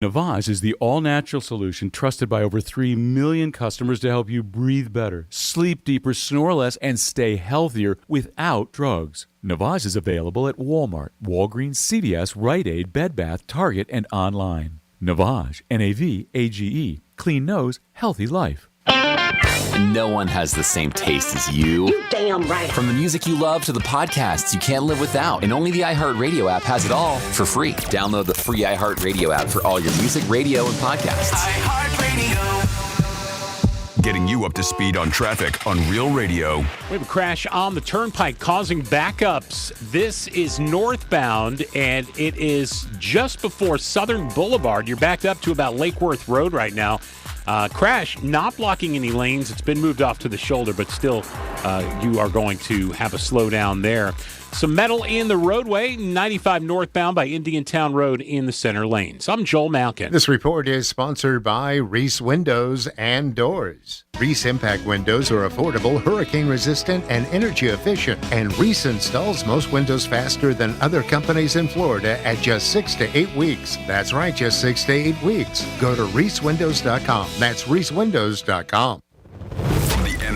Navage is the all-natural solution trusted by over 3 million customers to help you breathe better, sleep deeper, snore less, and stay healthier without drugs. Navage is available at Walmart, Walgreens, CVS, Rite Aid, Bed Bath, Target, and online. Navage, N-A-V-A-G-E. Clean nose, healthy life. No one has the same taste as you. You damn right. From the music you love to the podcasts you can't live without. And only the iHeartRadio app has it all for free. Download the free iHeartRadio app for all your music, radio, and podcasts. iHeartRadio. Getting you up to speed on traffic on Real Radio. We have a crash on the turnpike causing backups. This is northbound, and it is just before Southern Boulevard. You're backed up to about Lake Worth Road right now. Crash not blocking any lanes. It's been moved off to the shoulder, but still you are going to have a slowdown there. Some metal in the roadway, 95 northbound by Indiantown Road in the center lanes. I'm Joel Malkin. This report is sponsored by Reese Windows and Doors. Reese Impact Windows are affordable, hurricane-resistant, and energy-efficient. And Reese installs most windows faster than other companies in Florida at just 6 to 8 weeks. That's right, just 6 to 8 weeks. Go to ReeseWindows.com. That's ReeseWindows.com.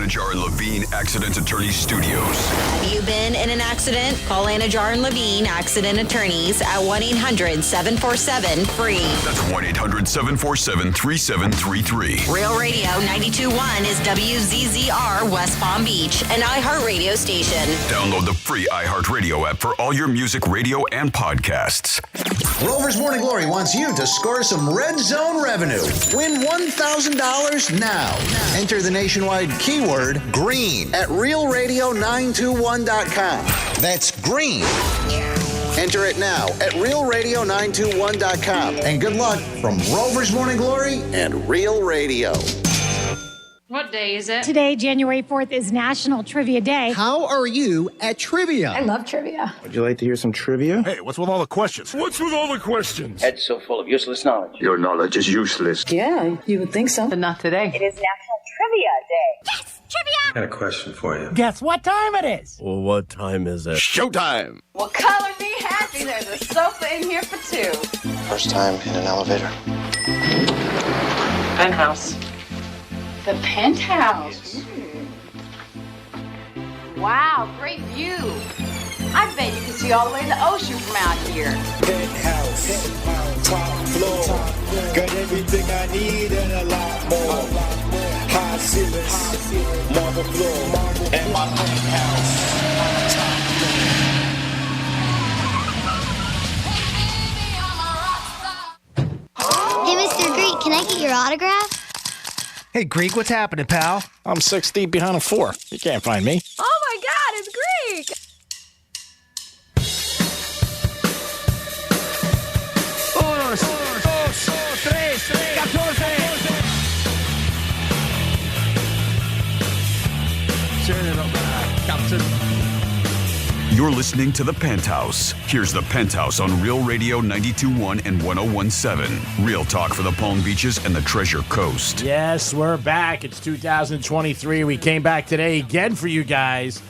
Anajar and Levine Accident Attorney Studios. Have you been in an accident? Call Anajar and Levine Accident Attorneys at 1-800-747-FREE. That's 1-800-747-3733. Real Radio 92.1 is WZZR West Palm Beach, an iHeartRadio station. Download the free iHeartRadio app for all your music, radio, and podcasts. Rover's Morning Glory wants you to score some Red Zone revenue. Win $1,000 now. Enter the nationwide keyword green at realradio921.com. That's green. Enter it now at realradio921.com. And good luck from Rover's Morning Glory and Real Radio. What day is it? Today, January 4th, is National Trivia Day. How are you at trivia? I love trivia. Would you like to hear some trivia? Hey, what's with all the questions? What's with all the questions? Head's so full of useless knowledge. Your knowledge is useless. Yeah, you would think so. But not today. It is National Trivia Day. Yes, trivia! I got a question for you. Guess what time it is? Well, what time is it? Showtime! Well, color me happy. There's a sofa in here for two. First time in an elevator. Penthouse. The Penthouse. Wow, great view. I bet you can see all the way to the ocean from out here. Penthouse, top floor, got everything I need and a lot more. High ceilings, marble floor, and my penthouse. Hey, Mr. Greek, can I get your autograph? Hey, Greek, what's happening, pal? I'm 6 deep behind a 4. You can't find me. Oh my God, it's Greek! You're listening to The Penthouse. Here's The Penthouse on Real Radio 92.1 and 101.7. Real talk for the Palm Beaches and the Treasure Coast. Yes, we're back. It's 2023. We came back today again for you guys.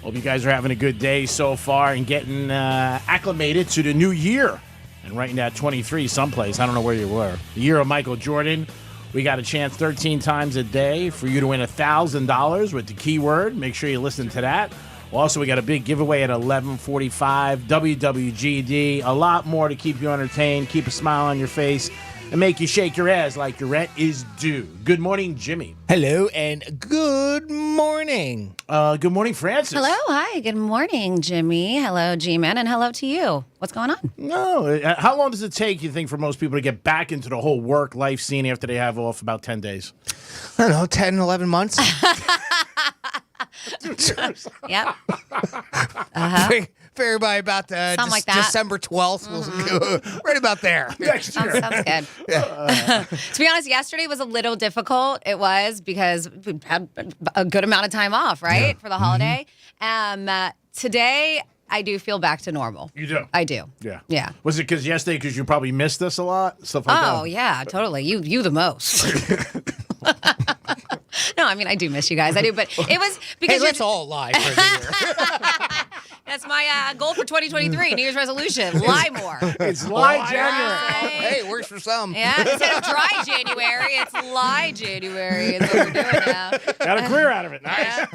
Hope you guys are having a good day so far and getting acclimated to the new year. And right now, 23 someplace. I don't know where you were. The year of Michael Jordan. We got a chance 13 times a day for you to win $1,000 with the keyword. Make sure you listen to that. Also, we got a big giveaway at 11:45, WWGD. A lot more to keep you entertained, keep a smile on your face, and make you shake your ass like your rent is due. Good morning, Jimmy. Hello, and good morning. Good morning, Francis. Hello, hi. Good morning, Jimmy. Hello, G-Man, and hello to you. What's going on? No, how long does it take, you think, for most people to get back into the whole work-life scene after they have off about 10 days? I don't know, 10, 11 months. Yep. Figure by about like that. December 12th. Mm-hmm. Right about there. Sounds good. Yeah. To be honest, yesterday was a little difficult. It was because we had a good amount of time off, right, for the holiday. Today, I do feel back to normal. You do? I do. Yeah. Yeah. Was it because yesterday you probably missed us a lot? Stuff like that? Oh, yeah, totally. You the most. No, I mean, I do miss you guys. I do, but it was because let's all lie for the year. That's my goal for 2023. New Year's resolution. Lie more. It's lie January. Hey, it works for some. Yeah, instead of dry January, it's lie January. Is what we're doing now. Got a career out of it. Nice.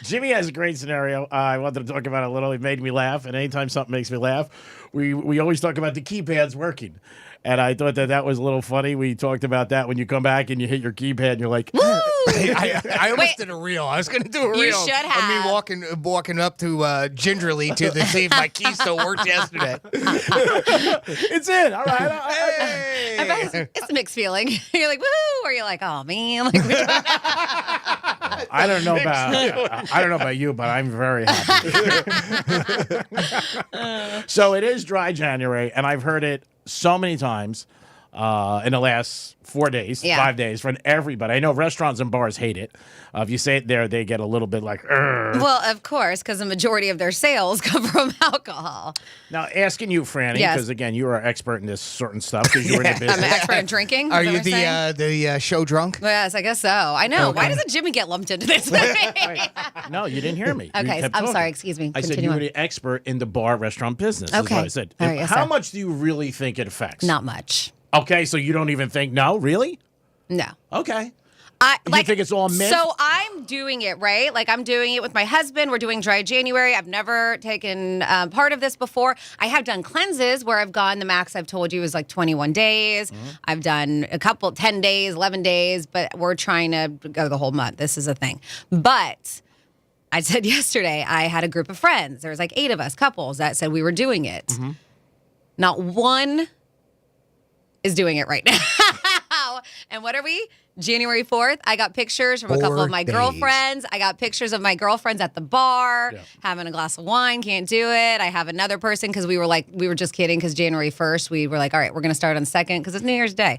Jimmy has a great scenario. I wanted to talk about it a little. It made me laugh, and anytime something makes me laugh, we always talk about the keypads working. And I thought that was a little funny. We talked about that when you come back and you hit your keypad and you're like, woo! I almost did a reel. I was going to do a reel. You should have. Of me walking up to gingerly to see if my key still worked yesterday. It's in. All right. Hey. It's a mixed feeling. You're like, woohoo, or you're like, oh man. Like, I don't know about you, but I'm very happy. So it is dry January, and I've heard it so many times in the last 4 days, 5 days from everybody. I know restaurants and bars hate it. If you say it there, they get a little bit like, "Urgh." Well, of course, because the majority of their sales come from alcohol. Now, asking you, Franny, because again, you are an expert in this certain stuff because you were in the business. I'm an expert in drinking. Are you the show drunk? Yes, I guess so. I know. Okay. Why doesn't Jimmy get lumped into this? Wait, no, you didn't hear me. Okay, I'm sorry. Excuse me. I said you were the expert in the bar restaurant business. Okay. Is what I said. All right, How much do you really think it affects? Not much. Okay, so you don't even think, no, really? No. Okay. You think it's all myth? So I'm doing it, right? Like I'm doing it with my husband. We're doing dry January. I've never taken part of this before. I have done cleanses where I've gone, the max I've told you is like 21 days. Mm-hmm. I've done a couple, 10 days, 11 days, but we're trying to go the whole month. This is a thing. But I said yesterday, I had a group of friends. There was like 8 of us, couples, that said we were doing it. Mm-hmm. Not one is doing it right now. And what are we? January 4th, I got pictures from a couple of my girlfriends. I got pictures of my girlfriends at the bar, having a glass of wine, can't do it. I have another person because we were just kidding because January 1st, we were like, all right, we're going to start on the 2nd because it's New Year's Day.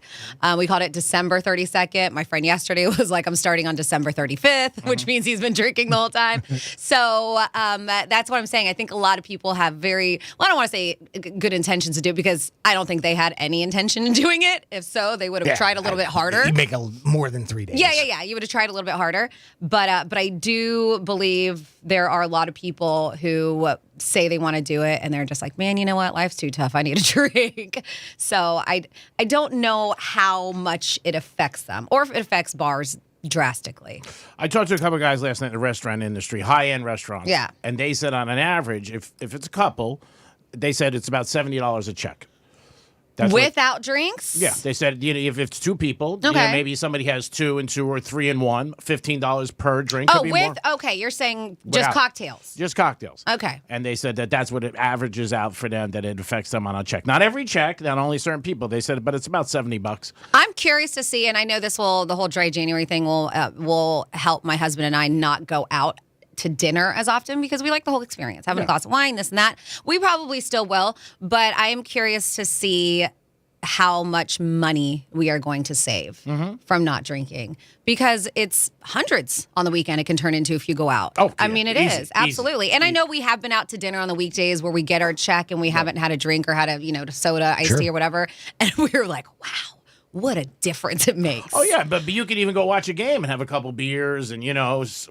We called it December 32nd. My friend yesterday was like, I'm starting on December 35th, which means he's been drinking the whole time. So that's what I'm saying. I think a lot of people have I don't want to say good intentions to do it because I don't think they had any intention in doing it. If so, they would have tried a little bit harder. You make more than 3 days. Yeah. You would have tried a little bit harder. But I do believe there are a lot of people who say they want to do it and they're just like, man, you know what? Life's too tough. I need a drink. So I don't know how much it affects them or if it affects bars drastically. I talked to a couple of guys last night in the restaurant industry, high-end restaurants. Yeah. And they said on an average, if it's a couple, they said it's about $70 a check. Without drinks? Yeah, they said if it's 2 people, maybe somebody has 2 and 2 or 3 and 1, $15 per drink. Oh, okay, you're saying just cocktails. Just cocktails. Okay. And they said that's what it averages out for them, that it affects them on a check. Not every check, not only certain people. They said, but it's about $70. I'm curious to see, and I know the whole dry January thing will help my husband and I not go out to dinner as often because we like the whole experience, having a glass of wine, this and that. We probably still will, but I am curious to see how much money we are going to save from not drinking because it's hundreds on the weekend it can turn into if you go out. Oh, I mean, it is. Absolutely. And I know we have been out to dinner on the weekdays where we get our check and we haven't had a drink or had a soda, iced tea or whatever. And we were like, wow. What a difference it makes. Oh, yeah, but you could even go watch a game and have a couple beers and,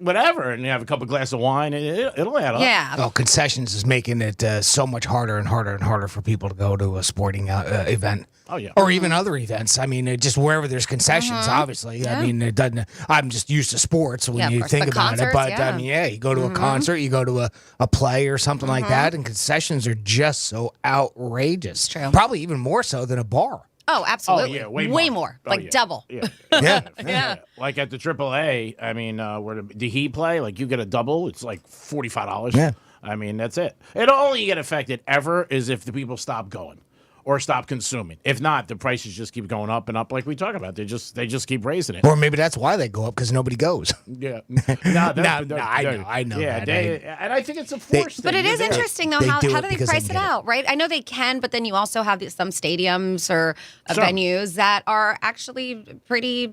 whatever, and you have a couple glasses of wine. It'll add up. Yeah. Well, concessions is making it so much harder and harder and harder for people to go to a sporting event. Oh, yeah. Or even other events. I mean, just wherever there's concessions, obviously. Yeah. I mean, it doesn't. I'm just used to sports when you think about it. But, I mean, you go to a concert, you go to a play or something like that, and concessions are just so outrageous. It's true. Probably even more so than a bar. Oh, absolutely. Oh, yeah, way more. Double. Yeah. Like at the AAA, I mean, where the Heat play, like you get a double, it's like $45. Yeah. I mean, that's it. It'll only get affected ever is if the people stop going or stop consuming. If not, the prices just keep going up and up like we talk about. They just keep raising it. Or maybe that's why they go up because nobody goes. Yeah. I know. Yeah, and I think it's a force thing. But it is interesting, though, how do they price it out, right? I know they can, but then you also have some stadiums or venues that are actually pretty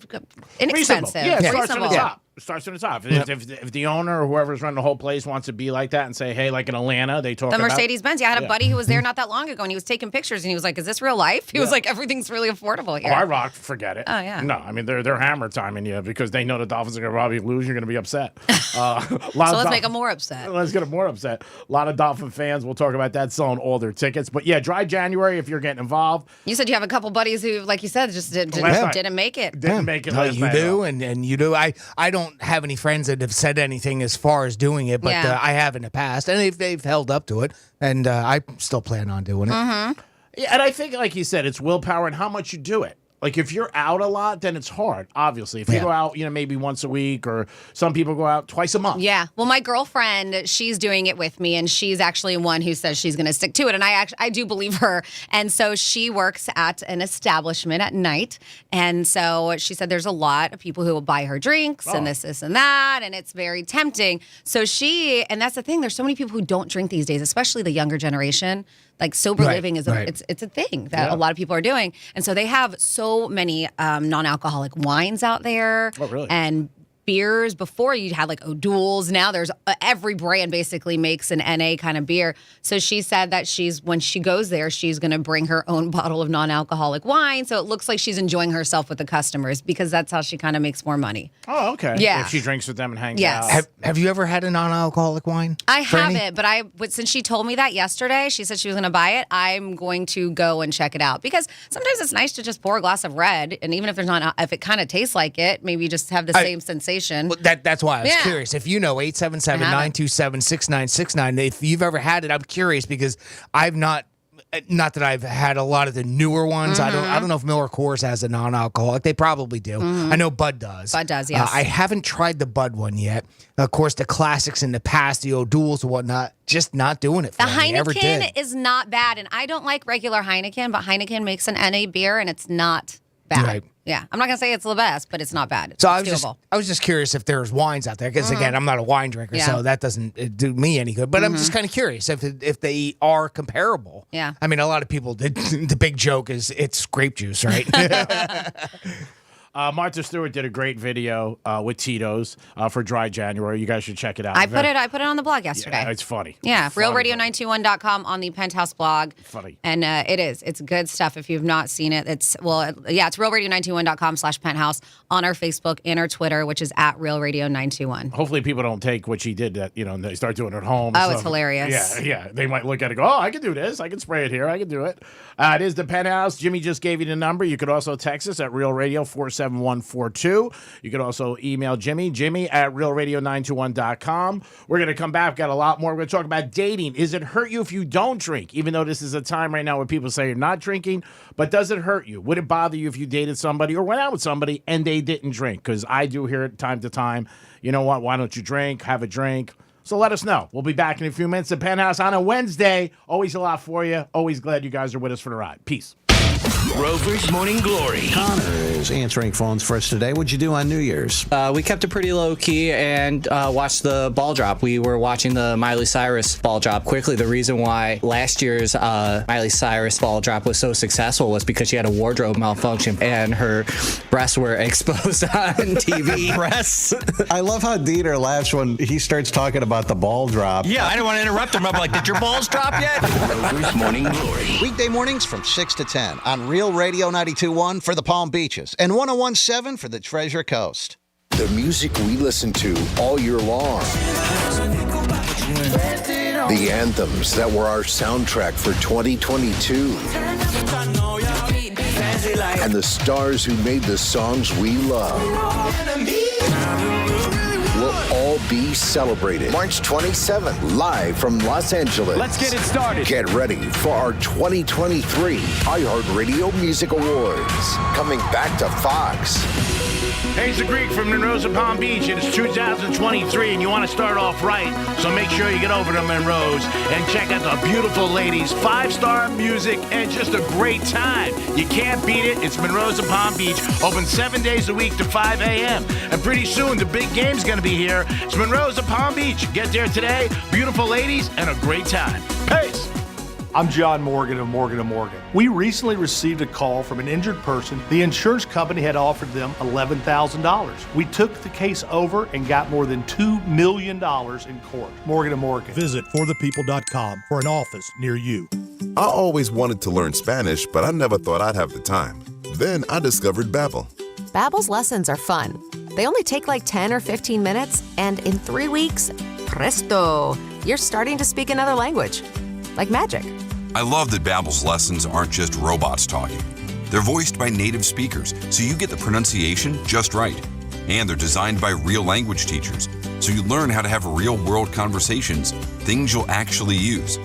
inexpensive. Reasonable. Yeah, reasonable. Starts from the top. If the owner or whoever's running the whole place wants to be like that and say, hey, like in Atlanta, they talk the about Mercedes-Benz. Yeah, I had a buddy who was there not that long ago, and he was taking pictures, and he was like, is this real life? He was like, everything's really affordable here. Oh, I rock. Forget it. Oh, yeah. No, I mean, they're hammer timing you because they know the Dolphins are going to probably lose. You're going to be upset. So let's make them more upset. Let's get them more upset. A lot of Dolphin fans, we'll talk about that, selling all their tickets. But yeah, Dry January, if you're getting involved. You said you have a couple buddies who, like you said, just didn't make it. Didn't make it last night. You do, and you do. I don't have any friends that have said anything as far as doing it, but I have in the past, and they've held up to it, and I still plan on doing it. Mm-hmm. Yeah, and I think, like you said, it's willpower and how much you do it. Like, if you're out a lot, then it's hard, obviously. If you go out, maybe once a week, or some people go out twice a month. Yeah. Well, my girlfriend, she's doing it with me, and she's actually one who says she's going to stick to it, and I do believe her. And so she works at an establishment at night, and so she said there's a lot of people who will buy her drinks and this, and that, and it's very tempting. So and that's the thing, there's so many people who don't drink these days, especially the younger generation. Like sober living is it's a thing that a lot of people are doing, and so they have so many non-alcoholic wines out there. Oh, really? And beers. Before you had like O'Doul's. Now there's every brand basically makes an NA kind of beer. So she said that when she goes there, she's going to bring her own bottle of non-alcoholic wine. So it looks like she's enjoying herself with the customers because that's how she kind of makes more money. Oh, okay. Yeah. If she drinks with them and hangs out. Have you ever had a non-alcoholic wine? I haven't, but since she told me that yesterday, she said she was going to buy it. I'm going to go and check it out because sometimes it's nice to just pour a glass of red, and even if if it kind of tastes like it, maybe just have the same sensation. Well, that's why I was curious. If you know, 877-927-6969. If you've ever had it, I'm curious because I've not that I've had a lot of the newer ones. Mm-hmm. I don't know if Miller Coors has a non-alcoholic. They probably do. Mm-hmm. I know Bud does. Bud does, yes. I haven't tried the Bud one yet. Of course, the classics in the past, the O'Doul's and whatnot, just not doing it for the me. Never did. Heineken is not bad, and I don't like regular Heineken, but Heineken makes an NA beer, and it's not bad. Right. Yeah, I'm not gonna say it's the best, but it's not bad. So it's I was just curious if there's wines out there because again, I'm not a wine drinker, so that doesn't do me any good. But I'm just kind of curious if they are comparable. Yeah, I mean, a lot of people did. The big joke is it's grape juice, right? Martha Stewart did a great video with Tito's for Dry January. You guys should check it out. I put it on the blog yesterday. Yeah, it's funny. Yeah, realradio921.com on the Penthouse blog. Funny. And it's good stuff. If you've not seen it, it's realradio921.com/penthouse on our Facebook and our Twitter, which is at realradio921. Hopefully people don't take what she did that, they start doing it at home. Oh, it's hilarious. Yeah. They might look at it and go, oh, I can do this. I can spray it here. I can do it. It is the Penthouse. Jimmy just gave you the number. You could also text us at Real Radio 47142. You could also email Jimmy at realradio921.com. We're going to come back. We've got a lot more. We're going to talk about dating. Is it hurt you if you don't drink? Even though this is a time right now where people say you're not drinking, but does it hurt you? Would it bother you if you dated somebody or went out with somebody and they didn't drink? Because I do hear it time to time. You know what? Why don't you drink? Have a drink. So let us know. We'll be back in a few minutes. The Penthouse on a Wednesday. Always a lot for you. Always glad you guys are with us for the ride. Peace. Rover's Morning Glory. Connor is answering phones for us today. What'd you do on New Year's? We kept it pretty low key and watched the ball drop. We were watching the Miley Cyrus ball drop. Quickly, the reason why last year's Miley Cyrus ball drop was so successful was because she had a wardrobe malfunction and her breasts were exposed on TV. Breasts? I love how Dieter laughs when he starts talking about the ball drop. Yeah, I didn't want to interrupt him. I'm like, did your balls drop yet? Rover's Morning Glory. Weekday mornings from 6 to 10 on Real Radio 92.1 for the Palm Beaches and 101.7 for the Treasure Coast. The music we listen to all year long. The anthems that were our soundtrack for 2022. And the stars who made the songs we love. Will all be celebrated March 27th, live from Los Angeles. Let's get it started. Get ready for our 2023 iHeartRadio Music Awards. Coming back to Fox. Hey, it's the Greek from Monroe's and Palm Beach. It's 2023, and you want to start off right, so make sure you get over to Monroe's and check out the beautiful ladies, 5-star music, and just a great time. You can't beat it. It's Monroe's and Palm Beach, open 7 days a week to 5 a.m. And pretty soon, the big game's going to be here. It's Monroe's and Palm Beach. Get there today. Beautiful ladies and a great time. Peace. I'm John Morgan of Morgan & Morgan. We recently received a call from an injured person. The insurance company had offered them $11,000. We took the case over and got more than $2 million in court. Morgan & Morgan. Visit forthepeople.com for an office near you. I always wanted to learn Spanish, but I never thought I'd have the time. Then I discovered Babbel. Babbel's lessons are fun. They only take like 10 or 15 minutes, and in 3 weeks, presto, you're starting to speak another language. Like magic. I love that Babbel's lessons aren't just robots talking. They're voiced by native speakers, so you get the pronunciation just right. And they're designed by real language teachers, so you learn how to have real-world conversations, things you'll actually use.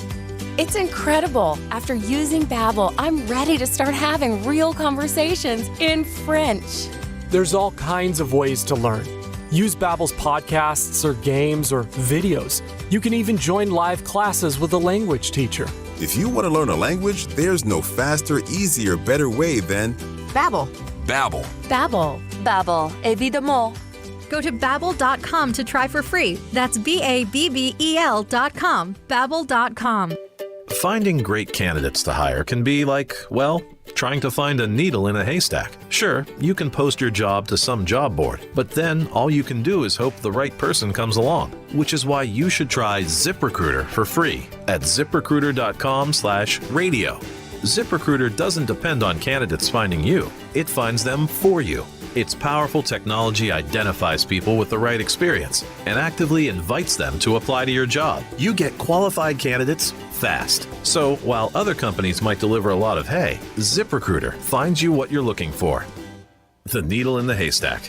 It's incredible. After using Babbel, I'm ready to start having real conversations in French. There's all kinds of ways to learn. Use Babbel's podcasts or games or videos. You can even join live classes with a language teacher. If you want to learn a language, there's no faster, easier, better way than Babbel. Babbel. Babbel. Babbel, évidemment. Go to Babbel.com to try for free. That's BABBEL.com. Babbel.com. Finding great candidates to hire can be like, well, trying to find a needle in a haystack. Sure, you can post your job to some job board, but then all you can do is hope the right person comes along, which is why you should try ZipRecruiter for free at ZipRecruiter.com/radio. ZipRecruiter doesn't depend on candidates finding you. It finds them for you. Its powerful technology identifies people with the right experience and actively invites them to apply to your job. You get qualified candidates fast. So while other companies might deliver a lot of hay, ZipRecruiter finds you what you're looking for. The needle in the haystack.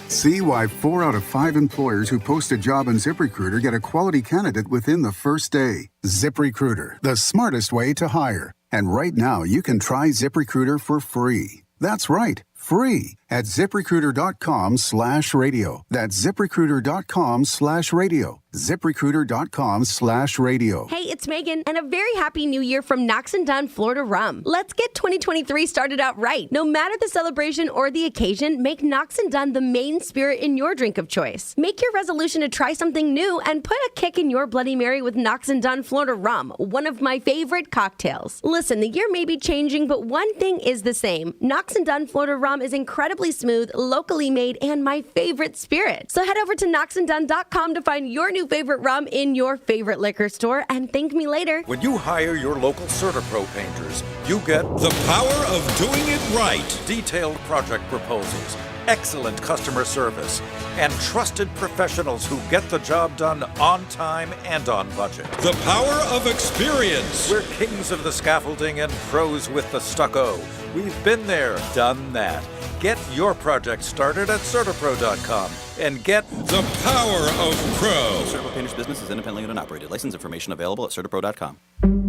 See why 4 out of 5 employers who post a job on ZipRecruiter get a quality candidate within the first day. ZipRecruiter, the smartest way to hire. And right now, you can try ZipRecruiter for free. That's right, free at ZipRecruiter.com/radio. That's ZipRecruiter.com/radio. ZipRecruiter.com/radio. Hey, it's Megan, and a very happy new year from Knox and Dunn Florida Rum. Let's get 2023 started out right. No matter the celebration or the occasion, make Knox and Dunn the main spirit in your drink of choice. Make your resolution to try something new and put a kick in your Bloody Mary with Knox and Dunn Florida Rum, one of my favorite cocktails. Listen, the year may be changing, but one thing is the same. Knox and Dunn Florida Rum is incredibly smooth, locally made, and my favorite spirit. So head over to knoxanddunn.com to find your new favorite rum in your favorite liquor store and thank me later. When you hire your local CertaPro painters, you get the power of doing it right. Detailed project proposals, excellent customer service, and trusted professionals who get the job done on time and on budget. The power of experience. We're kings of the scaffolding and pros with the stucco. We've been there, done that. Get your project started at CertaPro.com and get the power of pro. CertaPro Painters business is independently owned and operated. License information available at CertaPro.com.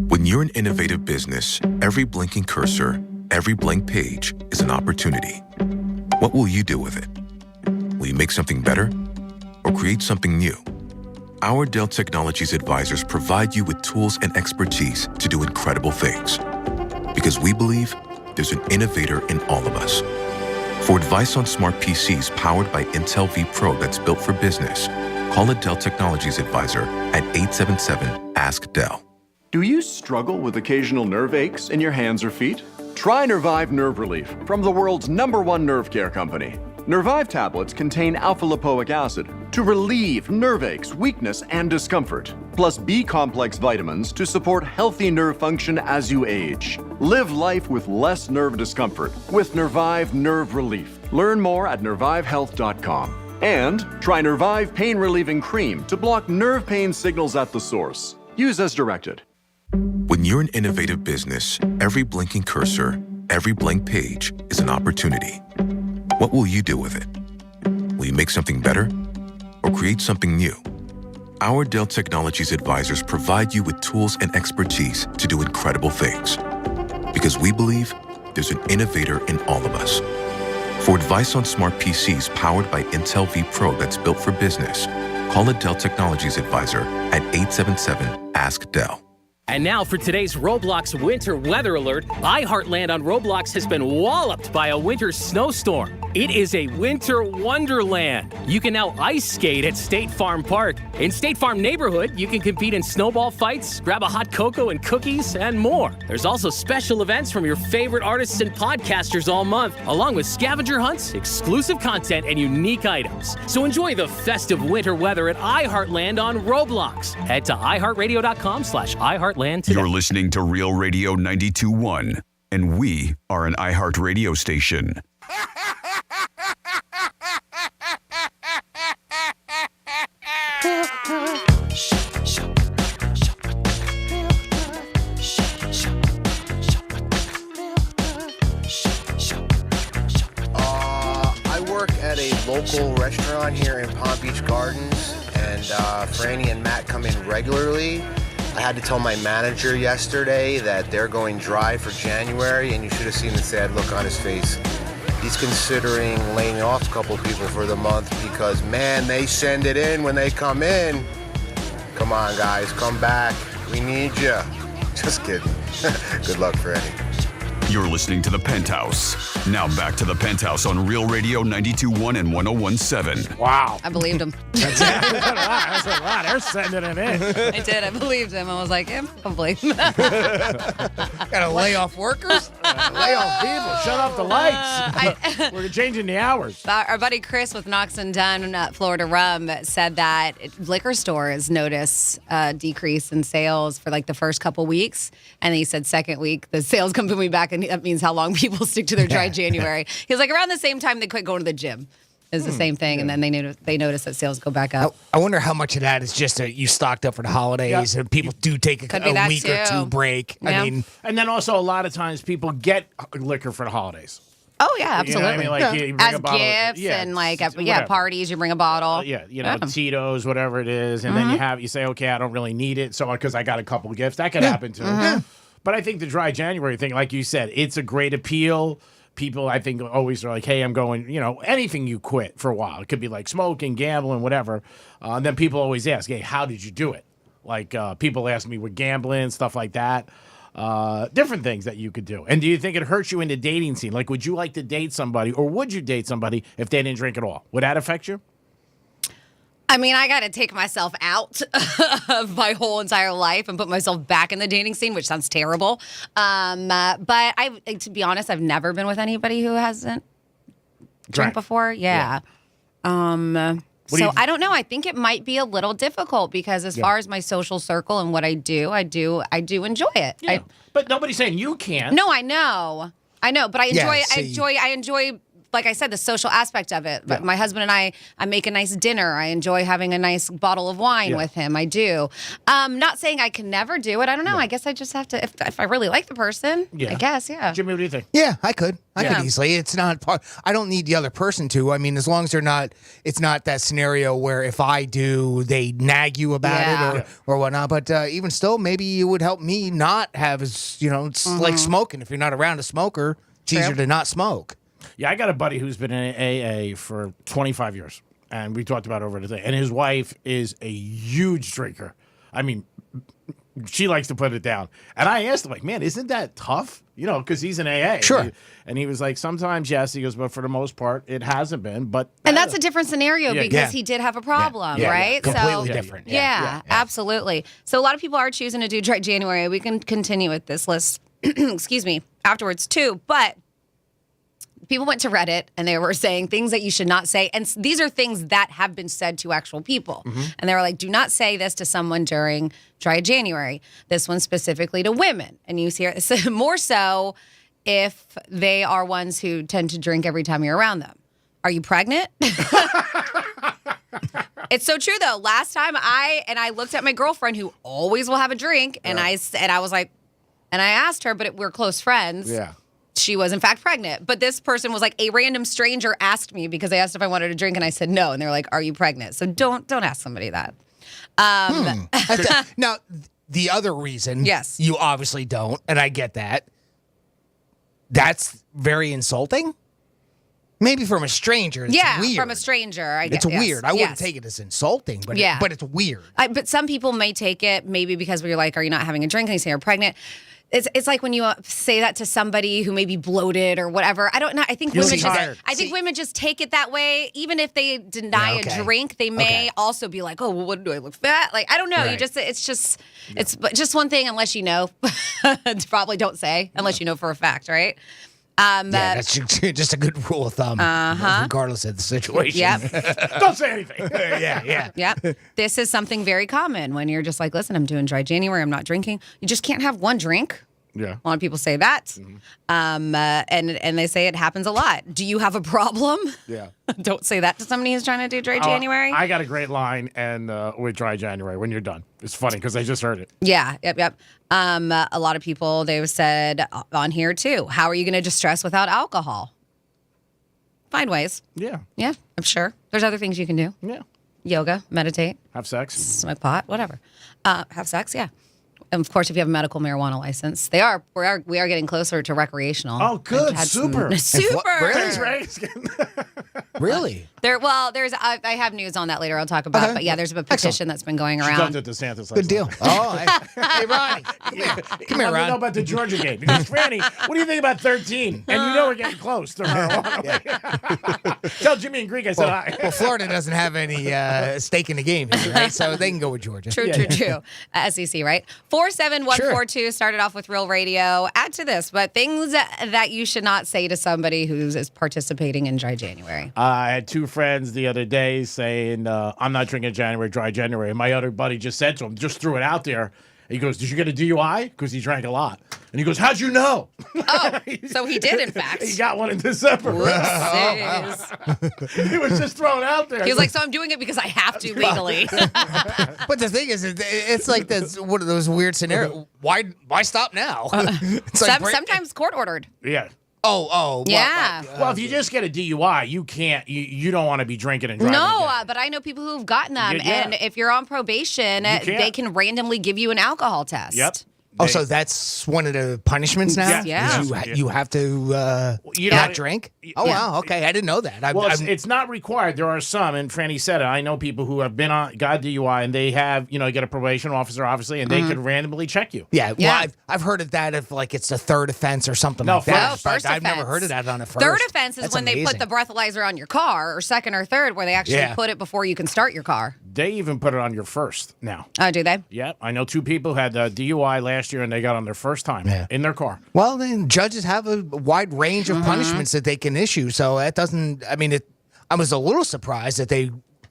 When you're an innovative business, every blinking cursor, every blank page is an opportunity. What will you do with it? Will you make something better or create something new? Our Dell Technologies advisors provide you with tools and expertise to do incredible things. Because we believe there's an innovator in all of us. For advice on smart PCs powered by Intel vPro that's built for business, call a Dell Technologies advisor at 877-ASK-DELL. Do you struggle with occasional nerve aches in your hands or feet? Try Nervive Nerve Relief from the world's #1 nerve care company. Nervive tablets contain alpha-lipoic acid to relieve nerve aches, weakness, and discomfort, plus B-complex vitamins to support healthy nerve function as you age. Live life with less nerve discomfort with Nervive Nerve Relief. Learn more at nervivehealth.com. And try Nervive Pain Relieving Cream to block nerve pain signals at the source. Use as directed. When you're an innovative business, every blinking cursor, every blank page is an opportunity. What will you do with it? Will you make something better or create something new? Our Dell Technologies advisors provide you with tools and expertise to do incredible things. Because we believe there's an innovator in all of us. For advice on smart PCs powered by Intel vPro that's built for business, call a Dell Technologies advisor at 877-ASK-DELL. And now for today's Roblox winter weather alert, iHeartLand on Roblox has been walloped by a winter snowstorm. It is a winter wonderland. You can now ice skate at State Farm Park. In State Farm Neighborhood, you can compete in snowball fights, grab a hot cocoa and cookies, and more. There's also special events from your favorite artists and podcasters all month, along with scavenger hunts, exclusive content, and unique items. So enjoy the festive winter weather at iHeartLand on Roblox. Head to iHeartRadio.com/iHeartLand today. You're listening to Real Radio 92.1, and we are an iHeart radio station. I work at a local restaurant here in Palm Beach Gardens, and Franny and Matt come in regularly. I had to tell my manager yesterday that they're going dry for January, and you should have seen the sad look on his face. He's considering laying off a couple people for the month because, man, they send it in when they come in. Come on, guys, come back. We need you. Just kidding. Good luck, Franny. You're listening to The Penthouse. Now back to The Penthouse on Real Radio 92.1 and 101.7. Wow. I believed him. That's a lot. They're sending it in. I did. I believed him. I was like, yeah, probably. Gotta lay off workers? Lay off people. Shut off the lights. We're changing the hours. Our buddy Chris with Knox and Dunn Florida Rum said that liquor stores notice a decrease in sales for like the first couple weeks. And he said second week, the sales come coming back, and that means how long people stick to their dry January. He was like, around the same time they quit going to the gym. Is the same thing, and then they notice that sales go back up. I wonder how much of that is just you stocked up for the holidays, and people do take a week or two break. Yeah. I mean, and then also a lot of times people get liquor for the holidays. Oh yeah, absolutely. You know what I mean? Like you bring as a bottle gifts and like whatever. parties, you bring a bottle. Tito's, whatever it is, and then you say, okay, I don't really need it, so because I got a couple of gifts, that could happen too. But I think the dry January thing, like you said, it's a great appeal. People, I think, always are like, hey, I'm going, anything you quit for a while. It could be like smoking, gambling, whatever. And then people always ask, hey, how did you do it? Like people ask me with gambling, stuff like that. Different things that you could do. And do you think it hurts you in the dating scene? Like, would you like to date somebody, or would you date somebody if they didn't drink at all? Would that affect you? I mean, I got to take myself out of my whole entire life and put myself back in the dating scene, which sounds terrible. But to be honest, I've never been with anybody who hasn't drank before. Yeah. So I don't know. I think it might be a little difficult because as far as my social circle and what I do enjoy it. Yeah. But nobody's saying you can't. No, I know, but I enjoy. Like I said, the social aspect of it. But my husband and I make a nice dinner. I enjoy having a nice bottle of wine with him. I do. Not saying I can never do it. I don't know. I guess I just have to, if I really like the person, I guess, Jimmy, what do you think? Yeah, I could. I could easily. It's not part, I don't need the other person to. I mean, as long as it's not that scenario where if I do, they nag you about it or whatnot. But even still, maybe it would help me not have it's like smoking. If you're not around a smoker, it's easier to not smoke. Yeah, I got a buddy who's been in AA for 25 years, and we talked about it over today. And his wife is a huge drinker. I mean, she likes to put it down. And I asked him, like, man, isn't that tough? Because he's in AA. Sure. And he was like, sometimes, yes. He goes, but for the most part, it hasn't been. And that's a different scenario because he did have a problem, right? Completely different. Yeah, absolutely. So a lot of people are choosing to do dry January. We can continue with this list, excuse me, afterwards too. But people went to Reddit and they were saying things that you should not say. And these are things that have been said to actual people. And they were like, do not say this to someone during dry January. This one specifically to women. And you hear more so if they are ones who tend to drink every time you're around them. Are you pregnant? It's so true though. Last time I looked at my girlfriend who always will have a drink and I was like, and I asked her, but we're close friends. Yeah. She was in fact pregnant, but this person was like a random stranger asked me because they asked if I wanted a drink and I said no, and they're like, "Are you pregnant?" So don't ask somebody that. Now, the other reason, you obviously don't, and I get that. That's very insulting. Maybe from a stranger. It's weird. From a stranger. I guess. It's weird. I wouldn't take it as insulting, but but it's weird. But some people may take it maybe because we're like, are you not having a drink? And you say you're pregnant. It's like when you say that to somebody who may be bloated or whatever. I don't know. I think women just take it that way. Even if they deny a drink, they may also be like, oh, well, what do I look fat? Like, I don't know. Right. It's just one thing unless you know. Probably don't say unless you know for a fact, right? That's just a good rule of thumb, regardless of the situation. Yep. Don't say anything. Yep. This is something very common when you're just like, listen, I'm doing dry January. I'm not drinking. You just can't have one drink. Yeah. A lot of people say that. And they say it happens a lot. Do you have a problem? Yeah. Don't say that to somebody who's trying to do dry January. I got a great line with dry January when you're done. It's funny because I just heard it. Yeah. Yep. A lot of people, they've said on here too, how are you going to distress without alcohol? Find ways. Yeah. Yeah, I'm sure. There's other things you can do. Yeah. Yoga, meditate. Have sex. Smoke pot, whatever. Have sex, yeah. And of course, if you have a medical marijuana license, we are getting closer to recreational. Oh, good, super. Really? I have news on that later. I'll talk about. But yeah, there's a petition that's been going around. She dumped it to DeSantis. Good deal. Hey, Ronnie, come here, Ron. Know about the Georgia game because Franny, what do you think about 13? And you know we're getting close to marijuana. Tell Jimmy and Greek I said hi. Well, Florida doesn't have any stake in the game here, right? So they can go with Georgia. True. SEC, right? 47142 started off with Real Radio. Add to this, but things that you should not say to somebody who's participating in dry January. I had two friends the other day saying, I'm not drinking dry January. And my other buddy just said to him, just threw it out there. He goes, did you get a DUI? Because he drank a lot. And he goes, how'd you know? Oh, so he did, in fact. He got one in December. Whoopsies. He was just thrown out there. He was like, so I'm doing it because I have to legally. But the thing is, it's like this, one of those weird scenarios. Why stop now? Sometimes court ordered. Yeah. Oh. Yeah. Well, if you just get a DUI, you can't. You don't want to be drinking and driving. No, but I know people who've gotten them, and if you're on probation, they can randomly give you an alcohol test. Yep. Oh, so that's one of the punishments now? Yeah. You have to not drink? Oh, wow. Okay. I didn't know that. It's not required. There are some, and Franny said it. I know people who have got DUI, and they have, get a probation officer, obviously, and they could randomly check you. Yeah. Well, I've heard of that if, like, it's a third offense or something like that. No, first I've offense. never heard of that on a first. Third offense is when they put the breathalyzer on your car, or second or third, where they actually put it before you can start your car. They even put it on your first now. Oh, do they? Yeah. I know two people had DUI last year, and they got on their first time in their car. Well, then judges have a wide range of punishments that they can issue. So that doesn't, I was a little surprised that they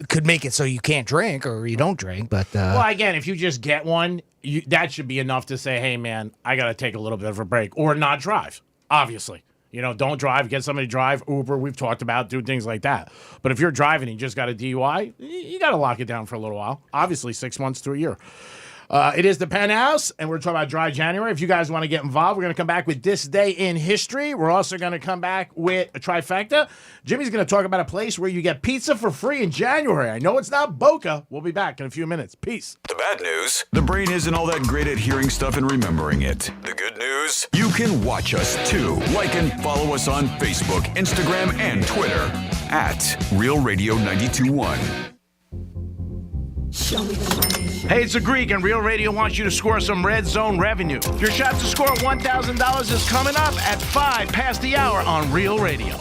could make it so you can't drink or you don't drink. But well, again, if you just get one, that should be enough to say, hey, man, I got to take a little bit of a break or not drive, obviously. Don't drive, get somebody to drive, Uber, we've talked about, do things like that. But if you're driving and you just got a DUI, you got to lock it down for a little while. Obviously, 6 months to a year. It is the Penthouse, and we're talking about dry January. If you guys want to get involved, we're going to come back with This Day in History. We're also going to come back with a trifecta. Jimmy's going to talk about a place where you get pizza for free in January. I know it's not Boca. We'll be back in a few minutes. Peace. The bad news: the brain isn't all that great at hearing stuff and remembering it. The good news: you can watch us too. Like and follow us on Facebook, Instagram, and Twitter at Real Radio 92.1. Hey, it's a Greek, and Real Radio wants you to score some red zone revenue. Your shot to score $1,000 is coming up at 5 past the hour on Real Radio.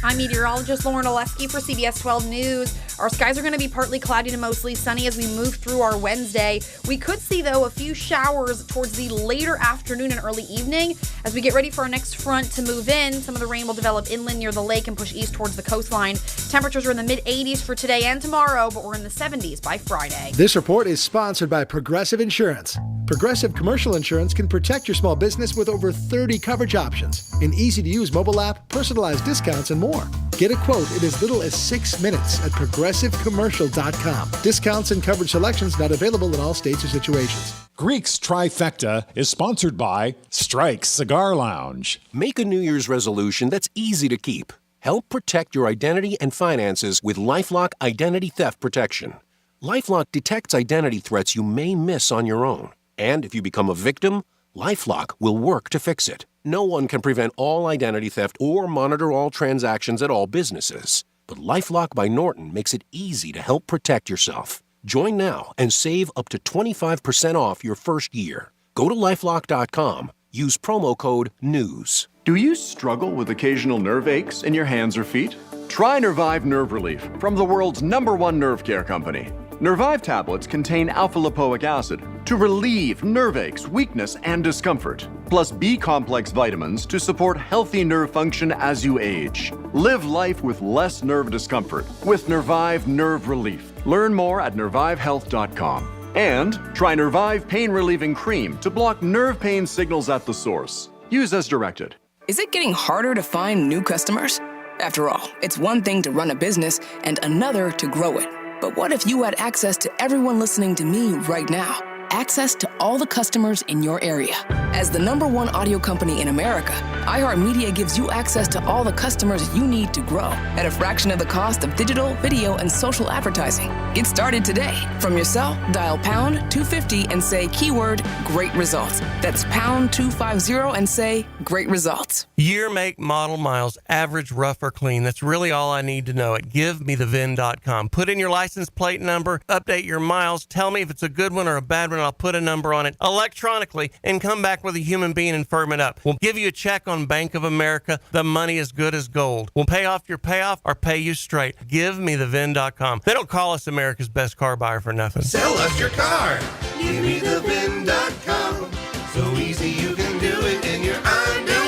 I'm meteorologist Lauren Oleski for CBS 12 News. Our skies are going to be partly cloudy to mostly sunny as we move through our Wednesday. We could see, though, a few showers towards the later afternoon and early evening. As we get ready for our next front to move in, some of the rain will develop inland near the lake and push east towards the coastline. Temperatures are in the mid-80s for today and tomorrow, but we're in the 70s by Friday. This report is sponsored by Progressive Insurance. Progressive Commercial Insurance can protect your small business with over 30 coverage options, an easy-to-use mobile app, personalized discounts, and more. Get a quote in as little as 6 minutes at progressivecommercial.com. Discounts and coverage selections not available in all states or situations. Greek's Trifecta is sponsored by Strike Cigar Lounge. Make a New Year's resolution that's easy to keep. Help protect your identity and finances with LifeLock Identity Theft Protection. LifeLock detects identity threats you may miss on your own. And if you become a victim, LifeLock will work to fix it. No one can prevent all identity theft or monitor all transactions at all businesses. But LifeLock by Norton makes it easy to help protect yourself. Join now and save up to 25% off your first year. Go to LifeLock.com. Use promo code NEWS. Do you struggle with occasional nerve aches in your hands or feet? Try Nervive Nerve Relief from the world's #1 nerve care company. Nervive tablets contain alpha-lipoic acid to relieve nerve aches, weakness, and discomfort, plus B-complex vitamins to support healthy nerve function as you age. Live life with less nerve discomfort with Nervive Nerve Relief. Learn more at nervivehealth.com. And try Nervive Pain Relieving Cream to block nerve pain signals at the source. Use as directed. Is it getting harder to find new customers? After all, it's one thing to run a business and another to grow it. But what if you had access to everyone listening to me right now? Access to all the customers in your area. As the #1 audio company in America, iHeartMedia gives you access to all the customers you need to grow at a fraction of the cost of digital, video, and social advertising. Get started today. From your cell, dial pound 250 and say keyword great results. That's pound 250 and say great results. Year, make, model, miles, average, rough, or clean. That's really all I need to know at GiveMeTheVin.com. Put in your license plate number, update your miles, tell me if it's a good one or a bad one. I'll put a number on it electronically and come back with a human being and firm it up. We'll give you a check on Bank of America. The money is good as gold. We'll pay off your payoff or pay you straight. GiveMeTheVin.com. They don't call us America's best car buyer for nothing. Sell us your car. GiveMeTheVin.com. So easy you can do it in your underwear.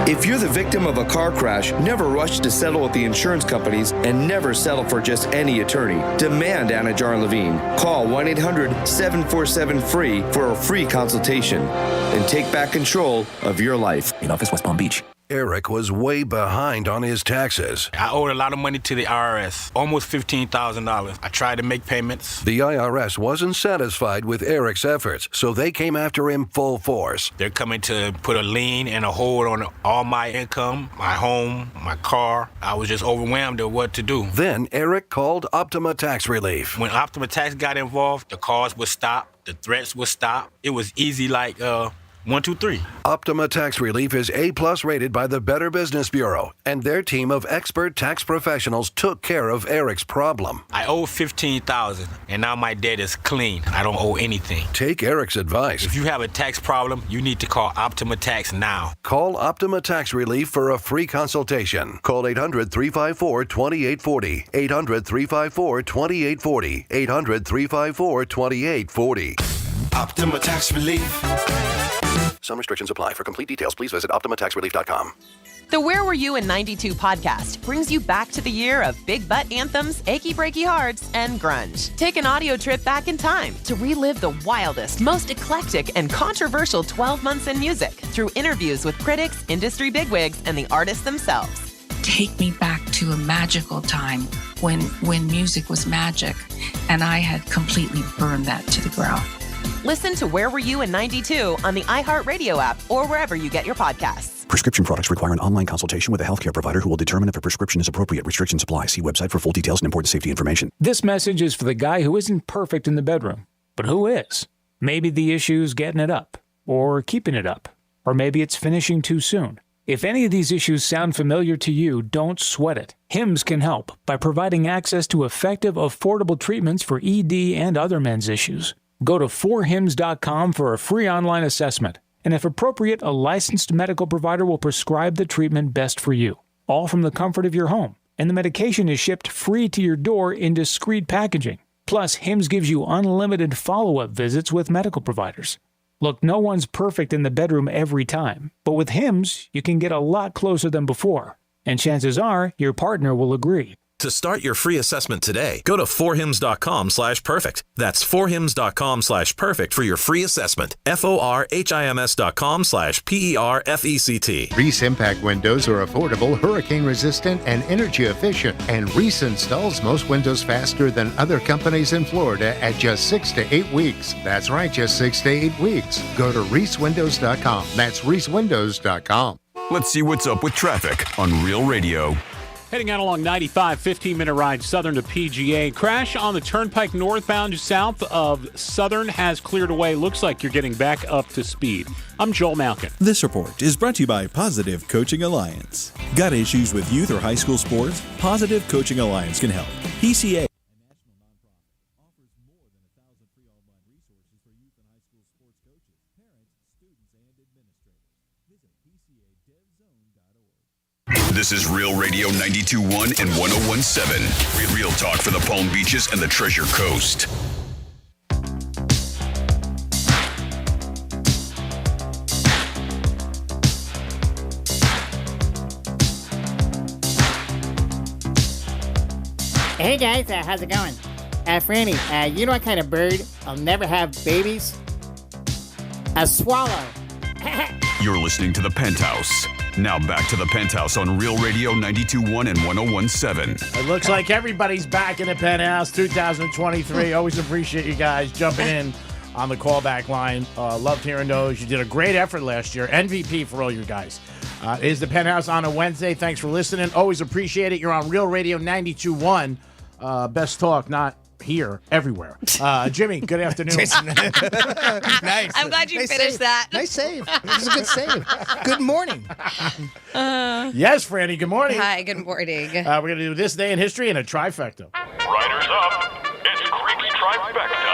If you're the victim of a car crash, never rush to settle with the insurance companies and never settle for just any attorney. Demand Anna Jar Levine. Call 1-800-747-FREE for a free consultation and take back control of your life. In office, West Palm Beach. Eric was way behind on his taxes. I owed a lot of money to the IRS, almost $15,000. I tried to make payments. The IRS wasn't satisfied with Eric's efforts, so they came after him full force. They're coming to put a lien and a hold on all my income, my home, my car. I was just overwhelmed at what to do. Then Eric called Optima Tax Relief. When Optima Tax got involved, the calls would stop, the threats would stop. It was easy like 1, 2, 3. Optima Tax Relief is A+ rated by the Better Business Bureau, and their team of expert tax professionals took care of Eric's problem. I owe $15,000, and now my debt is clean. I don't owe anything. Take Eric's advice. If you have a tax problem, you need to call Optima Tax now. Call Optima Tax Relief for a free consultation. Call 800-354-2840. 800-354-2840. 800-354-2840. Optima Tax Relief. Some restrictions apply. For complete details, please visit OptimaTaxRelief.com. The Where Were You in 92 podcast brings you back to the year of big butt anthems, achy breaky hearts, and grunge. Take an audio trip back in time to relive the wildest, most eclectic, and controversial 12 months in music through interviews with critics, industry bigwigs, and the artists themselves. Take me back to a magical time when music was magic, and I had completely burned that to the ground. Listen to Where Were You in 92 on the iHeartRadio app or wherever you get your podcasts. Prescription products require an online consultation with a healthcare provider who will determine if a prescription is appropriate. Restrictions apply. See website for full details and important safety information. This message is for the guy who isn't perfect in the bedroom, but who is. Maybe the issue's getting it up, or keeping it up, or maybe it's finishing too soon. If any of these issues sound familiar to you, don't sweat it. HIMS can help by providing access to effective, affordable treatments for ED and other men's issues. Go to 4hims.com for a free online assessment, and if appropriate, a licensed medical provider will prescribe the treatment best for you, all from the comfort of your home. And the medication is shipped free to your door in discreet packaging. Plus, HIMS gives you unlimited follow-up visits with medical providers. Look, no one's perfect in the bedroom every time, but with HIMS, you can get a lot closer than before, and chances are your partner will agree. To start your free assessment today, go to 4hims.com/perfect. That's 4hims.com/perfect for your free assessment. FORHIMS.com/PERFECT. Reese Impact windows are affordable, hurricane resistant, and energy efficient. And Reese installs most windows faster than other companies in Florida at just 6 to 8 weeks. That's right, just 6 to 8 weeks. Go to ReeseWindows.com. That's ReeseWindows.com. Let's see what's up with traffic on Real Radio. Heading out along 95, 15-minute ride southern to PGA. Crash on the Turnpike northbound south of Southern has cleared away. Looks like you're getting back up to speed. I'm Joel Malkin. This report is brought to you by Positive Coaching Alliance. Got issues with youth or high school sports? Positive Coaching Alliance can help. PCA. This is Real Radio 92.1 and 101.7. Real talk for the Palm Beaches and the Treasure Coast. Hey guys, how's it going? Franny, you know what kind of bird will never have babies? A swallow. You're listening to the Penthouse. Now back to the Penthouse on Real Radio 92.1 and 101.7. It looks like everybody's back in the Penthouse 2023. Always appreciate you guys jumping in on the callback line. Loved hearing those. You did a great effort last year. MVP for all you guys. It is the Penthouse on a Wednesday. Thanks for listening. Always appreciate it. You're on Real Radio 92.1. Best talk, not here, everywhere. Jimmy, good afternoon. Nice. I'm glad you finished that. Nice save. This is a good save. Good morning. Yes, Franny, good morning. Hi, good morning. We're going to do this day in history and a trifecta. Riders up. It's Creek's Trifecta.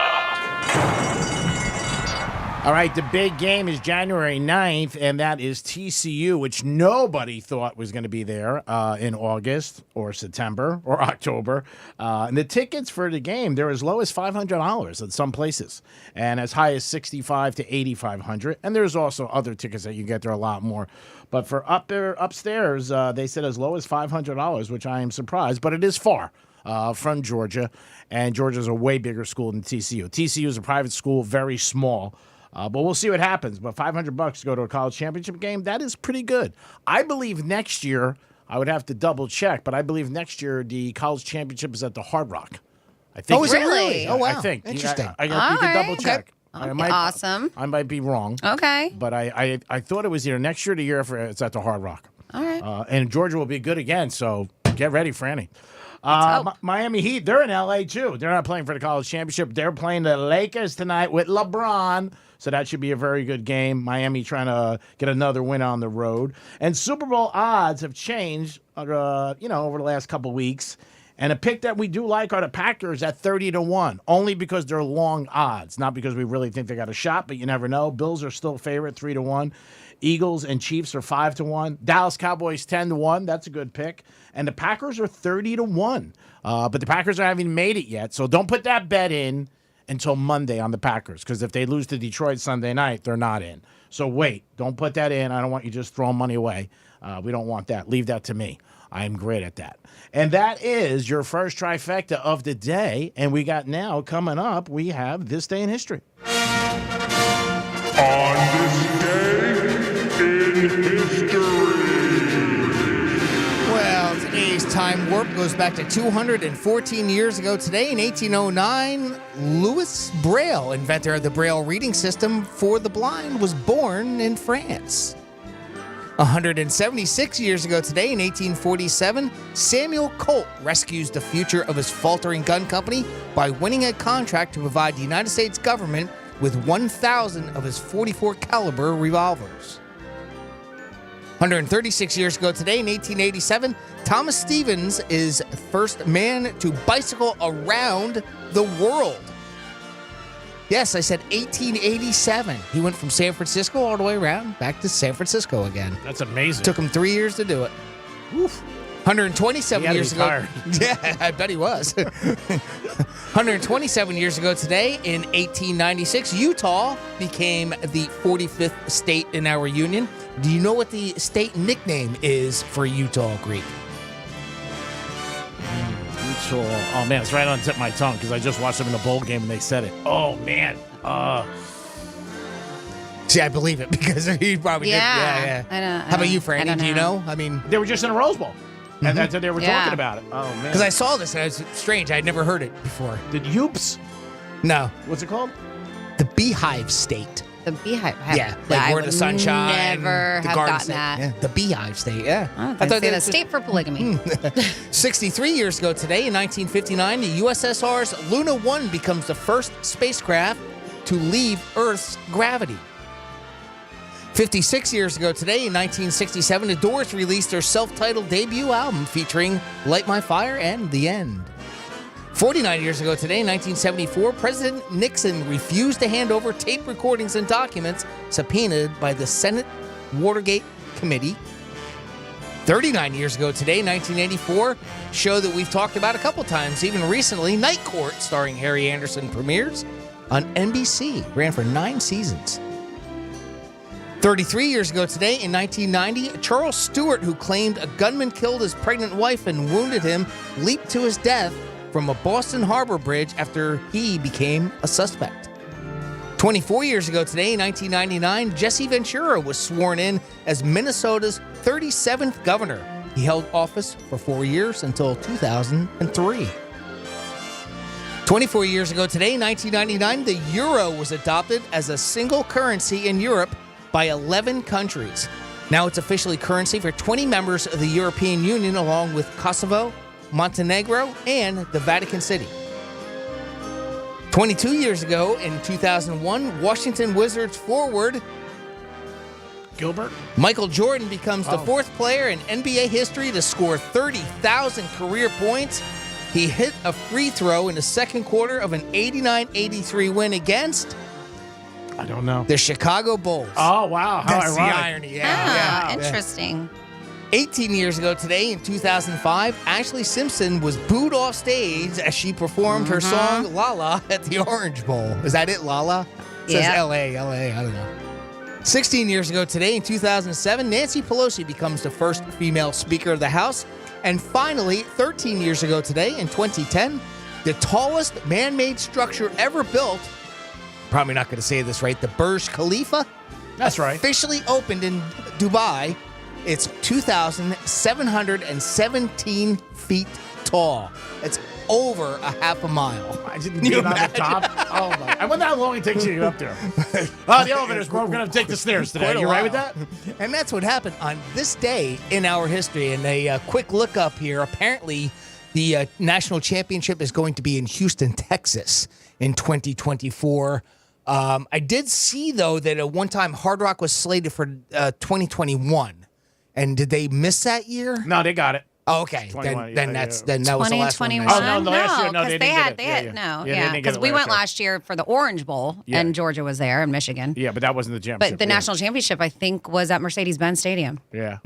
All right, the big game is January 9th, and that is TCU, which nobody thought was going to be there in August or September or October. And the tickets for the game, they're as low as $500 at some places and as high as $6,500 to $8,500. And there's also other tickets that you get there a lot more. But for upstairs, they said as low as $500, which I am surprised, but it is far. From Georgia, and Georgia's a way bigger school than TCU. TCU is a private school, very small. But we'll see what happens. But $500 to go to a college championship game, that is pretty good. I believe next year, I would have to double check, but I believe next year the college championship is at the Hard Rock. I think. Oh, is it really? Oh, wow. I think. Interesting. You can double check. Okay. Awesome. I might be wrong. Okay. But I thought it was either next year or the year after it's at the Hard Rock. All right. And Georgia will be good again, so get ready, Franny. Miami Heat, they're in L.A. too. They're not playing for the college championship. They're playing the Lakers tonight with LeBron. So that should be a very good game. Miami trying to get another win on the road. And Super Bowl odds have changed, over the last couple weeks. And a pick that we do like are the Packers at 30-1, only because they're long odds, not because we really think they got a shot, but you never know. Bills are still favorite, 3-1. Eagles and Chiefs are 5-1. Dallas Cowboys 10-1. That's a good pick. And the Packers are 30-1. But the Packers haven't made it yet, so don't put that bet in until Monday on the Packers, because if they lose to Detroit Sunday night, they're not in. So wait, don't put that in. I don't want you just throwing money away. We don't want that. Leave that to me. I am great at that. And that is your first trifecta of the day. And we got now coming up, we have This Day in History. On this day in history. Well, today's time warp goes back to 214 years ago today. In 1809, Louis Braille, inventor of the Braille reading system for the blind, was born in France. 176 years ago today, in 1847, Samuel Colt rescues the future of his faltering gun company by winning a contract to provide the United States government with 1,000 of his .44 caliber revolvers. 136 years ago today, in 1887, Thomas Stevens is the first man to bicycle around the world. Yes, I said 1887. He went from San Francisco all the way around, back to San Francisco again. That's amazing. Took him 3 years to do it. Oof. 127 years ago. Yeah, I bet he was. 127 years ago today, in 1896, Utah became the 45th state in our union. Do you know what the state nickname is for Utah, Greek? Utah. Oh, man, it's right on the tip of my tongue because I just watched them in the bowl game and they said it. Oh, man. See, I believe it because he probably did. Yeah. I know. How about you, Franny? Do you know? I mean, they were just in a Rose Bowl. And that's what they were talking about it. Oh, man. Because I saw this and it was strange. I'd never heard it before. The Utes? No. What's it called? The Beehive State. The Beehive. Where the sunshine. Never the have Garden gotten State. that. Yeah, the Beehive State, yeah. I thought the state for polygamy. 63 years ago today, in 1959, the USSR's Luna 1 becomes the first spacecraft to leave Earth's gravity. 56 years ago today, in 1967, the Doors released their self-titled debut album featuring Light My Fire and The End. 49 years ago today, in 1974, President Nixon refused to hand over tape recordings and documents subpoenaed by the Senate Watergate Committee. 39 years ago today, 1984, show that we've talked about a couple times, even recently, Night Court, starring Harry Anderson, premieres on NBC. Ran for 9 seasons. 33 years ago today, in 1990, Charles Stewart, who claimed a gunman killed his pregnant wife and wounded him, leaped to his death from a Boston Harbor bridge after he became a suspect. 24 years ago today, in 1999, Jesse Ventura was sworn in as Minnesota's 37th governor. He held office for 4 years until 2003. 24 years ago today, in 1999, the euro was adopted as a single currency in Europe by 11 countries. Now it's officially currency for 20 members of the European Union, along with Kosovo, Montenegro, and the Vatican City. 22 years ago, in 2001, Washington Wizards forward Gilbert Michael Jordan becomes the fourth player in NBA history to score 30,000 career points. He hit a free throw in the second quarter of an 89-83 win against... I don't know. The Chicago Bulls. Oh, wow. How That's ironic. the irony. Yeah. Interesting. 18 years ago today, in 2005, Ashley Simpson was booed off stage as she performed her song La La at the Orange Bowl. Is that it, La La? It says L.A., I don't know. 16 years ago today, in 2007, Nancy Pelosi becomes the first female Speaker of the House. And finally, 13 years ago today, in 2010, the tallest man-made structure ever built, probably not going to say this right, the Burj Khalifa. That's right. Officially opened in Dubai. It's 2,717 feet tall. It's over a half a mile. I didn't get on the top. Oh, my. I wonder how long it takes you to get up there. Oh, the elevator's broke. We're going to take the stairs today. You right with that? And that's what happened on this day in our history. And a quick look up here. Apparently, the national championship is going to be in Houston, Texas in 2024. I did see, though, that at one time Hard Rock was slated for 2021. And did they miss that year? No, they got it. Oh, okay. Then that was the last one. 2021. Oh, no, the last year, no, they didn't had, get it. because we went last year for the Orange Bowl, and Georgia was there, and Michigan. Yeah, but that wasn't the championship. But the national championship, I think, was at Mercedes-Benz Stadium. Yeah.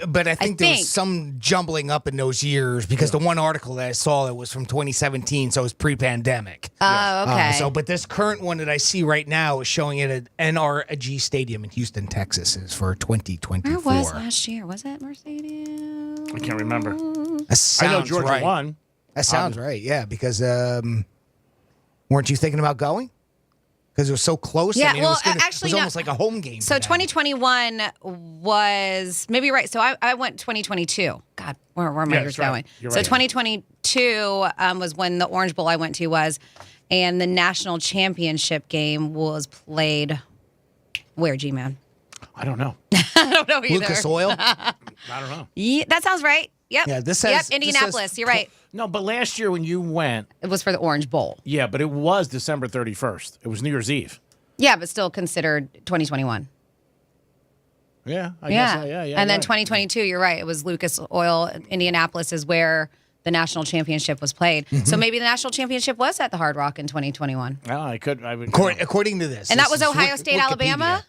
But I think there was some jumbling up in those years because the one article that I saw that was from 2017, so it was pre-pandemic. Oh, okay. But this current one that I see right now is showing it at NRG Stadium in Houston, Texas, is for 2024. Where was last year? Was it Mercedes? I can't remember. That sounds I know Georgia right. won. That sounds right, yeah, because weren't you thinking about going? Because it was so close. Yeah, I mean, it was almost like a home game. So 2021 was maybe right. So I went 2022. God, where are my years going? You're So right. 2022 was when the Orange Bowl I went to was, and the national championship game was played. Where, G-Man? I don't know. I don't know either. Lucas Oil? I don't know. Yeah, that sounds right. Yep. Yeah, this says Indianapolis. You're right. No, but last year when you went, it was for the Orange Bowl. Yeah, but it was December 31st. It was New Year's Eve. Yeah, but still considered 2021. Yeah, I guess. Yeah. And then 2022, you're right. It was Lucas Oil. Indianapolis is where the national championship was played. Mm-hmm. So maybe the national championship was at the Hard Rock in 2021. Well, I would. According to this. And that this was is Ohio State, Wikipedia. Alabama?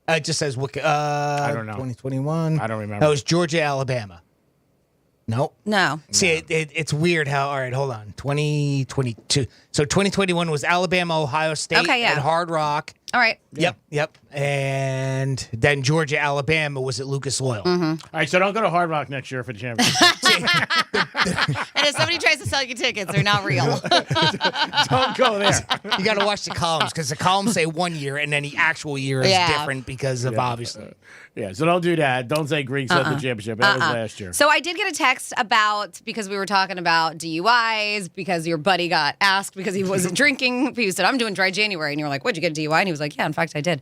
It just says I don't know. 2021. I don't remember. That was Georgia, Alabama. Nope. No. See, it's weird how, all right, hold on. 2022. So 2021 was Alabama, Ohio State, at Hard Rock. All right. Yep. And then Georgia, Alabama was at Lucas Oil. Mm-hmm. All right, so don't go to Hard Rock next year for the championship. And if somebody tries to sell you tickets, they're not real. Don't go there. You got to watch the columns because the columns say 1 year and then the actual year is different because of obviously. Yeah, so don't do that. Don't say Greeks at the championship. That was last year. So I did get a text about, because we were talking about DUIs, because your buddy got asked because he wasn't drinking. He said, I'm doing dry January. And you were like, what'd you get a DUI? And he was was like, yeah, in fact, I did.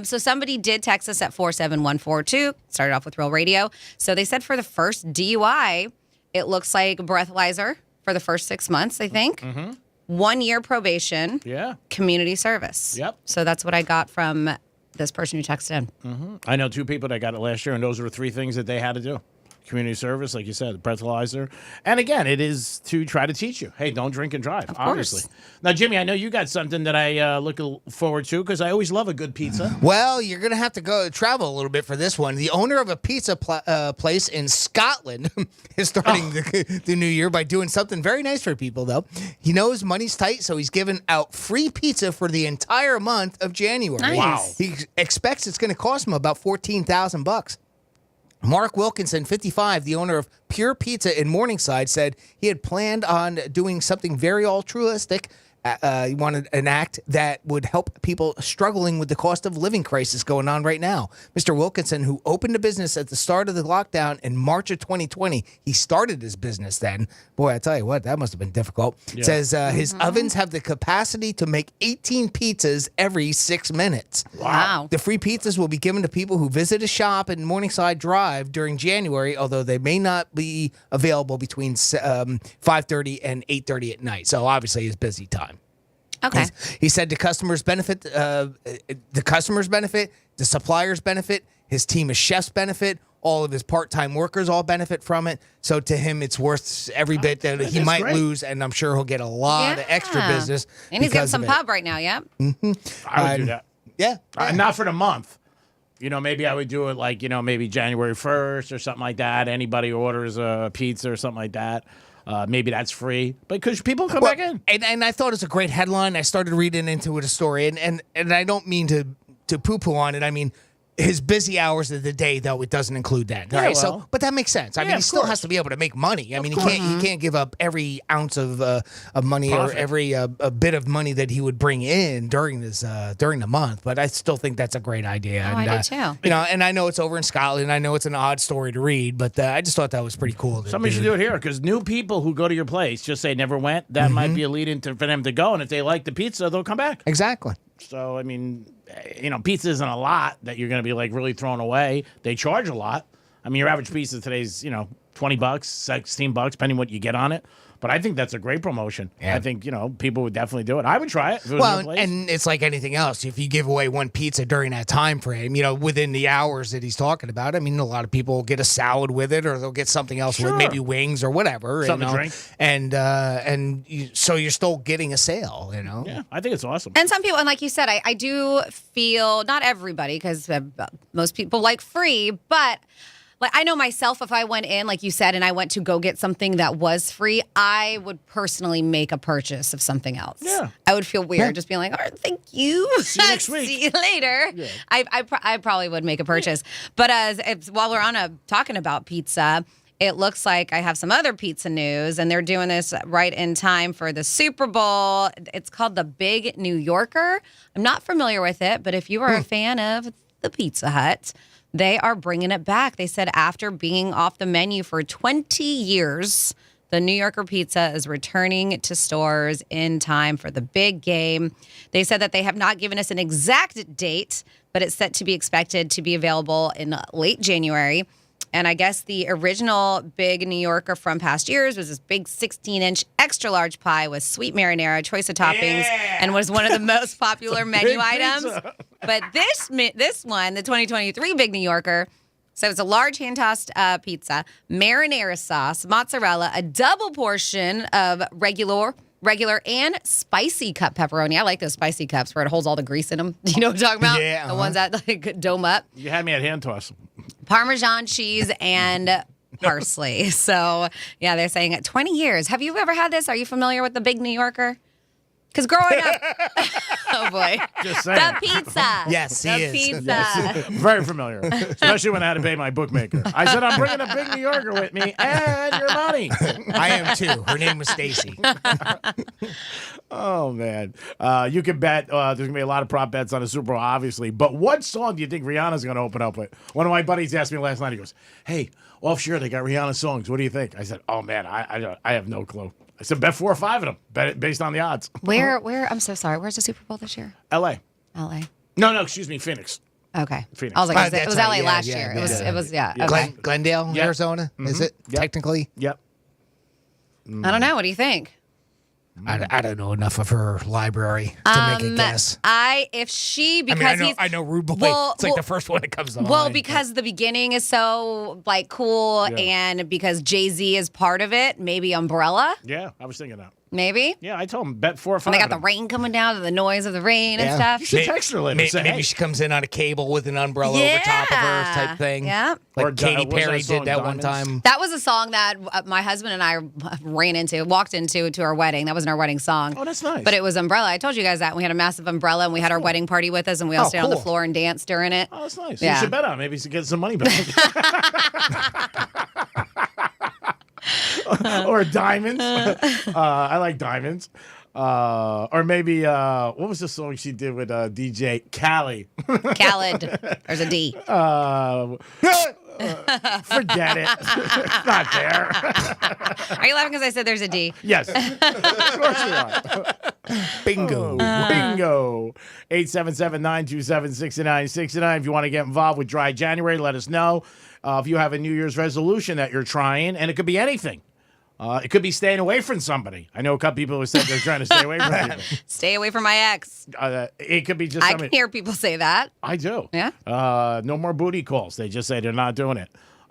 So somebody did text us at 47142. Started off with Real Radio. So they said for the first DUI, it looks like breathalyzer for the first 6 months, I think. 1 year probation. Yeah. Community service. Yep. So that's what I got from this person who texted in. I know 2 people that got it last year, and those were 3 things that they had to do. Community service, like you said, breathalyzer. And again, it is to try to teach you, hey, don't drink and drive, obviously. Now, Jimmy, I know you got something that I look forward to because I always love a good pizza. Well, you're going to have to go travel a little bit for this one. The owner of a pizza place in Scotland is starting the new year by doing something very nice for people, though. He knows money's tight, so he's giving out free pizza for the entire month of January. Nice. Wow. He expects it's going to cost him about $14,000. Mark Wilkinson, 55, the owner of Pure Pizza in Morningside, said he had planned on doing something very altruistic. He wanted an act that would help people struggling with the cost of living crisis going on right now. Mr. Wilkinson, who opened a business at the start of the lockdown in March of 2020, he started his business then. Boy, I tell you what, that must have been difficult. Yeah. Says his ovens have the capacity to make 18 pizzas every 6 minutes. Wow. The free pizzas will be given to people who visit a shop in Morningside Drive during January, although they may not be available between 5:30 and 8:30 at night. So obviously his busy time. Okay. He said the customers benefit, the suppliers benefit, his team of chefs benefit, all of his part-time workers all benefit from it. So to him, it's worth every bit that he might lose, and I'm sure he'll get a lot of extra business. And he's getting because some of it. pub right now, yep. I would do that. Yeah. Not for the month. You know, maybe I would do it like, maybe January 1st or something like that. Anybody orders a pizza or something like that. Maybe that's free, but because people come back in. And I thought it was a great headline. I started reading into it a story, and I don't mean to poo-poo on it. I mean, his busy hours of the day, though, it doesn't include that. Yeah, All right, well. so but that makes sense. I mean, he still has to be able to make money. I mean, he can't give up every ounce of money Profit. or every a bit of money that he would bring in during the month. But I still think that's a great idea. Oh, and, I do too. You know, and I know it's over in Scotland. I know it's an odd story to read, but I just thought that was pretty cool. Somebody should do it here because new people who go to your place just say never went. That might be a lead in for them to go, and if they like the pizza, they'll come back. Exactly. So I mean, pizza isn't a lot that you're going to be like really throwing away. They charge a lot. I mean, your average pizza today's $20, $16, depending what you get on it. But I think that's a great promotion. Yeah. I think, people would definitely do it. I would try it. If it was Well, your place. and it's like anything else. If you give away one pizza during that time frame, within the hours that he's talking about, I mean, a lot of people will get a salad with it, or they'll get something else with maybe wings or whatever. Something to drink. So you're still getting a sale, Yeah, I think it's awesome. And some people, and like you said, I do feel, not everybody, because most people like free, but like I know myself, if I went in, like you said, and I went to go get something that was free, I would personally make a purchase of something else. Yeah. I would feel weird just being like, all right, thank you. See you next week. See you later. Yeah. I probably would make a purchase. But while we're on talking about pizza, it looks like I have some other pizza news, and they're doing this right in time for the Super Bowl. It's called the Big New Yorker. I'm not familiar with it, but if you are a fan of the Pizza Hut, they are bringing it back. They said after being off the menu for 20 years, the New Yorker pizza is returning to stores in time for the big game. They said that they have not given us an exact date, but it's set to be expected to be available in late January. And I guess the original Big New Yorker from past years was this big 16-inch extra large pie with sweet marinara, choice of toppings, and was one of the most popular menu items. But this one, the 2023 Big New Yorker, so it's a large hand-tossed pizza, marinara sauce, mozzarella, a double portion of regular and spicy cup pepperoni. I like those spicy cups where it holds all the grease in them. You know what I'm talking about? Yeah. The ones that like dome up. You had me at hand toss. Parmesan cheese and parsley. So, yeah, they're saying 20 years. Have you ever had this? Are you familiar with the Big New Yorker? Because growing up, oh boy, Just saying. the pizza. Yes, he the is. pizza. Yes. Very familiar, especially when I had to pay my bookmaker. I said, I'm bringing a Big New Yorker with me and your money. I am too. Her name was Stacy. Oh, man. You can bet there's going to be a lot of prop bets on the Super Bowl, obviously. But what song do you think Rihanna's going to open up with? One of my buddies asked me last night. He goes, hey, offshore, they got Rihanna songs. What do you think? I said, oh, man, I have no clue. I said, bet 4 or 5 of them, based on the odds. Where, I'm so sorry. Where's the Super Bowl this year? L.A. LA. No, excuse me, Phoenix. Okay. Phoenix. I was like, it That's was right, LA last year. It was. Okay. Glendale, Yep. Arizona. Is it technically? Yep. I don't know. What do you think? I don't know enough of her library to make a guess. If she, because I know Rude Boy. Well, it's like the first one that comes to mind. Well, because the beginning is so like cool, and because Jay-Z is part of it, maybe Umbrella. Yeah, I was thinking that. Maybe. Yeah, I told him bet 4 or 5. And they got the rain coming down and the noise of the rain and stuff. You should text her later. Maybe, Say, maybe hey. she comes in on a cable with an umbrella over top of her type thing. Yeah. Like Or Katy what was Perry that song, did that one Diamonds? time. That was a song that my husband and I walked into to our wedding. That wasn't our wedding song. Oh, that's nice. But it was Umbrella. I told you guys that. We had a massive umbrella and we had our wedding party with us and we all stayed on the cool. floor and danced during it. Oh, that's nice. Yeah. You should bet on it. Maybe you should get some money back. Or diamonds. I like diamonds. Or maybe what was the song she did with DJ Khaled? Khaled. There's a D. Forget it. It's not there. Are you laughing because I said there's a D? Yes. Of course you are. Bingo. Bingo. 877-927-6969. If you want to get involved with Dry January, let us know. If you have a New Year's resolution that you're trying, and it could be anything. It could be staying away from somebody. I know a couple people who said they're trying to stay away from people. Stay away from my ex. It could be just I somebody. can hear people say that. I do. Yeah. No more booty calls. They just say they're not doing it.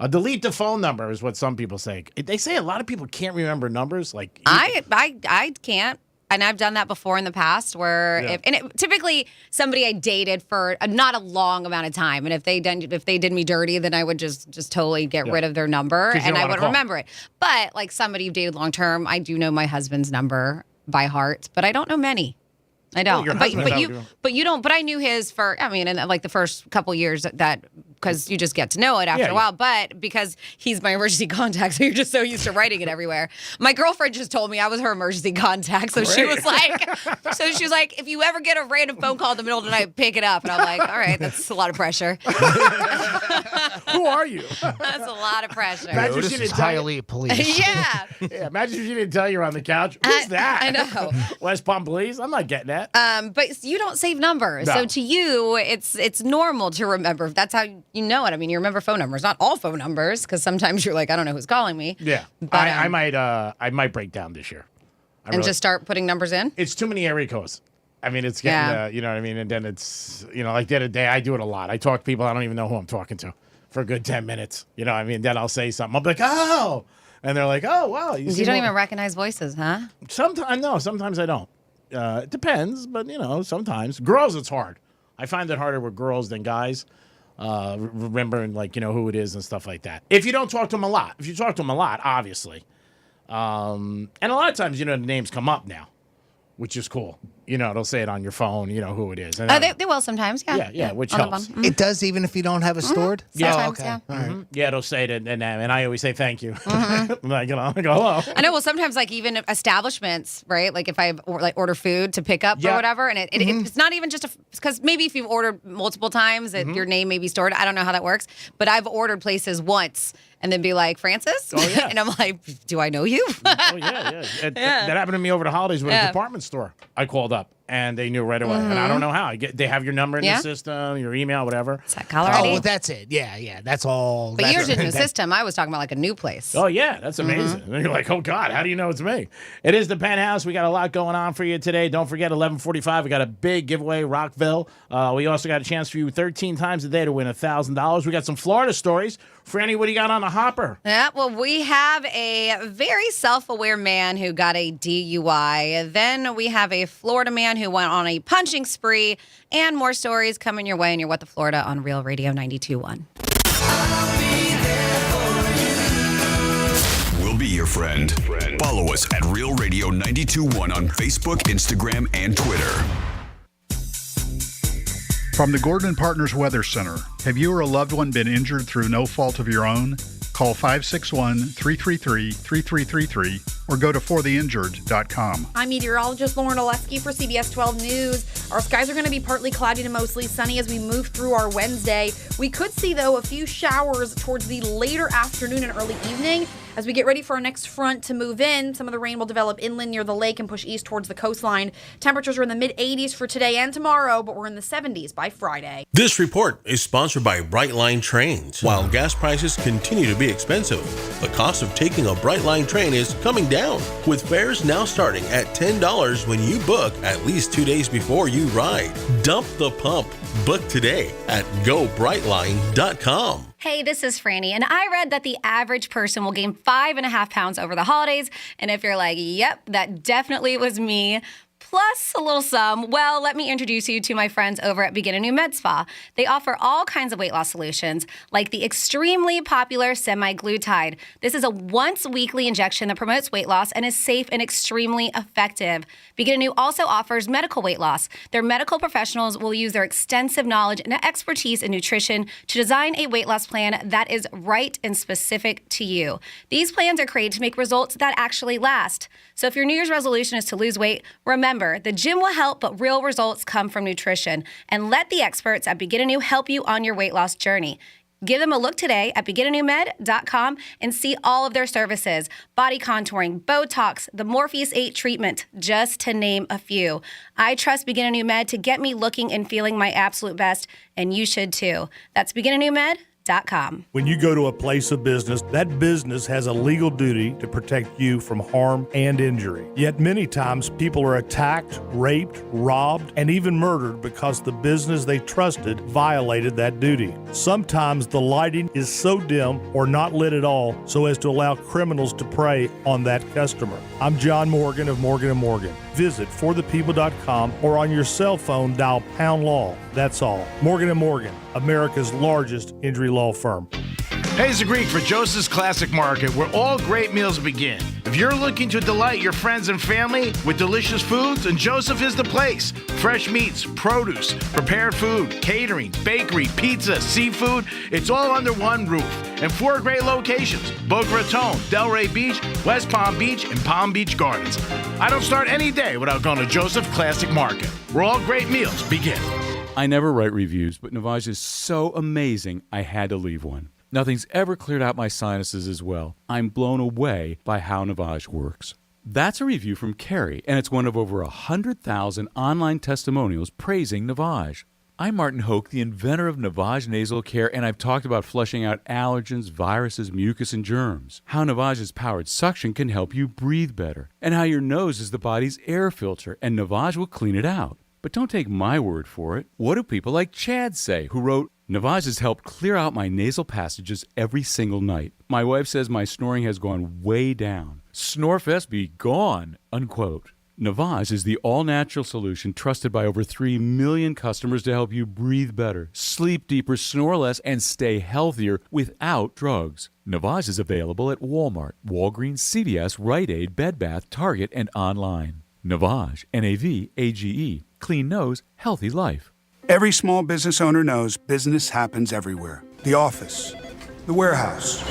Delete the phone number is what some people say. They say a lot of people can't remember numbers. Like I can't. And I've done that before in the past where typically somebody I dated for not a long amount of time. And if they did me dirty, then I would just totally get rid of their number and I would remember it. But like somebody you've dated long term, I do know my husband's number by heart, but I don't know many. I don't. Well, but you don't. But I knew his for. I mean, in like the first couple years that because you just get to know it after a while. But because he's my emergency contact, so you're just so used to writing it everywhere. My girlfriend just told me I was her emergency contact, so she was like, if you ever get a random phone call in the middle of the night, pick it up. And I'm like, all right, that's a lot of pressure. Who are you? That's a lot of pressure. Imagine if she didn't tell you. police. Yeah. Imagine if she didn't tell you on the couch. Who's that? I know. West Palm Police? I'm not getting that. But you don't save numbers. No. So to you, it's normal to remember. That's how you know it. I mean, you remember phone numbers, not all phone numbers, because sometimes you're like, I don't know who's calling me. Yeah. But, I might break down this year. Just start putting numbers in? It's too many area codes. I mean, it's getting, you know what I mean? And then it's, like the other day, I do it a lot. I talk to people, I don't even know who I'm talking to for a good 10 minutes. You know what I mean? Then I'll say something. I'll be like, oh. And they're like, oh, wow. You don't even recognize voices, huh? Sometimes I don't. It depends, but, sometimes. Girls, it's hard. I find it harder with girls than guys. Remembering, who it is and stuff like that. If you don't talk to them a lot. If you talk to them a lot, obviously. And a lot of times, the names come up now, which is cool. They'll say it on your phone, who it is. And they will sometimes, yeah. Yeah, which On the helps. button. It does even if you don't have it stored? Sometimes, okay. yeah. All right. Mhm. Yeah, it'll say it, and I always say thank you. I'm like, I go, hello. I know. Well, sometimes even establishments, right? Like if I order food to pick up or whatever, and it's not even just because maybe if you've ordered multiple times, your name may be stored. I don't know how that works, but I've ordered places once and then be like, Francis, and I'm like, do I know you? Oh yeah. That happened to me over the holidays with a department store. I called up and they knew right away, and I don't know how. They have your number in the system, your email, whatever. Is that caller ID? Oh, well, that's it. Yeah, that's all. But yours in the system. I was talking about like a new place. Oh, yeah, that's amazing. And you're like, oh, God, how do you know it's me? It is the Penthouse. We got a lot going on for you today. Don't forget, 11:45, we got a big giveaway, Rockville. We also got a chance for you 13 times a day to win $1,000. We got some Florida stories. Franny, what do you got on the hopper? Yeah, well, we have a very self-aware man who got a DUI. Then we have a Florida man who went on a punching spree, and more stories coming your way in your What the Florida on Real Radio 92.1. We'll be your friend. Follow us at Real Radio 92.1 on Facebook, Instagram, and Twitter. From the Gordon & Partners Weather Center, have you or a loved one been injured through no fault of your own? Call 561-333-3333 or go to fortheinjured.com. I'm meteorologist Lauren Oleski for CBS 12 News. Our skies are going to be partly cloudy to mostly sunny as we move through our Wednesday. We could see, though, a few showers towards the later afternoon and early evening. As we get ready for our next front to move in, some of the rain will develop inland near the lake and push east towards the coastline. Temperatures are in the mid-80s for today and tomorrow, but we're in the 70s by Friday. This report is sponsored by Brightline Trains. While gas prices continue to be expensive, the cost of taking a Brightline train is coming down, with fares now starting at $10 when you book at least 2 days before you ride. Dump the pump. Book today at GoBrightline.com. Hey, this is Franny, and I read that the average person will gain 5.5 pounds over the holidays. And if you're like, yep, that definitely was me, plus a little sum, well, let me introduce you to my friends over at Begin Anew Med Spa. They offer all kinds of weight loss solutions, like the extremely popular semi-glutide. This is a once-weekly injection that promotes weight loss and is safe and extremely effective. Begin Anew also offers medical weight loss. Their medical professionals will use their extensive knowledge and expertise in nutrition to design a weight loss plan that is right and specific to you. These plans are created to make results that actually last. So if your New Year's resolution is to lose weight, remember, the gym will help, but real results come from nutrition. And let the experts at Begin Anew help you on your weight loss journey. Give them a look today at beginanewmed.com and see all of their services. Body contouring, Botox, the Morpheus 8 treatment, just to name a few. I trust Begin Anew Med to get me looking and feeling my absolute best, and you should too. That's beginanewmed.com. When you go to a place of business, that business has a legal duty to protect you from harm and injury. Yet many times people are attacked, raped, robbed, and even murdered because the business they trusted violated that duty. Sometimes the lighting is so dim or not lit at all so as to allow criminals to prey on that customer. I'm John Morgan of Morgan & Morgan. Visit forthepeople.com or on your cell phone dial pound law. That's all. Morgan & Morgan, America's largest injury law firm. Hey, it's the Greek for Joseph's Classic Market, where all great meals begin. If you're looking to delight your friends and family with delicious foods, then Joseph is the place. Fresh meats, produce, prepared food, catering, bakery, pizza, seafood, it's all under one roof. And 4 great locations: Boca Raton, Delray Beach, West Palm Beach, and Palm Beach Gardens. I don't start any day without going to Joseph Classic Market, where all great meals begin. I never write reviews, but Navage is so amazing, I had to leave one. Nothing's ever cleared out my sinuses as well. I'm blown away by how Navage works. That's a review from Carrie, and it's one of over 100,000 online testimonials praising Navage. I'm Martin Hoke, the inventor of Navage Nasal Care, and I've talked about flushing out allergens, viruses, mucus, and germs. How Navage's powered suction can help you breathe better, and how your nose is the body's air filter, and Navage will clean it out. But don't take my word for it. What do people like Chad say, who wrote, Navage has helped clear out my nasal passages every single night. My wife says my snoring has gone way down. Snorefest be gone, unquote. Navage is the all-natural solution trusted by over 3 million customers to help you breathe better, sleep deeper, snore less, and stay healthier without drugs. Navage is available at Walmart, Walgreens, CVS, Rite Aid, Bed Bath, Target, and online. Navage, N-A-V-A-G-E. Clean nose, healthy life. Every small business owner knows business happens everywhere. The office, the warehouse,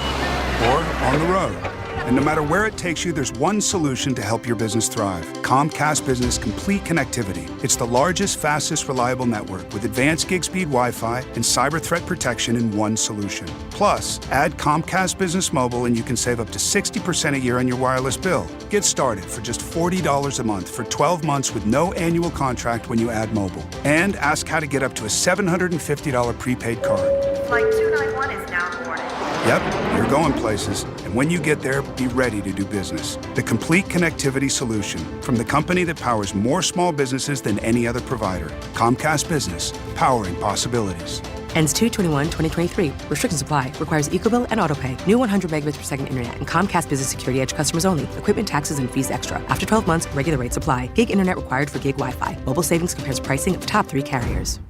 or on the road. And no matter where it takes you, there's one solution to help your business thrive. Comcast Business Complete Connectivity. It's the largest, fastest, reliable network with advanced gig speed Wi-Fi and cyber threat protection in one solution. Plus, add Comcast Business Mobile and you can save up to 60% a year on your wireless bill. Get started for just $40 a month for 12 months with no annual contract when you add mobile. And ask how to get up to a $750 prepaid card. Flight 291 is now boarded. Yep, you're going places. And when you get there, be ready to do business. The complete connectivity solution from the company that powers more small businesses than any other provider. Comcast Business, powering possibilities. Ends 2/21/2023. Restrictions apply. Requires EcoBill and AutoPay. New 100 megabits per second internet and Comcast Business Security Edge customers only. Equipment, taxes, and fees extra. After 12 months, regular rates apply. Gig internet required for gig Wi-Fi. Mobile savings compares pricing of top 3 carriers.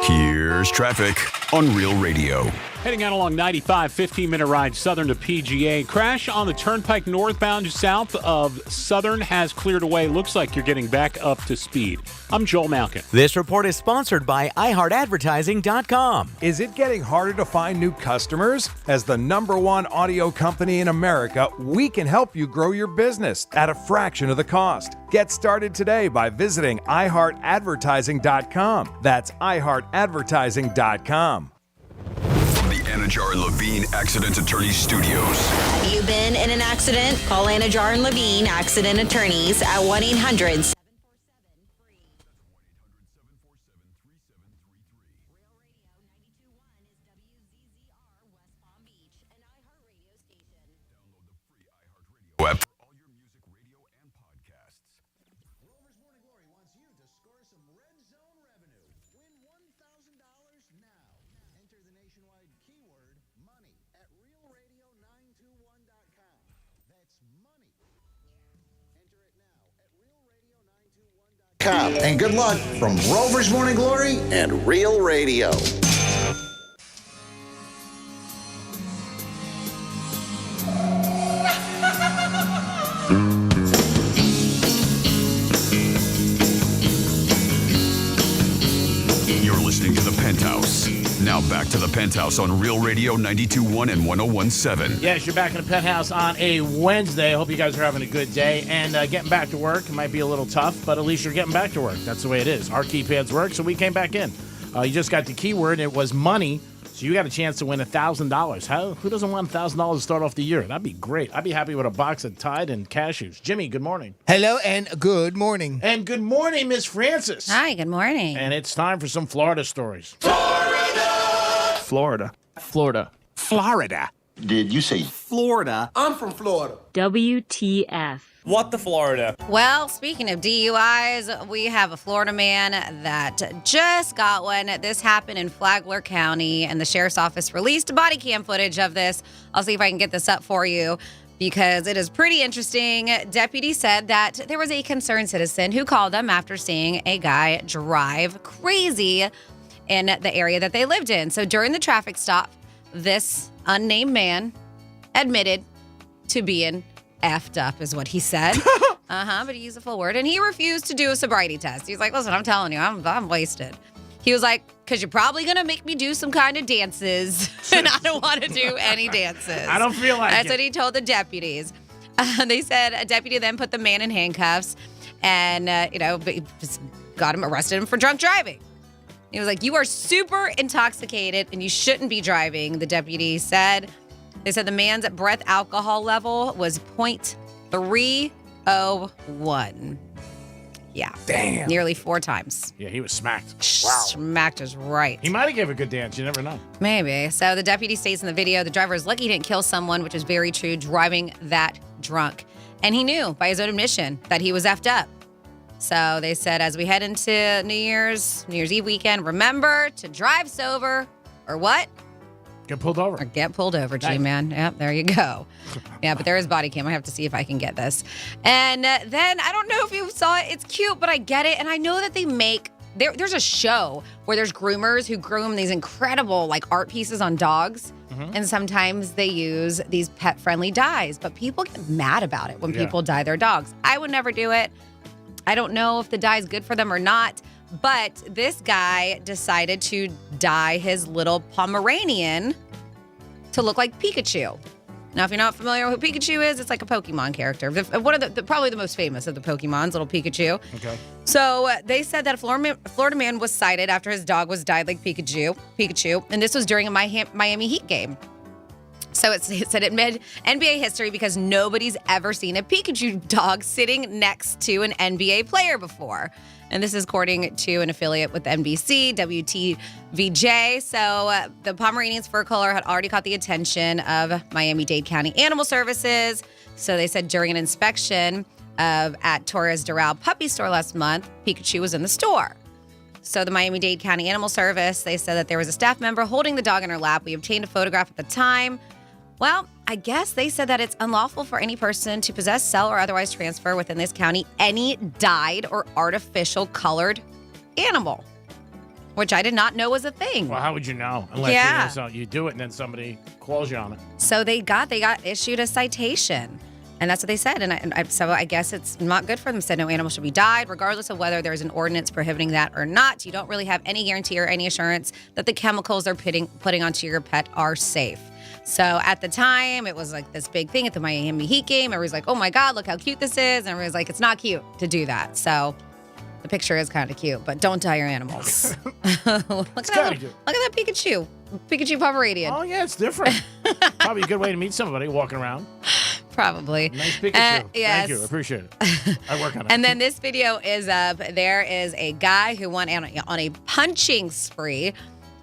Here's traffic on Real Radio. Heading out along 95, 15-minute ride southern to PGA. Crash on the Turnpike northbound just south of Southern has cleared away. Looks like you're getting back up to speed. I'm Joel Malkin. This report is sponsored by iHeartAdvertising.com. Is it getting harder to find new customers? As the #1 audio company in America, we can help you grow your business at a fraction of the cost. Get started today by visiting iHeartAdvertising.com. That's iHeartAdvertising.com. Anajar and Levine Accident Attorneys Studios. Have you been in an accident? Call Anajar and Levine Accident Attorneys at 1-800. Web. And good luck from Rover's Morning Glory and Real Radio. You're listening to The Penthouse. Now back to The Penthouse on Real Radio 92.1 and 101.7. Yes, you're back in the Penthouse on a Wednesday. I hope you guys are having a good day. And getting back to work might be a little tough, but at least you're getting back to work. That's the way it is. Our keypads work, so we came back in. You just got the keyword, and it was money. So you got a chance to win $1,000. Who doesn't want $1,000 to start off the year? That'd be great. I'd be happy with a box of Tide and cashews. Jimmy, good morning. Hello and good morning. And good morning, Miss Francis. Hi, good morning. And it's time for some Florida stories. Florida. Florida. Did you say Florida? I'm from Florida. WTF. What the Florida? Well, speaking of DUIs, we have a Florida man that just got one. This happened in Flagler County, and the sheriff's office released body cam footage of this. I'll see if I can get this up for you because it is pretty interesting. Deputies said that there was a concerned citizen who called them after seeing a guy drive crazy in the area that they lived in. So during the traffic stop, this unnamed man admitted to being effed up, is what he said. But he used a full word, and he refused to do a sobriety test. He's like, listen, I'm telling you, I'm wasted. He was like, because you're probably going to make me do some kind of dances, and I don't want to do any dances. I don't feel like That's what he told the deputies. They said a deputy then put the man in handcuffs and, just arrested him for drunk driving. He was like, you are super intoxicated and you shouldn't be driving, the deputy said. They said the man's breath alcohol level was 0.301. Yeah. Damn. Nearly 4 times. Yeah, he was smacked. Wow. Smacked is right. He might have gave a good dance. You never know. Maybe. So the deputy states in the video, the driver is lucky he didn't kill someone, which is very true, driving that drunk. And he knew by his own admission that he was effed up. So they said, as we head into New Year's Eve weekend, remember to drive sober or what? Get pulled over. Or get pulled over, G-Man. Yep, there you go. Yeah, but there is body cam. I have to see if I can get this. And then, I don't know if you saw it. It's cute, but I get it. And I know that they make, there's a show where there's groomers who groom these incredible, art pieces on dogs. Mm-hmm. And sometimes they use these pet-friendly dyes. But people get mad about it when people dye their dogs. I would never do it. I don't know if the dye is good for them or not, but this guy decided to dye his little Pomeranian to look like Pikachu. Now, if you're not familiar with who Pikachu is, it's like a Pokemon character. One of probably the most famous of the Pokemons, little Pikachu. Okay. So they said that a Florida man was cited after his dog was dyed like Pikachu, and this was during a Miami Heat game. So it said it made NBA history because nobody's ever seen a Pikachu dog sitting next to an NBA player before. And this is according to an affiliate with NBC, WTVJ. So the Pomeranian's fur color had already caught the attention of Miami-Dade County Animal Services. So they said during an inspection at Torres Doral Puppy Store last month, Pikachu was in the store. So the Miami-Dade County Animal Service, they said that there was a staff member holding the dog in her lap. We obtained a photograph at the time. Well, I guess they said that it's unlawful for any person to possess, sell, or otherwise transfer within this county any dyed or artificial colored animal which I did not know was a thing. Well, how would you know? Unless you do it and then somebody calls you on it. So they got issued a citation. And that's what they said. So I guess it's not good for them. Said no animal should be died, regardless of whether there's an ordinance prohibiting that or not. You don't really have any guarantee or any assurance that the chemicals they're putting onto your pet are safe. So at the time, it was like this big thing at the Miami Heat game. Everybody's like, oh my God, look how cute this is. And everybody's like, it's not cute to do that. So the picture is kind of cute, but don't die your animals. look at that Pikachu. Pikachu Pomeranian. Oh, yeah, it's different. Probably a good way to meet somebody walking around. Probably. Nice Pikachu. Yes. Thank you. I appreciate it. I work on it. And then this video is up. There is a guy who went on a punching spree.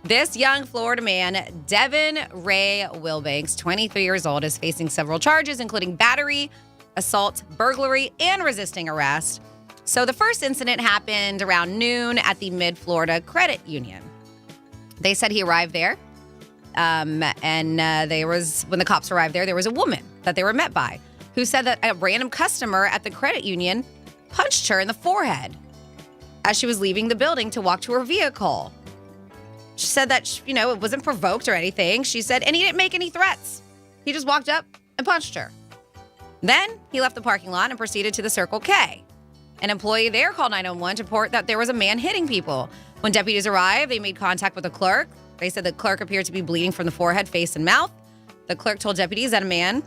This young Florida man, Devin Ray Wilbanks, 23 years old, is facing several charges, including battery, assault, burglary, and resisting arrest. So the first incident happened around noon at the Mid-Florida Credit Union. They said he arrived there, when the cops arrived there was a woman that they were met by who said that a random customer at the credit union punched her in the forehead as she was leaving the building to walk to her vehicle. She said that, it wasn't provoked or anything. She said, and he didn't make any threats. He just walked up and punched her. Then he left the parking lot and proceeded to the Circle K. An employee there called 911 to report that there was a man hitting people. When deputies arrived, they made contact with the clerk. They said the clerk appeared to be bleeding from the forehead, face, and mouth. The clerk told deputies that a man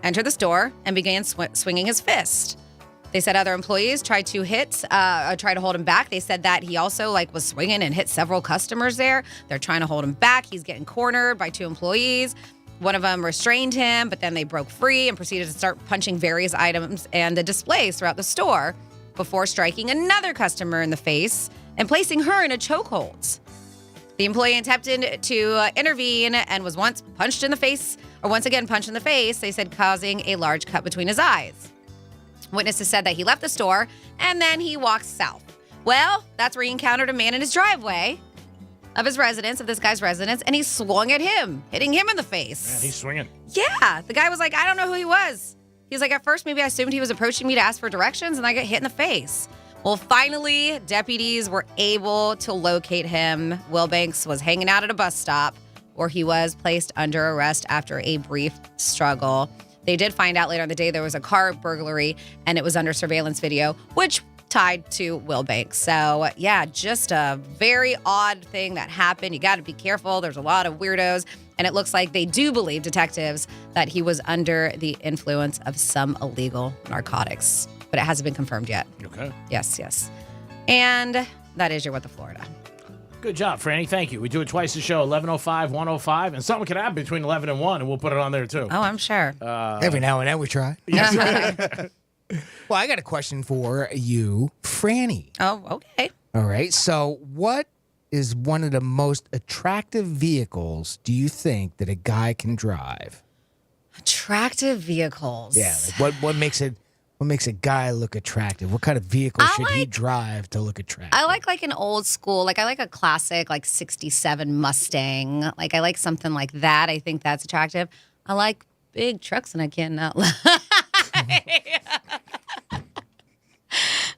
entered the store and began swinging his fist. They said other employees tried to hold him back. They said that he also was swinging and hit several customers there. They're trying to hold him back. He's getting cornered by two employees. One of them restrained him, but then they broke free and proceeded to start punching various items and the displays throughout the store before striking another customer in the face and placing her in a chokehold. The employee attempted to intervene and was once again punched in the face, they said, causing a large cut between his eyes. Witnesses said that he left the store and then he walked south. Well, that's where he encountered a man in his driveway of this guy's residence, and he swung at him, hitting him in the face. Man, he's swinging. Yeah. The guy was like, I don't know who he was. He was like, at first, maybe I assumed he was approaching me to ask for directions, and I got hit in the face. Well, finally, deputies were able to locate him. Wilbanks was hanging out at a bus stop where he was placed under arrest after a brief struggle. They did find out later in the day there was a car burglary, and it was under surveillance video, which tied to Wilbanks. So, yeah, just a very odd thing that happened. You got to be careful. There's a lot of weirdos. And it looks like they do believe, detectives, that he was under the influence of some illegal narcotics. But it hasn't been confirmed yet. Okay. Yes. And that is your What the Florida. Good job, Franny. Thank you. We do it twice a show, 11:05, 1:05, and something can happen between 11 and 1, and we'll put it on there, too. Oh, I'm sure. Every now and then we try. Yes. Well, I got a question for you, Franny. Oh, okay. All right. So what is one of the most attractive vehicles do you think that a guy can drive? Attractive vehicles. Yeah. What makes a guy look attractive? What kind of vehicle should he drive to look attractive? I like an old school, I like a classic, 67 Mustang. I like something like that. I think that's attractive. I like big trucks, and I cannot lie.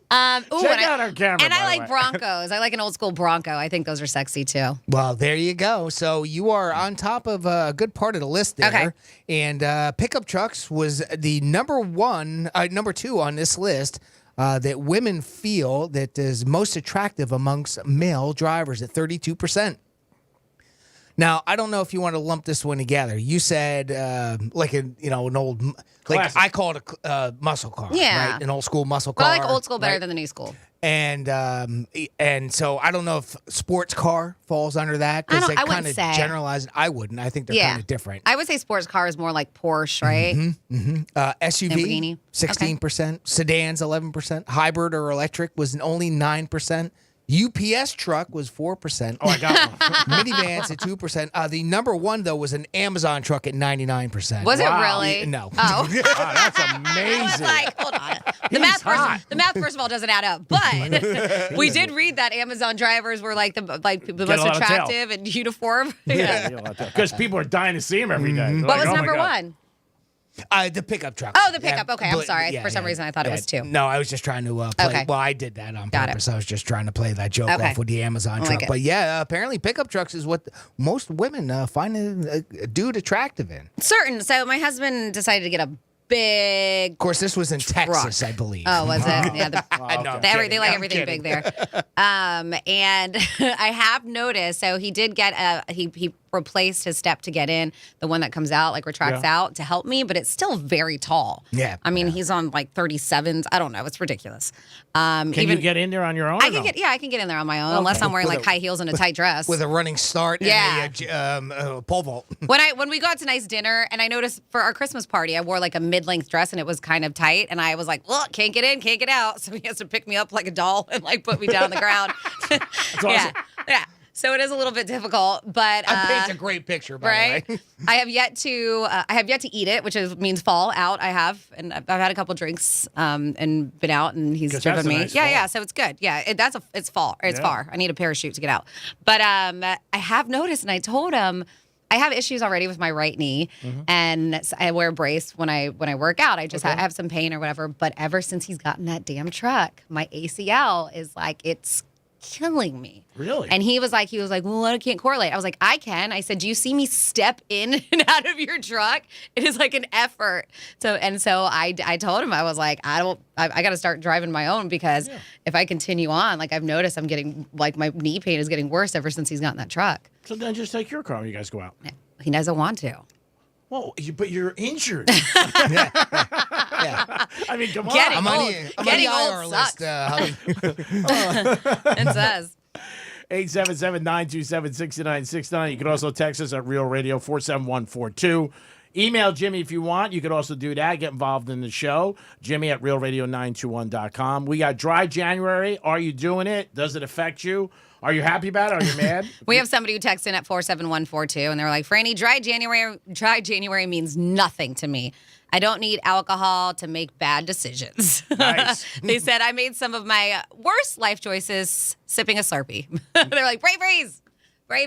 Check out our camera. And I like Broncos. I like an old school Bronco. I think those are sexy too. Well, there you go. So you are on top of a good part of the list there. Okay. And pickup trucks was the number two on this list that women feel that is most attractive amongst male drivers at 32%. Now, I don't know if you want to lump this one together. You said an old, Classic. I call it a muscle car. Yeah. Right? An old school muscle car. But I like old school better right? than the new school. And so I don't know if sports car falls under that because they I kind wouldn't of say. generalize it. I wouldn't. I think they're kind of different. I would say sports car is more like Porsche, right? SUV, Lamborghini. 16%. Sedans, 11%. Hybrid or electric was only 9%. UPS truck was 4%. Oh, I got one. Minivans at 2%. The number one, though, was an Amazon truck at 99%. Was it really? No. Oh. Wow, that's I amazing. was like, hold on. The hot. math, first of all, doesn't add up. But we did read that Amazon drivers were the most attractive and uniform. Yeah, because people are dying to see him every day. What was number one? The pickup truck. Oh, the pickup. Okay, I'm sorry. For some reason, I thought it was 2. No, I was just trying to play. Okay. Well, I did that on Got purpose. I was just trying to play that joke Okay. off with the Amazon truck. it. But yeah, apparently pickup trucks is what most women find a dude attractive in. Certain. So my husband decided to get a big. Of course, this was in Texas, I believe. Oh, was it? Yeah. No, They like everything big there. And I have noticed. So he did get he replaced his step to get in, the one that comes out, like retracts out to help me, but it's still very tall. Yeah. I mean, he's on like 37s. I don't know. It's ridiculous. Can you get in there on your own? I can I can get in there on my own, unless I'm wearing like high heels and a tight dress. With a running start and a pole vault. When we go out to nice dinner, and I noticed for our Christmas party, I wore like a mid-length dress and it was kind of tight, and I was like, "Look, can't get in, can't get out." So he has to pick me up like a doll and like put me down on the ground. That's awesome. Yeah. So it is a little bit difficult, but I paint a great picture, by the way. I have yet to eat it, which means fall out. I have, and I've had a couple drinks and been out, and he's driven me. Nice yeah, fall. So it's good. Yeah, it's fall. It's Yeah. far. I need a parachute to get out. But I have noticed, and I told him I have issues already with my right knee, and I wear a brace when I work out. I just have some pain or whatever. But ever since he's gotten that damn truck, my ACL is like it's killing me. Really? And he was like, well, I can't correlate. I was like, I can. I said, do you see me step in and out of your truck? It is like an effort. So I told him, I was like, I got to start driving my own, because if I continue on, like I've noticed I'm getting, like my knee pain is getting worse ever since he's gotten that truck. So then just take your car when you guys go out. He doesn't want to. Well, but you're injured. Yeah. I mean, come on. Getting I'm old. on Getting the IR old list. It says. 877-927-6969. You can also text us at Real Radio 47142. Email Jimmy if you want. You could also do that. Get involved in the show. Jimmy at realradio921.com. We got dry January. Are you doing it? Does it affect you? Are you happy about it? Are you mad? We have somebody who texts in at 47142, and they're like, Franny, dry January means nothing to me. I don't need alcohol to make bad decisions. Nice. They said, I made some of my worst life choices sipping a Slurpee. They're like, brave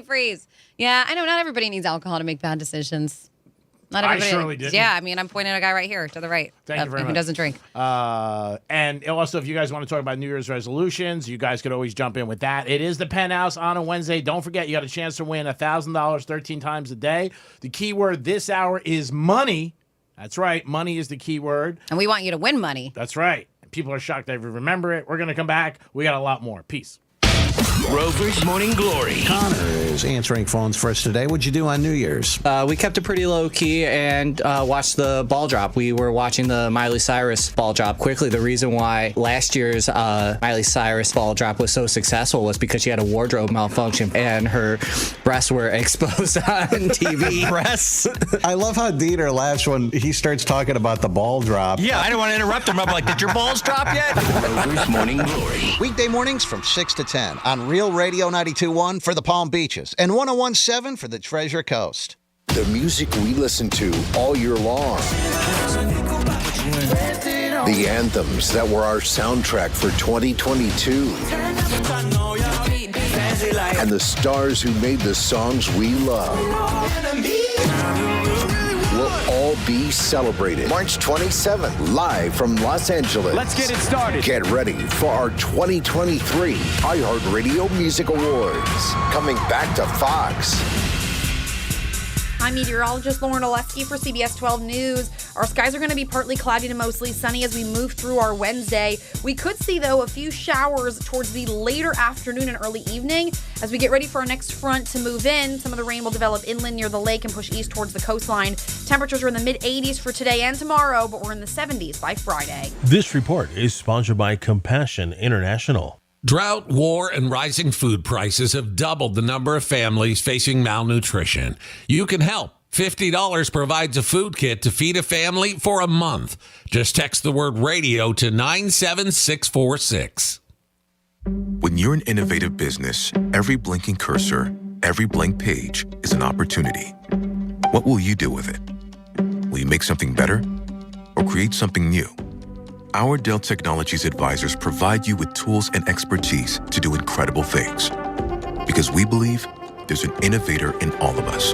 freeze. Yeah, I know not everybody needs alcohol to make bad decisions. Not I everybody. surely didn't. Yeah, I mean, I'm pointing at a guy right here to the right. Thank you very who much. doesn't drink. And also, if you guys want to talk about New Year's resolutions, you guys could always jump in with that. It is the Penthouse on a Wednesday. Don't forget, you got a chance to win $1,000 13 times a day. The key word this hour is money. That's right. Money is the key word. And we want you to win money. That's right. People are shocked they remember it. We're going to come back. We got a lot more. Peace. Rover's Morning Glory. Connor is answering phones for us today. What'd you do on New Year's? We kept it pretty low key and watched the ball drop. We were watching the Miley Cyrus ball drop. Quickly, the reason why last year's Miley Cyrus ball drop was so successful was because she had a wardrobe malfunction and her breasts were exposed on TV. Breasts? I love how Dieter laughs when he starts talking about the ball drop. Yeah, I didn't want to interrupt him. I'm like, did your balls drop yet? Rover's Morning Glory. Weekday mornings from 6 to 10 on Real Radio 92.1 for the Palm Beaches and 101.7 for the Treasure Coast. The music we listen to all year long. The anthems that were our soundtrack for 2022. And the stars who made the songs we love. Will all be celebrated March 27th, live from Los Angeles. Let's get it started. Get ready for our 2023 iHeartRadio Music Awards. Coming back to Fox. I'm meteorologist Lauren Oleski for CBS 12 News. Our skies are going to be partly cloudy to mostly sunny as we move through our Wednesday. We could see, though, a few showers towards the later afternoon and early evening. As we get ready for our next front to move in, some of the rain will develop inland near the lake and push east towards the coastline. Temperatures are in the mid-80s for today and tomorrow, but we're in the 70s by Friday. This report is sponsored by Compassion International. Drought, war, and rising food prices have doubled the number of families facing malnutrition. You can help. $50 provides a food kit to feed a family for a month. Just text the word radio to 97646. When you're an innovative business, every blinking cursor, every blank page is an opportunity. What will you do with it? Will you make something better or create something new? Our Dell Technologies advisors provide you with tools and expertise to do incredible things. Because we believe there's an innovator in all of us.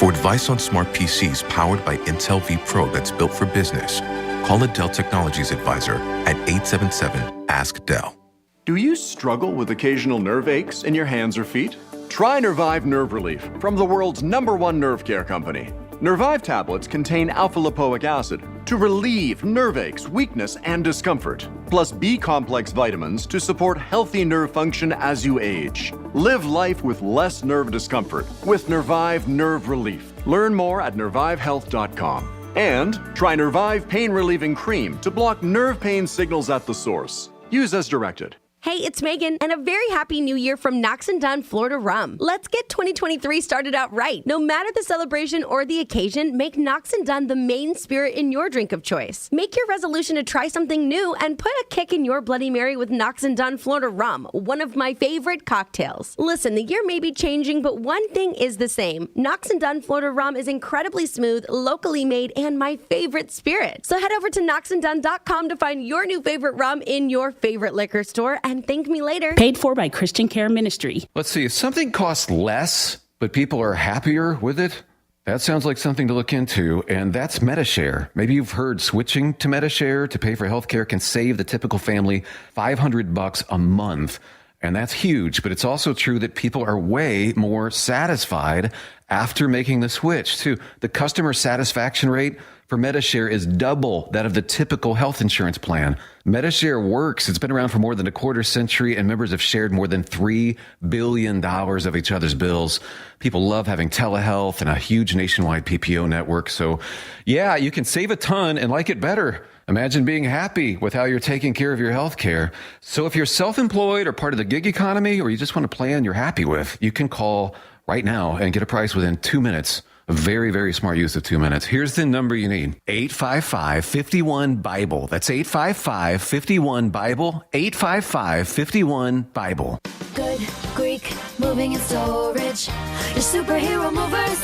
For advice on smart PCs powered by Intel V Pro that's built for business, call a Dell Technologies advisor at 877-ASK-DELL. Do you struggle with occasional nerve aches in your hands or feet? Try Nervive Nerve Relief from the world's #1 nerve care company. Nervive tablets contain alpha-lipoic acid to relieve nerve aches, weakness, and discomfort, plus B-complex vitamins to support healthy nerve function as you age. Live life with less nerve discomfort with Nervive Nerve Relief. Learn more at nervivehealth.com. And try Nervive Pain Relieving Cream to block nerve pain signals at the source. Use as directed. Hey, it's Megan, and a very happy new year from Knox and Dunn Florida Rum. Let's get 2023 started out right. No matter the celebration or the occasion, make Knox and Dunn the main spirit in your drink of choice. Make your resolution to try something new and put a kick in your Bloody Mary with Knox and Dunn Florida Rum, one of my favorite cocktails. Listen, the year may be changing, but one thing is the same. Knox and Dunn Florida Rum is incredibly smooth, locally made, and my favorite spirit. So head over to knoxanddunn.com to find your new favorite rum in your favorite liquor store, and thank me later. Paid for by Christian Care Ministry. Let's see, if something costs less, but people are happier with it, that sounds like something to look into, and that's MediShare. Maybe you've heard switching to MediShare to pay for healthcare can save the typical family $500 a month. And that's huge, but it's also true that people are way more satisfied after making the switch, too. The customer satisfaction rate for MediShare is double that of the typical health insurance plan. MediShare works. It's been around for more than a quarter century, and members have shared more than $3 billion of each other's bills. People love having telehealth and a huge nationwide PPO network. So, yeah, you can save a ton and like it better. Imagine being happy with how you're taking care of your health care. So if you're self-employed or part of the gig economy, or you just want a plan you're happy with, you can call right now and get a price within 2 minutes. A very, very smart use of 2 minutes. Here's the number you need. 855-51-BIBLE. That's 855-51-BIBLE. 855-51-BIBLE. Good Greek moving and storage. Your superhero movers.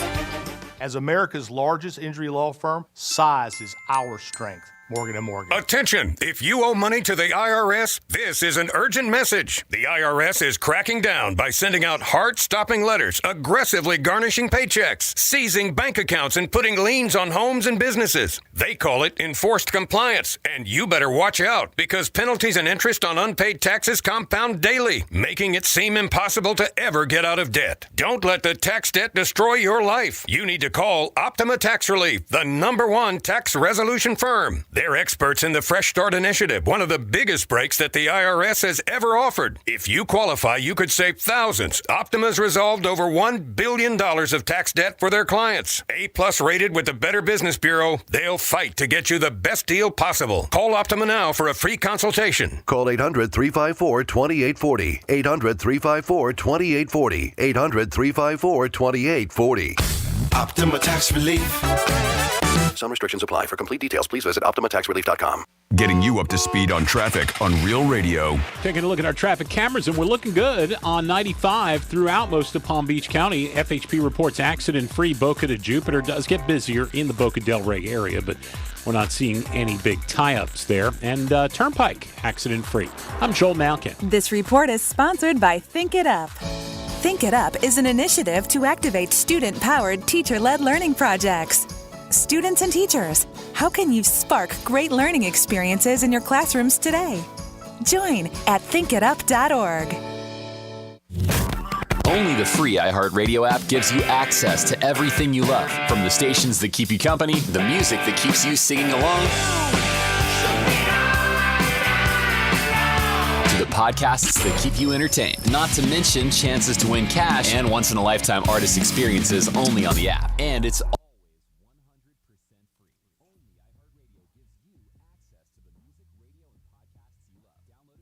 As America's largest injury law firm, size is our strength. Morgan & Morgan. Attention! If you owe money to the IRS, this is an urgent message. The IRS is cracking down by sending out heart-stopping letters, aggressively garnishing paychecks, seizing bank accounts, and putting liens on homes and businesses. They call it enforced compliance, and you better watch out because penalties and interest on unpaid taxes compound daily, making it seem impossible to ever get out of debt. Don't let the tax debt destroy your life. You need to call Optima Tax Relief, the #1 tax resolution firm. They're experts in the Fresh Start Initiative, one of the biggest breaks that the IRS has ever offered. If you qualify, you could save thousands. Optima's resolved over $1 billion of tax debt for their clients. A+ rated with the Better Business Bureau, they'll fight to get you the best deal possible. Call Optima now for a free consultation. Call 800-354-2840. 800-354-2840. 800-354-2840. Optima Tax Relief. Some restrictions apply. For complete details, please visit OptimaTaxRelief.com. Getting you up to speed on traffic on Real Radio. Taking a look at our traffic cameras, and we're looking good on 95 throughout most of Palm Beach County. FHP reports accident-free. Boca to Jupiter does get busier in the Boca Del Rey area, but we're not seeing any big tie-ups there. And Turnpike, accident-free. I'm Joel Malkin. This report is sponsored by Think It Up. Think It Up is an initiative to activate student-powered, teacher-led learning projects. Students and teachers, how can you spark great learning experiences in your classrooms today? Join at thinkitup.org. Only the free iHeartRadio app gives you access to everything you love, from the stations that keep you company, the music that keeps you singing along, to the podcasts that keep you entertained. Not to mention chances to win cash and once-in-a-lifetime artist experiences only on the app. And it's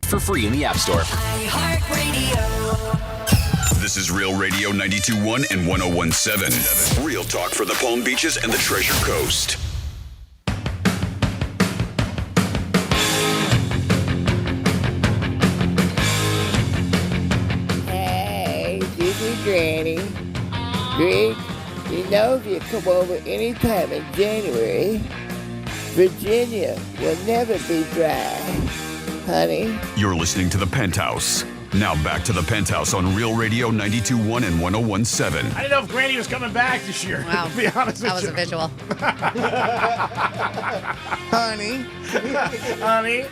for free in the App Store. This is Real Radio 92.1 and 101.7. Real talk for the Palm Beaches and the Treasure Coast. Hey, this is Granny. Greg, you know if you come over anytime in January, Virginia will never be dry. Honey. You're listening to The Penthouse Now back to the Penthouse on Real Radio 92.1 and 101.7. I didn't know if Granny was coming back this year. Wow. To be honest with That was you. a visual. Honey,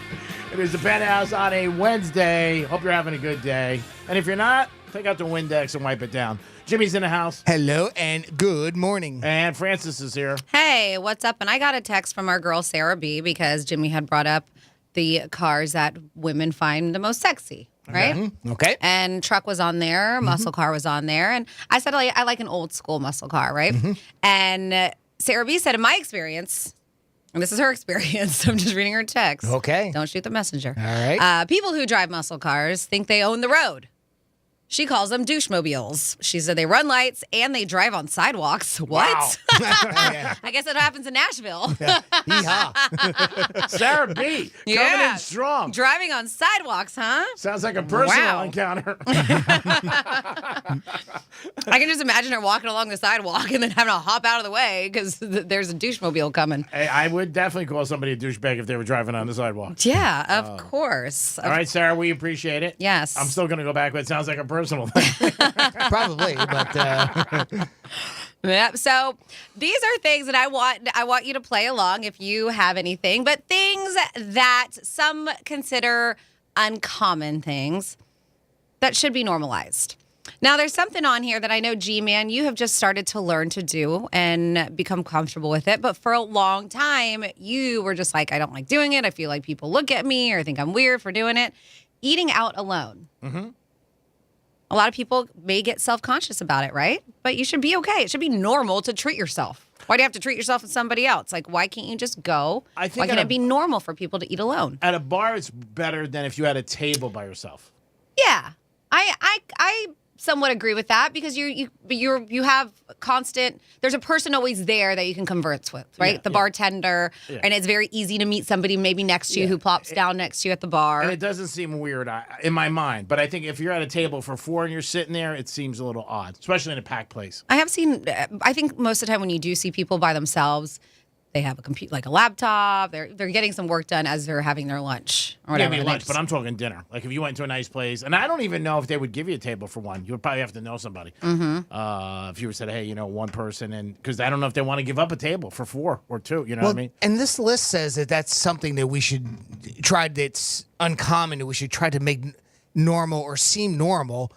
it is the Penthouse on a Wednesday. Hope you're having a good day. And if you're not, take out the Windex and wipe it down. Jimmy's in the house. Hello and good morning. And Francis is here. Hey, what's up? And I got a text from our girl, Sarah B., because Jimmy had brought up the cars that women find the most sexy, right? Okay. And truck was on there, muscle car was on there. And I said, I like an old school muscle car, right? And Sarah B. said, in my experience, and this is her experience, I'm just reading her text. Okay. Don't shoot the messenger. All right. People who drive muscle cars think they own the road. She calls them douchemobiles. She said they run lights and they drive on sidewalks. What? Yeah. I guess it happens in Nashville. Yeehaw. Sarah B. Coming in strong. Driving on sidewalks, huh? Sounds like a personal encounter. I can just imagine her walking along the sidewalk and then having to hop out of the way because there's a douchemobile coming. Hey, I would definitely call somebody a douchebag if they were driving on the sidewalk. Yeah, of course. All right, Sarah, we appreciate it. Yes. I'm still going to go back, but it sounds like a personal thing. Probably, but Yep. So these are things that I want you to play along if you have anything, but things that some consider uncommon things that should be normalized. Now, there's something on here that I know, G-Man, you have just started to learn to do and become comfortable with it. But for a long time, you were just like, I don't like doing it. I feel like people look at me or think I'm weird for doing it. Eating out alone. Mm-hmm. A lot of people may get self-conscious about it, right? But you should be okay. It should be normal to treat yourself. Why do you have to treat yourself with somebody else? Like, why can't you just go? I think why can't it be normal for people to eat alone? At a bar, it's better than if you had a table by yourself. Yeah, I somewhat agree with that because you have constant. There's a person always there that you can converse with, right? Yeah, the bartender, and it's very easy to meet somebody maybe next to you who plops down next to you at the bar. And it doesn't seem weird in my mind, but I think if you're at a table for four and you're sitting there, it seems a little odd, especially in a packed place. I think most of the time when you do see people by themselves, they have a computer, like a laptop. They're getting some work done as they're having their lunch or whatever. Maybe lunch, but I'm talking dinner. Like if you went to a nice place, and I don't even know if they would give you a table for one. You would probably have to know somebody. If you were said, hey, one person, and because I don't know if they want to give up a table for four or two. You know what I mean? And this list says that that's something that we should try. That's uncommon. That we should try to make normal or seem normal.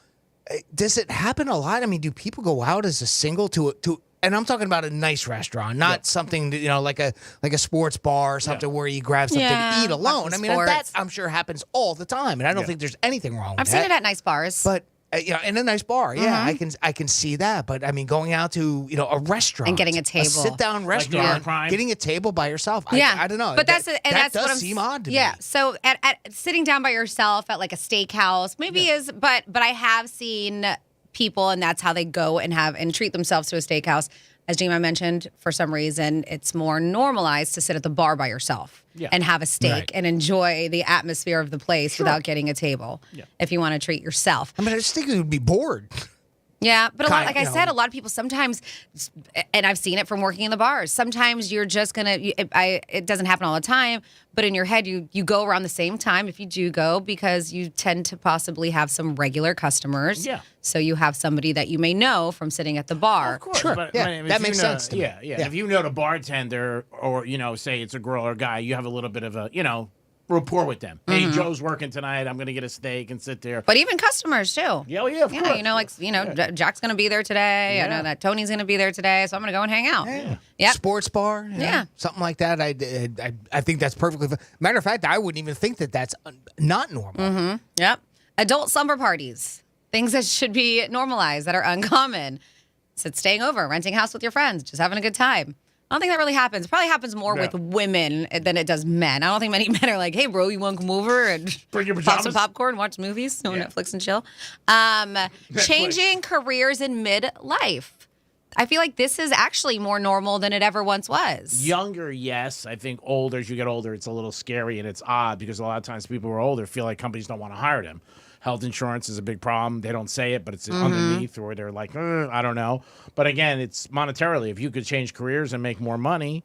Does it happen a lot? I mean, do people go out as a single to? And I'm talking about a nice restaurant, not something that, like a sports bar or something where you grab something to eat alone. I mean, that I'm sure happens all the time, and I don't think there's anything wrong with I've that. seen it at nice bars, but in a nice bar, I can see that. But I mean, going out to a restaurant and getting a table, sit down restaurant, getting a table by yourself. I don't know. But that does what seem odd to me. Yeah. So at sitting down by yourself at like a steakhouse, maybe but I have seen people, and that's how they go and treat themselves to a steakhouse. As Gina mentioned, for some reason, it's more normalized to sit at the bar by yourself and have a steak and enjoy the atmosphere of the place without getting a table if you want to treat yourself. I mean, I just think it would be bored. Yeah, but like I said, a lot of people sometimes, and I've seen it from working in the bars, sometimes you're just going to, it doesn't happen all the time, but in your head, you go around the same time if you do go because you tend to possibly have some regular customers. Yeah. So you have somebody that you may know from sitting at the bar. Of course. Sure. But, That makes sense to me. Yeah. If you know the bartender or, say it's a girl or a guy, you have a little bit of a, rapport with them. Hey, Joe's working tonight. I'm going to get a steak and sit there. But even customers, too. Yeah, of course. Jack's going to be there today. I know that Tony's going to be there today, so I'm going to go and hang out. Yeah. Yep. Sports bar. Something like that. I think that's perfectly fine. Matter of fact, I wouldn't even think that that's not normal. Yep. Adult slumber parties. Things that should be normalized, that are uncommon. Staying over, renting a house with your friends, just having a good time. I don't think that really happens. It probably happens more with women than it does men. I don't think many men are like, hey, bro, you want to come over and bring your pop some popcorn, watch movies, Netflix and chill. Changing careers in midlife. I feel like this is actually more normal than it ever once was. Younger, yes. I think older, as you get older, it's a little scary and it's odd because a lot of times people who are older feel like companies don't want to hire them. Health insurance is a big problem. They don't say it, but it's underneath, or they're like, I don't know. But again, it's monetarily. If you could change careers and make more money,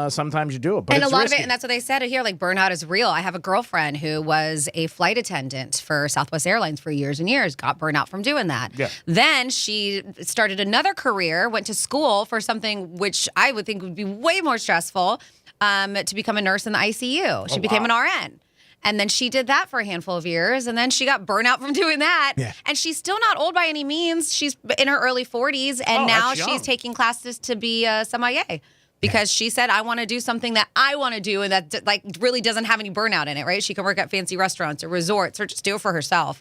sometimes you do it. But And a it's lot risky. of it, and that's what they said here, like burnout is real. I have a girlfriend who was a flight attendant for Southwest Airlines for years and years, got burnt out from doing that. Yeah. Then she started another career, went to school for something which I would think would be way more stressful, to become a nurse in the ICU. She became an RN. And then she did that for a handful of years, and then she got burnt out from doing that. Yeah. And she's still not old by any means. She's in her early 40s, and now that's young. she's taking classes to be a sommelier. Because she said, I want to do something that I want to do and that like really doesn't have any burnout in it, right? She can work at fancy restaurants or resorts or just do it for herself.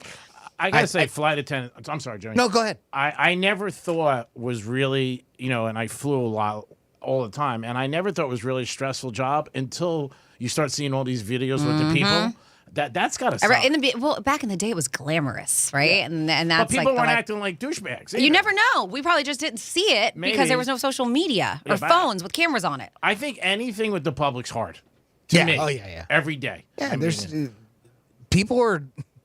I gotta say, flight attendant. I'm sorry, Johnny. No, go ahead. I never thought was really, and I flew a lot all the time, and I never thought it was really a stressful job until you start seeing all these videos with the people. That's gotta suck. Back in the day, it was glamorous, right? Yeah. And that's but people like weren't acting like douchebags. You either. never know. We probably just didn't see it because there was no social media or phones with cameras on it. I think anything with the public's hard. To me. Oh, yeah. Every day. Yeah, people are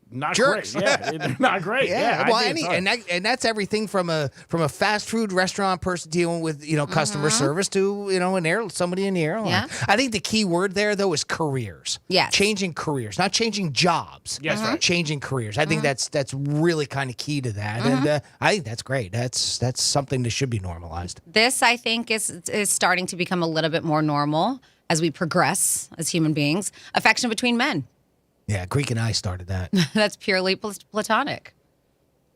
not jerks. great. Yeah, they're not great. Yeah, well, I think it's hard. and that's everything from a fast food restaurant person dealing with customer service to somebody in the airline. Yeah. I think the key word there though is careers. Yes. Changing careers, not changing jobs. Yes, right. Changing careers. I think that's really kind of key to that, and I think that's great. That's something that should be normalized. This, I think, is starting to become a little bit more normal as we progress as human beings. Affection between men. Yeah, Greek and I started that. That's purely platonic,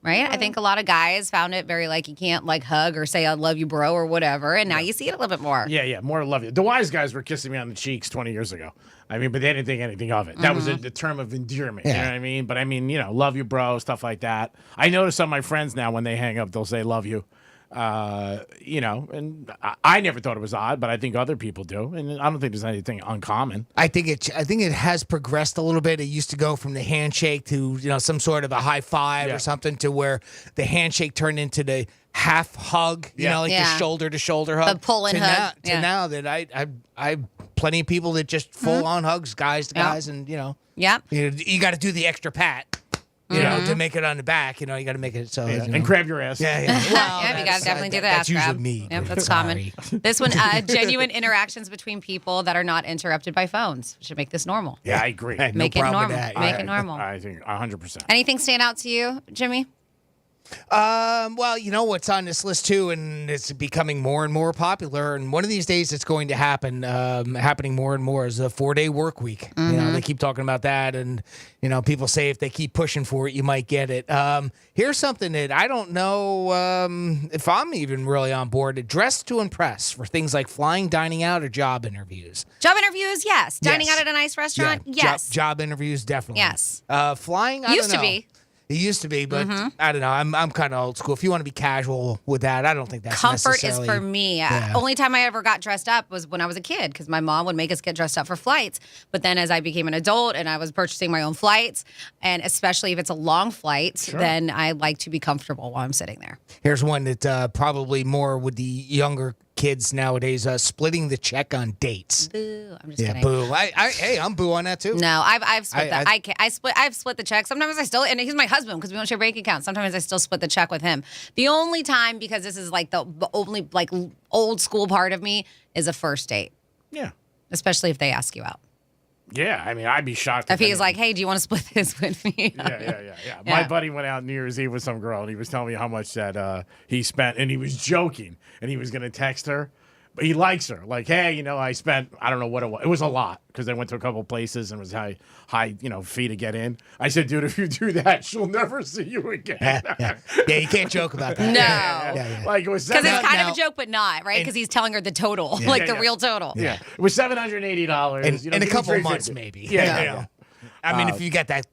right? I think a lot of guys found it very you can't hug or say I love you, bro, or whatever. And now you see it a little bit more. Yeah, more love you. The wise guys were kissing me on the cheeks 20 years ago. I mean, but they didn't think anything of it. That was the term of endearment. Yeah. You know what I mean? But I mean, love you, bro, stuff like that. I notice some of my friends now when they hang up, they'll say love you. And I never thought it was odd, but I think other people do, and I don't think there's anything uncommon. I think it has progressed a little bit. It used to go from the handshake to some sort of a high five or something to where the handshake turned into the half hug, the shoulder to shoulder hug. The pull-in hug. Now that I plenty of people that just full on hugs, guys to guys, and Yep. you got to do the extra pat. To make it on the back, you got to make it so. And grab your ass. Yeah. Well, you got to definitely do the ass That's usually grab. me. Yep, that's Sorry. common. This one, genuine interactions between people that are not interrupted by phones. We should make this normal. Yeah, I agree. Hey, Make no it problem normal. with that. Make it normal. I think 100%. Anything stand out to you, Jimmy? Well, what's on this list too, and it's becoming more and more popular. And one of these days, it's going to happen. Happening more and more is a 4-day work week. They keep talking about that, and people say if they keep pushing for it, you might get it. Here's something that I don't know if I'm even really on board. Dress to impress for things like flying, dining out, or job interviews. Job interviews, yes. Dining Yes. out at a nice restaurant, Yeah, yes. Job interviews, definitely. Yes. Flying, I Used don't to know. be. It used to be, but I don't know. I'm kind of old school. If you want to be casual with that, I don't think that's Comfort is necessarily- for me. Yeah. Only time I ever got dressed up was when I was a kid because my mom would make us get dressed up for flights. But then as I became an adult and I was purchasing my own flights, and especially if it's a long flight, then I like to be comfortable while I'm sitting there. Here's one that probably more with the younger kids nowadays, splitting the check on dates. Boo. I'm just Yeah, kidding. boo. Hey, I'm boo on that too. No, I've split that. I've split the check. Sometimes I still, and he's my husband because we don't share bank accounts. Sometimes I still split the check with him. The only time, because this is the only old school part of me, is a first date. Yeah. Especially if they ask you out. Yeah, I mean, I'd be shocked If he's like, hey, do you want to split this with me? Yeah. My buddy went out New Year's Eve with some girl, and he was telling me how much that he spent, and he was joking, and he was going to text her. But he likes her. Like, hey, I spent, I don't know what it was. It was a lot because they went to a couple places and it was high, fee to get in. I said, dude, if you do that, she'll never see you again. Yeah, you can't joke about that. No. Yeah. Like, it was Because it's kind Now- of a joke, but not, right? Because he's telling her the total, the real total. Yeah. It was $780. In a couple months, maybe. Yeah. I mean, if you got that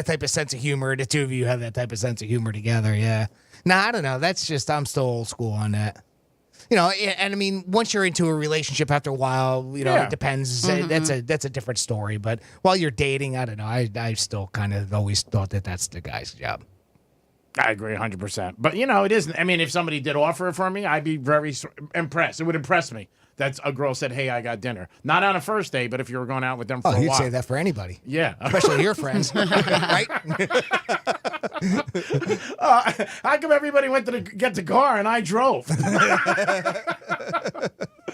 type of sense of humor, the two of you have that type of sense of humor together, yeah. No, I don't know. That's just, I'm still old school on that. And I mean, once you're into a relationship after a while, it depends. That's a different story. But while you're dating, I don't know. I still kind of always thought that that's the guy's job. I agree 100%. But, it isn't. I mean, if somebody did offer it for me, I'd be very impressed. It would impress me. That's a girl said, hey, I got dinner. Not on a first date, but if you were going out with them for a while. You'd say that for anybody. Yeah. Especially your friends, right? How come everybody went to get the car and I drove?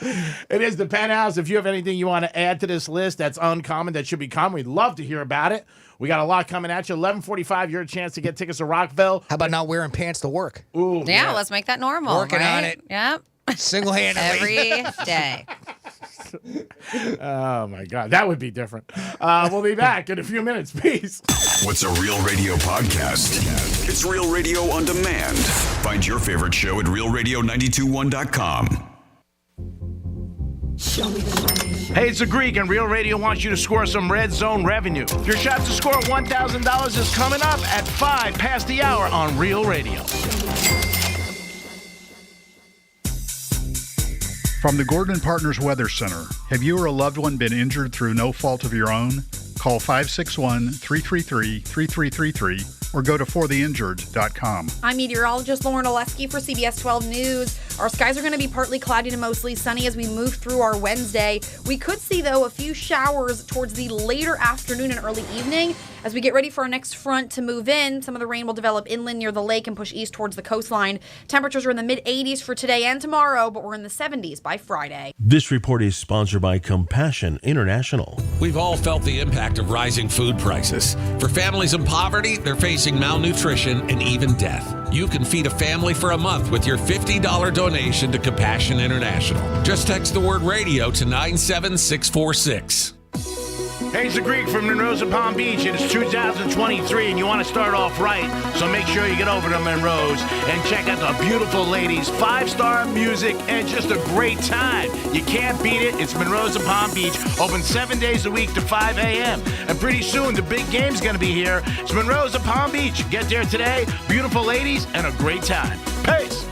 It is the Penthouse. If you have anything you want to add to this list that's uncommon, that should be common, we'd love to hear about it. We got a lot coming at you. 11:45, your chance to get tickets to Rockville. How about not wearing pants to work? Ooh, Yeah, let's make that normal. Working on it. Yep. Single-handedly. Every day. Oh, my God. That would be different. We'll be back in a few minutes. Peace. What's a Real Radio podcast? It's Real Radio on demand. Find your favorite show at realradio921.com. Hey, it's the Greek, and Real Radio wants you to score some red zone revenue. Your shot to score $1,000 is coming up at 5 past the hour on Real Radio. From the Gordon Partners Weather Center, have you or a loved one been injured through no fault of your own? Call 561-333-3333 or go to fortheinjured.com. I'm meteorologist Lauren Oleski for CBS 12 News. Our skies are going to be partly cloudy to mostly sunny as we move through our Wednesday. We could see, though, a few showers towards the later afternoon and early evening. As we get ready for our next front to move in, some of the rain will develop inland near the lake and push east towards the coastline. Temperatures are in the mid-80s for today and tomorrow, but we're in the 70s by Friday. This report is sponsored by Compassion International. We've all felt the impact of rising food prices. For families in poverty, they're facing malnutrition and even death. You can feed a family for a month with your $50 donation to Compassion International. Just text the word radio to 97646. Hey, it's the Greek from Monroe's Palm Beach. It is 2023, and you want to start off right, so make sure you get over to Monroe's and check out the beautiful ladies, 5-star music, and just a great time. You can't beat it. It's Monroe's Palm Beach, open 7 days a week to 5 a.m. And pretty soon, the big game's going to be here. It's Monroe's Palm Beach. Get there today. Beautiful ladies and a great time. Peace.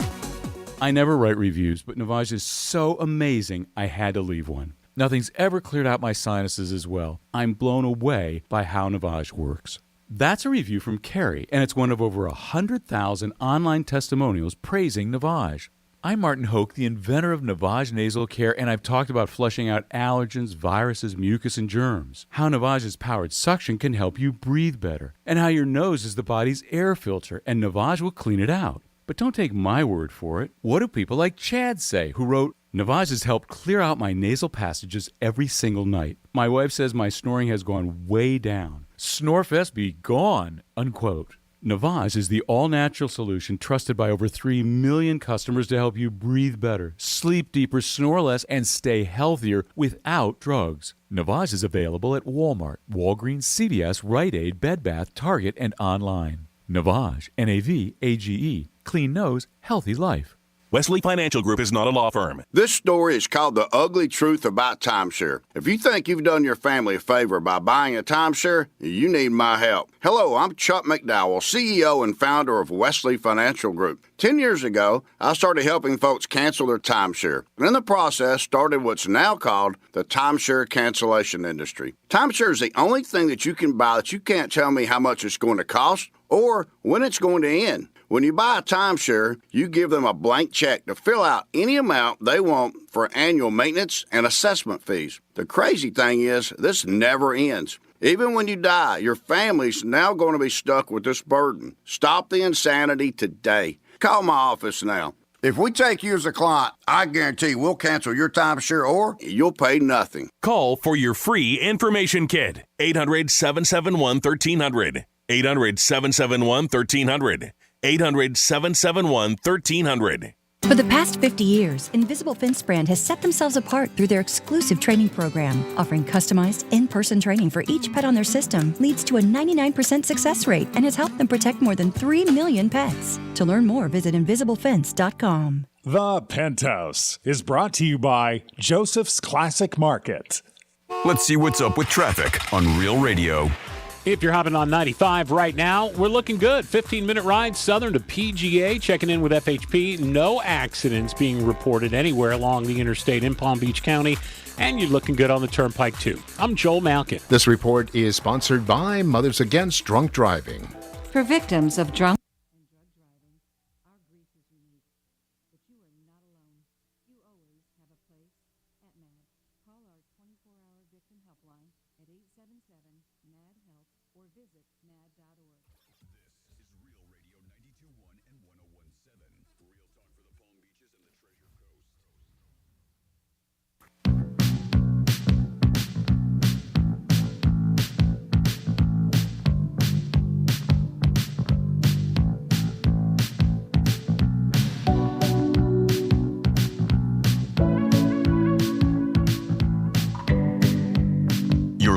I never write reviews, but Navage is so amazing, I had to leave one. Nothing's ever cleared out my sinuses as well. I'm blown away by how Navage works. That's a review from Carrie, and it's one of over 100,000 online testimonials praising Navage. I'm Martin Hoke, the inventor of Navage Nasal Care, and I've talked about flushing out allergens, viruses, mucus, and germs. How Navage's powered suction can help you breathe better, and how your nose is the body's air filter, and Navage will clean it out. But don't take my word for it. What do people like Chad say, who wrote, Navage has helped clear out my nasal passages every single night. My wife says my snoring has gone way down. Snorefest be gone, unquote. Navage is the all-natural solution trusted by over 3 million customers to help you breathe better, sleep deeper, snore less, and stay healthier without drugs. Navage is available at Walmart, Walgreens, CVS, Rite Aid, Bed Bath, Target, and online. Navage, N-A-V-A-G-E. Clean nose, healthy life. Wesley Financial Group is not a law firm. This story is called The Ugly Truth About Timeshare. If you think you've done your family a favor by buying a timeshare, you need my help. Hello, I'm Chuck McDowell, CEO and founder of Wesley Financial Group. 10 years ago, I started helping folks cancel their timeshare. And in the process, started what's now called the timeshare cancellation industry. Timeshare is the only thing that you can buy that you can't tell me how much it's going to cost or when it's going to end. When you buy a timeshare, you give them a blank check to fill out any amount they want for annual maintenance and assessment fees. The crazy thing is, this never ends. Even when you die, your family's now going to be stuck with this burden. Stop the insanity today. Call my office now. If we take you as a client, I guarantee we'll cancel your timeshare or you'll pay nothing. Call for your free information kit. 800-771-1300. 800-771-1300. 800-771-1300. For the past 50 years, Invisible Fence brand has set themselves apart through their exclusive training program. Offering customized, in-person training for each pet on their system leads to a 99% success rate and has helped them protect more than 3 million pets. To learn more, visit invisiblefence.com. The Penthouse is brought to you by Joseph's Classic Market. Let's see what's up with traffic on Real Radio. If you're hopping on 95 right now, we're looking good. 15-minute ride southern to PGA. Checking in with FHP. No accidents being reported anywhere along the interstate in Palm Beach County. And you're looking good on the Turnpike, too. I'm Joel Malkin. This report is sponsored by Mothers Against Drunk Driving. For victims of drunk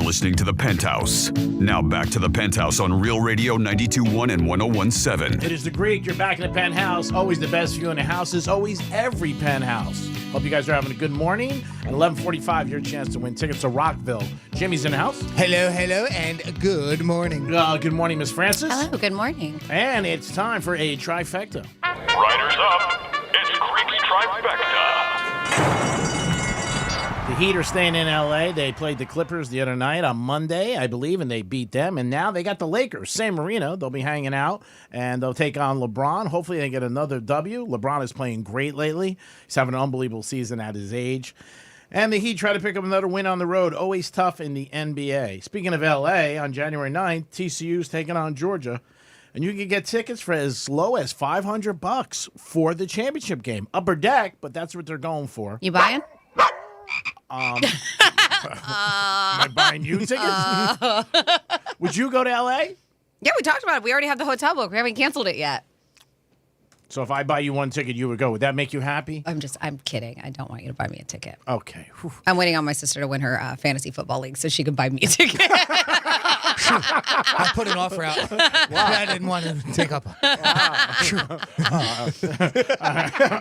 listening to The Penthouse. Now back to The Penthouse on Real Radio 92.1 and 101.7. It is the Greek. You're back in the Penthouse. Always the best view in the house is always every Penthouse. Hope you guys are having a good morning. At 11:45, your chance to win tickets to Rockville. Jimmy's in the house. Hello, and good morning. Good morning, Miss Francis. Hello, good morning. And it's time for a trifecta. Riders up. It's Creepy Trifecta. The Heat are staying in L.A. They played the Clippers the other night on Monday, I believe, and they beat them. And now they got the Lakers, San Marino. They'll be hanging out, and they'll take on LeBron. Hopefully they get another W. LeBron is playing great lately. He's having an unbelievable season at his age. And the Heat try to pick up another win on the road. Always tough in the NBA. Speaking of L.A., on January 9th, TCU's taking on Georgia. And you can get tickets for as low as $500 for the championship game. Upper deck, but that's what they're going for. You buying? Am I buying you tickets? Would you go to L.A.? Yeah, we talked about it. We already have the hotel book. We haven't canceled it yet. So if I buy you one ticket, you would go. Would that make you happy? I'm kidding. I don't want you to buy me a ticket. Okay. Whew. I'm waiting on my sister to win her fantasy football league so she can buy me a ticket. I put an offer out. I didn't want to take up.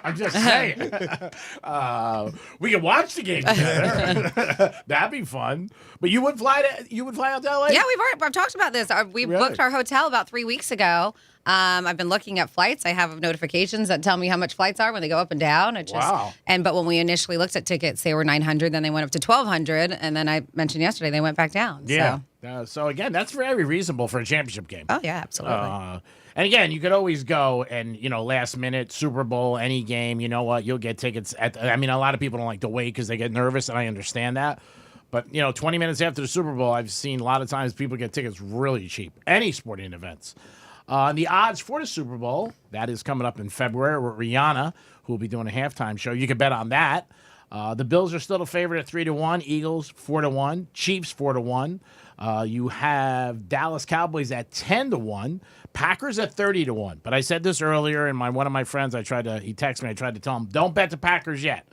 I'm just saying. We can watch the game together. That'd be fun. But you would fly out to LA? Yeah, I've talked about this. We booked our hotel about 3 weeks ago. I've been looking at flights. I have notifications that tell me how much flights are when they go up and down. But when we initially looked at tickets, they were $900, then they went up to $1,200, and then I mentioned yesterday they went back down. Yeah. So again, that's very reasonable for a championship game. Oh yeah, absolutely. And again, you could always go and, last minute, Super Bowl, any game, you know what, you'll get tickets. A lot of people don't like to wait because they get nervous, and I understand that. But, 20 minutes after the Super Bowl, I've seen a lot of times people get tickets really cheap. Any sporting events. The odds for the Super Bowl, that is coming up in February with Rihanna, who will be doing a halftime show. You can bet on that. The Bills are still the favorite at 3-1. Eagles 4-1. Chiefs 4-1. You have Dallas Cowboys at 10-1. Packers at 30-1. But I said this earlier, and one of my friends, he texted me. I tried to tell him, don't bet the Packers yet.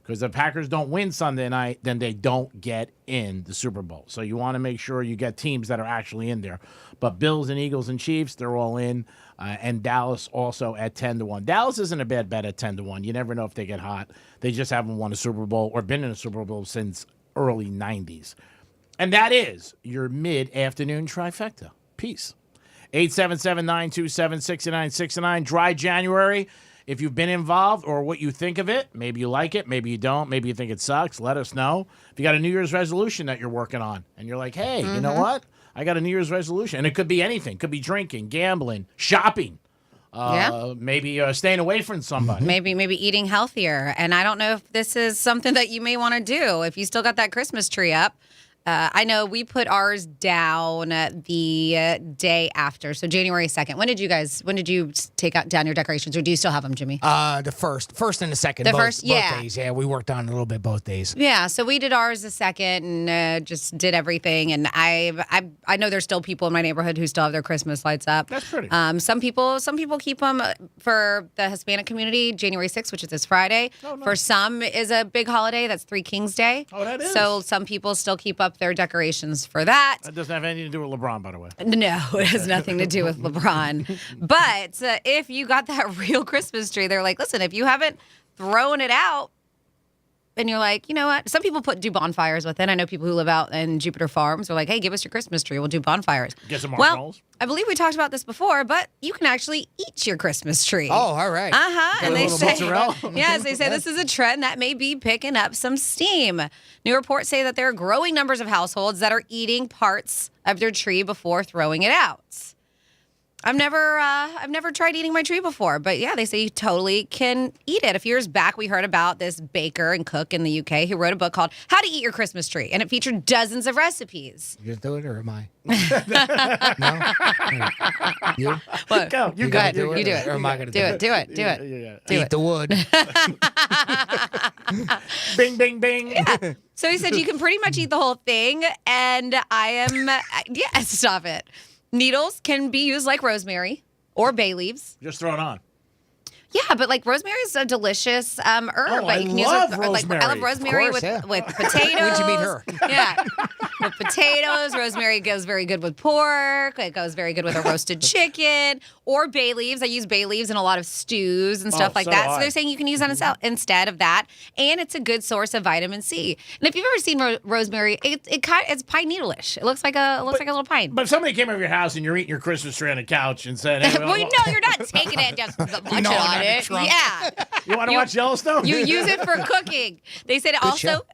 Because if the Packers don't win Sunday night, then they don't get in the Super Bowl. So you want to make sure you get teams that are actually in there. But Bills and Eagles and Chiefs, they're all in. And Dallas also at 10-1. Dallas isn't a bad bet at 10-1. You never know if they get hot. They just haven't won a Super Bowl or been in a Super Bowl since early 90s. And that is your mid-afternoon trifecta. Peace. 877-927-6969. Dry January. If you've been involved or what you think of it, maybe you like it, maybe you don't, maybe you think it sucks, let us know. If you got a New Year's resolution that you're working on and you're like, hey, you know what? I got a New Year's resolution. And it could be anything. It could be drinking, gambling, shopping, maybe staying away from somebody. Maybe eating healthier. And I don't know if this is something that you may want to do. If you still got that Christmas tree up, I know we put ours down the day after, so January 2nd. When did you take down your decorations, or do you still have them, Jimmy? The first and the second. Both days. Yeah, we worked on it a little bit both days. Yeah, so we did ours the second and just did everything. And I know there's still people in my neighborhood who still have their Christmas lights up. That's pretty. Some people keep them for the Hispanic community, January 6th, which is this Friday. Oh, nice. For some is a big holiday. That's Three Kings Day. Oh, that is. So some people still keep up their decorations for that. That doesn't have anything to do with LeBron, by the way. No, it has nothing to do with LeBron. But if you got that real Christmas tree, they're like, listen, if you haven't thrown it out, and you're like, you know what? Some people do bonfires with it. I know people who live out in Jupiter Farms are like, hey, give us your Christmas tree. We'll do bonfires. Get some marshmallows. Well, I believe we talked about this before, but you can actually eat your Christmas tree. Oh, all right. And they say, yes, they say this is a trend that may be picking up some steam. New reports say that there are growing numbers of households that are eating parts of their tree before throwing it out. I've never tried eating my tree before, but yeah, they say you totally can eat it. A few years back, we heard about this baker and cook in the UK who wrote a book called How to Eat Your Christmas Tree, and it featured dozens of recipes. You gonna do it, or am I? No? You? What? Go. You go ahead. You do it. Or am I gonna do it? Do it. Do it. Eat the wood. Bing, bing, bing. Yeah. So he said you can pretty much eat the whole thing, and stop it. Needles can be used like rosemary or bay leaves. Just throw it on. Yeah, but like rosemary is a delicious herb. Oh, I love rosemary. I love rosemary with potatoes. When'd you meet her? Yeah. with potatoes. Rosemary goes very good with pork. It goes very good with a roasted chicken or bay leaves. I use bay leaves in a lot of stews and stuff like so that. do So I. they're saying you can use that instead of that. And it's a good source of vitamin C. And if you've ever seen rosemary, it's pine needle-ish. It looks like a little pine. But if somebody came over your house and you're eating your Christmas tree on the couch and said, hey, Well, no, you're not taking it and just munching on it. Yeah. you want to watch Yellowstone? You use it for cooking. They said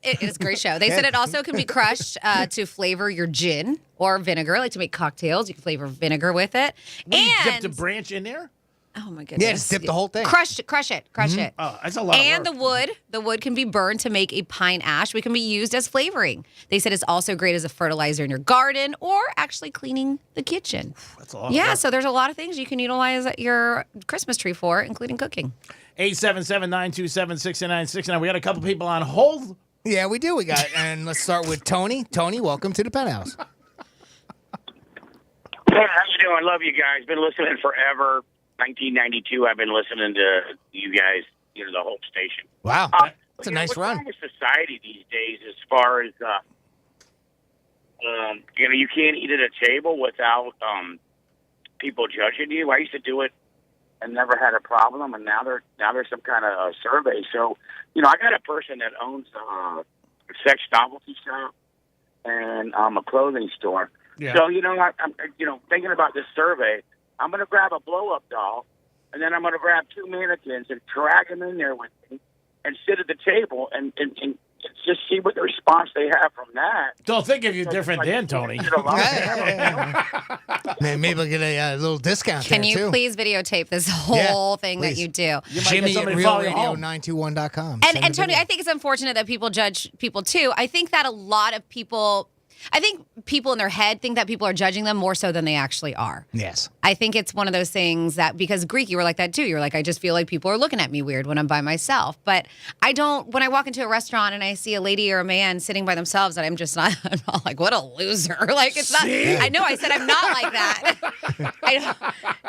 it's a great show. They said it also can be crushed to flavor your gin or vinegar, like to make cocktails. You can flavor vinegar with it. You dip the branch in there? Oh my goodness. Yeah, just dip the whole thing. Crush it. Oh, that's a lot And of work. the wood can be burned to make a pine ash. It can be used as flavoring. They said it's also great as a fertilizer in your garden or actually cleaning the kitchen. That's a lot of Yeah, work. so there's a lot of things you can utilize your Christmas tree for, including cooking. 877-927-6969. We got a couple people on hold. Yeah, we do. And let's start with Tony. Tony, welcome to the Penthouse. Hey, how you doing? Love you guys. Been listening forever. 1992, I've been listening to you guys, the whole station. Wow, that's a nice run. What's wrong with society these days as far as, you can't eat at a table without people judging you. I used to do it and never had a problem, and now there's some kind of survey. So, I got a person that owns a sex novelty shop and a clothing store. Yeah. So, I'm thinking about this survey. I'm going to grab a blow-up doll, and then I'm going to grab two mannequins and drag them in there with me and sit at the table and just see what the response they have from that. Don't think of you different then, Tony. Maybe we'll get a little discount Can there, you too. please videotape this whole thing that please. you do? Jimmy at realradio921.com. And Tony, I think it's unfortunate that people judge people too. I think that a lot of people in their head think that people are judging them more so than they actually are. Yes. I think it's one of those things that, because Greek, you were like that too. You're like, I just feel like people are looking at me weird when I'm by myself. But when I walk into a restaurant and I see a lady or a man sitting by themselves, and I'm not like, what a loser. Like, it's not, I know I said I'm not like that.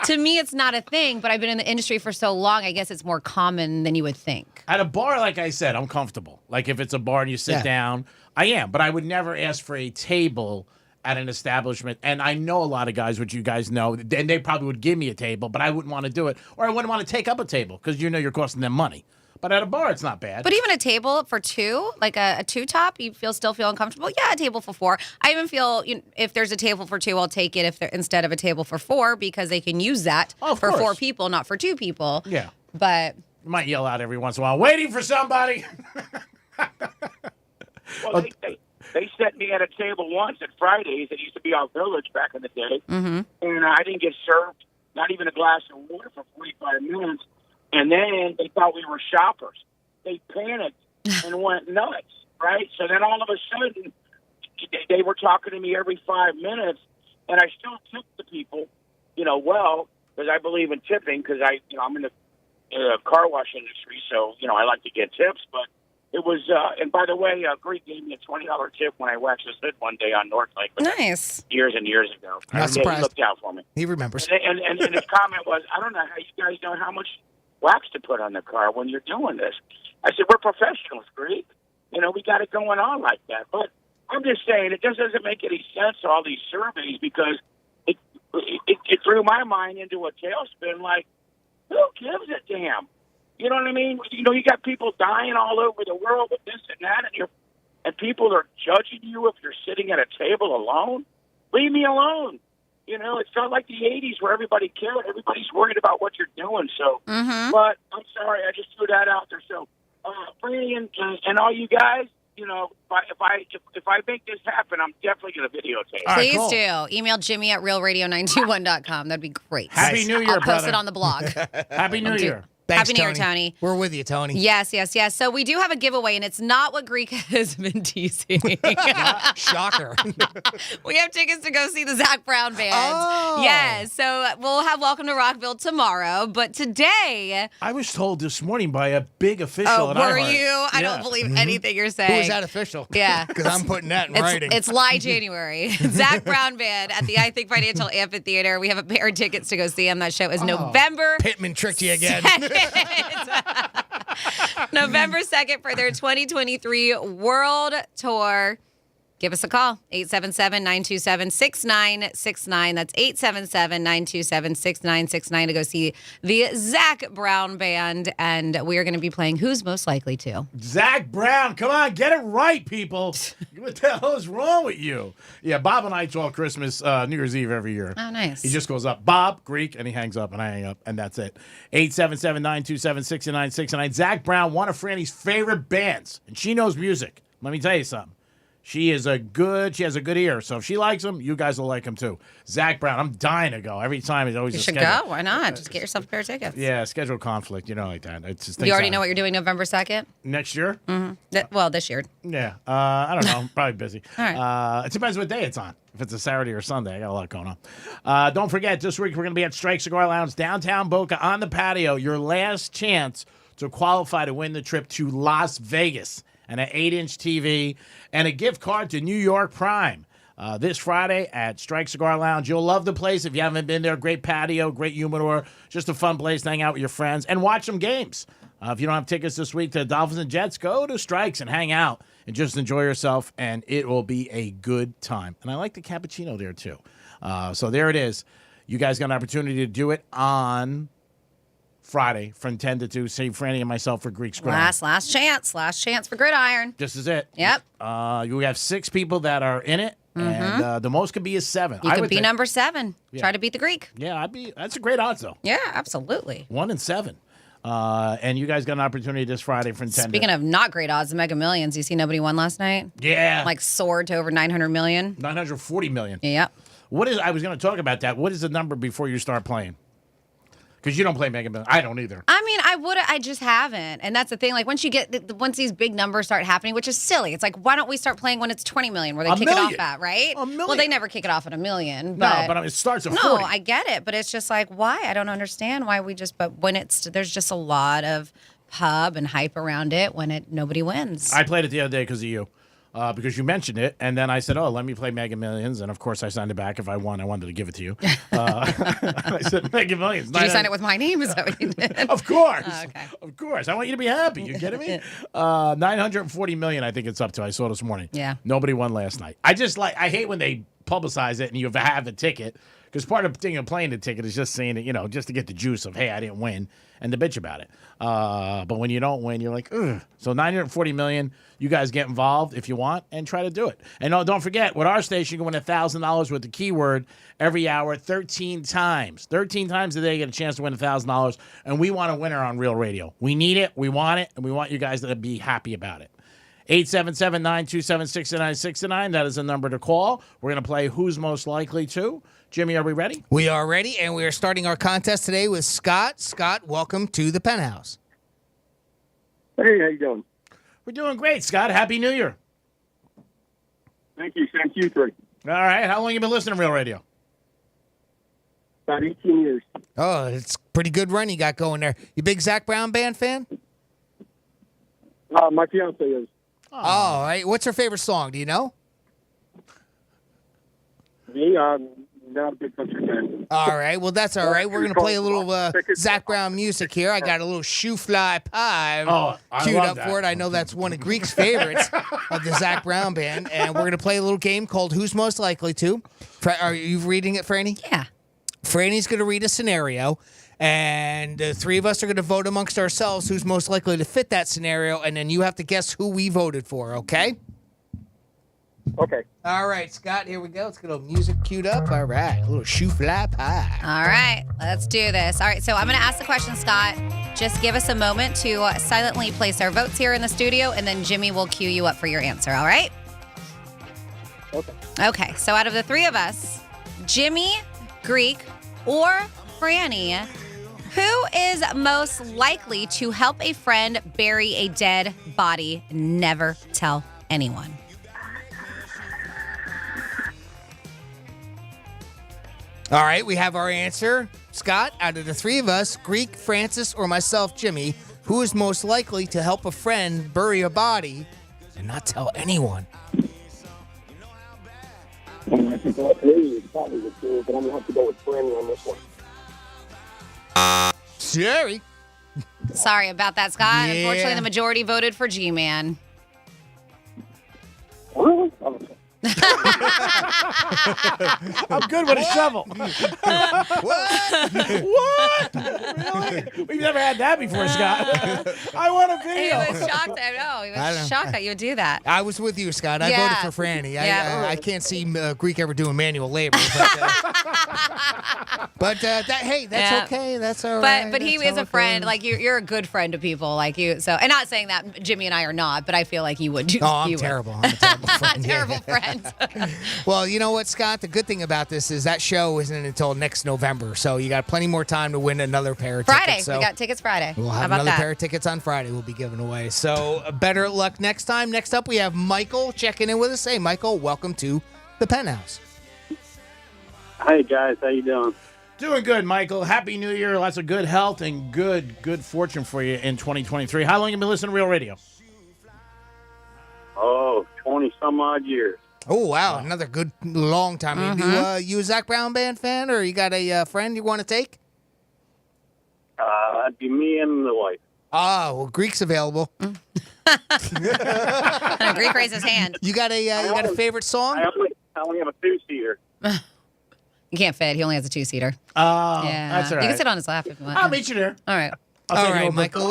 To me, it's not a thing, but I've been in the industry for so long, I guess it's more common than you would think. At a bar, like I said, I'm comfortable. Like if it's a bar and you sit down, I am. But I would never ask for a table at an establishment. And I know a lot of guys, which you guys know, and they probably would give me a table, but I wouldn't want to do it. Or I wouldn't want to take up a table because you're costing them money. But at a bar, it's not bad. But even a table for two, like a two-top, you still feel uncomfortable? Yeah, a table for four. I even feel if there's a table for two, I'll take it instead of a table for four because they can use that for course. 4 people, not for 2 people. Yeah. But you might yell out every once in a while, waiting for somebody. Well, they set me at a table once at Fridays. It used to be our village back in the day. Mm-hmm. And I didn't get served not even a glass of water for 45 minutes. And then they thought we were shoppers. They panicked and went nuts, right? So then all of a sudden, they were talking to me every 5 minutes, and I still tipped the people, well, because I believe in tipping, because I'm in the car wash industry, so, I like to get tips. But it was, and by the way, Greek gave me a $20 tip when I waxed his hood one day on North Lake. Nice. Years and years ago. Not surprised. He looked out for me. He remembers. And his comment was, I don't know how you guys know how much wax to put on the car when you're doing this. I said, we're professionals, Greek. We got it going on like that. But I'm just saying, it just doesn't make any sense, all these surveys, because it threw my mind into a tailspin like, who gives a damn? You know what I mean? You got people dying all over the world with this and that, and people are judging you if you're sitting at a table alone. Leave me alone. It's not like the 80s where everybody cared. Everybody's worried about what you're doing. So, But I'm sorry, I just threw that out there. So, Franny and all you guys, if I make this happen, I'm definitely going to videotape. Please do. Email Jimmy at realradio921.com. That'd be great. Happy New Year, I'll post brother. it on the blog. Happy New Year. Thanks, Happy New Year, Tony. We're with you, Tony. Yes. So we do have a giveaway, and it's not what Greek has been teasing. Shocker. We have tickets to go see the Zach Brown Band. Oh. Yes. So we'll have Welcome to Rockville tomorrow. But today... I was told this morning by a big official at were iHeart. you? I don't believe anything you're saying. Who is that official? Yeah. Because I'm putting that in writing. It's Lie January. Zach Brown Band at the I Think Financial Amphitheater. We have a pair of tickets to go see him. That show is November. Pittman tricked you again. November 2nd for their 2023 World Tour. Give us a call, 877-927-6969. That's 877-927-6969 to go see the Zach Brown Band. And we are going to be playing Who's Most Likely To. Zach Brown, come on, get it right, people. What the hell is wrong with you? Yeah, Bob and I talk Christmas, New Year's Eve every year. Oh, nice. He just goes up, Bob, Greek, and he hangs up, and I hang up, and that's it. 877-927-6969. Zach Brown, one of Franny's favorite bands, and she knows music. Let me tell you something. She has a good ear. So if she likes him, you guys will like him too. Zach Brown, I'm dying to go. Every time it's always You a should schedule. go. Why not? Just get yourself a pair of tickets. Yeah, schedule conflict, like that. It's just You already know what you're doing November 2nd? next year? Mm-hmm. Well, this year. Yeah. I don't know. Probably busy. All right. It depends what day it's on. If it's a Saturday or Sunday, I got a lot going on. Don't forget, this week we're going to be at Strike Cigar Lounge, downtown Boca, on the patio. Your last chance to qualify to win the trip to Las Vegas. And an 8-inch TV, and a gift card to New York Prime. This Friday at Strike Cigar Lounge. You'll love the place if you haven't been there. Great patio, great humidor, just a fun place to hang out with your friends and watch some games. If you don't have tickets this week to the Dolphins and Jets, go to Strikes and hang out and just enjoy yourself, and it will be a good time. And I like the cappuccino there, too. So there it is. You guys got an opportunity to do it on Friday from 10 to 2. Save Franny and myself for Greek's Gridiron. Last chance for Gridiron. This is it. Yep. You have 6 people that are in it, and the most could be is 7. You could be number 7. Yeah. Try to beat the Greek. Yeah, that's a great odds, though. Yeah, absolutely. 1 in 7. And you guys got an opportunity this Friday from 10 Speaking of not great odds, the Mega Millions. You see nobody won last night? Yeah. Like soared to over 900 million. 940 million. Yep. I was going to talk about that. What is the number before you start playing? Because you don't play Mega Millions. I don't either. I mean, I just haven't. And that's the thing. Like, once these big numbers start happening, which is silly, it's like, why don't we start playing when it's 20 million, where they kick it off at, right? $1 million. Well, they never kick it off at $1 million. No, but it starts at 40. No, I get it. But it's just like, why? I don't understand why but when there's just a lot of pub and hype around it when nobody wins. I played it the other day because of you. Because you mentioned it, and then I said, "Oh, let me play Mega Millions," and of course I signed it back. If I won, I wanted to give it to you. I said, "Mega Millions." Did you sign it with my name? Is that what you did? Of course, okay. Of course. I want you to be happy. You kidding me? 940 million, I think it's up to. I saw this morning. Yeah. Nobody won last night. I hate when they publicize it and you have a ticket. Because part of the thing of playing the ticket is just saying it, just to get the juice of, hey, I didn't win, and to bitch about it. But when you don't win, you're like, ugh. So 940 million, you guys get involved if you want and try to do it. And don't forget, with our station, you can win $1,000 with the keyword every hour 13 times. 13 times a day, you get a chance to win $1,000. And we want a winner on Real Radio. We need it, we want it, and we want you guys to be happy about it. 877-927-6969. That is the number to call. We're going to play Who's Most Likely To. Jimmy, are we ready? We are ready, and we are starting our contest today with Scott. Scott, welcome to the Penthouse. Hey, how you doing? We're doing great, Scott. Happy New Year. Thank you. Thank you, three. All right. How long you been listening to Real Radio? About 18 years. Oh, it's a pretty good run you got going there. You big Zach Brown Band fan? My fiance is. Oh, all right. What's her favorite song? Do you know? Me, I'm not a big country fan. All right. Well, that's all right. We're going to play a little Zach Brown music here. I got a little Shoe Fly Pie queued up for it. I know that's one of Greek's favorites of the Zach Brown Band. And we're going to play a little game called Who's Most Likely To. Are you reading it, Franny? Yeah. Franny's going to read a scenario. And the three of us are going to vote amongst ourselves who's most likely to fit that scenario. And then you have to guess who we voted for, okay? Okay. All right, Scott, here we go. Let's get a little music queued up. All right, a little Shoe Fly Pie. All right, let's do this. All right, so I'm going to ask the question, Scott. Just give us a moment to silently place our votes here in the studio, and then Jimmy will cue you up for your answer, all right? Okay. Okay, so out of the three of us, Jimmy, Greek, or Franny, who is most likely to help a friend bury a dead body? Never tell anyone. All right, we have our answer. Scott, out of the three of us, Greek, Francis, or myself, Jimmy, who is most likely to help a friend bury a body and not tell anyone? I think all three is probably the two, but I'm going to have to go with Franny on this one. Sorry. Sorry about that, Scott. Yeah. Unfortunately, the majority voted for G-Man. Really? Oh, I'm good with a shovel. What? What? Really? We've never had that before, Scott. I want a He video. was shocked. I know. He I was know. shocked that you would do that. I was with you, Scott. I Yeah. voted for Franny. Yeah. I can't see Greek ever doing manual labor. But hey, that's Yeah. okay. That's all right. But he That's is how a it friend. goes. Like you're a good friend to people. Like you. So, and not saying that Jimmy and I are not, but I feel like you would do. Oh, I'm you would. terrible. I'm a terrible friend. Terrible friend. Well, you know what, Scott? The good thing about this is that show isn't until next November, so you got plenty more time to win another pair of Friday. tickets. So We got tickets Friday. we'll How have about another that? pair of tickets on Friday we'll be giving away. So better luck next time. Next up, we have Michael checking in with us. Hey, Michael, welcome to the Penthouse. Hey guys, how you doing? Doing good, Michael. Happy New Year. Lots of good health and good fortune for you in 2023. How long have you been listening to Real Radio? Oh, 20 some odd years. Oh, wow. Another good long time. You a Zach Brown Band fan, or you got a friend you want to take? That'd be me and the wife. Oh, well, Greek's available. Greek raised his hand. You got a favorite song? I only have a two-seater. You can't fit. He only has a 2-seater. Oh, Yeah. that's all right. You can sit on his lap if you want. I'll meet you there. All right. I'll All take you right, over. Michael.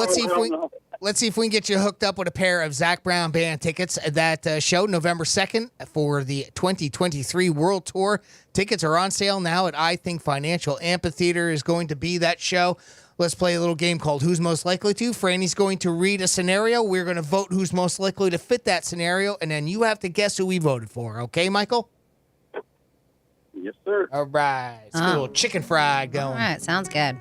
Let's see if we can get you hooked up with a pair of Zach Brown Band tickets at that show November 2nd for the 2023 World Tour. Tickets are on sale now at I Think Financial Amphitheater is going to be that show. Let's play a little game called Who's Most Likely To. Franny's going to read a scenario. We're going to vote who's most likely to fit that scenario, and then you have to guess who we voted for. Okay, Michael? Yes, sir. All right. Let's get a little chicken fried going. All right. Sounds good.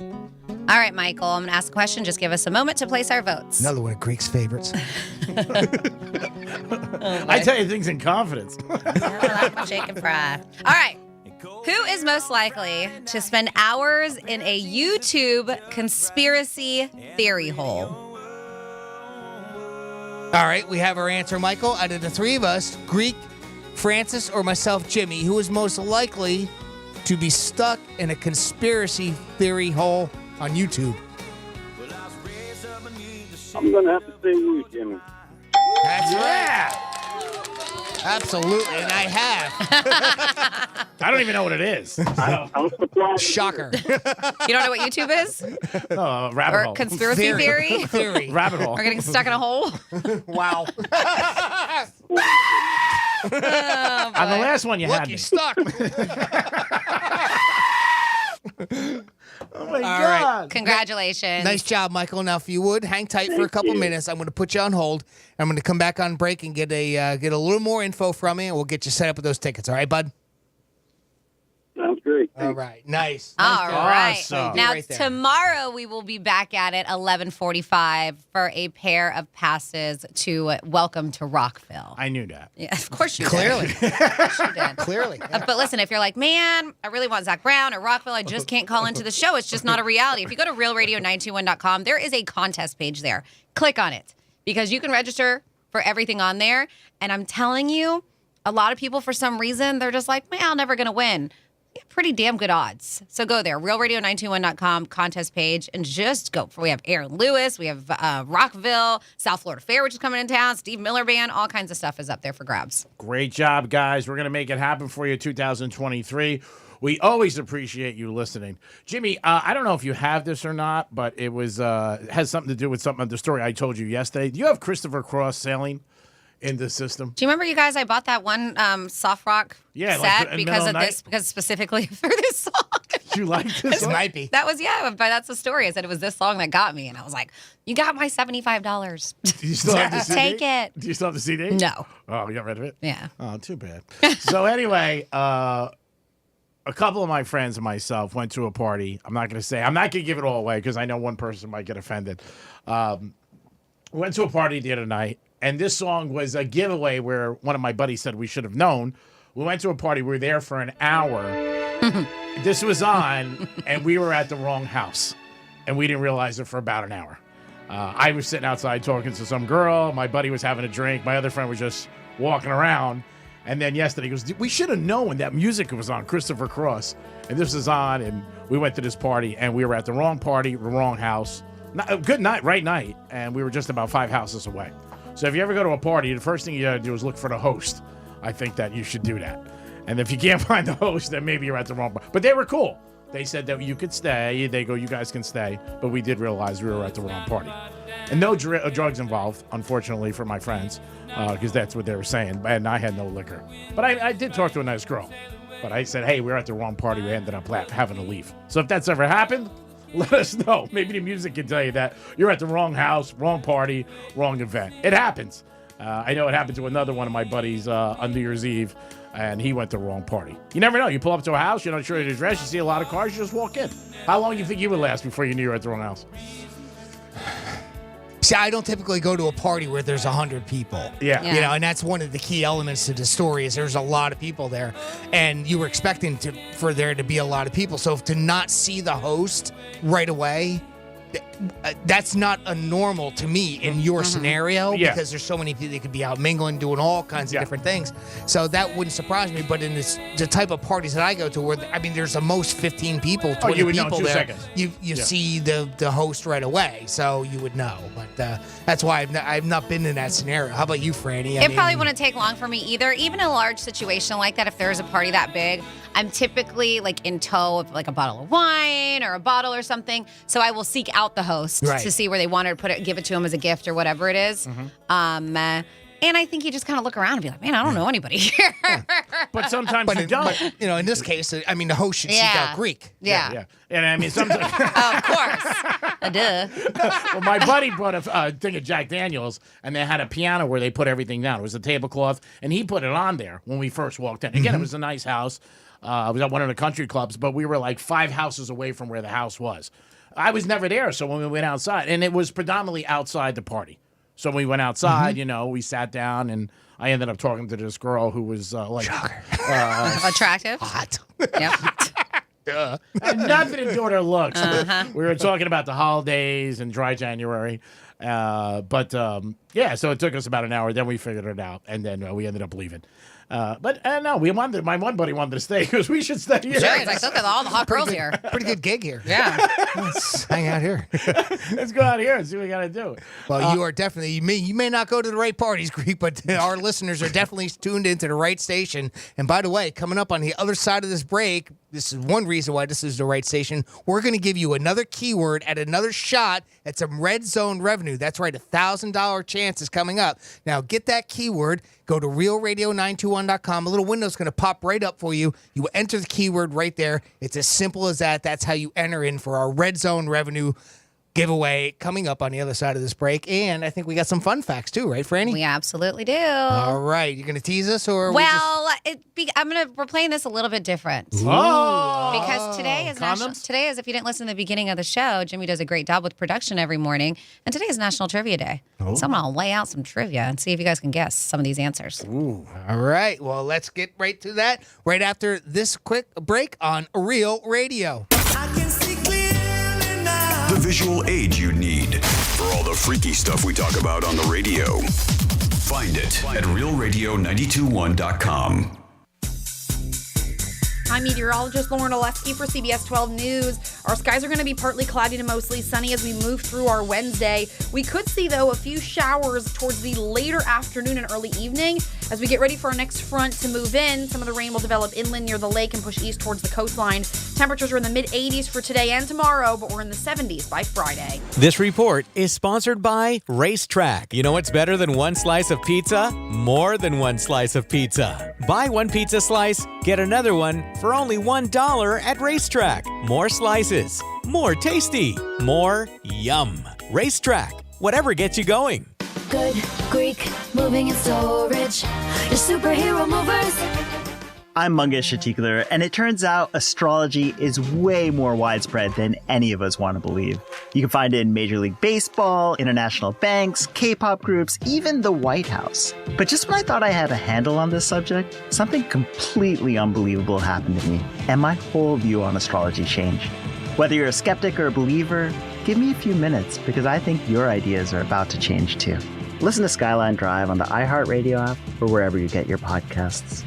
All right, Michael. I'm going to ask a question. Just give us a moment to place our votes. Another one of Greek's favorites. I tell you things in confidence. Chicken fry. All right. Who is most likely to spend hours in a YouTube conspiracy theory hole? All right, we have our answer, Michael. Out of the three of us, Greek, Francis, or myself, Jimmy, who is most likely to be stuck in a conspiracy theory hole on YouTube? I'm going to have to say you, Jimmy. That's right. Absolutely, and I have. I don't even know what it is. I'm surprised. Shocker. You don't know what YouTube is? Rabbit Or hole. conspiracy theory? Rabbit hole. Or getting stuck in a hole? Wow. Oh, On the last one, you Look, had you're me. stuck. Oh my All God. right. Congratulations. Nice job, Michael. Now, if you would, hang tight for a couple minutes. I'm going to put you on hold. I'm going to come back on break and get a little more info from you, and we'll get you set up with those tickets. All right, bud? Sounds great. All right. Nice. All right. Awesome. Now, Right there. tomorrow we will be back at it 11:45 for a pair of passes to Welcome to Rockville. I knew that. Yeah, of course you Clearly. did. Of course you did. Clearly. But listen, if you're like, man, I really want Zach Brown or Rockville, I just can't call into the show. It's just not a reality. If you go to realradio921.com, there is a contest page there. Click on it because you can register for everything on there. And I'm telling you, a lot of people, for some reason, they're just like, man, I'm never going to win. You have pretty damn good odds. So go there, realradio921.com contest page, and just go. We have Aaron Lewis, we have Rockville, South Florida Fair, which is coming in town, Steve Miller Band, all kinds of stuff is up there for grabs. Great job, guys. We're going to make it happen for you 2023. We always appreciate you listening. Jimmy, I don't know if you have this or not, but it was has something to do with the story I told you yesterday. Do you have Christopher Cross sailing in the system? Do you remember, you guys, I bought that one soft rock Yeah, set like in because Middle of of this, because specifically for this song. You like this? It might be. That was, but that's the story. I said it was this song that got me, and I was like, you got my $75. Do you still have the CD? Take it. Do you still have the CD? No. Oh, you got rid of it? Yeah. Oh, too bad. So anyway, a couple of my friends and myself went to a party. I'm not going to give it all away because I know one person might get offended. We went to a party the other night, and this song was a giveaway where one of my buddies said we should have known. We went to a party. We were there for an hour. This was on, and we were at the wrong house, and we didn't realize it for about an hour. I was sitting outside talking to some girl. My buddy was having a drink. My other friend was just walking around. And then yesterday, he goes, we should have known that music was on, Christopher Cross. And this is on, and we went to this party, and we were at the wrong party, the wrong house. Good night, right night, and we were just about 5 houses away. So if you ever go to a party, the first thing you got to do is look for the host. I think that you should do that. And if you can't find the host, then maybe you're at the wrong party. But they were cool. They said that you could stay. They go, you guys can stay. But we did realize we were at the wrong party. And no drugs involved, unfortunately, for my friends, because that's what they were saying. And I had no liquor. But I did talk to a nice girl. But I said, hey, we're at the wrong party. We ended up having to leave. So if that's ever happened, let us know. Maybe the music can tell you that you're at the wrong house, wrong party, wrong event. It happens. I know it happened to another one of my buddies on New Year's Eve, and he went to the wrong party. You never know. You pull up to a house, you're not sure the address, you see a lot of cars, you just walk in. How long do you think you would last before you knew you were at the wrong house? See, I don't typically go to a party where there's 100 people. Yeah. You know, and that's one of the key elements to the story is there's a lot of people there. And you were expecting for there to be a lot of people. So to not see the host right away, that's not a normal to me in your scenario because there's so many people that could be out mingling, doing all kinds of different things. So that wouldn't surprise me. But in the type of parties that I go to, where there's the most 15 people, 20 you would people know in 2 there. seconds. You see the host right away, so you would know. But that's why I've not been in that scenario. How about you, Franny? It probably wouldn't take long for me either. Even in a large situation like that, if there's a party that big, I'm typically like in tow of like a bottle of wine or a bottle or something. So I will seek out the host to see where they want to give it to him as a gift or whatever it is. And I think you just kind of look around and be like, man, I don't know anybody here. But sometimes you don't. But, in this case, I mean, the host should seek out Greek. Yeah. And I mean, sometimes. Of course. Duh. Well, my buddy brought a thing of Jack Daniels, and they had a piano where they put everything down. It was a tablecloth, and he put it on there when we first walked in. Again, it was a nice house. It was at one of the country clubs, but we were like 5 houses away from where the house was. I was never there, so when we went outside, and it was predominantly outside the party. So when we went outside, we sat down, and I ended up talking to this girl who was attractive. Hot. Yep. Nothing to do with her looks. We were talking about the holidays and dry January. So it took us about an hour. Then we figured it out, and then we ended up leaving. No, my one buddy wanted to stay because we should stay here. Sure, he's like, look at all the hot girls here. Pretty good gig here. Yeah. Let's hang out here. Let's go out here and see what we got to do. Well, you are definitely, you may not go to the right parties, Greek, but our listeners are definitely tuned into the right station. And by the way, coming up on the other side of this break, this is one reason why this is the right station. We're going to give you another keyword at another shot at some red zone revenue. That's right, $1,000 chance is coming up. Now, get that keyword. Go to realradio921.com. A little window's going to pop right up for you. You enter the keyword right there. It's as simple as that. That's how you enter in for our red zone revenue giveaway coming up on the other side of this break. And I think we got some fun facts too, right, Franny? We absolutely do. All right. You're going to tease us or? We're playing this a little bit different. Oh. Because today is, if you didn't listen to the beginning of the show, Jimmy does a great job with production every morning. And today is National Trivia Day. Oh. So I'm going to lay out some trivia and see if you guys can guess some of these answers. Ooh. All right. Well, let's get right to that right after this quick break on Real Radio. The visual aid you need for all the freaky stuff we talk about on the radio. Find it at realradio921.com. I'm meteorologist Lauren Oleski for CBS 12 News. Our skies are going to be partly cloudy to mostly sunny as we move through our Wednesday. We could see, though, a few showers towards the later afternoon and early evening. As we get ready for our next front to move in, some of the rain will develop inland near the lake and push east towards the coastline. Temperatures are in the mid-80s for today and tomorrow, but we're in the 70s by Friday. This report is sponsored by Racetrack. You know what's better than one slice of pizza? More than one slice of pizza. Buy one pizza slice, get another one for only $1 at Racetrack. More slices, more tasty, more yum. Racetrack, whatever gets you going. Good Greek moving and storage. Your superhero movers. I'm Mangesh Shatikler, and it turns out astrology is way more widespread than any of us want to believe. You can find it in Major League Baseball, international banks, K-pop groups, even the White House. But just when I thought I had a handle on this subject, something completely unbelievable happened to me, and my whole view on astrology changed. Whether you're a skeptic or a believer, give me a few minutes because I think your ideas are about to change too. Listen to Skyline Drive on the iHeartRadio app or wherever you get your podcasts.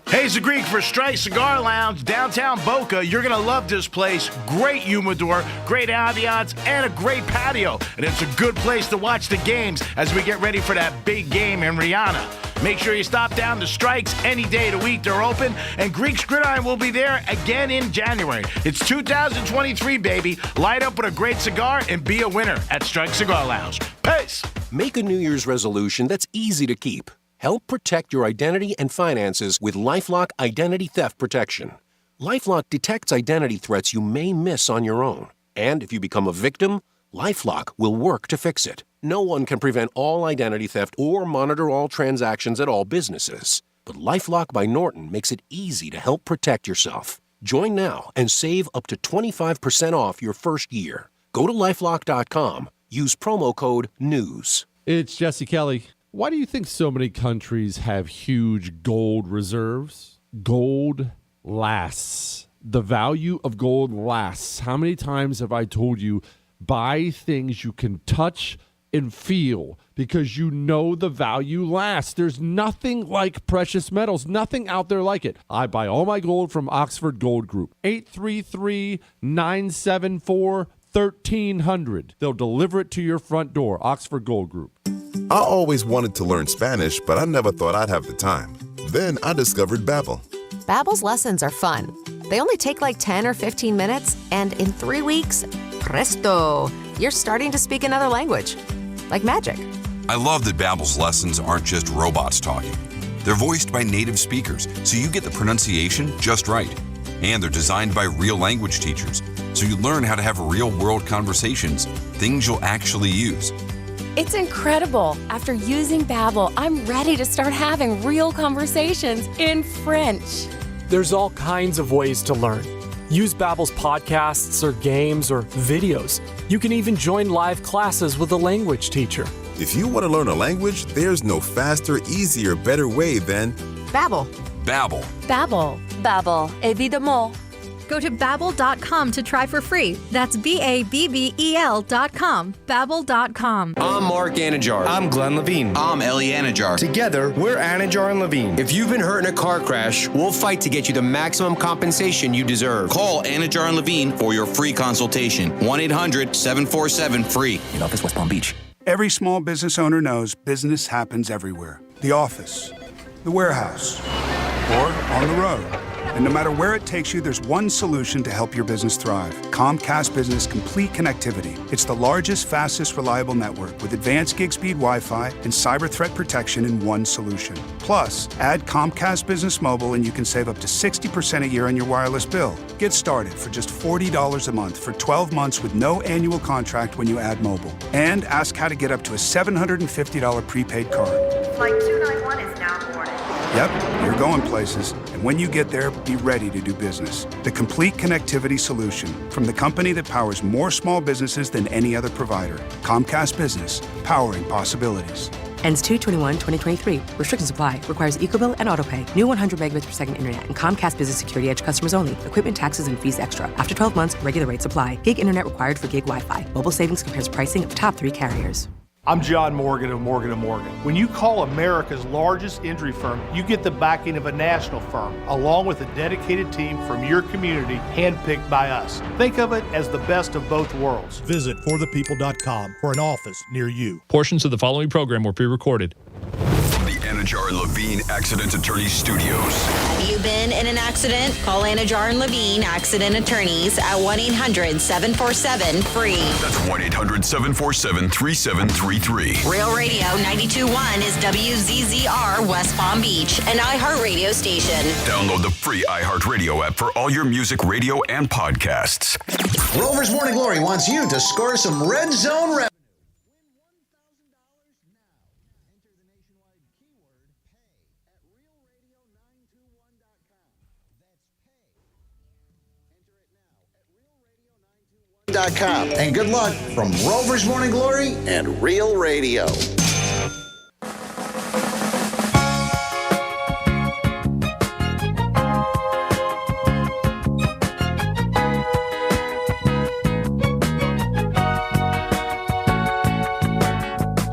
Hey, it's the Greek for Strike Cigar Lounge, downtown Boca. You're going to love this place. Great humidor, great ambiance, and a great patio. And it's a good place to watch the games as we get ready for that big game in Rihanna. Make sure you stop down to Strikes any day of the week. They're open, and Greek's Gridiron will be there again in January. It's 2023, baby. Light up with a great cigar and be a winner at Strikes Cigar Lounge. Peace. Make a New Year's resolution that's easy to keep. Help protect your identity and finances with LifeLock Identity Theft Protection. LifeLock detects identity threats you may miss on your own. And if you become a victim, LifeLock will work to fix it. No one can prevent all identity theft or monitor all transactions at all businesses. But LifeLock by Norton makes it easy to help protect yourself. Join now and save up to 25% off your first year. Go to LifeLock.com. Use promo code NEWS. It's Jesse Kelly. Why do you think so many countries have huge gold reserves? Gold lasts. The value of gold lasts. How many times have I told you, buy things you can touch and feel because you know the value lasts. There's nothing like precious metals, nothing out there like it. I buy all my gold from Oxford Gold Group. 833-974-1300. They'll deliver it to your front door. Oxford Gold Group. I always wanted to learn Spanish, but I never thought I'd have the time. Then I discovered Babbel. Babbel's lessons are fun. They only take like 10 or 15 minutes, and in 3 weeks, presto, you're starting to speak another language. Like magic. I love that Babbel's lessons aren't just robots talking. They're voiced by native speakers, so you get the pronunciation just right. And they're designed by real language teachers, so you learn how to have real-world conversations, things you'll actually use. It's incredible. After using Babbel, I'm ready to start having real conversations in French. There's all kinds of ways to learn. Use Babbel's podcasts or games or videos. You can even join live classes with a language teacher. If you want to learn a language, there's no faster, easier, better way than Babbel. Babbel. Babbel. Babbel. Évidemment. Go to Babbel.com to try for free. That's Babbel.com. Babbel.com. I'm Mark Anajar. I'm Glenn Levine. I'm Ellie Anajar. Together, we're Anajar and Levine. If you've been hurt in a car crash, we'll fight to get you the maximum compensation you deserve. Call Anajar and Levine for your free consultation. 1-800-747-FREE. In office, West Palm Beach. Every small business owner knows business happens everywhere. The office, the warehouse, or on the road. And no matter where it takes you, there's one solution to help your business thrive. Comcast Business Complete Connectivity. It's the largest, fastest, reliable network with advanced gig speed Wi-Fi and cyber threat protection in one solution. Plus, add Comcast Business Mobile and you can save up to 60% a year on your wireless bill. Get started for just $40 a month for 12 months with no annual contract when you add mobile. And ask how to get up to a $750 prepaid card. Flight 291 is now boarded. Yep, you're going places. And when you get there, be ready to do business. The complete connectivity solution from the company that powers more small businesses than any other provider. Comcast Business, powering possibilities. Ends 2/21/2023. Restrictions apply. Requires EcoBill and AutoPay. New 100 megabits per second internet and Comcast Business Security Edge customers only. Equipment, taxes, and fees extra. After 12 months, regular rates apply. Gig internet required for gig Wi-Fi. Mobile savings compares pricing of top 3 carriers. I'm John Morgan of Morgan & Morgan. When you call America's largest injury firm, you get the backing of a national firm, along with a dedicated team from your community, handpicked by us. Think of it as the best of both worlds. Visit forthepeople.com for an office near you. Portions of the following program were pre-recorded. From the Anajar and Levine Accident Attorney Studios. Have you been in an accident? Call Anajar and Levine Accident Attorneys at 1-800-747-FREE. That's 1-800-747-3733. Real Radio 92.1 is WZZR West Palm Beach, an iHeartRadio station. Download the free iHeartRadio app for all your music, radio, and podcasts. Rover's Morning Glory wants you to score some red zone revenue. And good luck from Rover's Morning Glory and Real Radio.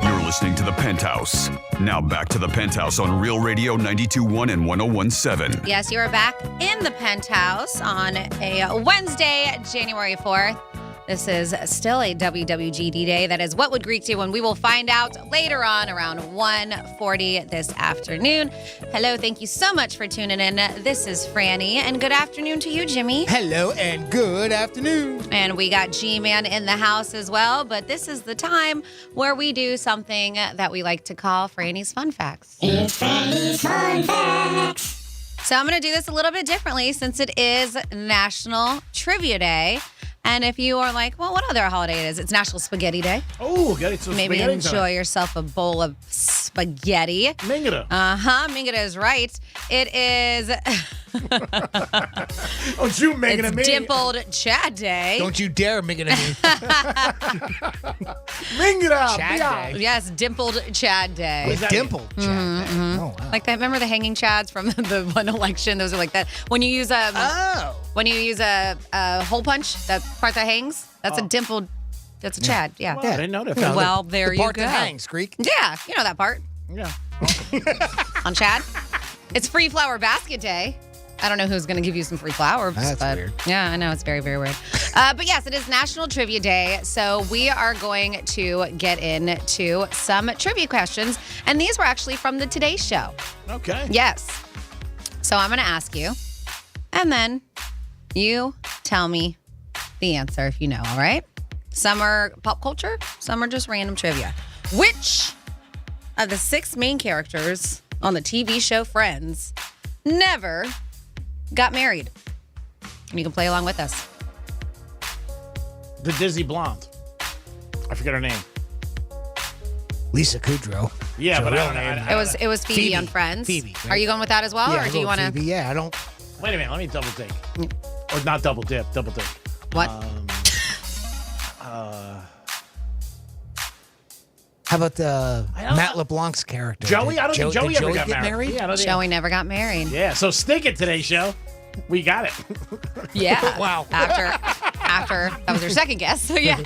You're listening to The Penthouse. Now back to The Penthouse on Real Radio 92.1 and 101.7. Yes, you are back in the Penthouse on a Wednesday, January 4th. This is still a WWGD day. That is What Would Greek Do? And we will find out later on around 1:40 this afternoon. Hello, thank you so much for tuning in. This is Franny, and good afternoon to you, Jimmy. Hello, and good afternoon. And we got G-Man in the house as well, but this is the time where we do something that we like to call Franny's Fun Facts. It's Franny's Fun Facts. So I'm going to do this a little bit differently since it is National Trivia Day. And if you are like, well, what other holiday it is? It's National Spaghetti Day. Oh, got it. So maybe enjoy yourself a bowl of spaghetti. Mingada. Mingada is right. It is. Don't you Mingada It's me. Dimpled Chad Day. Don't you dare Mingada me. Mingada. Chad Day. Yes, Dimpled Chad Day. With dimpled Chad Day. Oh, wow. Like that. Remember the hanging chads from the one election? Those are like that. When you use a hole punch, that part that hangs, that's a dimpled. That's a chad. Yeah. Well, I didn't know that. Well, there the you part go. that hangs, Greek. Yeah, you know that part. Yeah. On Chad. It's Free Flower Basket Day. I don't know who's going to give you some free flowers. That's but weird. Yeah, I know. It's very, very weird. But yes, it is National Trivia Day. So we are going to get into some trivia questions. And these were actually from the Today Show. Okay. Yes. So I'm going to ask you. And then you tell me the answer if you know, all right? Some are pop culture. Some are just random trivia. Which of the 6 main characters on the TV show Friends never got married? And you can play along with us. The Dizzy Blonde. I forget her name. Lisa Kudrow. Yeah, but real I don't know. It was Phoebe on Friends. Phoebe. Right? Are you going with that as well, Yeah, or do you want to? Yeah, I don't. Wait a minute. Let me double think. Or not double dip. Double dip. What? How about Matt LeBlanc's character? Joey? I don't think Joey ever got get married. Yeah, I don't think- Joey never got married. Yeah, so stick it today's show. We got it. Yeah. Wow. After that was your second guess. So yeah.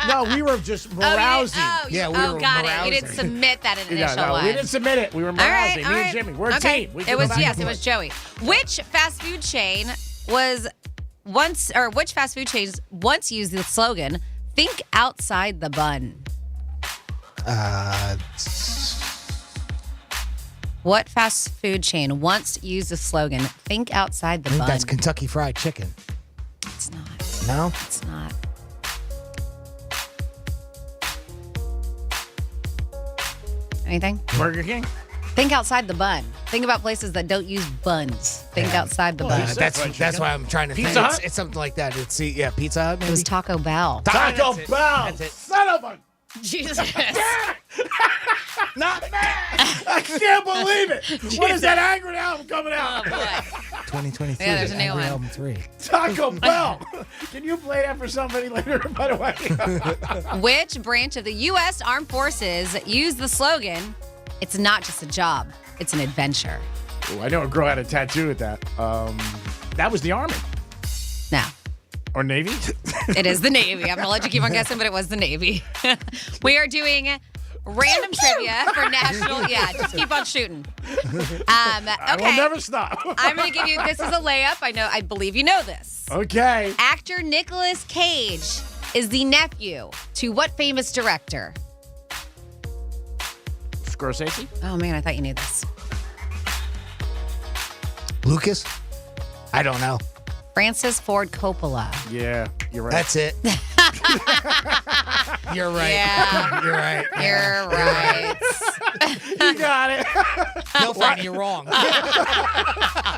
No, we were just mousing. Yeah, we were got it. mousing. You didn't submit that initial No, one. we didn't submit it. We were mousing. Me and Jimmy. We're a team. We can It go was back and it was Joey. Which fast food chain once used the slogan "Think outside the bun"? What fast food chain once used the slogan "Think outside the I think bun"? that's Kentucky Fried Chicken. It's not. No? It's not. Anything? Burger King? Think outside the bun. Think about places that don't use buns. Think outside the bun. That's why I'm trying to Pizza think. Hut? It's something like that. Pizza Hut, It maybe? was Taco Bell. Taco That's it. Bell. That's it. Son of a... Jesus. Not mad. I can't believe it. What is that angry album coming out? Oh, boy. 2023. Yeah, there's a new Angry one. Album 3. Taco Bell. Can you play that for somebody later, by the way? Which branch of the U.S. Armed Forces used the slogan, "It's not just a job, it's an adventure"? Ooh, I know a girl had a tattoo with that. That was the Army. No. Or Navy? It is the Navy. I'm going to let you keep on guessing, but it was the Navy. We are doing random trivia for national. Yeah, just keep on shooting. I will never stop. I'm going to give you, this is a layup. I believe you know this. Okay. Actor Nicolas Cage is the nephew to what famous director? Scorsese? Oh, man, I thought you knew this. Lucas? I don't know. Francis Ford Coppola. Yeah, you're right. That's it. You're right. Yeah. You're right. You're right. You got it. He'll find you wrong.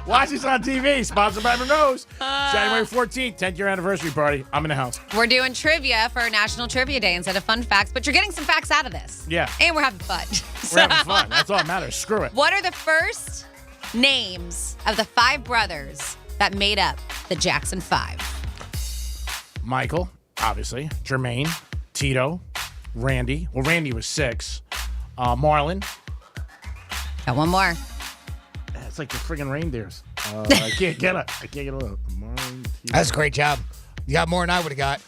Watch this on TV. Sponsored by Monroe's. January 14th, 10th year anniversary party. I'm in the house. We're doing trivia for National Trivia Day instead of fun facts, but you're getting some facts out of this. Yeah. And we're having fun. We're having fun. That's all that matters. Screw it. What are the first names of the 5 brothers that made up the Jackson 5? Michael, obviously. Jermaine, Tito, Randy. Well, Randy was 6. Marlon. Got one more. It's like the friggin' reindeers. I can't get it. Marlon, Tito. That's a great job. You got more than I would have got.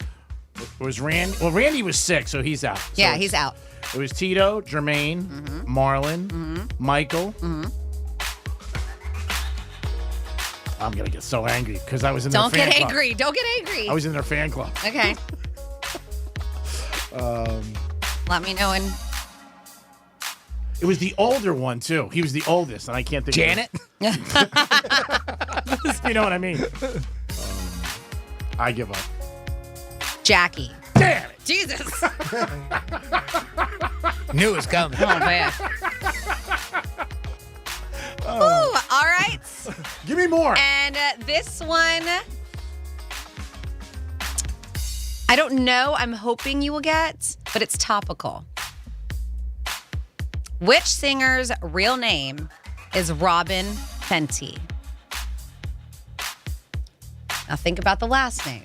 It was Randy. Well, Randy was 6, so he's out. So Yeah, he's out. It was Tito, Jermaine, Marlon, Michael. I'm going to get so angry because I was in their fan club. Don't get angry. I was in their fan club. Okay. Let me know. And it was the older one, too. He was the oldest, and I can't think Janet? of it. You know what I mean? I give up. Jackie. Damn it! Jesus. Knew it was coming. Oh, man. Ooh, all right. Give me more. And this one, I don't know. I'm hoping you will get, but it's topical. Which singer's real name is Robin Fenty? Now think about the last name.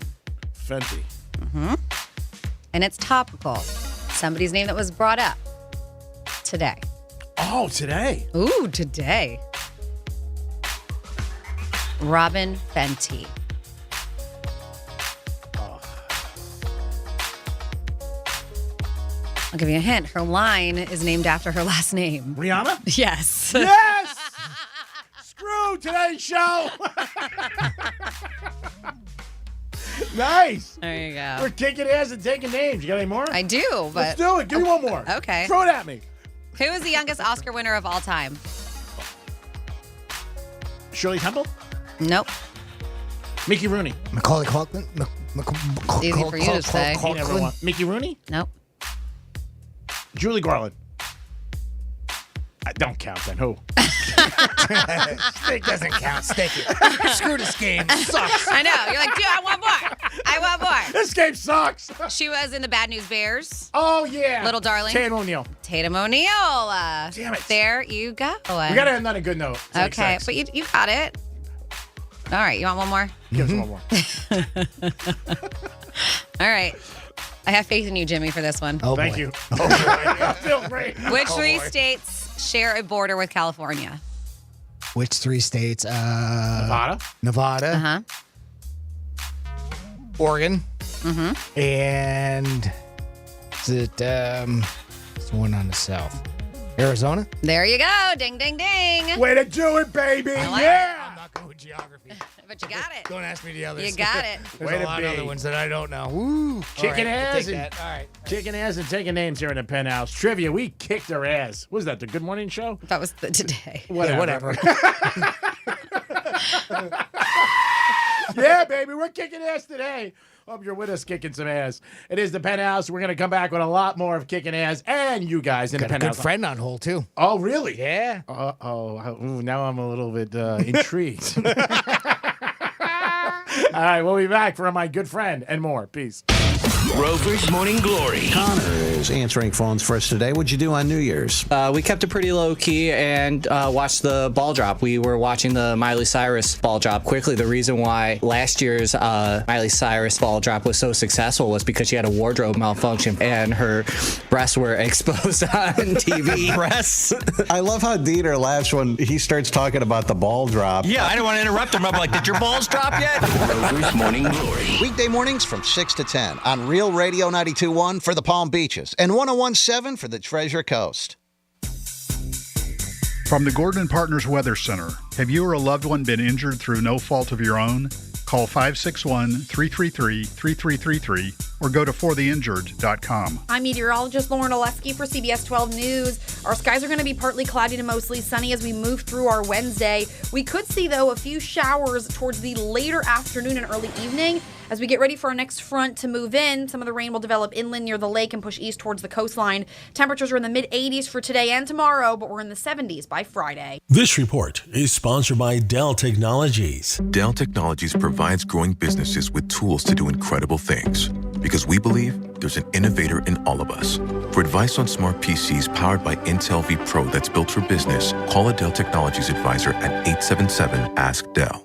Fenty. Mm-hmm. And it's topical. Somebody's name that was brought up today. Oh, today. Ooh, today. Robin Fenty. I'll give you a hint. Her line is named after her last name. Rihanna? Yes. Yes! Screw today's show! Nice. There you go. We're kicking ass and taking names. You got any more? I do, but... Let's do it. Give me one more. Okay. Throw it at me. Who is the youngest Oscar winner of all time? Shirley Temple? Nope. Mickey Rooney. Macaulay Culkin. Easy for you to say. He never won. Mickey Rooney? Nope. Julie Garland. Don't count then. Who? Stick doesn't count. Stick it. Screw this game. Sucks. I know. You're like, dude, I want more. I want more. This game sucks. She was in the Bad News Bears. Oh, yeah. Little darling. Tatum O'Neal. Tatum O'Neal. Damn it. There you go. We got to end on a good note. Okay, but you got it. All right, you want one more? Give us one more. All right. I have faith in you, Jimmy, for this one. Oh, Thank boy. you. Oh, boy. I feel great. Which three states share a border with California? Which three states? Nevada. Nevada. Uh-huh. Oregon. Mm-hmm. And is it it's the one on the south? Arizona? There you go. Ding, ding, ding. Way to do it, baby. Like Yeah. I'm not good with geography. But you got it. Don't ask me the others. You got it. There's Way a to lot of be. other ones that I don't know. Woo. Kicking All right, ass. take that. All right. Kicking ass and taking names here in the Penthouse. Trivia, we kicked her ass. What was that, the Good Morning Show? That was today. Whatever. Yeah, baby, we're kicking ass today. Hope you're with us kicking some ass. It is the Penthouse. We're going to come back with a lot more of kicking ass and you guys in Got the a Penthouse. good friend on hold, too. Oh, really? Yeah. Ooh, now I'm a little bit intrigued. All right, we'll be back for my good friend and more. Peace. Rover's Morning Glory. Connor is answering phones for us today. What'd you do on New Year's? We kept it pretty low key and watched the ball drop. We were watching the Miley Cyrus ball drop. Quickly, the reason why last year's Miley Cyrus ball drop was so successful was because she had a wardrobe malfunction and her breasts were exposed on TV. Breasts? I love how Dieter laughs when he starts talking about the ball drop. Yeah, I don't want to interrupt him. I'm like, did your balls drop yet? Rover's Morning Glory. Weekday mornings from 6 to 10 on Real Radio 92.1 for the Palm Beaches and 101.7 for the Treasure Coast. From the Gordon & Partners Weather Center, have you or a loved one been injured through no fault of your own? Call 561-333-3333 or go to fortheinjured.com. I'm meteorologist Lauren Oleski for CBS 12 News. Our skies are going to be partly cloudy to mostly sunny as we move through our Wednesday. We could see, though, a few showers towards the later afternoon and early evening. As we get ready for our next front to move in, some of the rain will develop inland near the lake and push east towards the coastline. Temperatures are in the mid-80s for today and tomorrow, but we're in the 70s by Friday. This report is sponsored by Dell Technologies. Dell Technologies provides growing businesses with tools to do incredible things. Because we believe there's an innovator in all of us. For advice on smart PCs powered by Intel V Pro that's built for business, call a Dell Technologies advisor at 877-ASK-DELL.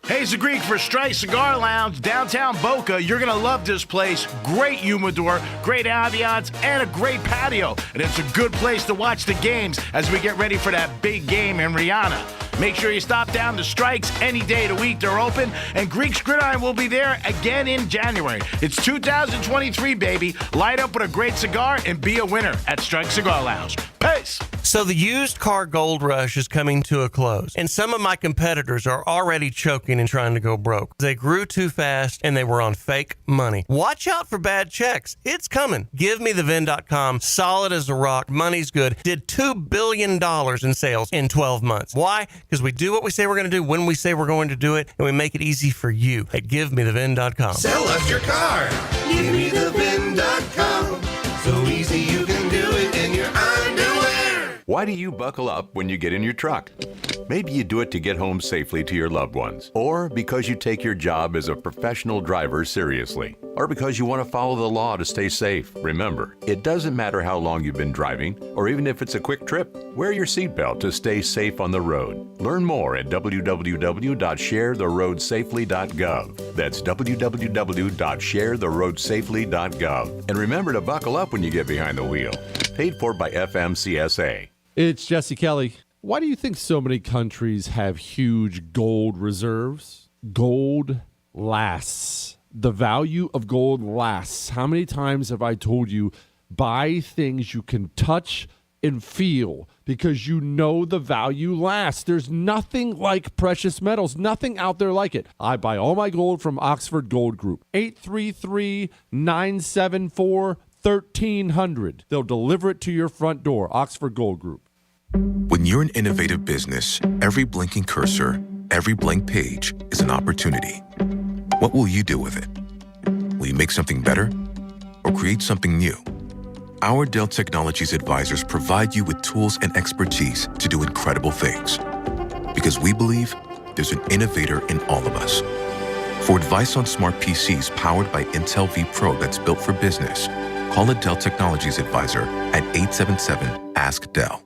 Hey, it's the Greek for Strike Cigar Lounge, downtown Boca. You're going to love this place. Great humidor, great ambiance, and a great patio. And it's a good place to watch the games as we get ready for that big game in Rihanna. Make sure you stop down to Strikes any day of the week. They're open, and Greek's Gridiron will be there again in January. It's 2023, baby. Light up with a great cigar and be a winner at Strike Cigar Lounge. Peace. So the used car gold rush is coming to a close, and some of my competitors are already choking and trying to go broke. They grew too fast, and they were on fake money. Watch out for bad checks. It's coming. GiveMeTheVin.com, solid as a rock, money's good, did $2 billion in sales in 12 months. Why? Because we do what we say we're going to do when we say we're going to do it, and we make it easy for you at GiveMeTheVin.com. Sell us your car. GiveMeTheVin.com. So easy you can do it in your underwear. Why do you buckle up when you get in your truck? Maybe you do it to get home safely to your loved ones, or because you take your job as a professional driver seriously, or because you want to follow the law to stay safe. Remember, it doesn't matter how long you've been driving, or even if it's a quick trip. Wear your seatbelt to stay safe on the road. Learn more at www.sharetheroadsafely.gov. That's www.sharetheroadsafely.gov. And remember to buckle up when you get behind the wheel. Paid for by FMCSA. It's Jesse Kelly. Why do you think so many countries have huge gold reserves? Gold lasts. The value of gold lasts. How many times have I told you, buy things you can touch and feel because you know the value lasts? There's nothing like precious metals, nothing out there like it. I buy all my gold from Oxford Gold Group. 833-974-1300. They'll deliver it to your front door. Oxford Gold Group. When you're an innovative business, every blinking cursor, every blank page is an opportunity. What will you do with it? Will you make something better or create something new? Our Dell Technologies advisors provide you with tools and expertise to do incredible things. Because we believe there's an innovator in all of us. For advice on smart PCs powered by Intel V Pro that's built for business, call a Dell Technologies advisor at 877-ASK-DELL.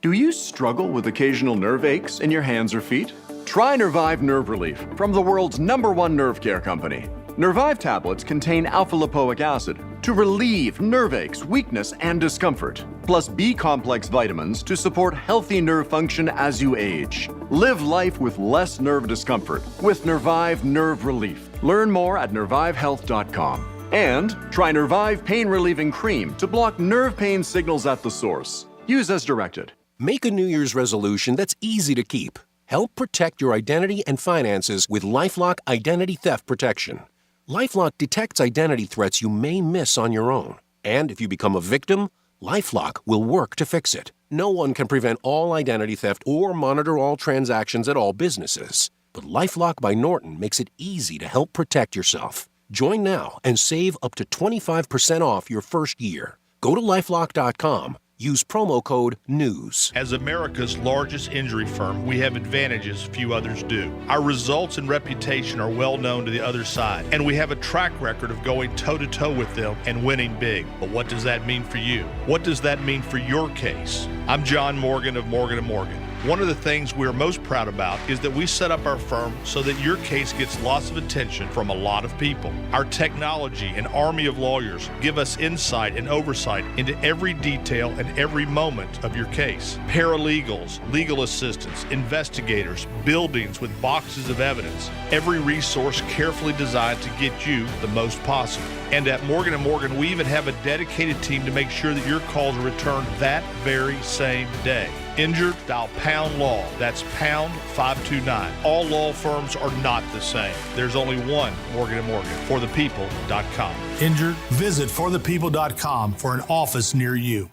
Do you struggle with occasional nerve aches in your hands or feet? Try Nervive Nerve Relief from the world's #1 nerve care company. Nervive tablets contain alpha-lipoic acid to relieve nerve aches, weakness, and discomfort, plus B-complex vitamins to support healthy nerve function as you age. Live life with less nerve discomfort with Nervive Nerve Relief. Learn more at nervivehealth.com. And try Nervive Pain Relieving Cream to block nerve pain signals at the source. Use as directed. Make a New Year's resolution that's easy to keep. Help protect your identity and finances with LifeLock Identity Theft Protection. LifeLock detects identity threats you may miss on your own. And if you become a victim, LifeLock will work to fix it. No one can prevent all identity theft or monitor all transactions at all businesses. But LifeLock by Norton makes it easy to help protect yourself. Join now and save up to 25% off your first year. Go to LifeLock.com. Use promo code NEWS. As America's largest injury firm, we have advantages few others do. Our results and reputation are well known to the other side, and we have a track record of going toe-to-toe with them and winning big. But what does that mean for you? What does that mean for your case? I'm John Morgan of Morgan & Morgan. One of the things we're most proud about is that we set up our firm so that your case gets lots of attention from a lot of people. Our technology and army of lawyers give us insight and oversight into every detail and every moment of your case. Paralegals, legal assistants, investigators, buildings with boxes of evidence. Every resource carefully designed to get you the most possible. And at Morgan & Morgan, we even have a dedicated team to make sure that your calls are returned that very same day. Injured? Dial pound law. That's pound 529. All law firms are not the same. There's only one Morgan & Morgan. ForThePeople.com. Injured? Visit ForThePeople.com for an office near you.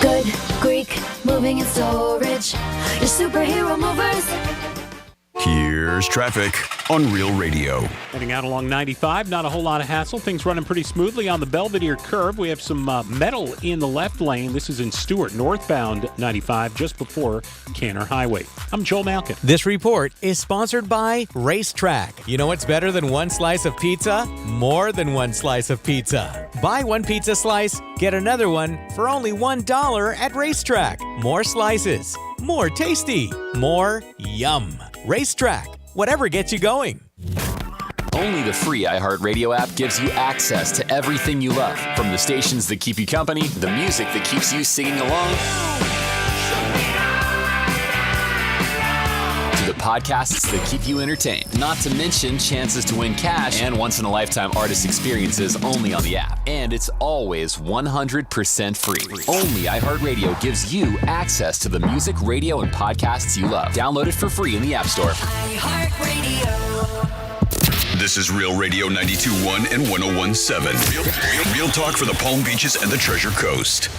Good Greek moving and storage. Your superhero movers. Here's traffic on Real Radio. Heading out along 95, not a whole lot of hassle. Things running pretty smoothly on the Belvedere curve. We have some metal in the left lane. This is in Stewart, northbound 95, just before Canner Highway. I'm Joel Malkin. This report is sponsored by Racetrack. You know what's better than one slice of pizza? More than one slice of pizza. Buy one pizza slice, get another one for only $1 at Racetrack. More slices, more tasty, more yum. Racetrack, whatever gets you going. Only the free iHeartRadio app gives you access to everything you love, from the stations that keep you company, the music that keeps you singing along, to the podcasts that keep you entertained. Not to mention chances to win cash and once-in-a-lifetime artist experiences only on the app. And it's always 100% free. Only iHeartRadio gives you access to the music, radio, and podcasts you love. Download it for free in the App Store. This is Real Radio 92.1 and 101.7. Real talk for the Palm Beaches and the Treasure Coast.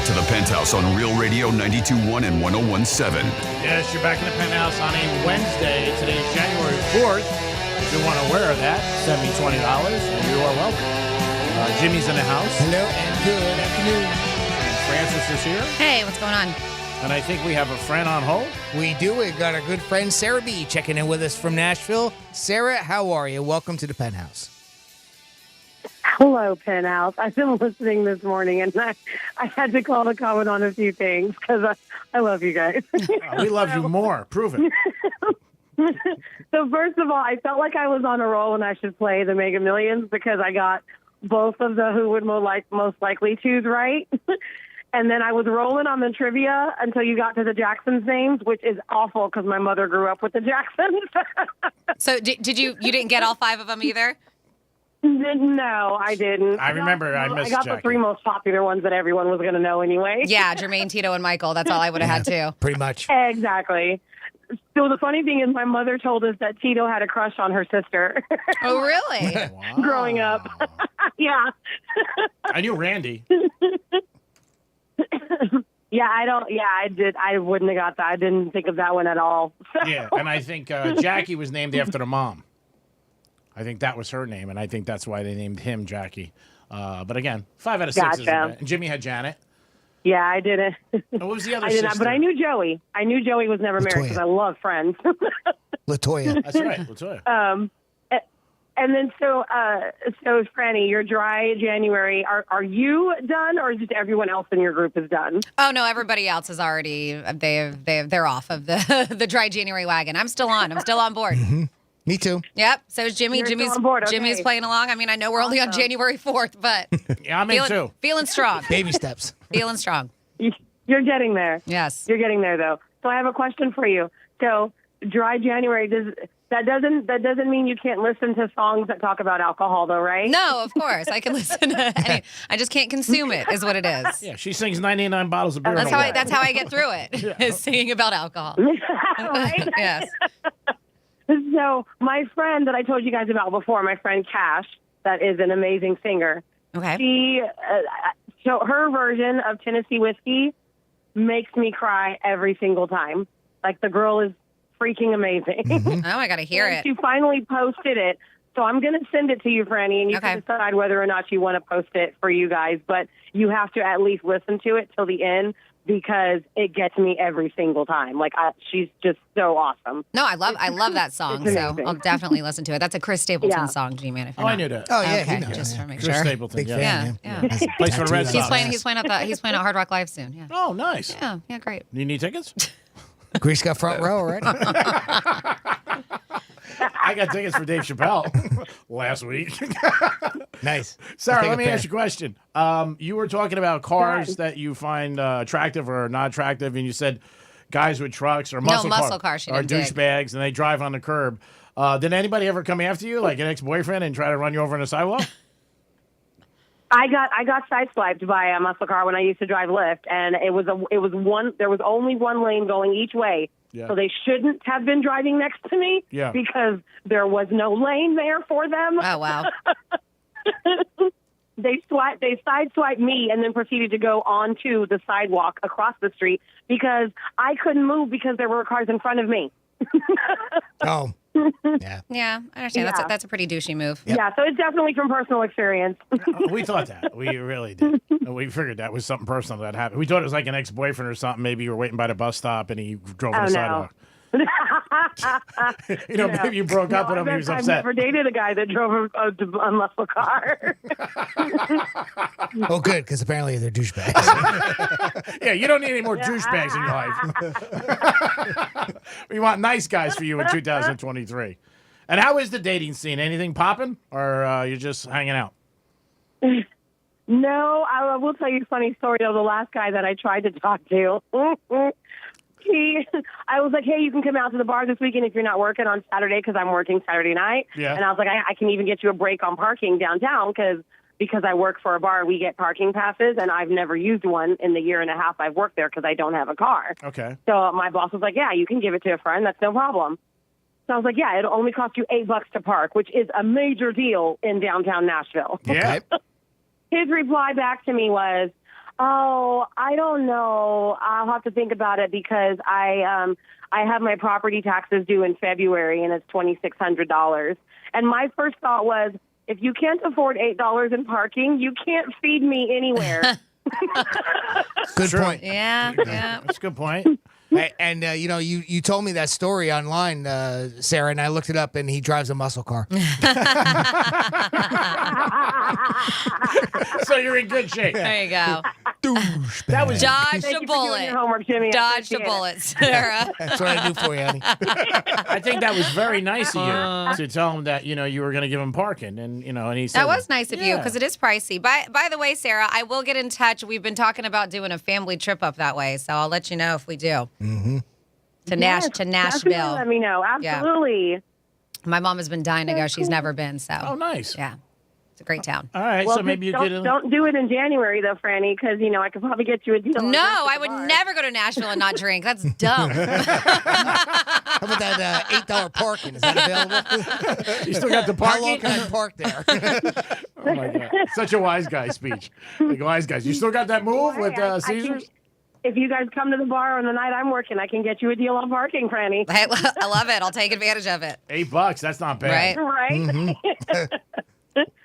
To the Penthouse on Real Radio 92.1 and 101.7. Yes, you're back in the Penthouse on a Wednesday. Today's January 4th. If you want to wear that, send me $20 and you are welcome. Jimmy's in the house. Hello and good afternoon. Francis is here. Hey, what's going on? And I think we have a friend on hold. We do. We've got our good friend Sarah B. checking in with us from Nashville. Sarah, how are you? Welcome to the Penthouse. Hello, Penthouse. I've been listening this morning, and I had to call to comment on a few things because I love you guys. We love you more. Prove it. So first of all, I felt like I was on a roll and I should play the Mega Millions because I got both of the who would most likely choose right. And then I was rolling on the trivia until you got to the Jacksons' names, which is awful because my mother grew up with the Jacksons. So did you didn't get all 5 of them either? No, I didn't. I remember I missed I got Jackie. the 3 most popular ones that everyone was going to know anyway. Yeah, Jermaine, Tito, and Michael. That's all I would have had too. Pretty much. Exactly. So the funny thing is my mother told us that Tito had a crush on her sister. Oh, really? Growing up. Yeah. I knew Randy. Yeah, I did. I wouldn't have got that. I didn't think of that one at all. Yeah, and I think Jackie was named after the mom. I think that was her name, and I think that's why they named him Jackie. But again, 5 out of 6 isn't bad. And Jimmy had Janet. Yeah, I didn't. And what was the other I did sister? not, but I knew Joey. I knew Joey was never married because I love Friends. Latoya. That's right, Latoya. And then so Franny, your dry January, are you done, or just everyone else in your group is done? Oh no, everybody else is already they're off of the dry January wagon. I'm still on. I'm still on board. Mm-hmm. Me too. Yep. So is Jimmy. You're Jimmy's still on board, okay. Jimmy's playing along. I mean, I know we're only on January 4th, but yeah, I'm in too. Feeling strong. Baby steps. Feeling strong. You're getting there. Yes. You're getting there, though. So I have a question for you. So dry January, that doesn't mean you can't listen to songs that talk about alcohol, though, right? No, of course. I can listen to any. I just can't consume it, is what it is. Yeah, she sings 99 bottles of beer. That's how I get through it, is singing about alcohol. Right? Yes. So my friend that I told you guys about before, my friend Cash, that is an amazing singer. Okay. She, so her version of Tennessee Whiskey makes me cry every single time. Like, the girl is freaking amazing. Mm-hmm. Oh, I got to hear it. She finally posted it. So I'm going to send it to you, Franny, and you can decide whether or not you want to post it for you guys. But you have to at least listen to it till the end, because it gets me every single time. Like, she's just so awesome. No, I love that song, so I'll definitely listen to it. That's a Chris Stapleton song, G-Man. If you're I not. knew that. Oh, yeah, okay, he knows. just to make Chris sure. Stapleton, Big fan. Yeah. Plays for the Red Sox. He's playing at Hard Rock Live soon. Yeah. Oh, nice. Yeah, great. You need tickets? Grease got front row already. I got tickets for Dave Chappelle last week. Nice. Sarah, let me ask you a question. You were talking about cars that you find attractive or not attractive, and you said guys with trucks or muscle cars she are didn't dig. douchebags, and they drive on the curb. Did anybody ever come after you, like an ex-boyfriend, and try to run you over on the sidewalk? I got sideswiped by a muscle car when I used to drive Lyft, and there was only one lane going each way. Yeah. So they shouldn't have been driving next to me because there was no lane there for them. Oh, wow. They sideswiped me and then proceeded to go onto the sidewalk across the street because I couldn't move because there were cars in front of me. Oh. Yeah, I understand. Yeah. That's a pretty douchey move. Yep. Yeah, so it's definitely from personal experience. We thought that. We really did. We figured that was something personal that happened. We thought it was like an ex-boyfriend or something. Maybe you were waiting by the bus stop and he drove on the sidewalk. Maybe you broke up with him. He was I've upset. never dated a guy that drove a muscle car. Oh, good, because apparently they're douchebags. Yeah, you don't need any more douchebags in your life. We want nice guys for you in 2023. And how is the dating scene? Anything popping, or you're just hanging out? No, I will tell you a funny story of the last guy that I tried to talk to. I was like, hey, you can come out to the bar this weekend if you're not working on Saturday because I'm working Saturday night. Yeah. And I was like, I can even get you a break on parking downtown because I work for a bar, we get parking passes, and I've never used one in the year and a half I've worked there because I don't have a car. Okay. So my boss was like, yeah, you can give it to a friend. That's no problem. So I was like, yeah, it'll only cost you $8 to park, which is a major deal in downtown Nashville. Yeah. His reply back to me was, oh, I don't know. I'll have to think about it because I have my property taxes due in February, and it's $2,600. And my first thought was, if you can't afford $8 in parking, you can't feed me anywhere. Good point. Yeah. That's a good point. And you told me that story online, Sarah, and I looked it up, and he drives a muscle car. So you're in good shape. There you go. That was Dodge Thank a you for doing bullet. your homework, Jimmy. I Dodge a appreciate bullet, it. Sarah. That's what I do for you, honey. I think that was very nice of you to tell him that you were going to give him parking, and he said That was nice of you because it is pricey. By the way, Sarah, I will get in touch. We've been talking about doing a family trip up that way, so I'll let you know if we do. Mm-hmm. To Definitely Nashville. let me know. Absolutely. Yeah. My mom has been dying to go. She's never been, so. Oh, nice. Yeah. It's a great town. All right, Well, so maybe you don't do it in January, though, Franny, because, I could probably get you a deal. No, I would never go to Nashville and not drink. That's dumb. How about that $8 parking? Is that available? You still got the How parking? long can I park there? Oh, my God. Such a wise guy speech. Like wise guys. You still got that move with Caesars? If you guys come to the bar on the night I'm working, I can get you a deal on parking, Franny. I love it. I'll take advantage of it. $8, that's not bad. Right? Mm-hmm.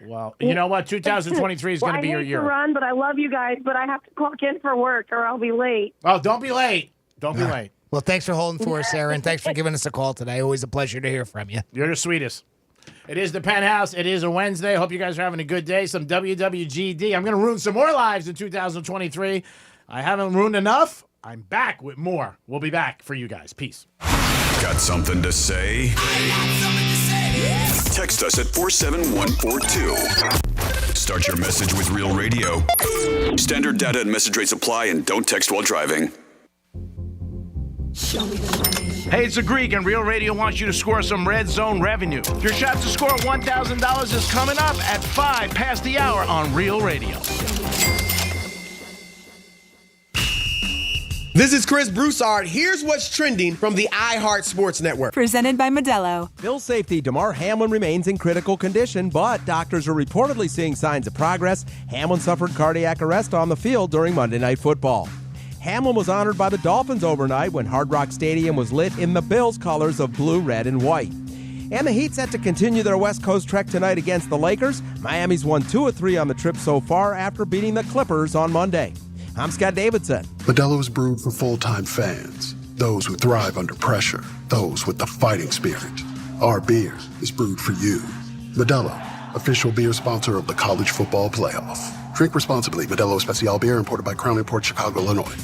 Well, you know what? 2023 is going to be your I hate year. to run, but I love you guys, but I have to clock in for work or I'll be late. Oh, don't be late. Don't be late. Well, thanks for holding for us, Sarah, and thanks for giving us a call today. Always a pleasure to hear from you. You're the sweetest. It is the Penthouse. It is a Wednesday. Hope you guys are having a good day. Some WWGD. I'm going to ruin some more lives in 2023. I haven't ruined enough. I'm back with more. We'll be back for you guys. Peace. Got something to say? Text us at 47142. Start your message with Real Radio. Standard data and message rates apply, and don't text while driving. Hey, it's a Greek, and Real Radio wants you to score some red zone revenue. Your shot to score $1,000 is coming up at 5 past the hour on Real Radio. This is Chris Broussard. Here's what's trending from the iHeart Sports Network. Presented by Modelo. Bill safety, Damar Hamlin remains in critical condition, but doctors are reportedly seeing signs of progress. Hamlin suffered cardiac arrest on the field during Monday Night Football. Hamlin was honored by the Dolphins overnight when Hard Rock Stadium was lit in the Bills' colors of blue, red, and white. And the Heat set to continue their West Coast trek tonight against the Lakers. Miami's won 2 of 3 on the trip so far after beating the Clippers on Monday. I'm Scott Davidson. Modelo is brewed for full-time fans, those who thrive under pressure, those with the fighting spirit. Our beer is brewed for you. Modelo, official beer sponsor of the College Football Playoff. Drink responsibly. Modelo Especial Beer, imported by Crown Imports, Chicago, Illinois.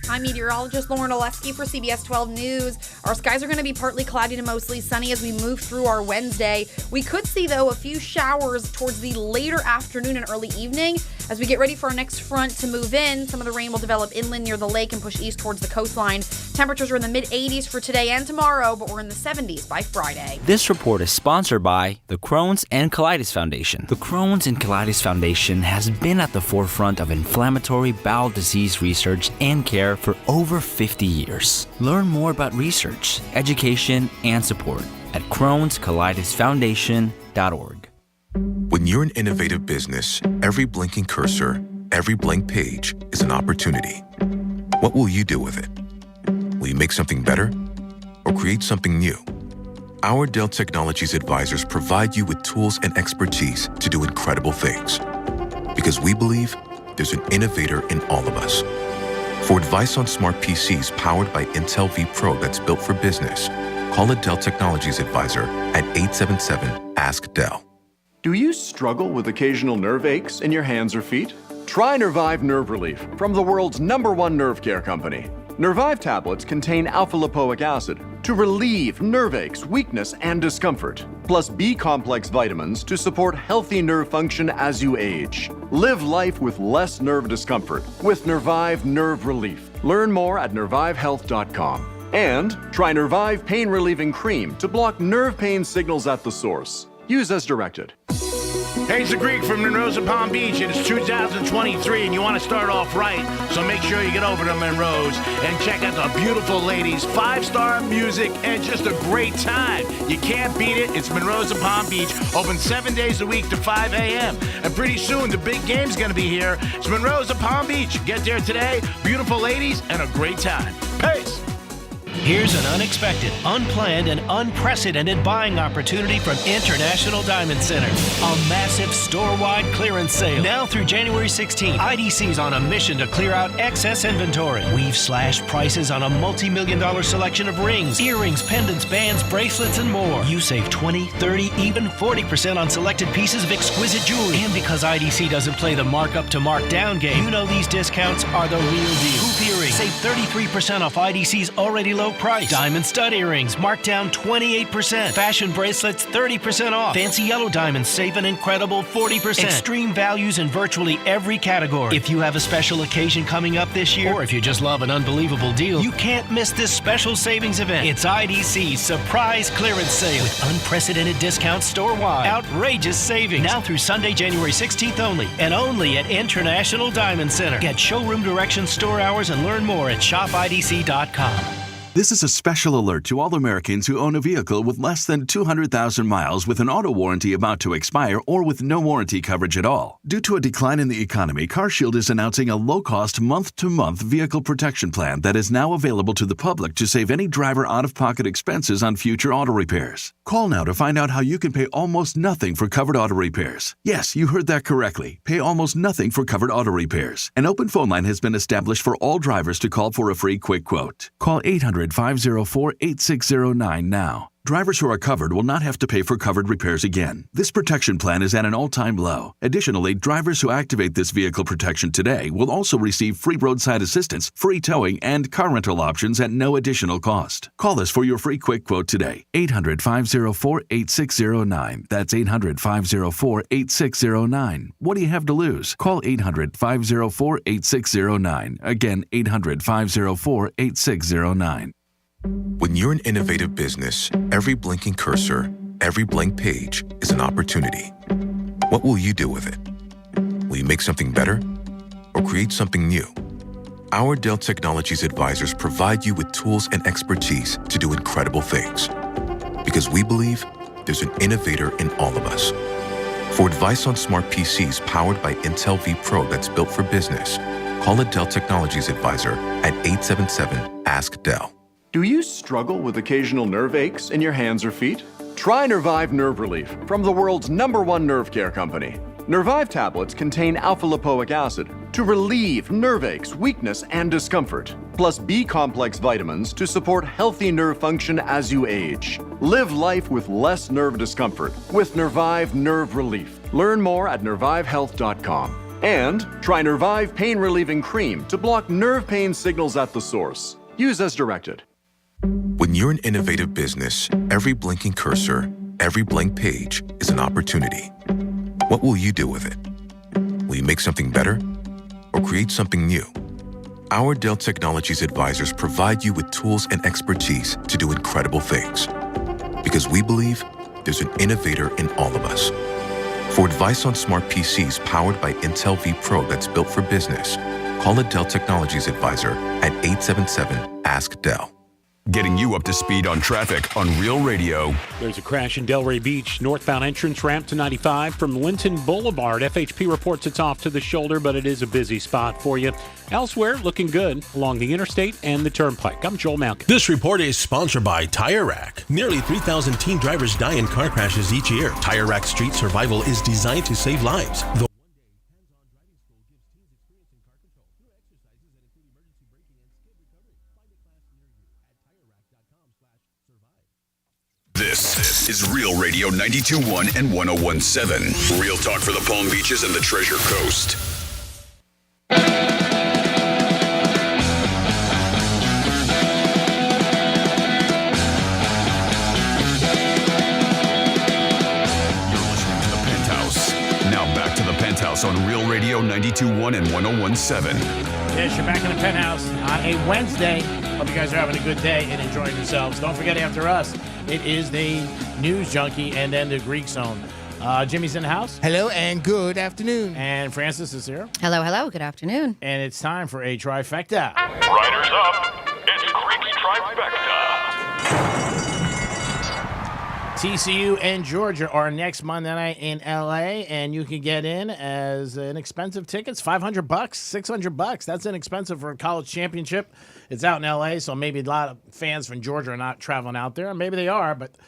I'm meteorologist Lauren Oleski for CBS 12 News. Our skies are going to be partly cloudy to mostly sunny as we move through our Wednesday. We could see, though, a few showers towards the later afternoon and early evening. As we get ready for our next front to move in, some of the rain will develop inland near the lake and push east towards the coastline. Temperatures are in the mid-80s for today and tomorrow, but we're in the 70s by Friday. This report is sponsored by the Crohn's and Colitis Foundation. The Crohn's and Colitis Foundation has been at the forefront of inflammatory bowel disease research and care for over 50 years. Learn more about research, education, and support at Crohn'sColitisFoundation.org. When you're an innovative business, every blinking cursor, every blank page is an opportunity. What will you do with it? Will you make something better or create something new? Our Dell Technologies advisors provide you with tools and expertise to do incredible things. Because we believe there's an innovator in all of us. For advice on smart PCs powered by Intel vPro that's built for business, call a Dell Technologies advisor at 877-ASK-DELL. Do you struggle with occasional nerve aches in your hands or feet? Try Nervive Nerve Relief from the world's #1 nerve care company. Nervive tablets contain alpha-lipoic acid to relieve nerve aches, weakness, and discomfort, plus B-complex vitamins to support healthy nerve function as you age. Live life with less nerve discomfort with Nervive Nerve Relief. Learn more at nervivehealth.com. And try Nervive Pain Relieving Cream to block nerve pain signals at the source. Use as directed. Hey, it's the Greek from Monroe's of Palm Beach, and it's 2023, and you want to start off right, so make sure you get over to Monroe's and check out the beautiful ladies, 5-star music, and just a great time. You can't beat it. It's Monroe's of Palm Beach, open 7 days a week to 5 a.m. And pretty soon, the big game's going to be here. It's Monroe's of Palm Beach. Get there today. Beautiful ladies and a great time. Peace. Here's an unexpected, unplanned, and unprecedented buying opportunity from International Diamond Center. A massive store-wide clearance sale. Now through January 16th, IDC's on a mission to clear out excess inventory. We've slashed prices on a multi-million-dollar selection of rings, earrings, pendants, bands, bracelets, and more. You save 20, 30, even 40% on selected pieces of exquisite jewelry. And because IDC doesn't play the markup to markdown game, you know these discounts are the real deal. Hoop earrings, save 33% off IDC's already low price. Diamond stud earrings marked down 28%. Fashion bracelets 30% off. Fancy yellow diamonds save an incredible 40%. Extreme values in virtually every category. If you have a special occasion coming up this year, or if you just love an unbelievable deal, you can't miss this special savings event. It's IDC's surprise clearance sale with unprecedented discounts store-wide. Outrageous savings. Now through Sunday, January 16th only, and only at International Diamond Center. Get showroom directions, store hours, and learn more at shopidc.com. This is a special alert to all Americans who own a vehicle with less than 200,000 miles with an auto warranty about to expire or with no warranty coverage at all. Due to a decline in the economy, CarShield is announcing a low-cost month-to-month vehicle protection plan that is now available to the public to save any driver out-of-pocket expenses on future auto repairs. Call now to find out how you can pay almost nothing for covered auto repairs. Yes, you heard that correctly. Pay almost nothing for covered auto repairs. An open phone line has been established for all drivers to call for a free quick quote. Call 800-504-8609 now. Drivers who are covered will not have to pay for covered repairs again. This protection plan is at an all-time low. Additionally, drivers who activate this vehicle protection today will also receive free roadside assistance, free towing, and car rental options at no additional cost. Call us for your free quick quote today. 800-504-8609. That's 800-504-8609. What do you have to lose? Call 800-504-8609. Again, 800-504-8609. When you're an innovative business, every blinking cursor, every blank page is an opportunity. What will you do with it? Will you make something better or create something new? Our Dell Technologies advisors provide you with tools and expertise to do incredible things. Because we believe there's an innovator in all of us. For advice on smart PCs powered by Intel vPro that's built for business, call a Dell Technologies advisor at 877-ASK-DELL. Do you struggle with occasional nerve aches in your hands or feet? Try Nervive Nerve Relief from the world's #1 nerve care company. Nervive tablets contain alpha-lipoic acid to relieve nerve aches, weakness, and discomfort, plus B-complex vitamins to support healthy nerve function as you age. Live life with less nerve discomfort with Nervive Nerve Relief. Learn more at nervivehealth.com. And try Nervive Pain Relieving Cream to block nerve pain signals at the source. Use as directed. When you're an innovative business, every blinking cursor, every blank page is an opportunity. What will you do with it? Will you make something better or create something new? Our Dell Technologies advisors provide you with tools and expertise to do incredible things. Because we believe there's an innovator in all of us. For advice on smart PCs powered by Intel vPro that's built for business, call a Dell Technologies advisor at 877-ASK-DELL. Getting you up to speed on traffic on Real Radio. There's a crash in Delray Beach, northbound entrance ramp to 95 from Linton Boulevard. FHP reports it's off to the shoulder, but it is a busy spot for you. Elsewhere, looking good along the interstate and the turnpike. I'm Joel Malkin. This report is sponsored by Tire Rack. Nearly 3,000 teen drivers die in car crashes each year. Tire Rack Street Survival is designed to save lives. is Real Radio 92.1 and 101.7. Real talk for the Palm Beaches and the Treasure Coast. Penthouse on Real Radio 92.1 and 101.7. Yes, you're back in the Penthouse on a Wednesday. Hope you guys are having a good day and enjoying yourselves. Don't forget, after us, it is the News Junkie and then the Greek Zone. Jimmy's in the house. Hello and good afternoon. And Francis is here. Hello, hello. Good afternoon. And it's time for a trifecta. Riders up. It's Greek's Trifecta. TCU and Georgia are next Monday night in LA, and you can get in as inexpensive tickets, $500, $600. That's inexpensive for a college championship. It's out in LA, so maybe a lot of fans from Georgia are not traveling out there. Maybe they are, but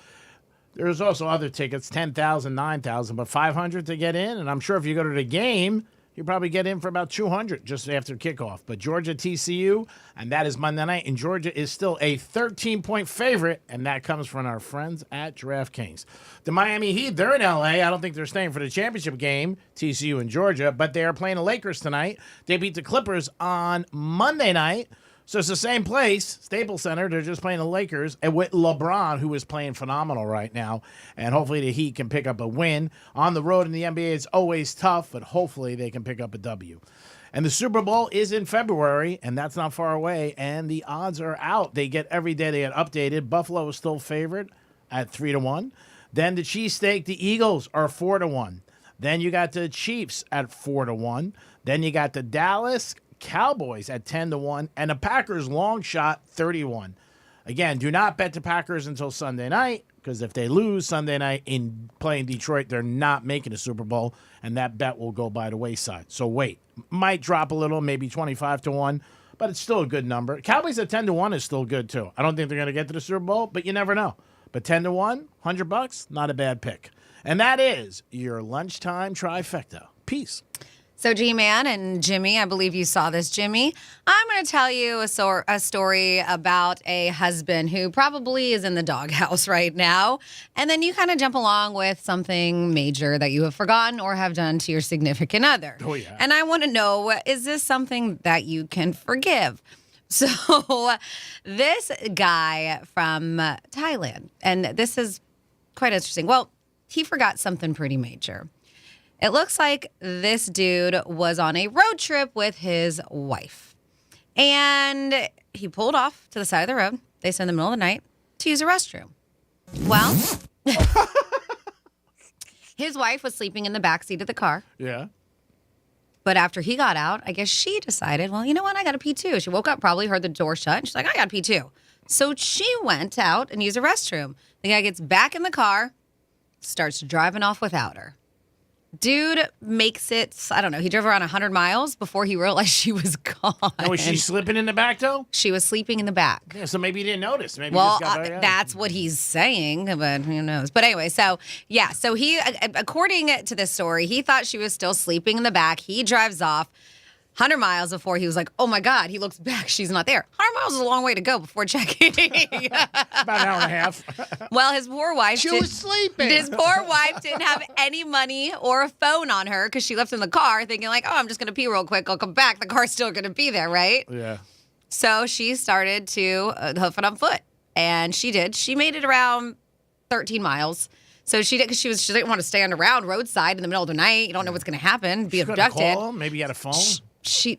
there's also other tickets, $10,000, $9,000, but $500 to get in. And I'm sure if you go to the game, you probably get in for about $200 just after kickoff. But Georgia TCU, and that is Monday night, and Georgia is still a 13-point favorite, and that comes from our friends at DraftKings. The Miami Heat, they're in L.A. I don't think they're staying for the championship game, TCU and Georgia, but they are playing the Lakers tonight. They beat the Clippers on Monday night. So it's the same place, Staples Center. They're just playing the Lakers and with LeBron, who is playing phenomenal right now. And hopefully the Heat can pick up a win. On the road in the NBA, it's always tough, but hopefully they can pick up a W. And the Super Bowl is in February, and that's not far away. And the odds are out. They get every day they get updated. Buffalo is still favored at 3-1. Then the cheesesteak, the Eagles are 4-1. Then you got the Chiefs at 4-1. Then you got the Dallas Cowboys at 10-1, and the Packers long shot 31. Again, do not bet the Packers until Sunday night, because if they lose Sunday night in playing Detroit, they're not making the Super Bowl, and that bet will go by the wayside. So wait, might drop a little, maybe 25-1, but it's still a good number. Cowboys at 10-1 is still good too. I don't think they're going to get to the Super Bowl, but you never know. But 10-1, $100, not a bad pick. And that is your lunchtime trifecta. Peace. So, G-Man and Jimmy, I believe you saw this, Jimmy. I'm going to tell you a story about a husband who probably is in the doghouse right now. And then you kind of jump along with something major that you have forgotten or have done to your significant other. Oh, yeah. And I want to know, is this something that you can forgive? So, this guy from Thailand, and this is quite interesting. Well, he forgot something pretty major. It looks like this dude was on a road trip with his wife. And he pulled off to the side of the road. They said in the middle of the night to use a restroom. Well, his wife was sleeping in the backseat of the car. Yeah. But after he got out, I guess she decided, well, you know what? I got to pee too. She woke up, probably heard the door shut. And she's like, I got to pee too. So she went out and used a restroom. The guy gets back in the car, starts driving off without her. Dude makes it, I don't know, he drove around 100 miles before he realized she was gone. Oh, was she slipping in the back, though? She was sleeping in the back. Yeah, so maybe he didn't notice. Maybe well, he just got that's what he's saying, but who knows? But anyway, so, yeah, so he, according to this story, he thought she was still sleeping in the back. He drives off 100 miles before he was like, oh, my God, he looks back. She's not there. 100 miles is a long way to go before checking. About an hour and a half. Well, his poor wife. She was sleeping. His poor wife didn't have any money or a phone on her because she left in the car thinking like, oh, I'm just going to pee real quick. I'll come back. The car's still going to be there, right? Yeah. So she started to hoof it on foot. And she did. She made it around 13 miles. So she did because she didn't want to stand around roadside in the middle of the night. You don't know what's going to happen. Be abducted. Call him. Maybe he had a phone.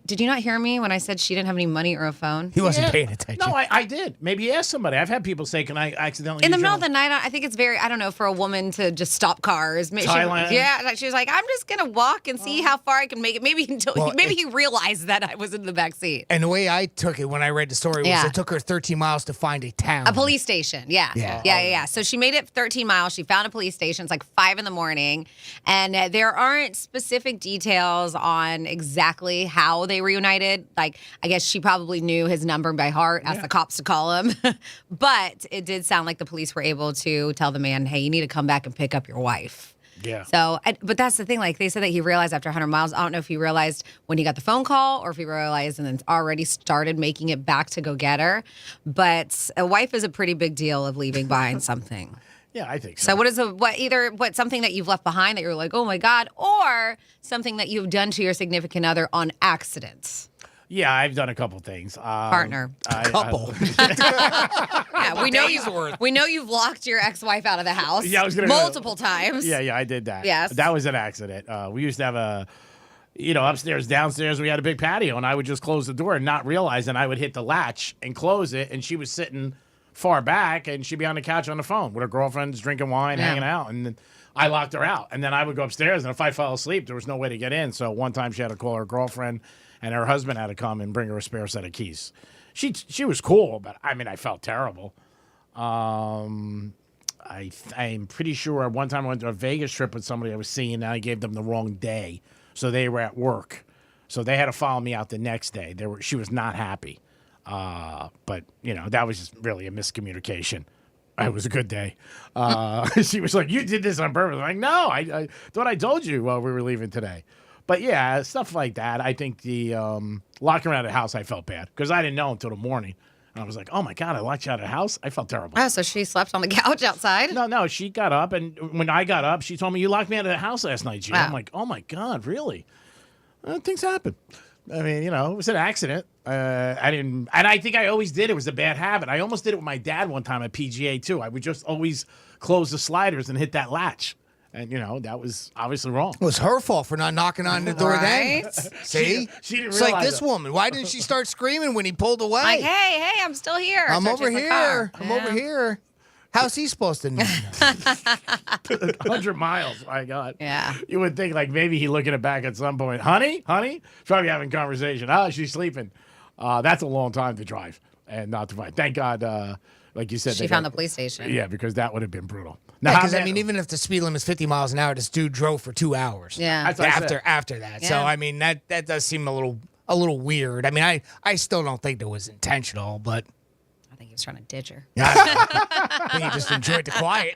Did you not hear me when I said she didn't have any money or a phone? He wasn't paying attention. No, I did. Maybe he asked somebody. I've had people say, can I accidentally in the middle of the night, I think it's very, I don't know, for a woman to just stop cars. Thailand. She was like, I'm just going to walk and see how far I can make it. Maybe he realized that I was in the back seat. And the way I took it when I read the story was it took her 13 miles to find a town. A police station, yeah. So she made it 13 miles. She found a police station. It's like 5 a.m. And there aren't specific details on exactly how they reunited. Like, I guess she probably knew his number by heart, asked the cops to call him. But it did sound like the police were able to tell the man, hey, you need to come back and pick up your wife. Yeah. So, but that's the thing. Like, they said that he realized after 100 miles. I don't know if he realized when he got the phone call or if he realized and then already started making it back to go get her. But a wife is a pretty big deal of leaving behind something. Yeah, I think so. So what something that you've left behind that you're like, oh my God, or something that you've done to your significant other on accident? Yeah, I've done a couple things. Partner. Couple. Yeah, we know you've locked your ex-wife out of the house. Yeah, I was gonna multiple times. Yeah, I did that. Yes. That was an accident. We used to have upstairs, downstairs, we had a big patio, and I would just close the door and not realize, and I would hit the latch and close it, and she was sitting far back, and she'd be on the couch on the phone with her girlfriends, drinking wine, hanging out, and then I locked her out. And then I would go upstairs, and if I fell asleep, there was no way to get in. So one time she had to call her girlfriend, and her husband had to come and bring her a spare set of keys. She was cool, but I mean, I felt terrible. I'm pretty sure one time I went to a Vegas trip with somebody I was seeing, and I gave them the wrong day. So they were at work. So they had to follow me out the next day. She was not happy. But, that was just really a miscommunication. It was a good day. She was like, you did this on purpose. I'm like, no, I thought I told you while we were leaving today. But, yeah, stuff like that. I think the locking around the house, I felt bad because I didn't know until the morning. And I was like, oh, my God, I locked you out of the house? I felt terrible. Oh, so she slept on the couch outside? No, she got up. And when I got up, she told me, you locked me out of the house last night, Gina. Wow. I'm like, oh, my God, really? Things happen. I mean, it was an accident. And I think I always did. It was a bad habit. I almost did it with my dad one time at PGA, too. I would just always close the sliders and hit that latch. And, that was obviously wrong. It was her fault for not knocking on the door then. Right? See? She didn't It's like realize this it. woman. Why didn't she start screaming when he pulled away? Like, hey, I'm still here. I'm Start over chasing the car. here. I'm over here. How's he supposed to know? 100 miles, my God. Yeah. You would think, like, maybe he looking it back at some point. Honey? Probably having conversation. Oh, she's sleeping. That's a long time to drive and not to find. Thank God, like you said. She found the police station. Yeah, because that would have been brutal. Yeah, because, even if the speed limit is 50 miles an hour, this dude drove for 2 hours. Yeah. That's what I said. After that. So, Yeah. I mean, that does seem a little weird. I mean, I still don't think it was intentional, but I think he was trying to ditch her. I think he just enjoyed the quiet.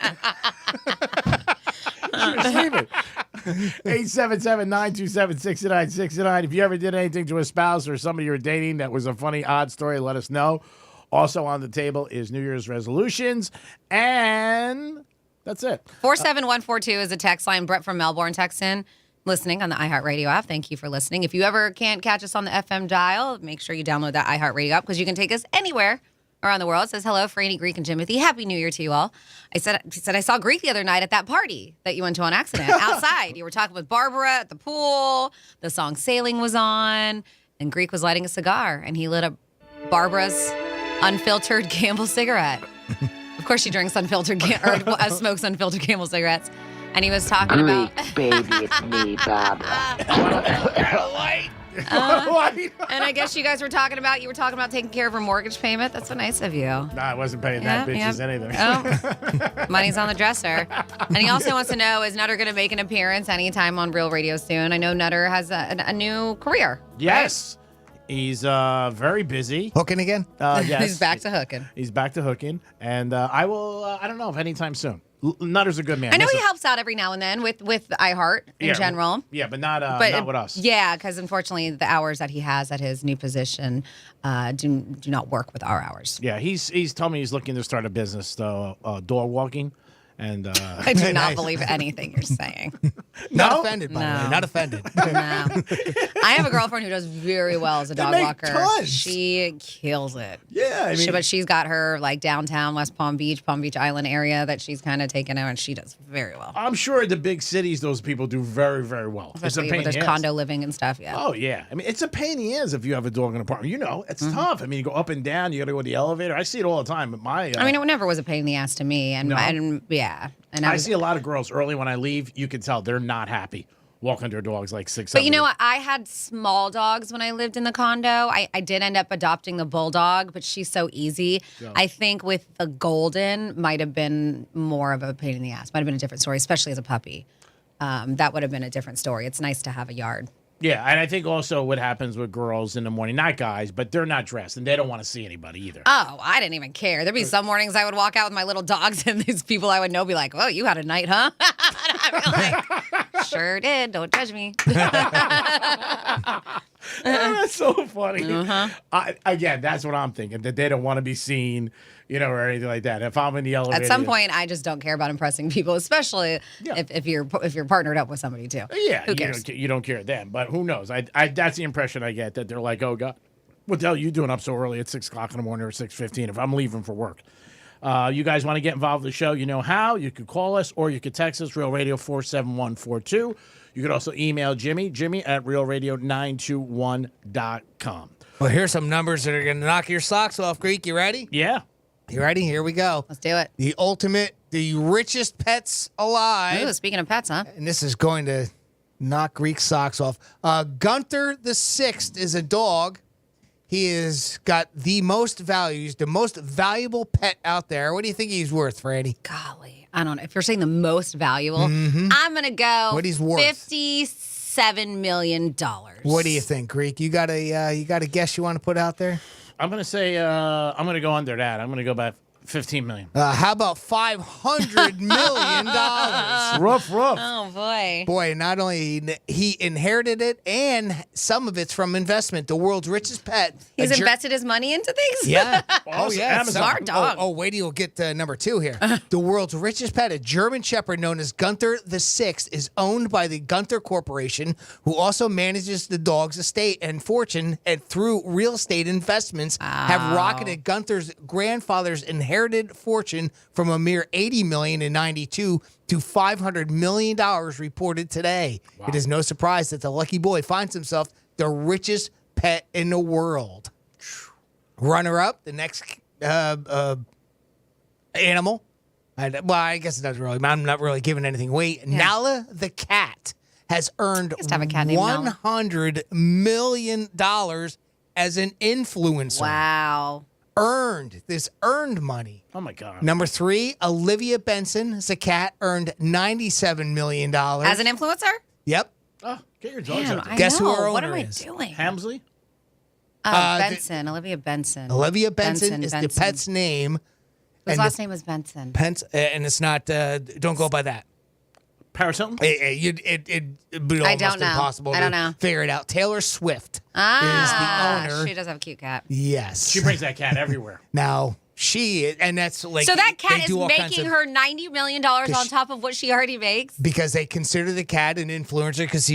She was sleeping. 877-927-6969. If you ever did anything to a spouse or somebody you're dating that was a funny, odd story, let us know. Also on the table is New Year's resolutions, and that's it. 47142 is a text line. Brett from Melbourne texts in, listening on the iHeartRadio app. Thank you for listening. If you ever can't catch us on the FM dial, make sure you download that iHeartRadio app because you can take us anywhere around the world. It says, hello, Franny, Greek, and Timothy. Happy New Year to you all. He said, I saw Greek the other night at that party that you went to on accident outside. You were talking with Barbara at the pool. The song Sailing was on, and Greek was lighting a cigar, and he lit up Barbara's unfiltered Camel cigarette. Of course, she drinks unfiltered smokes unfiltered Camel cigarettes. And he was talking about, baby, it's me, Barbara. and I guess you were talking about taking care of her mortgage payment. That's so nice of you. No, I wasn't paying that bitch's anything. Oh, money's on the dresser. And he also wants to know, is Nutter going to make an appearance anytime on Real Radio soon? I know Nutter has a new career. Yes. Right? He's very busy. Hooking again? Yes. He's back to hooking. He's back to hooking. And I will, I don't know if anytime soon. Nutter's a good man. I know he helps out every now and then with iHeart in general. Yeah, but not with us. Yeah, because unfortunately the hours that he has at his new position do not work with our hours. Yeah, he's told me he's looking to start a business, dog walking. And I do not believe anything you're saying. Not offended, by the way. Not offended. No. I have a girlfriend who does very well as a dog walker. Tons. She kills it. Yeah, but she's got her like downtown West Palm Beach Island area that she's kind of taken over, and she does very well. I'm sure the big cities, those people do very, very well. Especially with there's condo living and stuff. Yeah. Oh yeah. I mean, it's a pain in the ass if you have a dog in an apartment. It's tough. I mean, you go up and down. You got to go to the elevator. I see it all the time. But it never was a pain in the ass to me, and yeah. And I see a lot of girls early when I leave. You can tell they're not happy walking their dogs like 6, 7. But you know what? I had small dogs when I lived in the condo. I did end up adopting the bulldog, but she's so easy. Yeah. I think with the golden might have been more of a pain in the ass. Might have been a different story, especially as a puppy. That would have been a different story. It's nice to have a yard. Yeah, and I think also what happens with girls in the morning, not guys, but they're not dressed, and they don't want to see anybody either. Oh, I didn't even care. There'd be some mornings I would walk out with my little dogs, and these people I would know be like, oh, you had a night, huh? I'd be like, sure did. Don't judge me. That's so funny. Uh-huh. Again, that's what I'm thinking, that they don't want to be seen, or anything like that. If I'm in the elevator. At some point, I just don't care about impressing people, especially if you're partnered up with somebody too. Yeah, Who cares? You don't care then, but who knows? I that's the impression I get, that they're like, oh God, what the hell are you doing up so early at 6 o'clock in the morning or 6:15 if I'm leaving for work? You guys want to get involved with the show? You know how. You could call us or you could text us, Real Radio 47142. You could also email Jimmy at realradio921.com. Well, here's some numbers that are going to knock your socks off, Greek. You ready? Yeah. You ready? Here we go. Let's do it. The richest pets alive. Ooh, speaking of pets, huh? And this is going to knock Greek's socks off. Gunther the Sixth is a dog. He has got the most value. He's the most valuable pet out there. What do you think he's worth, Franny? Golly, I don't know. If you're saying the most valuable, Mhm. I'm gonna go. What he's worth? $57 million. What do you think, Greek? You got a guess you want to put out there? I'm gonna say I'm gonna go under that. I'm gonna go about $15 million. How about $500 million? Rough. Oh boy. Boy, not only he inherited it, and some of it's from investment. The world's richest pet. He's invested his money into things. Yeah. Oh, yeah. Smart dog. Oh, wait till you'll get to number 2 here. The world's richest pet, a German Shepherd known as Gunther the Sixth, is owned by the Gunther Corporation, who also manages the dog's estate and fortune, and through real estate investments have rocketed Gunther's grandfather's inheritance fortune from a mere $80 million in '92 to $500 million reported today. Wow. It is no surprise that the lucky boy finds himself the richest pet in the world. Runner-up, the next animal. I guess it doesn't really. I'm not really giving anything away. Yeah. Nala the cat has earned $100 million as an influencer. Wow. Earned money. Oh my God. Number 3, Olivia Benson is a cat, earned $97 million. As an influencer? Yep. Oh, get your dogs out there. Guess who our owner What am I is? doing? Hamsley? Benson. Olivia Benson. Olivia Benson is the pet's name. His last name is Benson. And it's not, don't go by that. Paris Hilton? It'd be almost impossible to figure it out. Taylor Swift is the owner. She does have a cute cat. Yes. She brings that cat everywhere. Now, that's like... So that cat is making her $90 million on top of what she already makes? Because they consider the cat an influencer because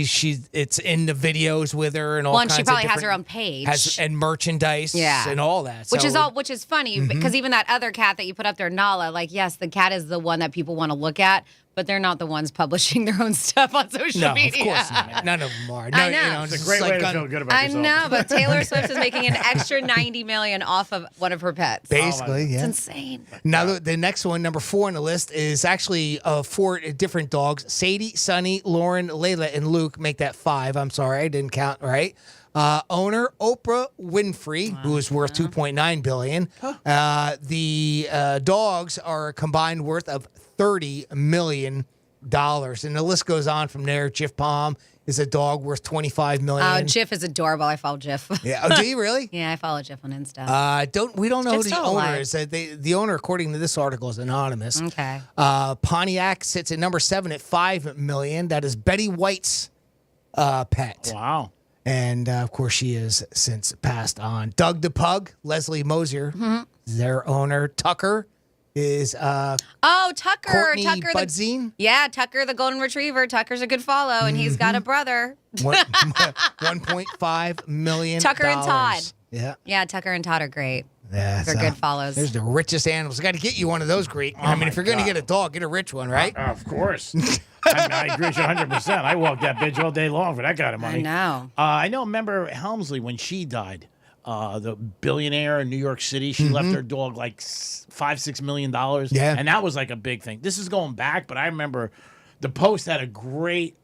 it's in the videos with her and all kinds of she probably has her own page. and merchandise and all that. Which is funny because even that other cat that you put up there, Nala, yes, the cat is the one that people want to look at, but they're not the ones publishing their own stuff on social media. No, of course not. None of them are. I know. It's a great way to feel good about yourself. I know, but Taylor Swift is making an extra $90 million off of one of her pets. Basically, yeah. It's insane. Now, the next one, number 4 on the list, is actually 4 different dogs. Sadie, Sunny, Lauren, Layla, and Luke make that 5. I'm sorry, I didn't count right. Owner Oprah Winfrey, who is worth $2.9 billion. The dogs are a combined worth of $30 million. And the list goes on from there. Jif Palm is a dog worth $25 million. Oh, Jif is adorable. I follow Jif. Yeah. Oh, do you really? Yeah, I follow Jif on Insta. We don't know who Jif's the still owner alive. is. The owner, according to this article, is anonymous. Okay. Pontiac sits at number 7 at $5 million. That is Betty White's pet. Wow. And of course, she has since passed on. Doug the Pug, Leslie Mosier, their owner. Tucker is Tucker. Courtney Tucker Budzine. Tucker the golden retriever. Tucker's a good follow, and he's got a brother. $1.5 million. Tucker and Todd. Yeah. Yeah, Tucker and Todd are great. Yeah, They're good follows. There's the richest animals. Got to get you one of those, Greek. I mean, if you're going to get a dog, get a rich one, right? Of course. I agree with you 100%. I walk that bitch all day long for that kind of money. I know. Remember Helmsley when she died, the billionaire in New York City. She left her dog like $5-6 million. Yeah. And that was like a big thing. This is going back, but I remember the Post had a great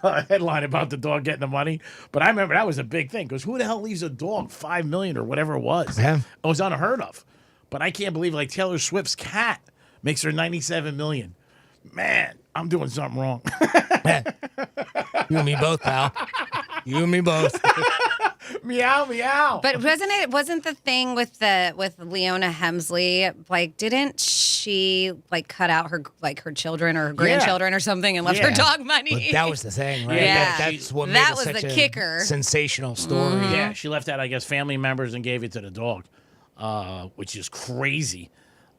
headline about the dog getting the money. But I remember that was a big thing because who the hell leaves a dog $5 million or whatever it was? Yeah. It was unheard of. But I can't believe like Taylor Swift's cat makes her $97 million. Man, I'm doing something wrong. You and me both, pal. You and me both. Meow, meow. But wasn't the thing with Leona Hemsley, like, didn't she like cut out her children or her grandchildren or something and left her dog money? Well, that was the thing, right? Yeah. That's what made That it was such the a kicker. sensational story. Yeah, she left out, I guess, family members and gave it to the dog, which is crazy.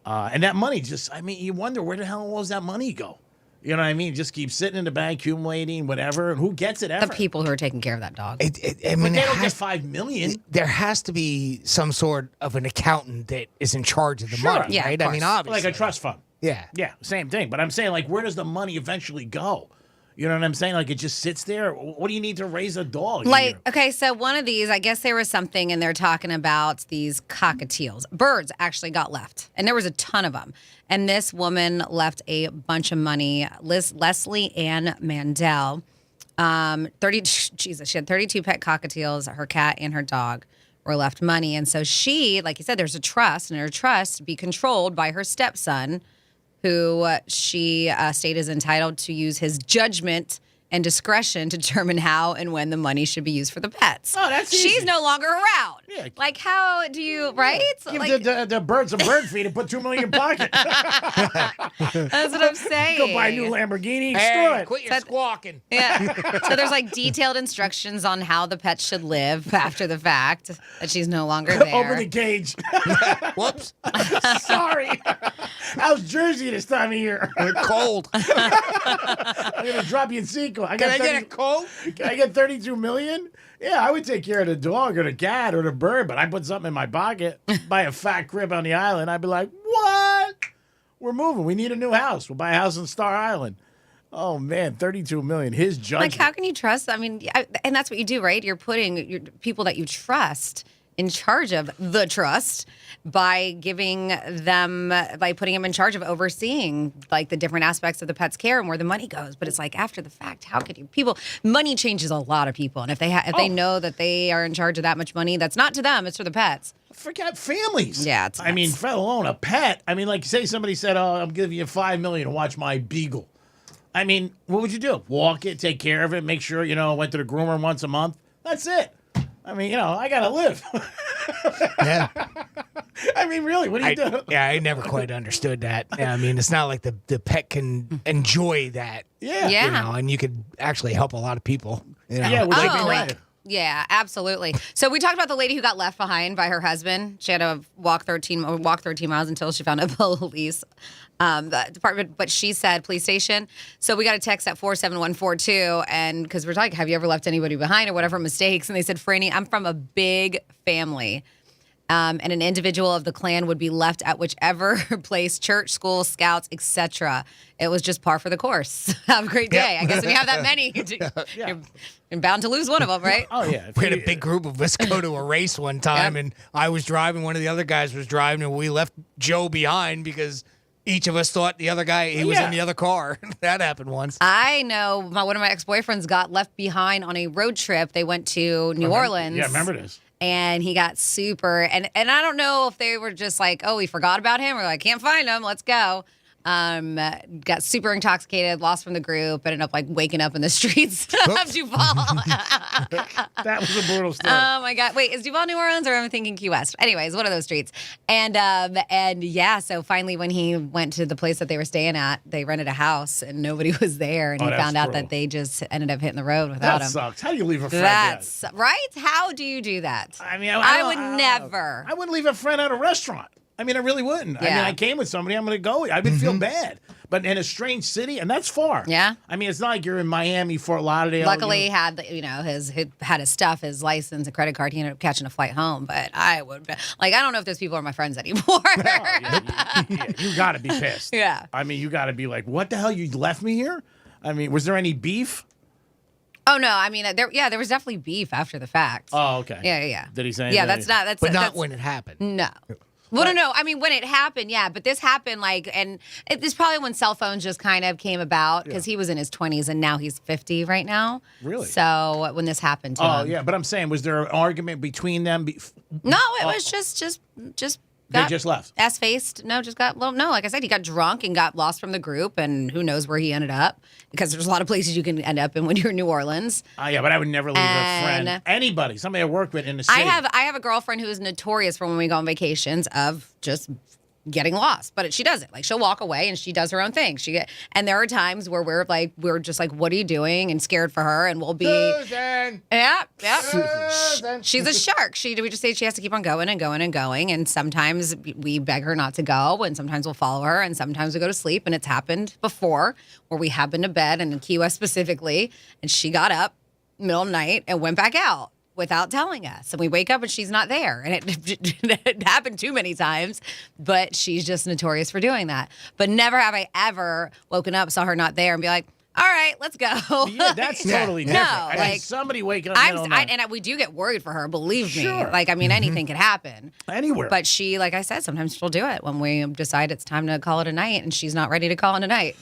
And that money you wonder where the hell was that money go? You know what I mean? Just keep sitting in the bank, accumulating, whatever. And who gets it ever? The people who are taking care of that dog. I But mean, they don't get $5 million. There has to be some sort of an accountant that is in charge of the money, right? I mean, obviously. Like a trust fund. Yeah. Yeah, same thing. But I'm saying, like, where does the money eventually go? You know what I'm saying? Like, it just sits there. What do you need to raise a dog? Like, okay, so one of these, I guess there was something, and they're talking about these cockatiels. Birds actually got left, and there was a ton of them. And this woman left a bunch of money. Leslie Ann Mandel, she had 32 pet cockatiels. Her cat and her dog were left money. And so she, like you said, there's a trust, and her trust be controlled by her stepson, who she stated is entitled to use his judgment and discretion to determine how and when the money should be used for the pets. Oh, that's easy. She's no longer around. Yeah. Like, how do you, right? Give Like, the bird some bird feed and put $2 million in your pocket. that's what I'm saying. Go buy a new Lamborghini. Hey, Screw it. quit your squawking. Yeah. So there's like detailed instructions on how the pet should live after the fact that she's no longer there. Open the cage. Whoops. Sorry. How's Jersey this time of year? Cold. I'm going to drop you in Seco. Can I get a Coke? Can I get $32 million? Yeah, I would take care of the dog or the cat or the bird, but I put something in my pocket, buy a fat crib on the island. I'd be like, what? We're moving. We need a new house. We'll buy a house on Star Island. Oh, man, $32 million. His judgment. Like, how can you trust? I mean, and that's what you do, right? You're putting your people that you trust in charge of the trust by giving them, by putting them in charge of overseeing like the different aspects of the pet's care and where the money goes. But it's like after the fact, how could you money changes a lot of people. And if they know that they are in charge of that much money, that's not to them, it's for the pets. Forget families. Yeah. It's I mean, let alone a pet. I mean, like say somebody said, oh, I'm giving you $5 million to watch my beagle. I mean, what would you do? Walk it, take care of it, make sure, went to the groomer once a month. That's it. I mean, I got to live. Yeah. I mean, really, what do you do? Yeah, I never quite understood that. Yeah, I mean, it's not like the pet can enjoy that. Yeah. Yeah. And you could actually help a lot of people. Yeah, which would be like, right. Yeah, absolutely. So we talked about the lady who got left behind by her husband. She had to walk 13 miles until she found a police department. But she said police station. So we got a text at 47142, and because we're talking, have you ever left anybody behind or whatever mistakes? And they said, Franny, I'm from a big family. And an individual of the clan would be left at whichever place, church, school, scouts, etc. It was just par for the course. Have a great day. Yep. I guess when you have that many, you're bound to lose one of them, right? Oh, yeah. We had a big group of us go to a race one time, and I was driving, one of the other guys was driving, and we left Joe behind because each of us thought the other guy, he was in the other car. That happened once. I know one of my ex-boyfriends got left behind on a road trip. They went to New Orleans. Yeah, I remember this. And he got super, and I don't know if they were just like, oh, we forgot about him, or like, can't find him, let's go. Got super intoxicated, lost from the group, ended up like waking up in the streets of Duval. That was a brutal story. Oh my God! Wait, is Duval New Orleans, or am I thinking Key West? Anyways, one of those streets. And yeah, so finally, when he went to the place that they were staying at, they rented a house, and nobody was there, and he found out that they just ended up hitting the road without him. That sucks. How do you leave a friend That's right. How do you do that? I mean, I would never. I wouldn't leave a friend at a restaurant. I mean, I really wouldn't. I mean, I came with somebody. I'm going to go. I would feel bad. But in a strange city, and that's far. Yeah. I mean, it's not like you're in Miami, Fort Lauderdale. Luckily, he had his stuff, his license, a credit card. He ended up catching a flight home. But I would I don't know if those people are my friends anymore. You got to be pissed. Yeah. I mean, you got to be like, what the hell? You left me here? I mean, was there any beef? Oh no! I mean, there was definitely beef after the fact. Oh, okay. Yeah. Did he say? Yeah, anything? But not when it happened. No. Well, no. I mean, when it happened, yeah. But this happened and it's probably when cell phones just kind of came about because he was in his 20s and now he's 50 right now. Really? So when this happened to him. Oh, yeah. But I'm saying, was there an argument between them? No, it was just They just left. Ass-faced. No, just got, well, no, like I said, he got drunk and got lost from the group, and who knows where he ended up, because there's a lot of places you can end up in when you're in New Orleans. Oh, yeah, but I would never leave a friend, anybody, somebody I work with in the city. I have a girlfriend who is notorious for when we go on vacations of just getting lost, but she doesn't. Like, she'll walk away and she does her own thing. And there are times where we're just like, what are you doing? And scared for her, and we'll be Susan. Yeah. Susan. She's a shark. We just say she has to keep on going and going and going. And sometimes we beg her not to go, and sometimes we'll follow her, and sometimes we go to sleep. And it's happened before where we have been to bed, and in Key West specifically, and she got up middle of the night and went back out without telling us. And we wake up and she's not there. And it happened too many times, but she's just notorious for doing that. But never have I ever woken up, saw her not there, and be like, all right, let's go. Yeah, that's totally different. No, I mean, like, somebody waking up middle of the night. and we do get worried for her, believe me. Sure. Like, I mean, anything could happen. Anywhere. But she, like I said, sometimes she'll do it when we decide it's time to call it a night, and she's not ready to call it a night.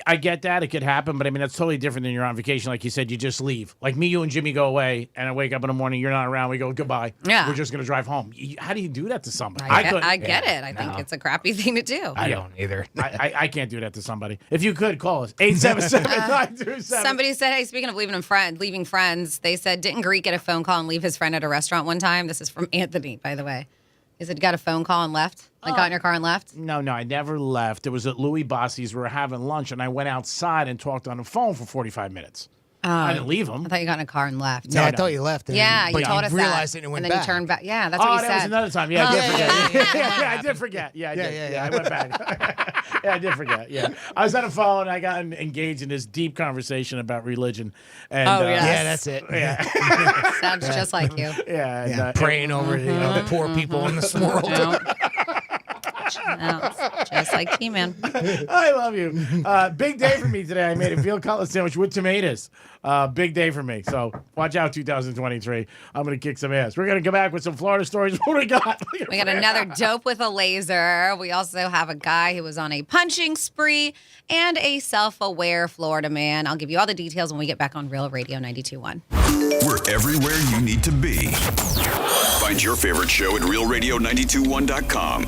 I get that. It could happen, but I mean, that's totally different than you're on vacation. Like you said, you just leave. Like me, you, and Jimmy go away, and I wake up in the morning, you're not around, we go, goodbye. Yeah. We're just going to drive home. How do you do that to somebody? I get it. I think it's a crappy thing to do. I don't either. I can't do that to somebody. If you could, call us. 877-927. Somebody said, hey, speaking of leaving friends, they said, didn't Greek get a phone call and leave his friend at a restaurant one time? This is from Anthony, by the way. He said, got a phone call and left? Like, got in your car and left? No, I never left. It was at Louis Bossi's. We were having lunch, and I went outside and talked on the phone for 45 minutes. I didn't leave him. I thought you got in a car and left. I thought you left. Yeah, but you told us that. realized it and went then back. you turned back. Yeah, that's what you said. That was another time. Yeah, I did forget. Yeah, I did forget. Yeah, I did. Yeah, I went back. Yeah, I did forget. Yeah. I was on the phone, and I got engaged in this deep conversation about religion. And, yeah, that's it. Yeah. Sounds just like you. Yeah. Yeah, praying over the poor people in this world. Just like T-Man. I love you. Big day for me today. I made a veal cutlet sandwich with tomatoes. Big day for me. So watch out, 2023. I'm going to kick some ass. We're going to come back with some Florida stories. What do we got? We got another dope with a laser. We also have a guy who was on a punching spree and a self-aware Florida man. I'll give you all the details when we get back on Real Radio 92.1. We're everywhere you need to be. Find your favorite show at realradio921.com.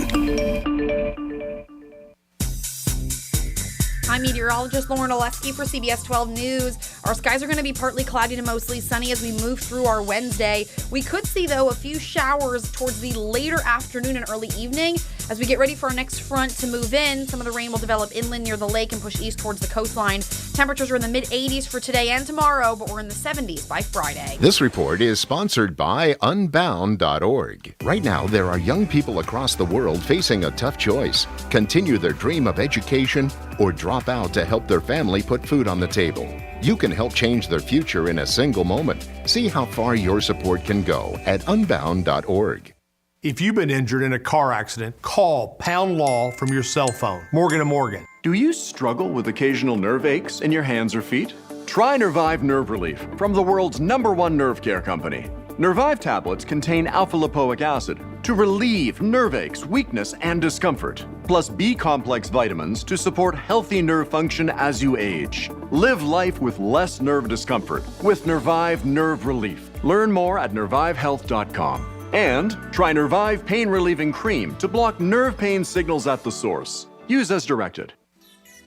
I'm meteorologist Lauren Oleski for CBS 12 News. Our skies are going to be partly cloudy to mostly sunny as we move through our Wednesday. We could see, though, a few showers towards the later afternoon and early evening. As we get ready for our next front to move in, some of the rain will develop inland near the lake and push east towards the coastline. Temperatures are in the mid-80s for today and tomorrow, but we're in the 70s by Friday. This report is sponsored by Unbound.org. Right now, there are young people across the world facing a tough choice: continue their dream of education or drop out to help their family put food on the table. You can help change their future in a single moment. See how far your support can go at Unbound.org. If you've been injured in a car accident, call Pound Law from your cell phone. Morgan & Morgan. Do you struggle with occasional nerve aches in your hands or feet? Try Nervive Nerve Relief from the world's #1 nerve care company. Nervive tablets contain alpha-lipoic acid to relieve nerve aches, weakness, and discomfort, plus B-complex vitamins to support healthy nerve function as you age. Live life with less nerve discomfort with Nervive Nerve Relief. Learn more at nervivehealth.com. And try Nervive Pain Relieving Cream to block nerve pain signals at the source. Use as directed.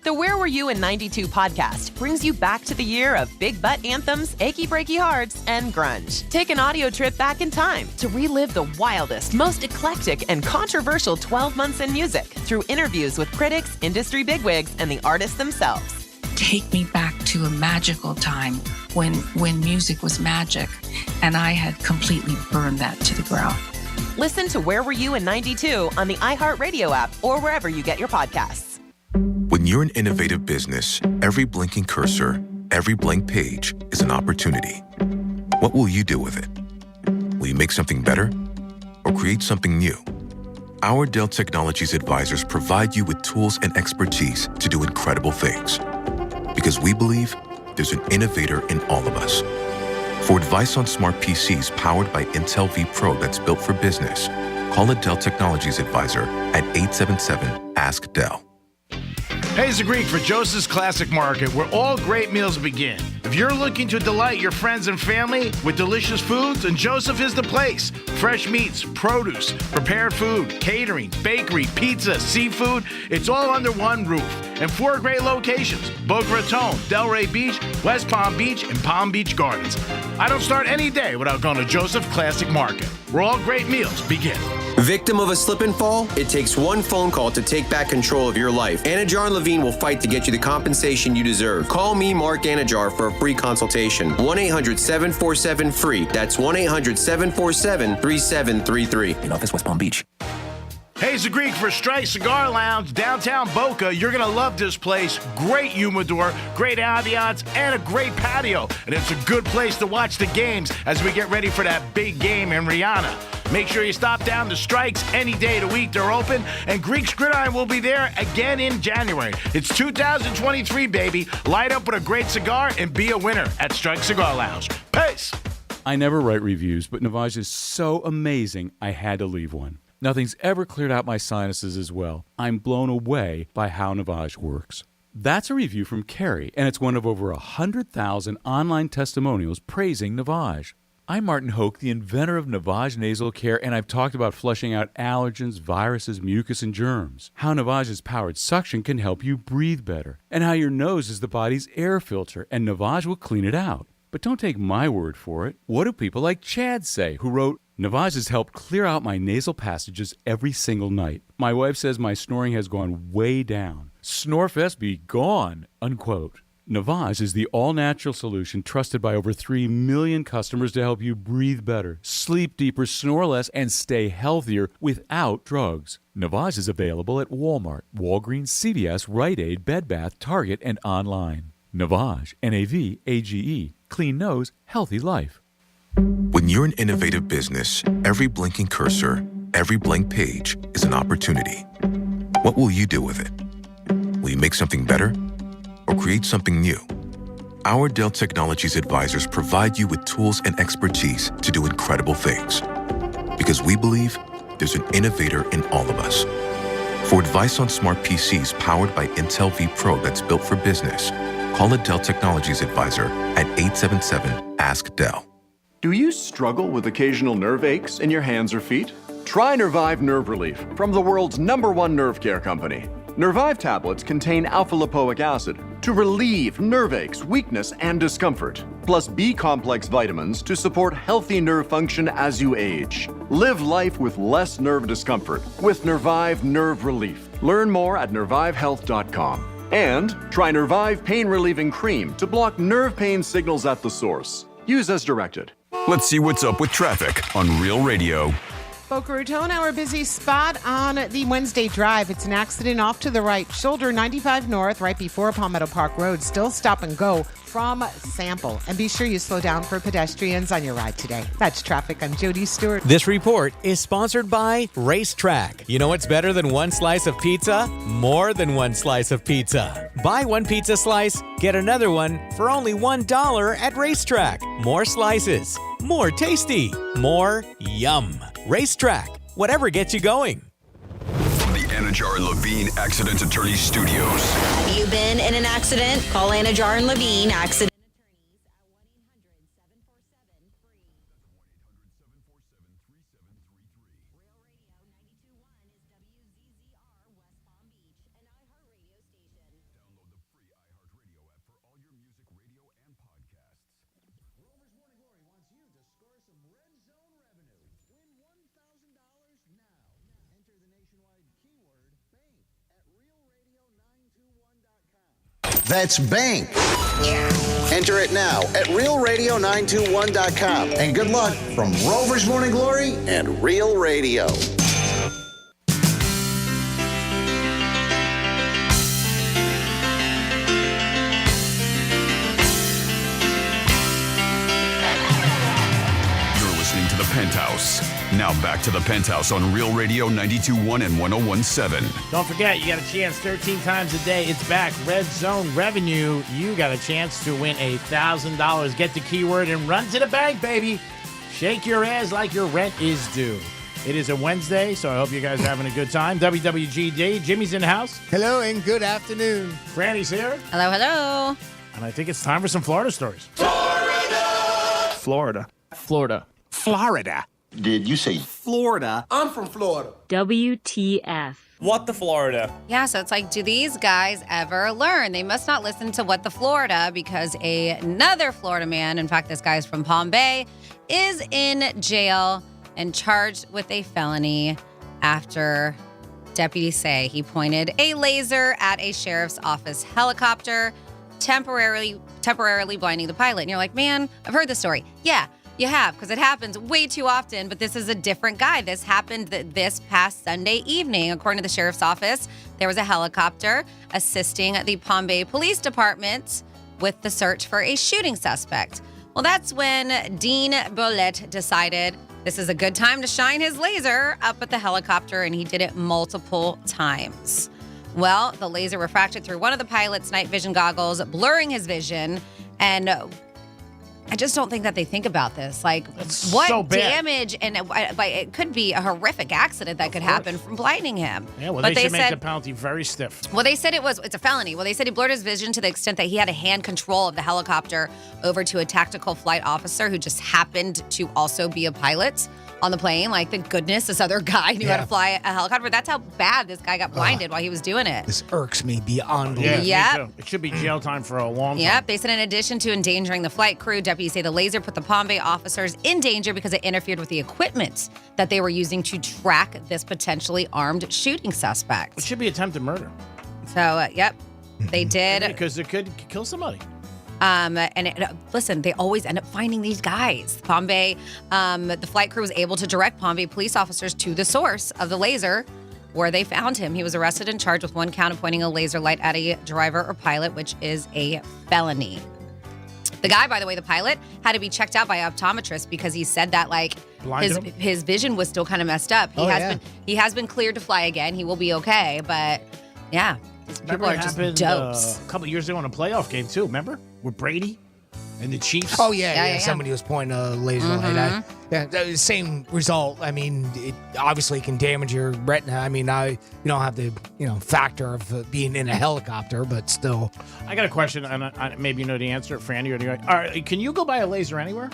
The Where Were You in 92 podcast brings you back to the year of big butt anthems, achy breaky hearts, and grunge. Take an audio trip back in time to relive the wildest, most eclectic, and controversial 12 months in music through interviews with critics, industry bigwigs, and the artists themselves. Take me back to a magical time when music was magic, and I had completely burned that to the ground. Listen to Where Were You in 92 on the iHeartRadio app or wherever you get your podcasts. When you're an innovative business, every blinking cursor, every blank page is an opportunity. What will you do with it? Will you make something better or create something new? Our Dell Technologies advisors provide you with tools and expertise to do incredible things. Because we believe there's an innovator in all of us. For advice on smart PCs powered by Intel V Pro that's built for business, call a Dell Technologies advisor at 877-ASK-DELL. Hey, it's the Greek for Joseph's Classic Market, where all great meals begin. If you're looking to delight your friends and family with delicious foods, then Joseph is the place. Fresh meats, produce, prepared food, catering, bakery, pizza, seafood, it's all under one roof. And 4 great locations: Boca Raton, Delray Beach, West Palm Beach, and Palm Beach Gardens. I don't start any day without going to Joseph Classic Market, where all great meals begin. Victim of a slip and fall? It takes one phone call to take back control of your life. Anajar and Levine will fight to get you the compensation you deserve. Call me, Mark Anajar, for a free consultation. 1-800-747-FREE. That's 1-800-747-3733. In office, West Palm Beach. Hayes the Greek for Strike Cigar Lounge, downtown Boca. You're going to love this place. Great humidor, great ambiance, and a great patio. And it's a good place to watch the games as we get ready for that big game in Rihanna. Make sure you stop down to Strikes any day of the week. They're open. And Greek's Gridiron will be there again in January. It's 2023, baby. Light up with a great cigar and be a winner at Strike Cigar Lounge. Peace. I never write reviews, but Navage is so amazing, I had to leave one. Nothing's ever cleared out my sinuses as well. I'm blown away by how Navage works. That's a review from Carrie, and it's one of over 100,000 online testimonials praising Navage. I'm Martin Hoke, the inventor of Navage Nasal Care, and I've talked about flushing out allergens, viruses, mucus, and germs. How Navage's powered suction can help you breathe better, and how your nose is the body's air filter, and Navage will clean it out. But don't take my word for it. What do people like Chad say, who wrote, Navage has helped clear out my nasal passages every single night. My wife says my snoring has gone way down. Snorefest be gone, unquote. Navage is the all-natural solution trusted by over 3 million customers to help you breathe better, sleep deeper, snore less, and stay healthier without drugs. Navage is available at Walmart, Walgreens, CVS, Rite Aid, Bed Bath, Target, and online. Navage, N-A-V-A-G-E. Clean nose, healthy life. When you're an innovative business, every blinking cursor, every blank page is an opportunity. What will you do with it? Will you make something better or create something new? Our Dell Technologies advisors provide you with tools and expertise to do incredible things. Because we believe there's an innovator in all of us. For advice on smart PCs powered by Intel V Pro that's built for business, call a Dell Technologies advisor at 877-ASK-DELL. Do you struggle with occasional nerve aches in your hands or feet? Try Nervive Nerve Relief from the world's #1 nerve care company. Nervive tablets contain alpha-lipoic acid to relieve nerve aches, weakness, and discomfort, plus B-complex vitamins to support healthy nerve function as you age. Live life with less nerve discomfort with Nervive Nerve Relief. Learn more at nervivehealth.com. And try Nervive Pain Relieving Cream to block nerve pain signals at the source. Use as directed. Let's see what's up with traffic on Real Radio. Boca Raton, our busy spot on the Wednesday drive. It's an accident off to the right shoulder, 95 north, right before Palmetto Park Road. Still stop and go from Sample. And be sure you slow down for pedestrians on your ride today. That's traffic. I'm Jody Stewart. This report is sponsored by Racetrack. You know what's better than one slice of pizza? More than one slice of pizza. Buy one pizza slice, get another one for only $1 at Racetrack. More slices, more tasty, more yum. Racetrack, whatever gets you going. From the Anajar and Levine Accident Attorneys Studios. Have you been in an accident? Call Anajar and Levine Accident That's bank. Enter it now at realradio921.com. And good luck from Rover's Morning Glory and Real Radio. You're listening to The Penthouse. Now back to The Penthouse on Real Radio 92.1 and 101.7. Don't forget, you got a chance 13 times a day. It's back. Red Zone Revenue. You got a chance to win $1,000. Get the keyword and run to the bank, baby. Shake your ass like your rent is due. It is a Wednesday, so I hope you guys are having a good time. WWGD. Jimmy's in the house. Hello and good afternoon. Franny's here. Hello, hello. And I think it's time for some Florida stories. Florida. Florida. Did you say Florida? I'm from Florida. WTF. What the Florida? Yeah, so it's like, do these guys ever learn? They must not listen to What the Florida, because another Florida man, in fact, this guy's from Palm Bay, is in jail and charged with a felony after deputies say he pointed a laser at a sheriff's office helicopter, temporarily blinding the pilot. And you're like, man, I've heard this story. Yeah, you have, because it happens way too often, but this is a different guy. This happened this past Sunday evening. According to the sheriff's office, there was a helicopter assisting the Palm Bay Police Department with the search for a shooting suspect. Well, that's when Dean Bolette decided this is a good time to shine his laser up at the helicopter, and he did it multiple times. Well, the laser refracted through one of the pilot's night vision goggles, blurring his vision, and I just don't think that they think about this. Like, That's what so bad. damage, and it could be a horrific accident that could happen from blinding him. Yeah, well, But they should make the penalty very stiff. Well, they said it's a felony. Well, they said he blurred his vision to the extent that he had to hand control of the helicopter over to a tactical flight officer who just happened to also be a pilot on the plane. Like, thank goodness this other guy knew how to fly a helicopter. That's how bad this guy got blinded while he was doing it. This irks me beyond belief. Yeah, me too. It should be jail time for a long time. Yep. They said in addition to endangering the flight crew, deputies say the laser put the Palm Bay officers in danger because it interfered with the equipment that they were using to track this potentially armed shooting suspect. It should be attempted murder. So, yep, they did. Because it could kill somebody. Listen, they always end up finding these guys. Palm Bay, the flight crew was able to direct Palm Bay police officers to the source of the laser where they found him. He was arrested and charged with one count of pointing a laser light at a driver or pilot, which is a felony. The guy, by the way, the pilot, had to be checked out by an optometrist because he said that his vision was still kind of messed up. He has been cleared to fly again. He will be okay, but yeah. People are just dopes. A couple of years ago in a playoff game, too. Remember? With Brady and the Chiefs? Oh, yeah. Somebody was pointing a laser light at. Same result. I mean, it obviously can damage your retina. I mean, you don't have the factor of being in a helicopter, but still. I got a question, and maybe you know the answer, Franny. All right, can you go buy a laser anywhere?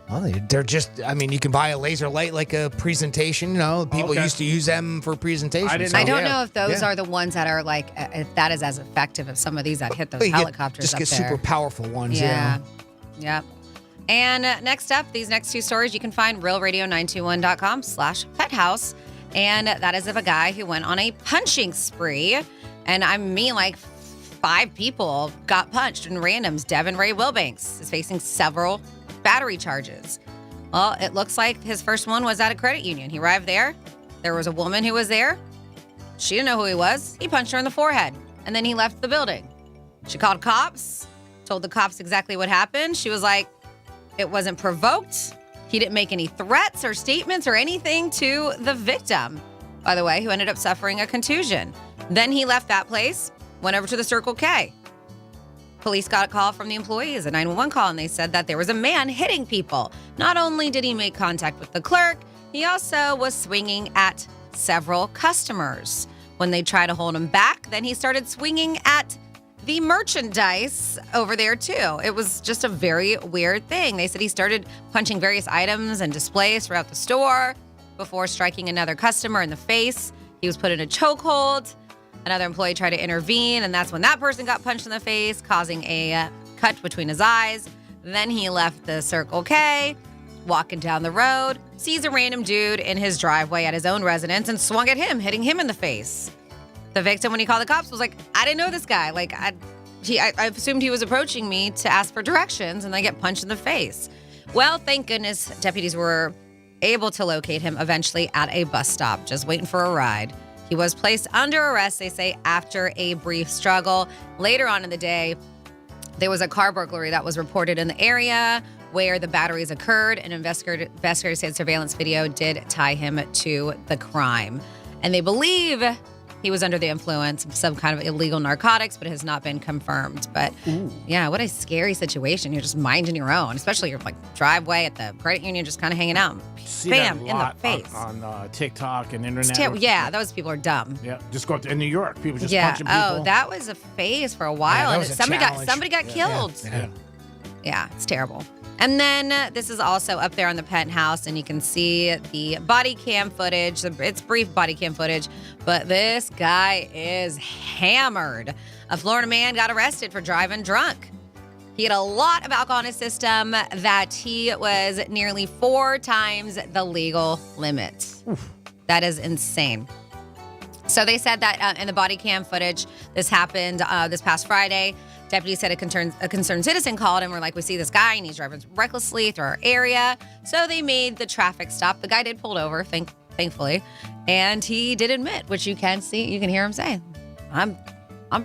Well, they're just, you can buy a laser light like a presentation. People used to use them for presentations. I don't know if those are the ones that are if that is as effective as some of these that hit those helicopters just up get there. super powerful ones. Yep. And next up, these next two stories you can find realradio921.com/pethouse. And that is of a guy who went on a punching spree. And I mean, 5 people got punched in randoms. Devin Ray Wilbanks is facing several battery charges. Well, it looks like his first one was at a credit union. He arrived there. There was a woman who was there. She didn't know who he was. He punched her in the forehead, and then he left the building. She called cops, told the cops exactly what happened. She was like, it wasn't provoked. He didn't make any threats or statements or anything to the victim, by the way, who ended up suffering a contusion. Then he left that place, went over to the Circle K. Police got a call from the employees, a 911 call, and they said that there was a man hitting people. Not only did he make contact with the clerk, he also was swinging at several customers. When they tried to hold him back, then he started swinging at the merchandise over there too. It was just a very weird thing. They said he started punching various items and displays throughout the store before striking another customer in the face. He was put in a chokehold. Another employee tried to intervene, and that's when that person got punched in the face, causing a cut between his eyes. Then he left the Circle K, walking down the road, sees a random dude in his driveway at his own residence and swung at him, hitting him in the face. The victim, when he called the cops, was like, I didn't know this guy. I assumed he was approaching me to ask for directions, and I get punched in the face. Well, thank goodness deputies were able to locate him eventually at a bus stop, just waiting for a ride. He was placed under arrest, they say, after a brief struggle. Later on in the day, there was a car burglary that was reported in the area where the batteries occurred, and investigators said surveillance video did tie him to the crime. And they believe He was under the influence of some kind of illegal narcotics, but it has not been confirmed. But yeah, what a scary situation. You're just minding your own, especially your driveway at the credit union, just kind of hanging out. See Bam, that in the lot face. on TikTok and internet. Yeah, those people are dumb. Yeah, just go up to in New York. People just punching people. Oh, that was a phase for a while. that and was a somebody got killed. Yeah, it's terrible. And then this is also up there on the Penthouse, and you can see the body cam footage. It's brief body cam footage, but this guy is hammered. A Florida man got arrested for driving drunk. He had a lot of alcohol in his system that he was nearly 4 times the legal limit. That is insane. So they said that in the body cam footage, this happened this past Friday. Deputies said a concerned citizen called and were like, we see this guy and he's driving recklessly through our area. So they made the traffic stop. The guy did pull over, thankfully. And he did admit, which you can see, you can hear him say, I'm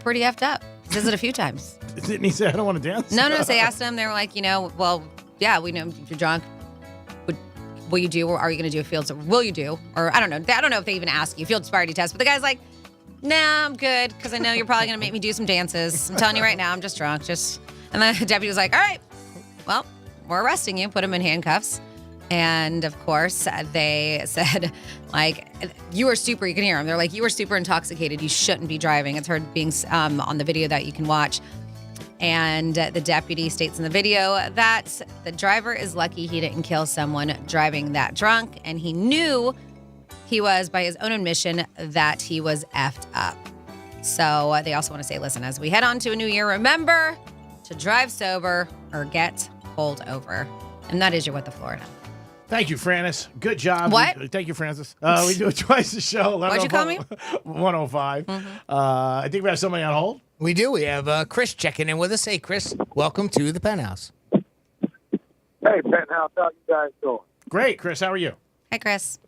pretty effed up. He says it a few times. Didn't he say, I don't want to dance? No, they asked him, they were like, well, yeah, we know if you're drunk. Will you do, or are you going to do a field? Will you do? Or I don't know if they even ask you field sobriety test, but the guy's like, nah, I'm good, because I know you're probably going to make me do some dances. I'm telling you right now, I'm just drunk. And then the deputy was like, all right, well, we're arresting you. Put him in handcuffs. And, of course, they said, you were super, you can hear them. They're like, you were super intoxicated. You shouldn't be driving. It's heard being on the video that you can watch. And the deputy states in the video that the driver is lucky he didn't kill someone driving that drunk. And he knew he was, by his own admission, that he was effed up. So they also want to say, listen, as we head on to a new year, remember to drive sober or get pulled over. And that is your What the Florida. Thank you, Francis. Good job. What? Thank you, Francis. We do it twice a show. What'd you call me? 105. I think we have somebody on hold. We do. We have Chris checking in with us. Hey, Chris, welcome to the Penthouse. Hey, Penthouse, how you guys doing? Great, Chris. How are you? Hi, Chris.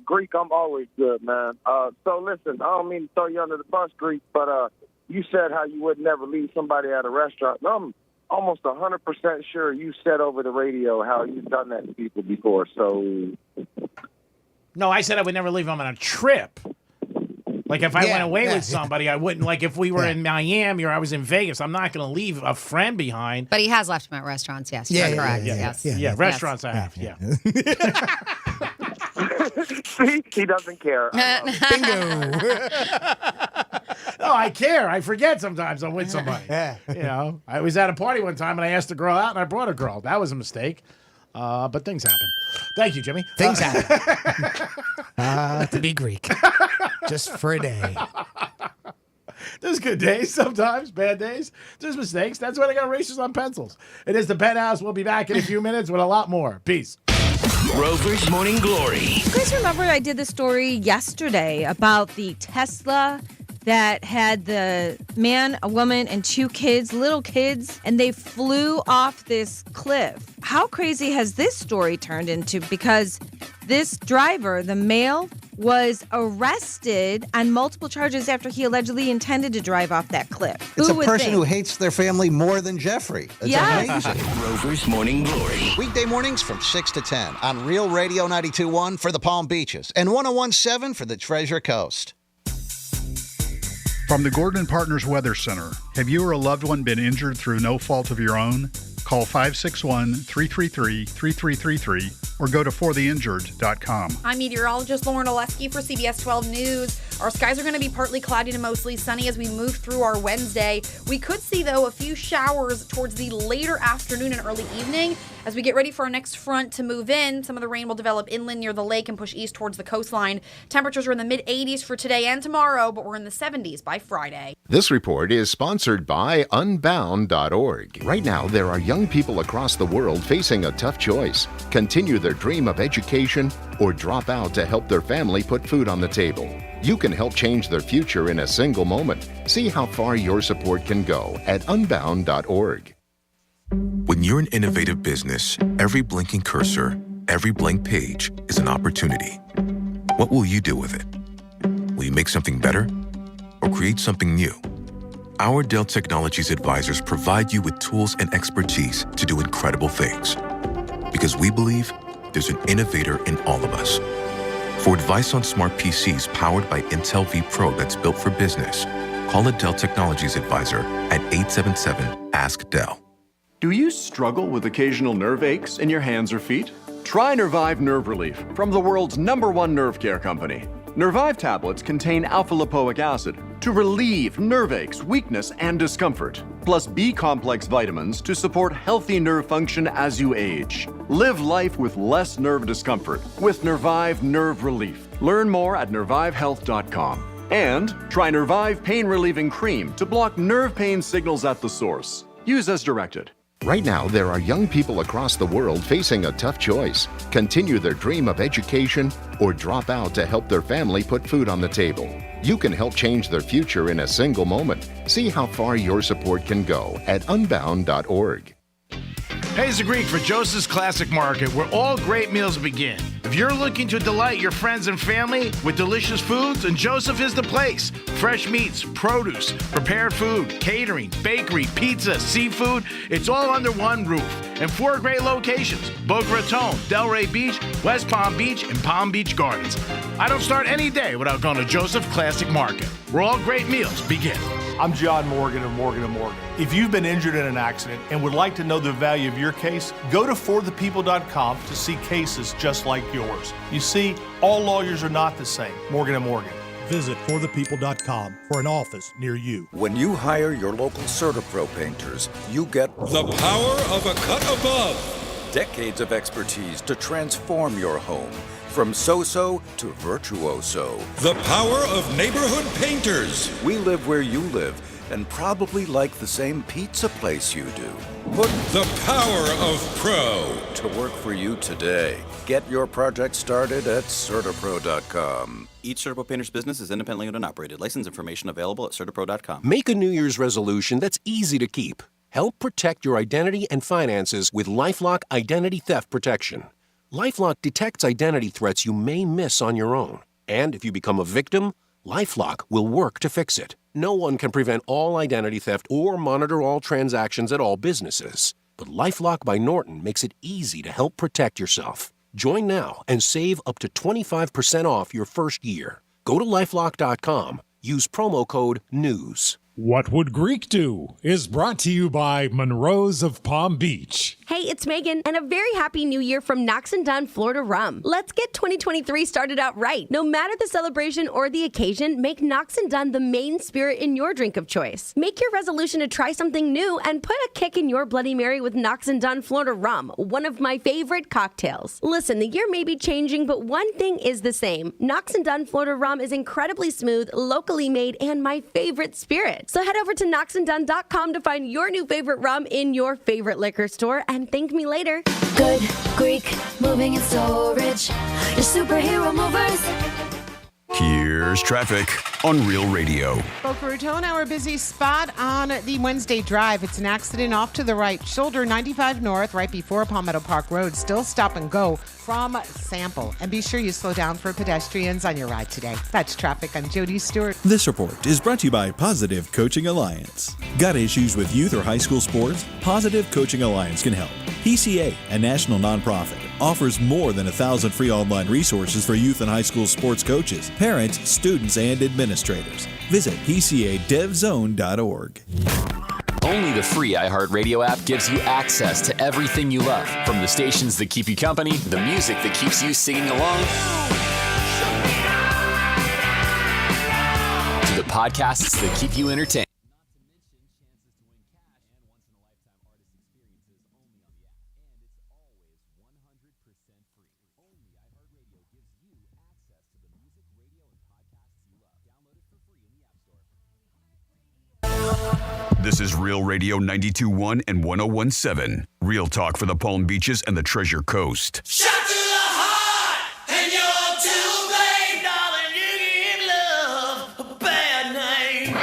Greek, I'm always good, man. So listen, I don't mean to throw you under the bus, Greek, but you said how you would never leave somebody at a restaurant. No, I'm almost 100% sure you said over the radio how you've done that to people before. So, no, I said I would never leave them on a trip. Like if I went away with somebody, I wouldn't. Like if we were in Miami or I was in Vegas, I'm not going to leave a friend behind. But he has left him at restaurants. Yes, Yeah, you're yeah, correct. yeah, Yes. Yeah, restaurants I have. Yeah. see, he doesn't care. Bingo. No, I care. I forget sometimes I'm with somebody. I was at a party one time and I asked a girl out and I brought a girl. That was a mistake. But things happen. Thank you, Jimmy. Things happen. To be Greek. Just for a day. There's good days sometimes, bad days. There's mistakes. That's why they got erasers on pencils. It is the Penthouse. We'll be back in a few minutes with a lot more. Peace. Rover's Morning Glory. You guys remember I did the story yesterday about the Tesla that had the man, a woman, and 2 kids, little kids, and they flew off this cliff. How crazy has this story turned into? Because this driver, the male, was arrested on multiple charges after he allegedly intended to drive off that cliff. It's Who a would person think? who hates their family more than Jeffrey. It's Yes. amazing. Rover's Morning Glory. Weekday mornings from 6 to 10 on Real Radio 92.1 for the Palm Beaches and 101.7 for the Treasure Coast. From the Gordon Partners Weather Center, have you or a loved one been injured through no fault of your own? Call 561-333-3333 or go to fortheinjured.com. I'm meteorologist Lauren Oleski for CBS 12 News. Our skies are going to be partly cloudy to mostly sunny as we move through our Wednesday. We could see, though, a few showers towards the later afternoon and early evening. As we get ready for our next front to move in, some of the rain will develop inland near the lake and push east towards the coastline. Temperatures are in the mid-80s for today and tomorrow, but we're in the 70s by Friday. This report is sponsored by Unbound.org. Right now, there are young people across the world facing a tough choice: continue their dream of education or drop out to help their family put food on the table. You can help change their future in a single moment. See how far your support can go at Unbound.org. When you're an innovative business, every blinking cursor, every blank page is an opportunity. What will you do with it? Will you make something better or create something new? Our Dell Technologies advisors provide you with tools and expertise to do incredible things. Because we believe there's an innovator in all of us. For advice on smart PCs powered by Intel vPro that's built for business, call a Dell Technologies advisor at 877-ASK-DELL. Do you struggle with occasional nerve aches in your hands or feet? Try Nervive Nerve Relief from the world's #1 nerve care company. Nervive tablets contain alpha-lipoic acid to relieve nerve aches, weakness, and discomfort, plus B-complex vitamins to support healthy nerve function as you age. Live life with less nerve discomfort with Nervive Nerve Relief. Learn more at nervivehealth.com. And try Nervive Pain Relieving Cream to block nerve pain signals at the source. Use as directed. Right now, there are young people across the world facing a tough choice: continue their dream of education or drop out to help their family put food on the table. You can help change their future in a single moment. See how far your support can go at unbound.org. Hey, it's the Greek for Joseph's Classic Market, where all great meals begin. If you're looking to delight your friends and family with delicious foods, then Joseph is the place. Fresh meats, produce, prepared food, catering, bakery, pizza, seafood, it's all under one roof. And 4 great locations: Boca Raton, Delray Beach, West Palm Beach, and Palm Beach Gardens. I don't start any day without going to Joseph's Classic Market, where all great meals begin. I'm John Morgan of Morgan & Morgan. If you've been injured in an accident and would like to know the value of your case, go to forthepeople.com to see cases just like yours. You see, all lawyers are not the same. Morgan & Morgan. Visit forthepeople.com for an office near you. When you hire your local CertaPro painters, you get the power of a cut above. Decades of expertise to transform your home. From so-so to virtuoso. The power of neighborhood painters. We live where you live and probably like the same pizza place you do. Put the power of pro to work for you today. Get your project started at CertaPro.com. Each CertaPro painter's business is independently owned and operated. License information available at CertaPro.com. Make a New Year's resolution that's easy to keep. Help protect your identity and finances with LifeLock Identity Theft Protection. LifeLock detects identity threats you may miss on your own. And if you become a victim, LifeLock will work to fix it. No one can prevent all identity theft or monitor all transactions at all businesses. But LifeLock by Norton makes it easy to help protect yourself. Join now and save up to 25% off your first year. Go to LifeLock.com. Use promo code NEWS. What Would Greek Do is brought to you by Monroe's of Palm Beach. Hey, it's Megan, and a very happy new year from Knox and Dunn Florida Rum. Let's get 2023 started out right. No matter the celebration or the occasion, make Knox and Dunn the main spirit in your drink of choice. Make your resolution to try something new and put a kick in your Bloody Mary with Knox and Dunn Florida Rum, one of my favorite cocktails. Listen, the year may be changing, but one thing is the same. Knox and Dunn Florida Rum is incredibly smooth, locally made, and my favorite spirit. So head over to knoxanddunn.com to find your new favorite rum in your favorite liquor store and thank me later. Good Greek moving and storage. Your superhero movers. Here's traffic on Real Radio. Boca Raton, our busy spot on the Wednesday drive. It's an accident off to the right shoulder, 95 north, right before Palmetto Park Road. Still stop and go from Sample. And be sure you slow down for pedestrians on your ride today. That's traffic. I'm Jody Stewart. This report is brought to you by Positive Coaching Alliance. Got issues with youth or high school sports? Positive Coaching Alliance can help. PCA, a national nonprofit, offers more than 1,000 free online resources for youth and high school sports coaches, parents, students, and administrators. Visit PCADevZone.org. Only the free iHeartRadio app gives you access to everything you love, from the stations that keep you company, the music that keeps you singing along, to the podcasts that keep you entertained. This is Real Radio 92.1 and 101.7. Real talk for the Palm Beaches and the Treasure Coast. Shot to the heart, and you're too late, darling. You give love a bad name.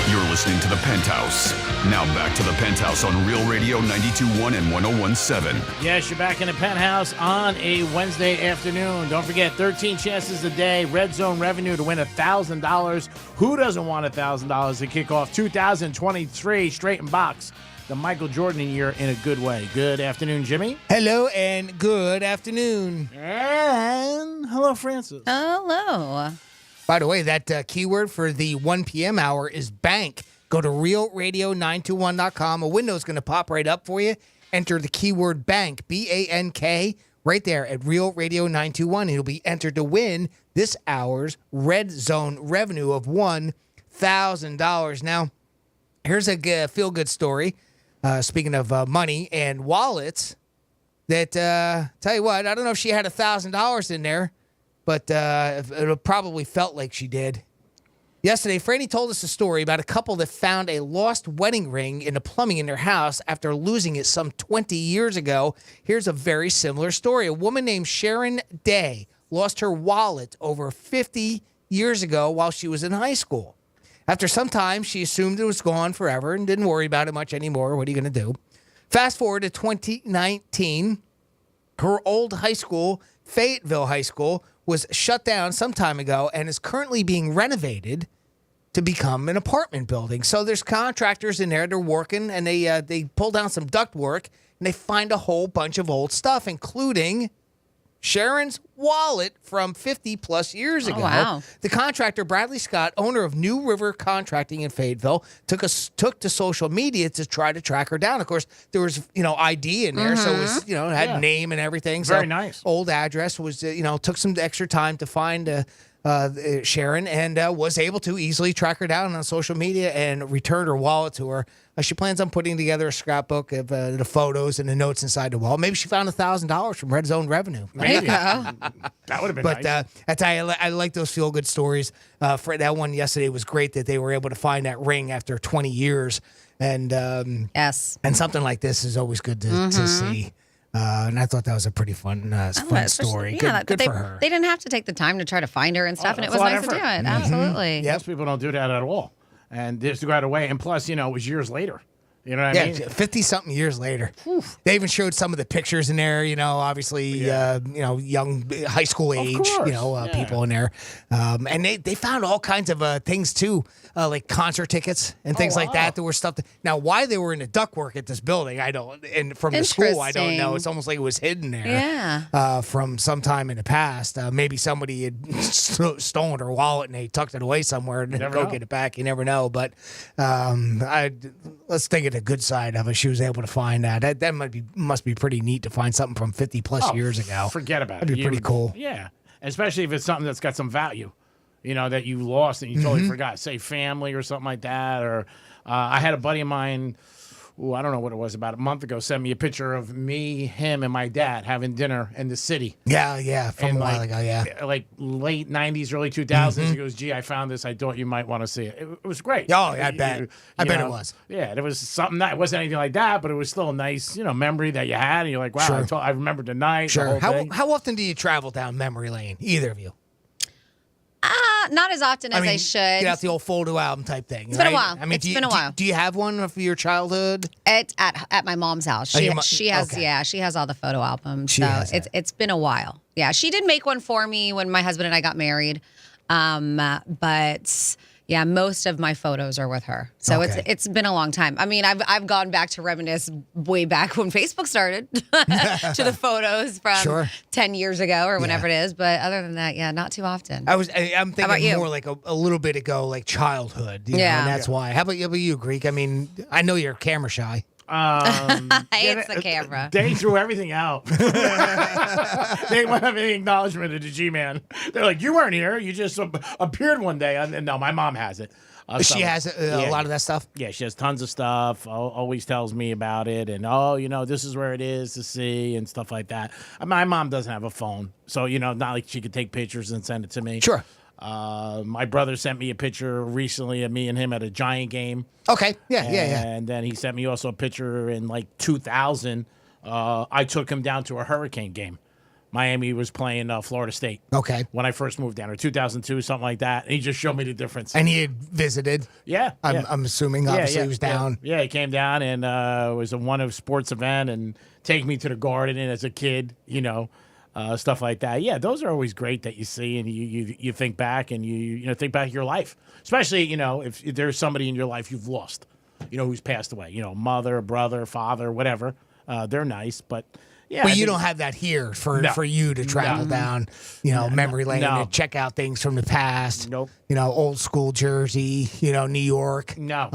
You're listening to the Penthouse. Now back to the Penthouse on Real Radio 92.1 and 101.7. Yes, you're back in the Penthouse on a Wednesday afternoon. Don't forget, 13 chances a day, red zone revenue to win $1,000. Who doesn't want $1,000 to kick off 2023 straight in box? The Michael Jordan year in a good way. Good afternoon, Jimmy. Hello and good afternoon. And hello, Francis. Hello. By the way, that keyword for the 1 p.m. hour is bank. Go to realradio921.com. A window's going to pop right up for you. Enter the keyword bank, B-A-N-K, right there at Real Radio 921. And you'll be entered to win this hour's Red Zone revenue of $1,000. Now, here's a feel-good story. Speaking of money and wallets, that, tell you what, I don't know if she had $1,000 in there, but it probably felt like she did. Yesterday, Franny told us a story about a couple that found a lost wedding ring in the plumbing in their house after losing it some 20 years ago. Here's a very similar story. A woman named Sharon Day lost her wallet over 50 years ago while she was in high school. After some time, she assumed it was gone forever and didn't worry about it much anymore. What are you going to do? Fast forward to 2019, her old high school, Fayetteville High School, was shut down some time ago and is currently being renovated to become an apartment building. So there's contractors in there. They're working, and they pull down some duct work, and they find a whole bunch of old stuff, including Sharon's wallet from 50-plus years ago. Oh, wow. The contractor, Bradley Scott, owner of New River Contracting in Fayetteville, took to social media to try to track her down. Of course, there was, ID in there, so it was, it had name and everything. Very so nice. Old address was, took some extra time to find Sharon and was able to easily track her down on social media and return her wallet to her. She plans on putting together a scrapbook of the photos and the notes inside the wall. Maybe she found $1,000 from Red Zone revenue. Maybe. That would have been But nice. I like those feel-good stories. For that one yesterday was great that they were able to find that ring after 20 years. And yes, and something like this is always good to see. And I thought that was a pretty fun story. Good for her. They didn't have to take the time to try to find her and stuff, and it was nice to do it. Absolutely. Most people don't do that at all. And just right away. And plus, it was years later. You know what I mean? 50-something years later. They even showed some of the pictures in there, obviously, young high school age, people in there. And they found all kinds of things, too, like concert tickets and things like that. There were stuff. Now, why they were in the ductwork at this building, I don't, and from the school, I don't know. It's almost like it was hidden there from some time in the past. Maybe somebody had stolen her wallet and they tucked it away somewhere and didn't go get it back. You never know. But let's think of the good side of it. She was able to find that. That must be pretty neat to find something from 50-plus years ago. Forget about it. That'd be pretty cool. Yeah, especially if it's something that's got some value, that you lost and you totally forgot. Say family or something like that. Or I had a buddy of mine, I don't know what it was, about a month ago, sent me a picture of me, him, and my dad having dinner in the city. Yeah, from a while ago, like late 90s, early 2000s. He goes, gee, I found this. I thought you might want to see it. It was great. Oh, I bet. I bet it was. Yeah, it was something that, it wasn't anything like that, but it was still a nice, memory that you had. And you're like, wow, I remember the night. Sure. The whole thing. How often do you travel down memory lane, either of you? Not as often as I should. Get out the old photo album type thing. It's been a while. It's been a while. Do you have one of your childhood? It's at my mom's house. She has she has all the photo albums. It's been a while. Yeah, she did make one for me when my husband and I got married. But yeah, most of my photos are with her. So it's been a long time. I mean, I've gone back to reminisce way back when Facebook started to the photos from 10 years ago or whenever it is. But other than that, not too often. I'm thinking more like a little bit ago, like childhood. And that's why. How about you, Greek? I mean, I know you're camera shy. It's the camera. They threw everything out. They won't have any acknowledgement of the G-Man. They're like, you weren't here. You just appeared one day. And no, my mom has it. She has a lot of that stuff? Yeah, she has tons of stuff. Always tells me about it. And, this is where it is to see and stuff like that. My mom doesn't have a phone. So, not like she could take pictures and send it to me. Sure. My brother sent me a picture recently of me and him at a Giant game. Okay. Yeah. And then he sent me also a picture in like 2000. I took him down to a Hurricane game. Miami was playing Florida State. Okay. When I first moved down, or 2002, something like that. And he just showed me the difference. And he had visited. Yeah. I'm assuming, obviously, he was down. Yeah, he came down and it was one of sports event and take me to the Garden as a kid, stuff like that. Yeah, those are always great that you see and you think back and you think back your life. Especially, if there's somebody in your life you've lost, who's passed away. Mother, brother, father, whatever. They're nice, but... Yeah, but you don't have that here for you to travel down, memory lane and check out things from the past. Nope. Old school Jersey, New York. No.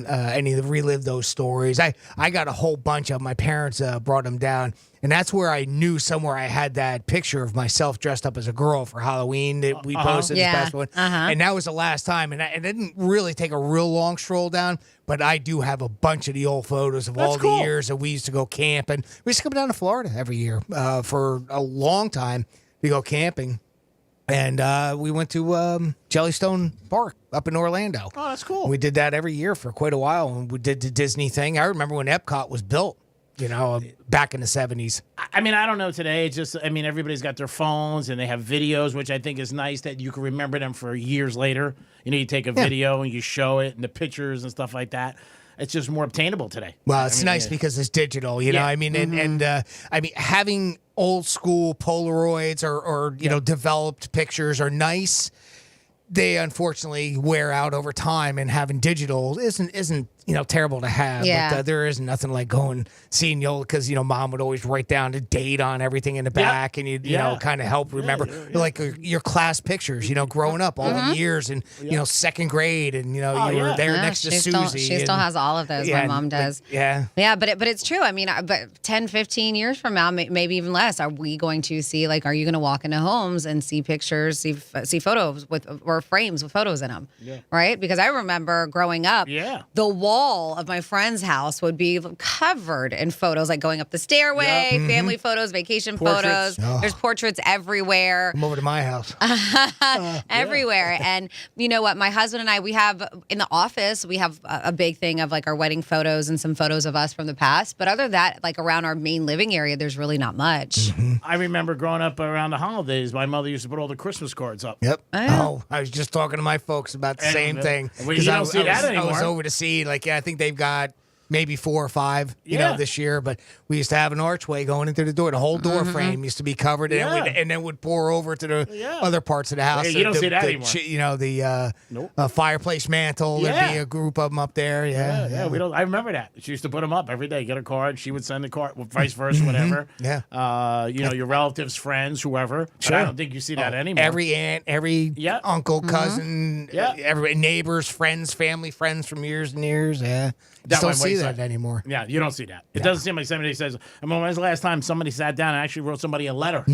Any of the relive those stories. I got a whole bunch of my parents brought them down. And that's where I knew somewhere I had that picture of myself dressed up as a girl for Halloween that we posted this past one. And that was the last time. And I didn't really take a real long stroll down, but I do have a bunch of the old photos of all the years that we used to go camp. And we used to come down to Florida every year for a long time to go camping. And we went to Jellystone Park up in Orlando. Oh, that's cool. We did that every year for quite a while. And we did the Disney thing. I remember when Epcot was built. Back in the 70s. I mean, I don't know today. It's just, everybody's got their phones and they have videos, which I think is nice that you can remember them for years later. You take a video and you show it and the pictures and stuff like that. It's just more obtainable today. Well, it's nice because it's digital, know. I mean, and having old school Polaroids or developed pictures are nice. They unfortunately wear out over time, and having digital isn't terrible to have. Yeah. But there is nothing like seeing because Mom would always write down the date on everything in the back, and you kind of help remember like your class pictures. Growing up all the years, and second grade, and you were there next to Susie. She still has all of those. My mom does. Yeah, but it's true. I mean, but 10, 15 years from now, maybe even less, are we going to see are you going to walk into homes and see pictures, see photos or frames with photos in them, right? Because I remember growing up, the wall of my friend's house would be covered in photos, like going up the stairway, family photos, vacation photos. There's portraits everywhere. Come over to my house. Everywhere. And you know what? My husband and I, we have, in the office, we have a big thing of our wedding photos and some photos of us from the past. But other than that, around our main living area, there's really not much. I remember growing up around the holidays, my mother used to put all the Christmas cards up. Yep. Oh, I was just talking to my folks about the same thing. Well, you don't see that anymore. I was over to see, I think they've got maybe 4 or 5, this year. But we used to have an archway going into the door. The whole door frame used to be covered, and then would pour over to the other parts of the house. Yeah, you don't see that anymore. The fireplace mantle. There'd be a group of them up there. Yeah. We don't. I remember that. She used to put them up every day. Get a card. She would send the card. Vice versa, whatever. Yeah. Your relatives, friends, whoever. Sure. But I don't think you see that anymore. Every aunt, every uncle, cousin, every neighbors, friends, family, friends from years and years. Yeah. You don't see that anymore. Yeah, you don't see that. It doesn't seem like somebody says, when's the last time somebody sat down and actually wrote somebody a letter?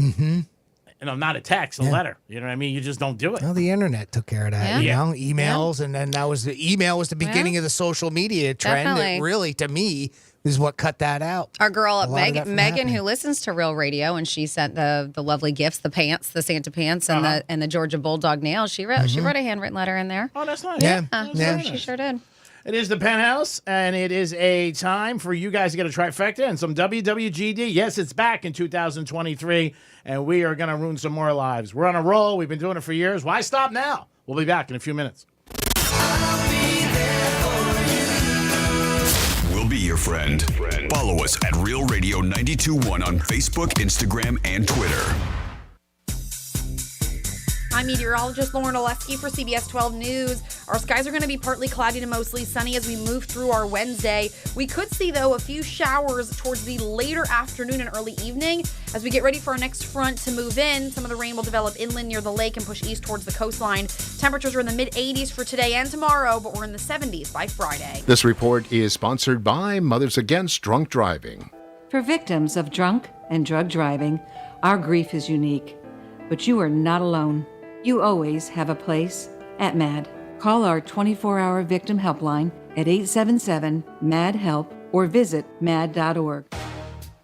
Not a text, a letter. You know what I mean? You just don't do it. Well, the internet took care of that. Emails, and then the email was the beginning of the social media trend. That really, to me, is what cut that out. Our girl, Megan, who listens to Real Radio, and she sent the lovely gifts, the pants, the Santa pants, and the Georgia Bulldog nails. She wrote a handwritten letter in there. Oh, that's nice. Yeah. She sure did. It is the Penthouse, and it is a time for you guys to get a trifecta and some WWGD. Yes, it's back in 2023, and we are going to ruin some more lives. We're on a roll. We've been doing it for years. Why stop now? We'll be back in a few minutes. We'll be your friend. Follow us at Real Radio 92.1 on Facebook, Instagram, and Twitter. I'm meteorologist Lauren Oleski for CBS 12 News. Our skies are going to be partly cloudy to mostly sunny as we move through our Wednesday. We could see, though, a few showers towards the later afternoon and early evening. As we get ready for our next front to move in, some of the rain will develop inland near the lake and push east towards the coastline. Temperatures are in the mid-80s for today and tomorrow, but we're in the 70s by Friday. This report is sponsored by Mothers Against Drunk Driving. For victims of drunk and drug driving, our grief is unique, but you are not alone. You always have a place at MAD. Call our 24-hour victim helpline at 877-MAD-HELP or visit mad.org.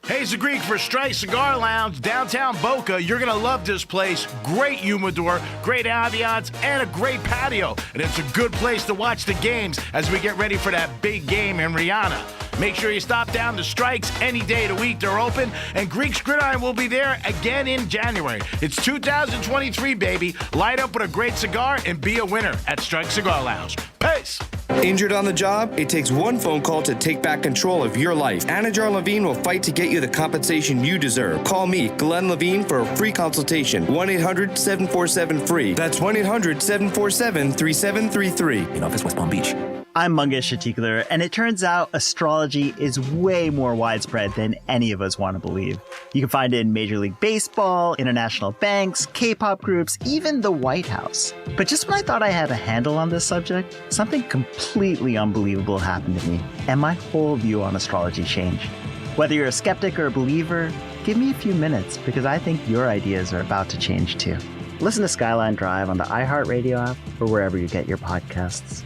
Hey, it's the Greek for Strike Cigar Lounge, downtown Boca. You're going to love this place. Great humidor, great ambiance, and a great patio. And it's a good place to watch the games as we get ready for that big game in Rihanna. Make sure you stop down the Strikes any day of the week. They're open, and Greek's Gridiron will be there again in January. It's 2023, baby. Light up with a great cigar and be a winner at Strike Cigar Lounge. Peace. Injured on the job? It takes one phone call to take back control of your life. Anajar Levine will fight to get you the compensation you deserve. Call me, Glenn Levine, for a free consultation. 1-800-747-FREE. That's 1-800-747-3733. In office, West Palm Beach. I'm Mungesh Shatikler, and it turns out astrology is way more widespread than any of us want to believe. You can find it in Major League Baseball, international banks, K-pop groups, even the White House. But just when I thought I had a handle on this subject, something completely unbelievable happened to me, and my whole view on astrology changed. Whether you're a skeptic or a believer, give me a few minutes, because I think your ideas are about to change too. Listen to Skyline Drive on the iHeartRadio app or wherever you get your podcasts.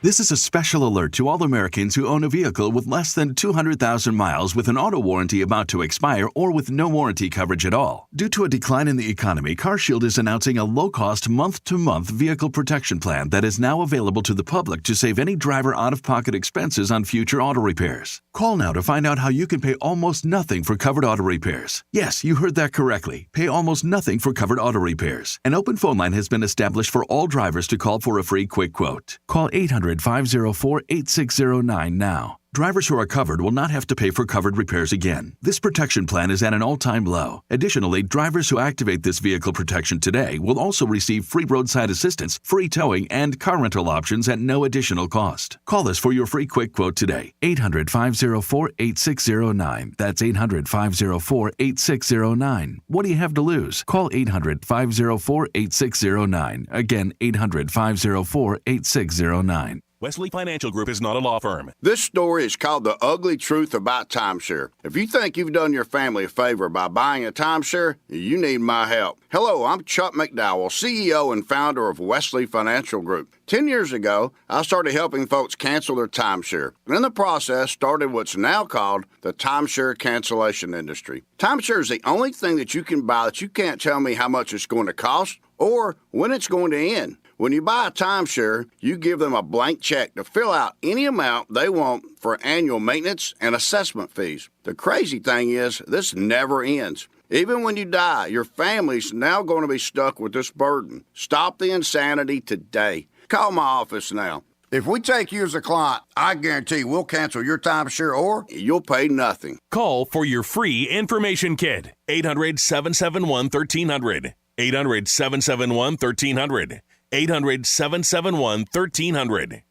This is a special alert to all Americans who own a vehicle with less than 200,000 miles with an auto warranty about to expire or with no warranty coverage at all. Due to a decline in the economy, CarShield is announcing a low-cost month-to-month vehicle protection plan that is now available to the public to save any driver out-of-pocket expenses on future auto repairs. Call now to find out how you can pay almost nothing for covered auto repairs. Yes, you heard that correctly. Pay almost nothing for covered auto repairs. An open phone line has been established for all drivers to call for a free quick quote. Call 800-504-8609 now. Drivers who are covered will not have to pay for covered repairs again. This protection plan is at an all-time low. Additionally, drivers who activate this vehicle protection today will also receive free roadside assistance, free towing, and car rental options at no additional cost. Call us for your free quick quote today. 800-504-8609. That's 800-504-8609. What do you have to lose? Call 800-504-8609. Again, 800-504-8609. Wesley Financial Group is not a law firm. This story is called The Ugly Truth About Timeshare. If you think you've done your family a favor by buying a timeshare, you need my help. Hello, I'm Chuck McDowell, CEO and founder of Wesley Financial Group. 10 years ago, I started helping folks cancel their timeshare. And in the process, started what's now called the timeshare cancellation industry. Timeshare is the only thing that you can buy that you can't tell me how much it's going to cost or when it's going to end. When you buy a timeshare, you give them a blank check to fill out any amount they want for annual maintenance and assessment fees. The crazy thing is, this never ends. Even when you die, your family's now going to be stuck with this burden. Stop the insanity today. Call my office now. If we take you as a client, I guarantee we'll cancel your timeshare or you'll pay nothing. Call for your free information kit. 800-771-1300. 800-771-1300. 800-771-1300.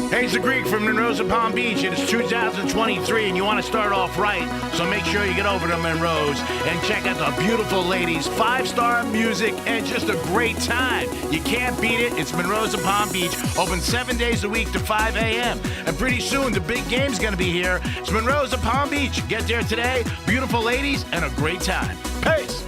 Hey, it's the Greek from Monroe's of Palm Beach, and it's 2023, and you want to start off right, so make sure you get over to Monroe's and check out the beautiful ladies, 5-star music, and just a great time. You can't beat it. It's Monroe's of Palm Beach, open 7 days a week to 5 a.m., and pretty soon the big game's going to be here. It's Monroe's of Palm Beach. Get there today, beautiful ladies, and a great time. Peace.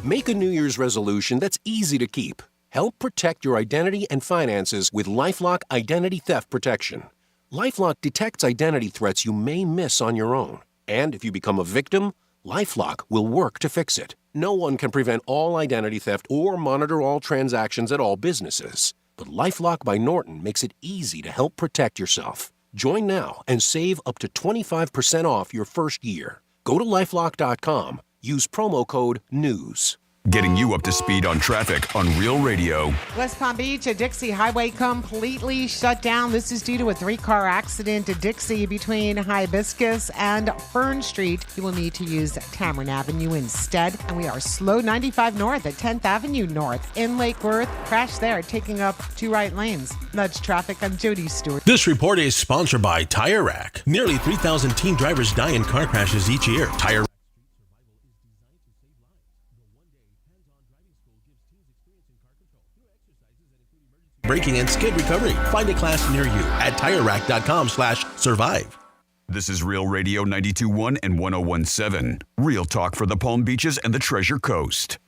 Make a New Year's resolution that's easy to keep. Help protect your identity and finances with LifeLock Identity Theft Protection. LifeLock detects identity threats you may miss on your own. And if you become a victim, LifeLock will work to fix it. No one can prevent all identity theft or monitor all transactions at all businesses. But LifeLock by Norton makes it easy to help protect yourself. Join now and save up to 25% off your first year. Go to LifeLock.com. Use promo code NEWS. Getting you up to speed on traffic on Real Radio. West Palm Beach, a Dixie Highway completely shut down. This is due to a 3-car accident at Dixie between Hibiscus and Fern Street. You will need to use Cameron Avenue instead. And we are slow 95 north at 10th Avenue North in Lake Worth. Crash there, taking up 2 right lanes. That's traffic. I'm Jody Stewart. This report is sponsored by Tire Rack. Nearly 3,000 teen drivers die in car crashes each year. Tire braking and skid recovery. Find a class near you at TireRack.com/survive. This is Real Radio 92.1 and 101.7. Real talk for the Palm Beaches and the Treasure Coast.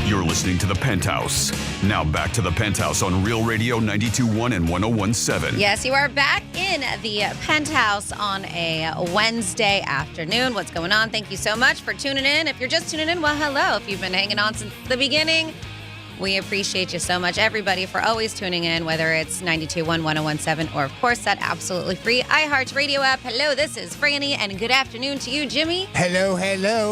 You're listening to the Penthouse. Now back to the Penthouse on Real Radio 92.1 and 101.7. Yes, you are back in the Penthouse on a Wednesday afternoon. What's going on? Thank you so much for tuning in. If you're just tuning in, well, hello. If you've been hanging on since the beginning, We appreciate you so much, everybody, for always tuning in, whether it's 92.1, 101.7, or, of course, that absolutely free iHeartRadio app. Hello, this is Franny, and good afternoon to you, Jimmy. Hello,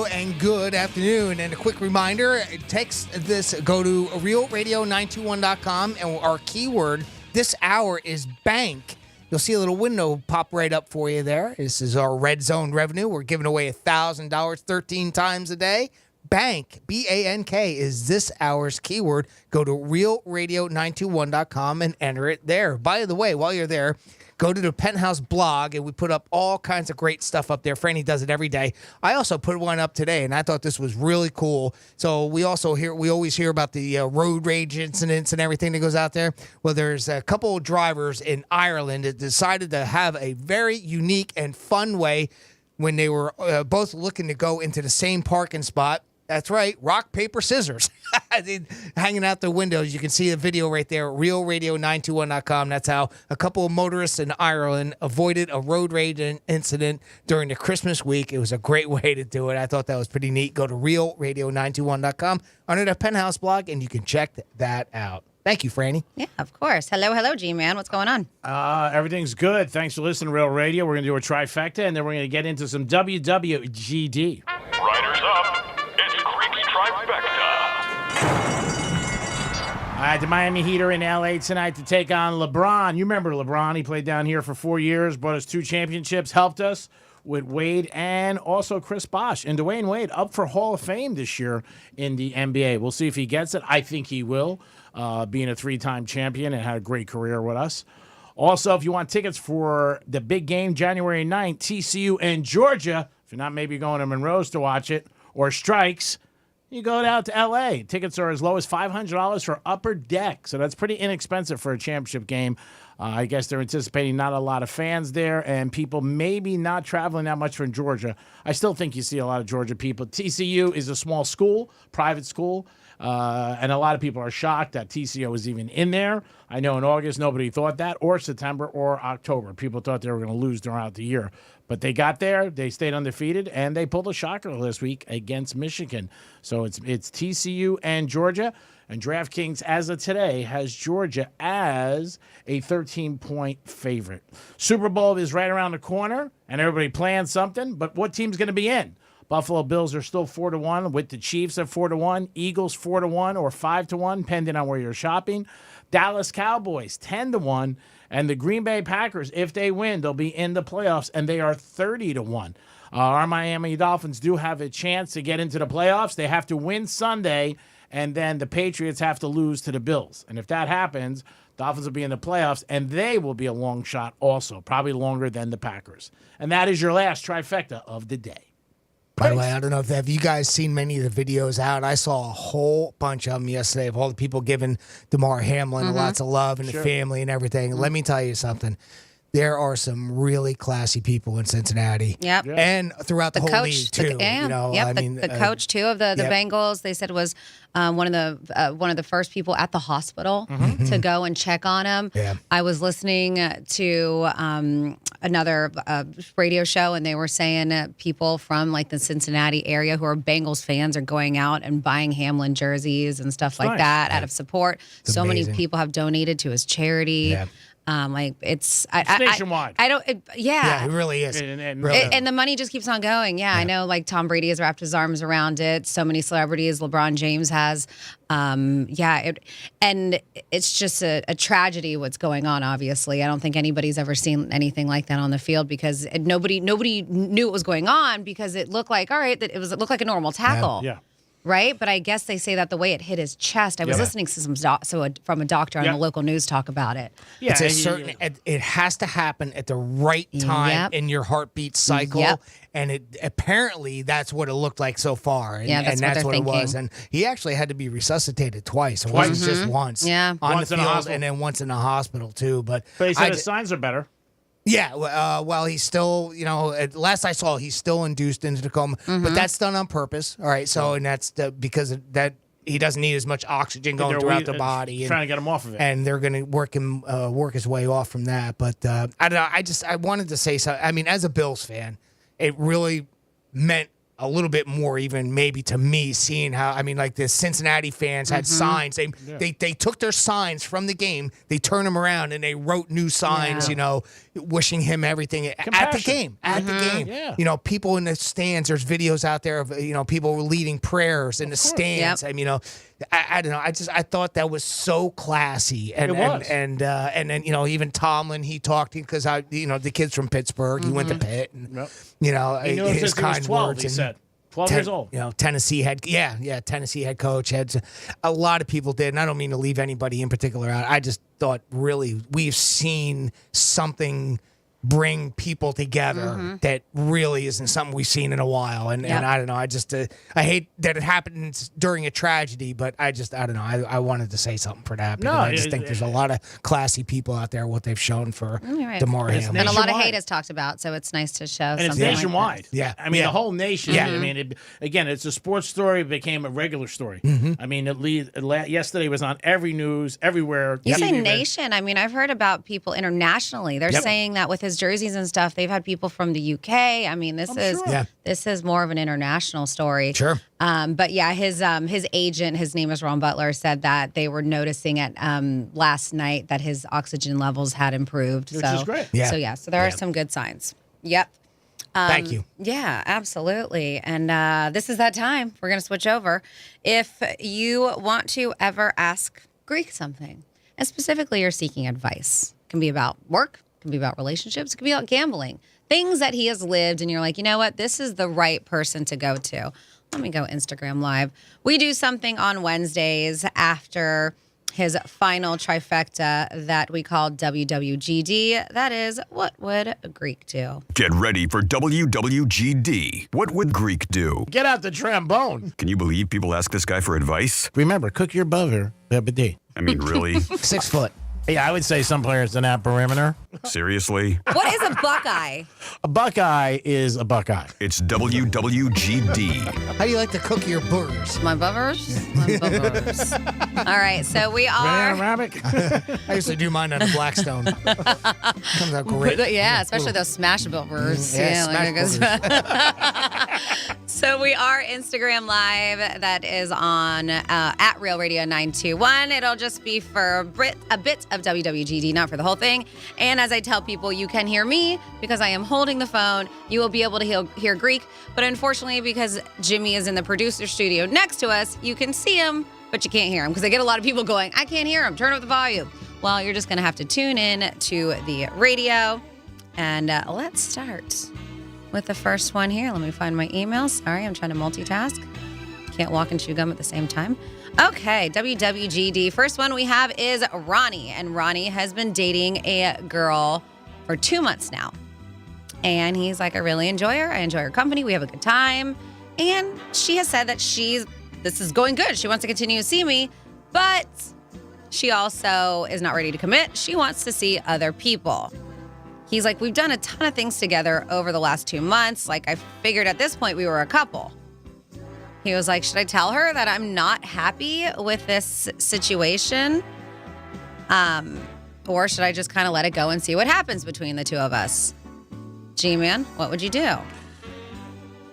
and good afternoon. And a quick reminder, text this, go to realradio921.com, and our keyword this hour is bank. You'll see a little window pop right up for you there. This is our red zone revenue. We're giving away $1,000 13 times a day. Bank, B-A-N-K, is this hour's keyword. Go to realradio921.com and enter it there. By the way, while you're there, go to the Penthouse blog, and we put up all kinds of great stuff up there. Franny does it every day. I also put one up today, and I thought this was really cool. So we always hear about the road rage incidents and everything that goes out there. Well, there's a couple of drivers in Ireland that decided to have a very unique and fun way when they were both looking to go into the same parking spot. That's right, rock, paper, scissors. Hanging out the windows. You can see the video right there at realradio921.com. That's how a couple of motorists in Ireland avoided a road rage incident during the Christmas week. It was a great way to do it. I thought that was pretty neat. Go to realradio921.com under the Penthouse blog, and you can check that out. Thank you, Franny. Yeah, of course. Hello, G-Man. What's going on? Everything's good. Thanks for listening to Real Radio. We're going to do a trifecta, and then we're going to get into some WWGD. Riders up. It's Creek's Trifecta. The Miami Heat are in L.A. tonight to take on LeBron. You remember LeBron. He played down here for 4 years, brought us 2 championships, helped us with Wade and also Chris Bosh. And Dwayne Wade up for Hall of Fame this year in the NBA. We'll see if he gets it. I think he will, being a 3-time champion and had a great career with us. Also, if you want tickets for the big game January 9th, TCU and Georgia, if you're not maybe going to Monroe's to watch it, or Strikes, you go down to L.A. Tickets are as low as $500 for upper deck, so that's pretty inexpensive for a championship game. I guess they're anticipating not a lot of fans there, and people maybe not traveling that much from Georgia. I still think you see a lot of Georgia people. TCU is a small school, private school, and a lot of people are shocked that TCU was even in there. I know in August nobody thought that, or September, or October. People thought they were going to lose throughout the year. But they got there, they stayed undefeated, and they pulled a shocker this week against Michigan. So it's TCU and Georgia. And DraftKings, as of today, has Georgia as a 13-point favorite. Super Bowl is right around the corner, and everybody plans something. But what team's going to be in? Buffalo Bills are still 4-1, with the Chiefs at 4-1, Eagles 4-1 or 5-1, depending on where you're shopping. Dallas Cowboys 10-1, and the Green Bay Packers, if they win, they'll be in the playoffs, and they are 30-1. Our Miami Dolphins do have a chance to get into the playoffs. They have to win Sunday, and then the Patriots have to lose to the Bills. And if that happens, Dolphins will be in the playoffs, and they will be a long shot also, probably longer than the Packers. And that is your last trifecta of the day. By the way, I don't know if you guys seen many of the videos out. I saw a whole bunch of them yesterday of all the people giving DeMar Hamlin lots of love and the family and everything. Let me tell you something. There are some really classy people in Cincinnati. Yep. And throughout the whole league, too. The coach, too, of the Bengals, they said was one of the first people at the hospital to go and check on him. Yeah. I was listening to another radio show, and they were saying people from like the Cincinnati area who are Bengals fans are going out and buying Hamlin jerseys and stuff like that out of support. It's so amazing. many people have donated to his charity. Yeah. It's nationwide. Yeah, it really is. And the money just keeps on going. Yeah, I know. Like Tom Brady has wrapped his arms around it. So many celebrities. LeBron James has. And it's just a tragedy what's going on. Obviously, I don't think anybody's ever seen anything like that on the field because nobody knew what was going on because it looked like it looked like a normal tackle. Yeah. Right? But I guess they say that the way it hit his chest. I was listening to from a doctor on the local news talk about it. Yeah, it has to happen at the right time in your heartbeat cycle. Yep. And apparently that's what it looked like so far. And, that's what it was. And he actually had to be resuscitated twice. It wasn't just once. Yeah. On Once the in a field hospital. and then once in the hospital too. But he said his signs are better. Yeah, well, he's still, last I saw, he's still induced into the coma, but that's done on purpose. All right, so and that's because that he doesn't need as much oxygen going throughout the body, trying to get him off of it, and they're going to work his way off from that. But I don't know. I wanted to say something. I mean, as a Bills fan, it really meant a little bit more, even maybe to me, seeing how, I mean, like the Cincinnati fans had signs. They took their signs from the game, they turned them around, and they wrote new signs, you know, wishing him everything at the game. Yeah. You know, people in the stands, there's videos out there of, you know, people leading prayers in the stands. I mean, you know, I don't know. I thought that was so classy, and It was. and then, you know, even Tomlin, he talked because you know, the kid's from Pittsburgh, he went to Pitt, and you know, He knew him his since he was kind 12, words. he and said. 12 years old. You know, Tennessee head coach had a lot of people did, and I don't mean to leave anybody in particular out. I just thought really we've seen something bring people together that really isn't something we've seen in a while. And I don't know. I just I hate that it happens during a tragedy, but I don't know. I wanted to say something for that because I just think there's a lot of classy people out there, what they've shown for DeMar Hamlin. And a lot of hate is talked about, so it's nice to show And it's something nationwide. Yeah. I mean, the whole nation. Yeah. I mean, again, it's a sports story. It became a regular story. I mean, yesterday was on every news, everywhere. You say TV, nation. I mean, I've heard about people internationally. They're saying that with his jerseys and stuff, they've had people from the UK. I mean, this is more of an international story. Sure. But yeah, his agent, his name is Ron Butler, said that they were noticing it last night that his oxygen levels had improved. Which is great. So there are some good signs. Yep. Thank you. Yeah, absolutely. And this is that time. We're going to switch over. If you want to ever ask Greek something, and specifically you're seeking advice, it can be about work, it can be about relationships, it can be about gambling, things that he has lived, and you're like, you know what, this is the right person to go to. Let me go Instagram Live. We do something on Wednesdays after his final trifecta that we call WWGD. That is, what would Greek do? Get ready for WWGD. What would Greek do? Get out the trombone. Can you believe people ask this guy for advice? Remember, cook your bugger. I mean, really? 6 foot. Yeah, I would say some players in that perimeter. Seriously? What is a Buckeye? A Buckeye is a Buckeye. It's WWGD. How do you like to cook your burgers? My bubbers? My bubbers. All right, so we are... I used to do mine on a Blackstone. Comes out great. Yeah, especially those Smashable burgers. So we are Instagram Live. That is on at Real Radio 921. It'll just be for a bit of WWGD, not for the whole thing. And as I tell people, you can hear me because I am holding the phone. You will be able to hear Greek. But unfortunately, because Jimmy is in the producer studio next to us, you can see him, but you can't hear him because I get a lot of people going, I can't hear him. Turn up the volume. Well, you're just going to have to tune in to the radio. And let's start with the first one here. Let me find my email. Sorry, I'm trying to multitask. Can't walk and chew gum at the same time. Okay, WWGD. First one we have is Ronnie. And Ronnie has been dating a girl for 2 months now. And he's like, I really enjoy her. I enjoy her company. We have a good time. And she has said that this is going good. She wants to continue to see me. But she also is not ready to commit. She wants to see other people. He's like, we've done a ton of things together over the last 2 months. Like, I figured at this point we were a couple. He was like, should I tell her that I'm not happy with this situation? Or should I just kind of let it go and see what happens between the two of us? G-Man, what would you do?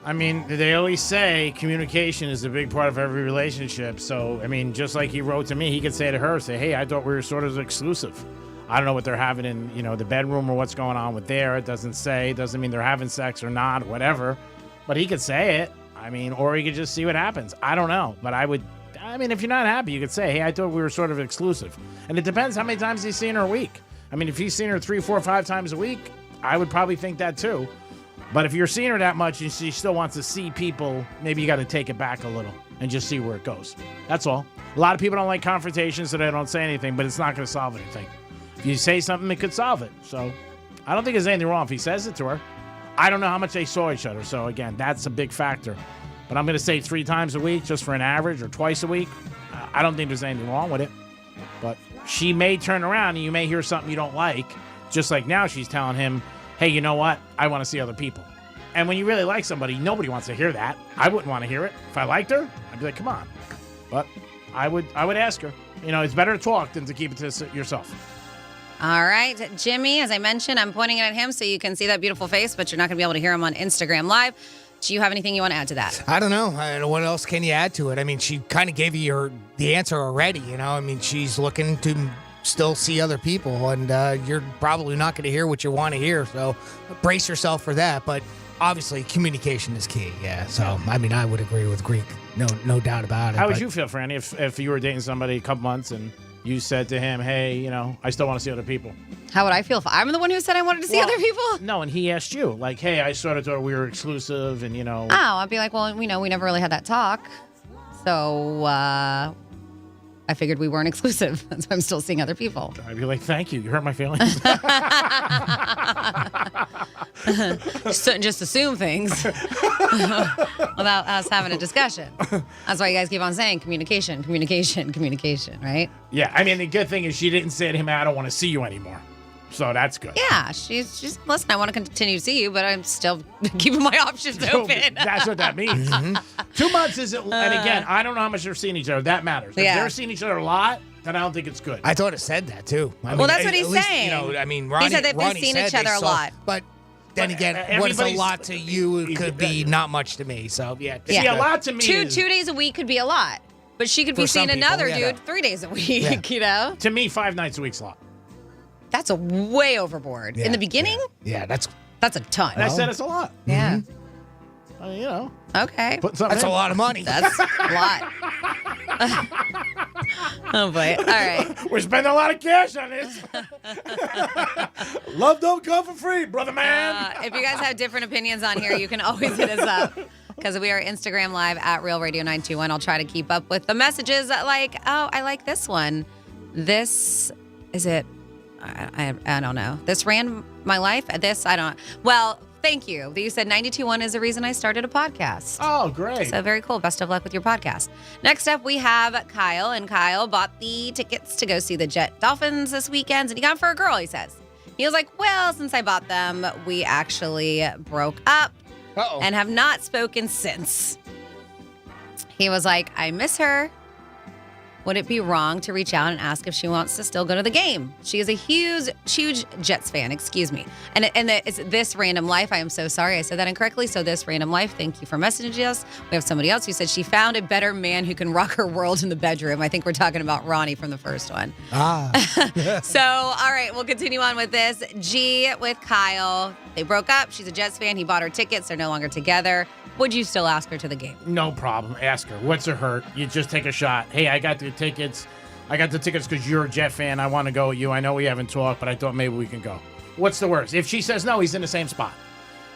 I mean, they always say communication is a big part of every relationship. So, I mean, just like he wrote to me, he could say to her, hey, I thought we were sort of exclusive. I don't know what they're having in, the bedroom or what's going on with there. It doesn't say. It doesn't mean they're having sex or not, whatever. But he could say it. I mean, or he could just see what happens. I don't know. But if you're not happy, you could say, hey, I thought we were sort of exclusive. And it depends how many times he's seen her a week. I mean, if he's seen her 3, 4, 5 times a week, I would probably think that too. But if you're seeing her that much and she still wants to see people, maybe you got to take it back a little and just see where it goes. That's all. A lot of people don't like confrontations, so they don't say anything, but it's not going to solve anything. If you say something, it could solve it. So I don't think there's anything wrong if he says it to her. I don't know how much they saw each other. So, again, that's a big factor. But I'm going to say 3 times a week just for an average, or twice a week. I don't think there's anything wrong with it. But she may turn around and you may hear something you don't like. Just like now she's telling him, hey, you know what? I want to see other people. And when you really like somebody, nobody wants to hear that. I wouldn't want to hear it. If I liked her, I'd be like, come on. But I would ask her. It's better to talk than to keep it to yourself. All right, Jimmy, as I mentioned, I'm pointing it at him so you can see that beautiful face, but you're not going to be able to hear him on Instagram Live. Do you have anything you want to add to that? I don't know. What else can you add to it? I mean, she kind of gave you the answer already, you know? I mean, she's looking to still see other people, and you're probably not going to hear what you want to hear, so brace yourself for that. But obviously, communication is key, yeah. So, I mean, I would agree with Greek. No doubt about it. How would you feel, Franny, if you were dating somebody a couple months and you said to him, hey, you know, I still want to see other people? How would I feel if I'm the one who said I wanted to see other people? No, and he asked you, like, hey, I sort of thought we were exclusive and, you know. Oh, I'd be like, well, we never really had that talk. So I figured we weren't exclusive. That's why I'm still seeing other people. I'd be like, thank you. You hurt my feelings. Just assume things without us having a discussion. That's why you guys keep on saying communication, right? Yeah, I mean, the good thing is she didn't say to him, I don't want to see you anymore. So that's good. Yeah, she's listen, I want to continue to see you, but I'm still keeping my options open. That's what that means. 2 months isn't, and again, I don't know how much they're seeing each other. That matters. If they're seeing each other a lot, then I don't think it's good. I thought it said that, too. Well, that's what he's saying. I mean, Ronnie, he said they've been seeing each other a lot. But then again, what's a lot to you could be not much to me. So, yeah. See, a lot to me Two days a week could be a lot. But she could be seeing another dude 3 days a week, you know? To me, 5 nights a week's a lot. That's a way overboard. In the beginning? Yeah, that's a ton. I said it's a lot. Yeah. You know. Okay. That's a lot of money. That's a lot. Oh, boy. All right. We're spending a lot of cash on this. Love don't come for free, brother man. If you guys have different opinions on here, you can always hit us up. Because we are Instagram Live at Real Radio 921. I'll try to keep up with the messages like, oh, I like this one. This, is it? I don't know. This ran my life. This, I don't. Well, thank you. You said 92.1 is the reason I started a podcast. Oh, great. So very cool. Best of luck with your podcast. Next up, we have Kyle. And Kyle bought the tickets to go see the Jet Dolphins this weekend. And he got them for a girl, he says. He was like, well, since I bought them, we actually broke up and have not spoken since. He was like, I miss her. Would it be wrong to reach out and ask if she wants to still go to the game? She is a huge Jets fan, excuse me. And it's This Random Life. I am so sorry I said that incorrectly. So This Random Life, thank you for messaging us. We have somebody else who said she found a better man who can rock her world in the bedroom. I think we're talking about Ronnie from the first one. So, all right, we'll continue on with this. G with Kyle. They broke up. She's a Jets fan. He bought her tickets. They're no longer together. Would you still ask her to the game? No problem. Ask her. What's her hurt? You just take a shot. Hey, I got the tickets. I got the tickets because you're a Jet fan. I want to go with you. I know we haven't talked, but I thought maybe we can go. What's the worst? If she says no, he's in the same spot.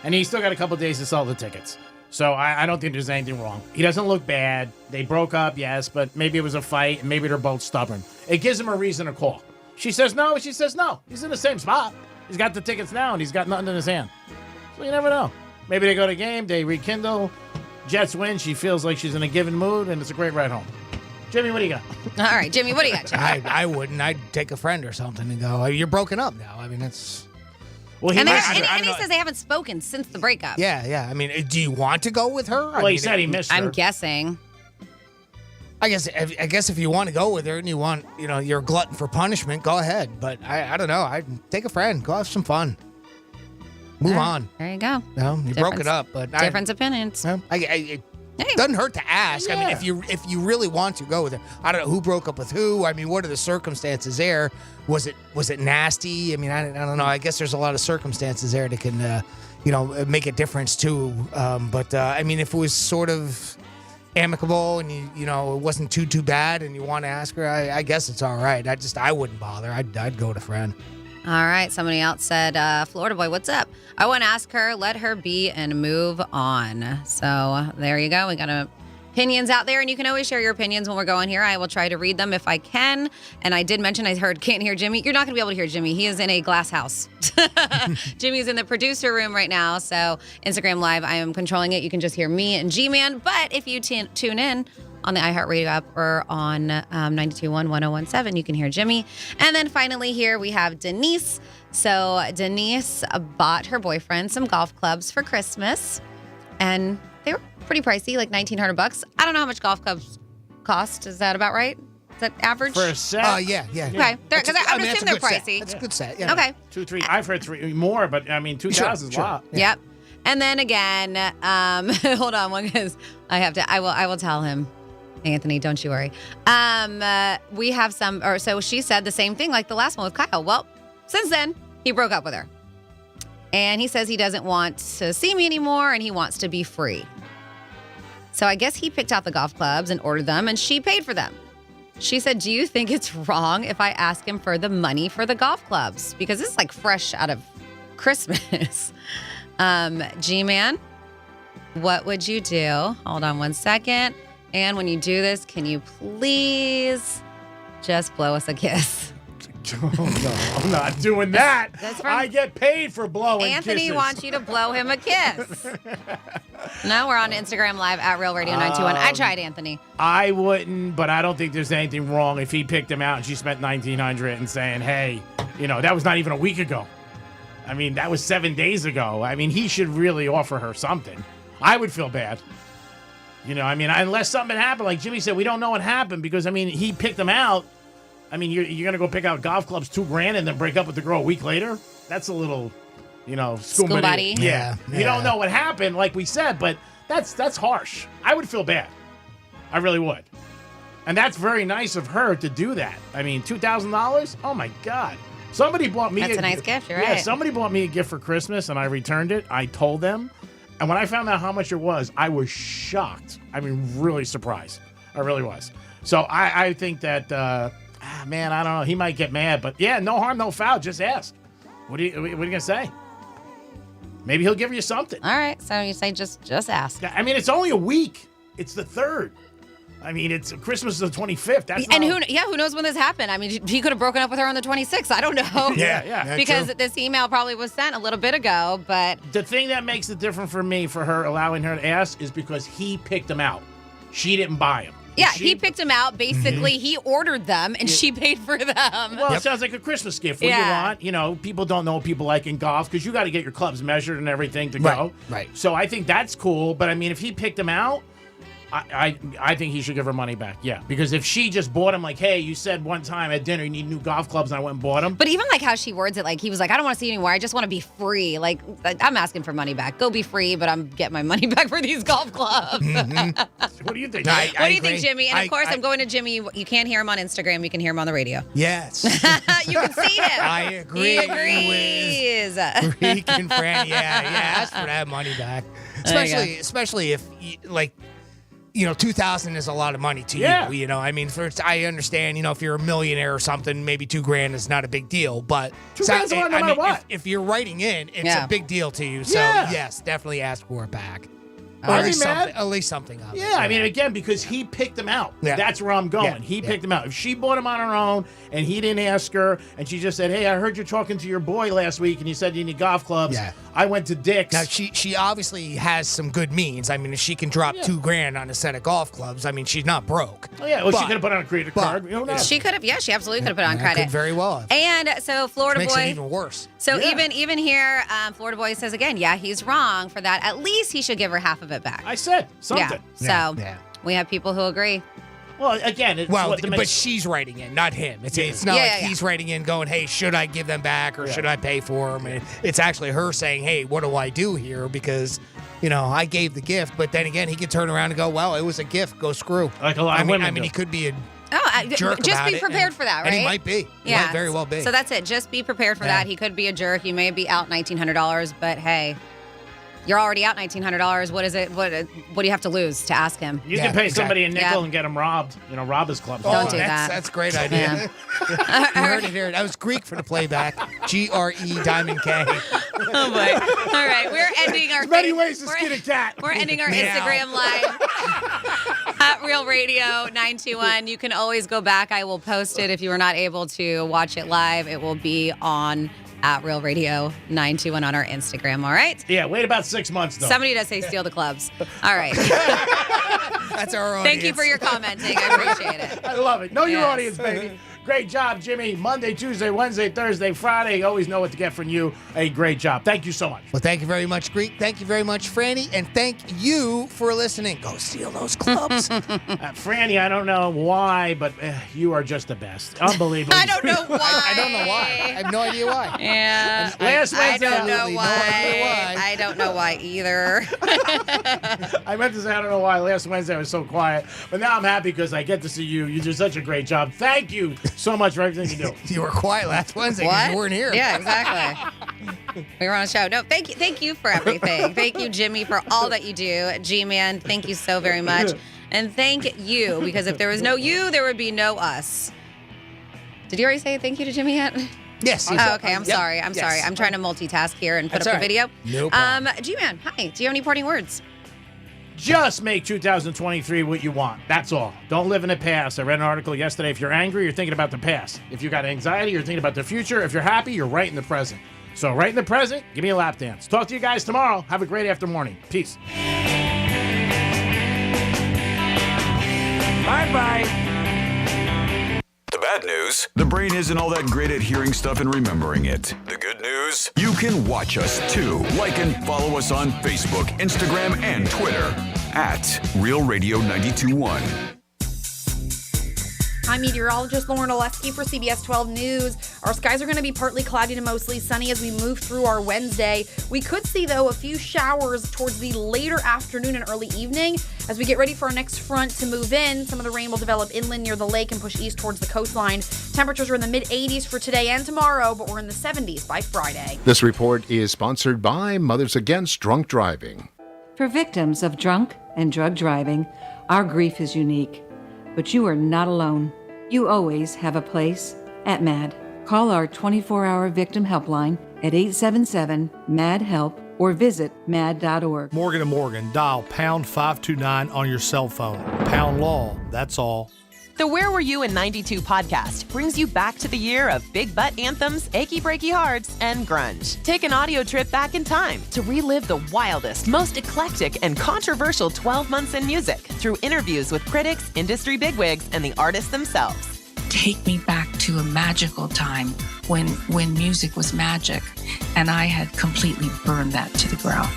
And he's still got a couple days to sell the tickets. So I don't think there's anything wrong. He doesn't look bad. They broke up, yes, but maybe it was a fight, and maybe they're both stubborn. It gives him a reason to call. She says no, she says no. He's in the same spot. He's got the tickets now, and he's got nothing in his hand. So you never know. Maybe they go to a game, they rekindle. Jets win. She feels like she's in a given mood, and it's a great ride home. Jimmy, what do you got? All right, Jimmy, what do you got, Jimmy? I wouldn't. I'd take a friend or something and go, you're broken up now. I mean, it's... Well, and he says they haven't spoken since the breakup. Yeah. I mean, do you want to go with her? Well, he said he missed her. I'm guessing. I guess if you want to go with her and you want, you're a glutton for punishment, go ahead. But I don't know. I'd take a friend. Go have some fun. Move on. There you go. You broke it up, but different opinions. It doesn't hurt to ask. Yeah. I mean, if you really want to go with her, I don't know who broke up with who. I mean, what are the circumstances there? Was it nasty? I mean, I don't know. I guess there's a lot of circumstances there that can, make a difference too. But I mean, if it was sort of amicable and it wasn't too bad, and you want to ask her, I guess it's all right. I wouldn't bother. I'd go with a friend. All right. Somebody else said, Florida boy, what's up? I want to ask her, let her be and move on. So there you go. We got opinions out there, and you can always share your opinions when we're going here. I will try to read them if I can. And I did mention can't hear Jimmy. You're not going to be able to hear Jimmy. He is in a glass house. Jimmy's in the producer room right now. So Instagram Live, I am controlling it. You can just hear me and G-Man. But if you tune in on the iHeartRadio app or on 92.1 1017, you can hear Jimmy. And then finally here we have Denise. So Denise bought her boyfriend some golf clubs for Christmas, and they were pretty pricey, like $1,900. I don't know how much golf clubs cost. Is that about right? Is that average? For a set? Yeah. Okay, because I would assume they're pricey. That's a good set. Yeah. Okay. 2, 3. I've heard 3 more, but I mean, 2,000 is a lot. Yep. And then again, hold on, because I will tell him, Anthony, don't you worry. We have so she said the same thing like the last one with Kyle. Well, since then, he broke up with her. And he says he doesn't want to see me anymore and he wants to be free. So I guess he picked out the golf clubs and ordered them and she paid for them. She said, do you think it's wrong if I ask him for the money for the golf clubs? Because this is like fresh out of Christmas. G-Man, what would you do? Hold on one second. And when you do this, can you please just blow us a kiss? Oh, no, I'm not doing that. I get paid for blowing Anthony kisses. wants you to blow him a kiss. No, we're on Instagram Live at Real Radio 921. I tried, Anthony. I wouldn't, but I don't think there's anything wrong if he picked him out and she spent $1,900 and saying, hey, that was not even a week ago. I mean, that was 7 days ago. I mean, he should really offer her something. I would feel bad. Unless something happened, like Jimmy said, we don't know what happened because, he picked them out. You're going to go pick out golf clubs $2,000 and then break up with the girl a week later? That's a little, school buddy. Yeah. You don't know what happened, like we said, but that's harsh. I would feel bad. I really would. And that's very nice of her to do that. $2,000? Oh, my God. Somebody bought me That's a nice gift, you're right. Yeah, somebody bought me a gift for Christmas, and I returned it. I told them. And when I found out how much it was, I was shocked. Really surprised. I really was. So I think that... I don't know. He might get mad, but yeah, no harm, no foul. Just ask. What are you gonna say? Maybe he'll give you something. All right. So you say just ask. It's only a week. It's the 3rd. It's Christmas is the 25th. Who knows when this happened? He could have broken up with her on the 26th. I don't know. Yeah. Because this email probably was sent a little bit ago, but the thing that makes it different for me, for her allowing her to ask, is because he picked them out. She didn't buy them. yeah, he picked them out. Basically, he ordered them and she paid for them. Well, it sounds like a Christmas gift. What do you want? People don't know what people like in golf because you got to get your clubs measured and everything to go. Right. So I think that's cool. But if he picked them out, I think he should give her money back. Yeah, because if she just bought him, like, hey, you said one time at dinner you need new golf clubs, and I went and bought them. But even like how she words it, like he was like, I don't want to see you anymore. I just want to be free. Like I'm asking for money back. Go be free, but I'm getting my money back for these golf clubs. What do you think? What do you think, Jimmy? And of course, I'm going to Jimmy. You can't hear him on Instagram. You can hear him on the radio. Yes. You can see him. I agree. He agrees. With Greek and Fran. Yeah. Ask for that money back. Especially if, like, 2,000 is a lot of money to you. I understand, if you're a millionaire or something, maybe $2,000 is not a big deal, but $2,000 no matter what. If you're writing in, it's a big deal to you. So yes, definitely ask for it back. Or at least something of it. Yeah, again, because he picked them out. Yeah. That's where I'm going. He picked them out. If she bought them on her own and he didn't ask her and she just said, hey, I heard you talking to your boy last week and you said you need golf clubs. Yeah. I went to Dick's. Now, she obviously has some good means. If she can drop $2,000 on a set of golf clubs, she's not broke. Oh, yeah. Well, she could have put on a credit card. She could have. Yeah, she absolutely could have put on credit. Could very well have. And so Florida Which boy. makes it even worse. So even here, Florida boy says again, he's wrong for that. At least he should give her half of it back. I said something. So we have people who agree. Well, again, but she's writing in, not him. It's not like he's writing in going, hey, should I give them back or should I pay for them? And it's actually her saying, hey, what do I do here? Because, I gave the gift. But then again, he could turn around and go, well, it was a gift. Go screw. Like a lot of women do. He could be a just jerk about be prepared for that, right? And he might be. He might very well be. So that's it. Just be prepared for that. He could be a jerk. You may be out $1,900, but hey, you're already out $1,900. What is it? What do you have to lose to ask him? You can pay somebody a nickel and get him robbed. Rob his club. Don't do that. That's a great idea. You heard it here. That was Greek for the playback. GRE Diamond K. Oh boy! All right, we're ending our. There's many ways to skin a cat. We're ending our Instagram live at Real Radio 921. You can always go back. I will post it if you were not able to watch it live. It will be on at Real Radio 921 on our Instagram. All right. Yeah. Wait about 6 months though. Somebody does say steal the clubs. All right. That's our audience. Thank you for your commenting. I appreciate it. I love it. Know your audience, baby. Great job, Jimmy. Monday, Tuesday, Wednesday, Thursday, Friday. You always know what to get from you. A great job. Thank you so much. Well, thank you very much, Greek. Thank you very much, Franny. And thank you for listening. Go steal those clubs. Franny, I don't know why, but you are just the best. Unbelievable. I don't know why. I don't know why. I have no idea why. Yeah. Last Wednesday, I don't know why. I don't know why either. I meant to say I don't know why. Last Wednesday I was so quiet. But now I'm happy because I get to see you. You do such a great job. Thank you so much for everything you do. You were quiet last Wednesday because you weren't here. Yeah, exactly. We were on a show. No, thank you for everything. Thank you, Jimmy, for all that you do. G-Man, thank you so very much. And thank you, because if there was no you, there would be no us. Did you already say thank you to Jimmy yet? Yes. Oh, okay, I'm sorry. I'm sorry. I'm trying to multitask here and put up the video. No problem. G-Man, hi. Do you have any parting words? Just make 2023 what you want. That's all. Don't live in the past. I read an article yesterday. If you're angry, you're thinking about the past. If you got anxiety, you're thinking about the future. If you're happy, you're right in the present. So right in the present, give me a lap dance. Talk to you guys tomorrow. Have a great after morning. Peace. Bye-bye. The bad news, the brain isn't all that great at hearing stuff and remembering it. The good news, you can watch us too. Like and follow us on Facebook, Instagram, and Twitter at Real Radio 92.1. I'm meteorologist Lauren Oleski for CBS 12 News. Our skies are going to be partly cloudy to mostly sunny as we move through our Wednesday. We could see, though, a few showers towards the later afternoon and early evening. As we get ready for our next front to move in, some of the rain will develop inland near the lake and push east towards the coastline. Temperatures are in the mid-80s for today and tomorrow, but we're in the 70s by Friday. This report is sponsored by Mothers Against Drunk Driving. For victims of drunk and drug driving, our grief is unique. But you are not alone. You always have a place at MAD. Call our 24-hour victim helpline at 877-MAD-HELP or visit mad.org. Morgan & Morgan, dial pound 529 on your cell phone. Pound law, that's all. The Where Were You in 92 podcast brings you back to the year of big butt anthems, achy breaky hearts, and grunge. Take an audio trip back in time to relive the wildest, most eclectic, and controversial 12 months in music through interviews with critics, industry bigwigs, and the artists themselves. Take me back to a magical time when music was magic, and I had completely burned that to the ground.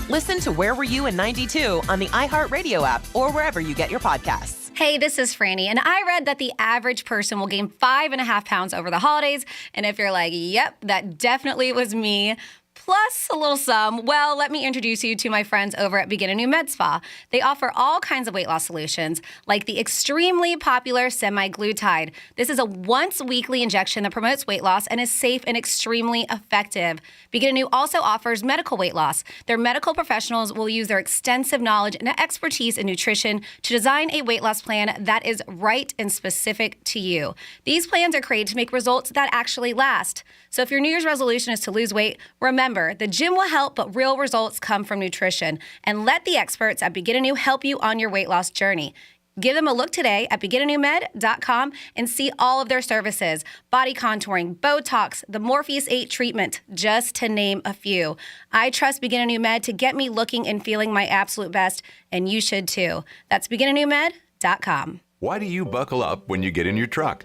Listen to Where Were You in 92 on the iHeartRadio app or wherever you get your podcasts. Hey, this is Franny, and I read that the average person will gain 5.5 pounds over the holidays. And if you're like, yep, that definitely was me, plus a little some, well, let me introduce you to my friends over at Begin Anew Med Spa. They offer all kinds of weight loss solutions, like the extremely popular semaglutide. This is a once-weekly injection that promotes weight loss and is safe and extremely effective. Begin Anew also offers medical weight loss. Their medical professionals will use their extensive knowledge and expertise in nutrition to design a weight loss plan that is right and specific to you. These plans are created to make results that actually last. So if your New Year's resolution is to lose weight, remember, the gym will help, but real results come from nutrition. And let the experts at Begin Anew help you on your weight loss journey. Give them a look today at beginanewmed.com and see all of their services. Body contouring, Botox, the Morpheus 8 treatment, just to name a few. I trust Begin Anew Med to get me looking and feeling my absolute best, and you should too. That's beginanewmed.com. Why do you buckle up when you get in your truck?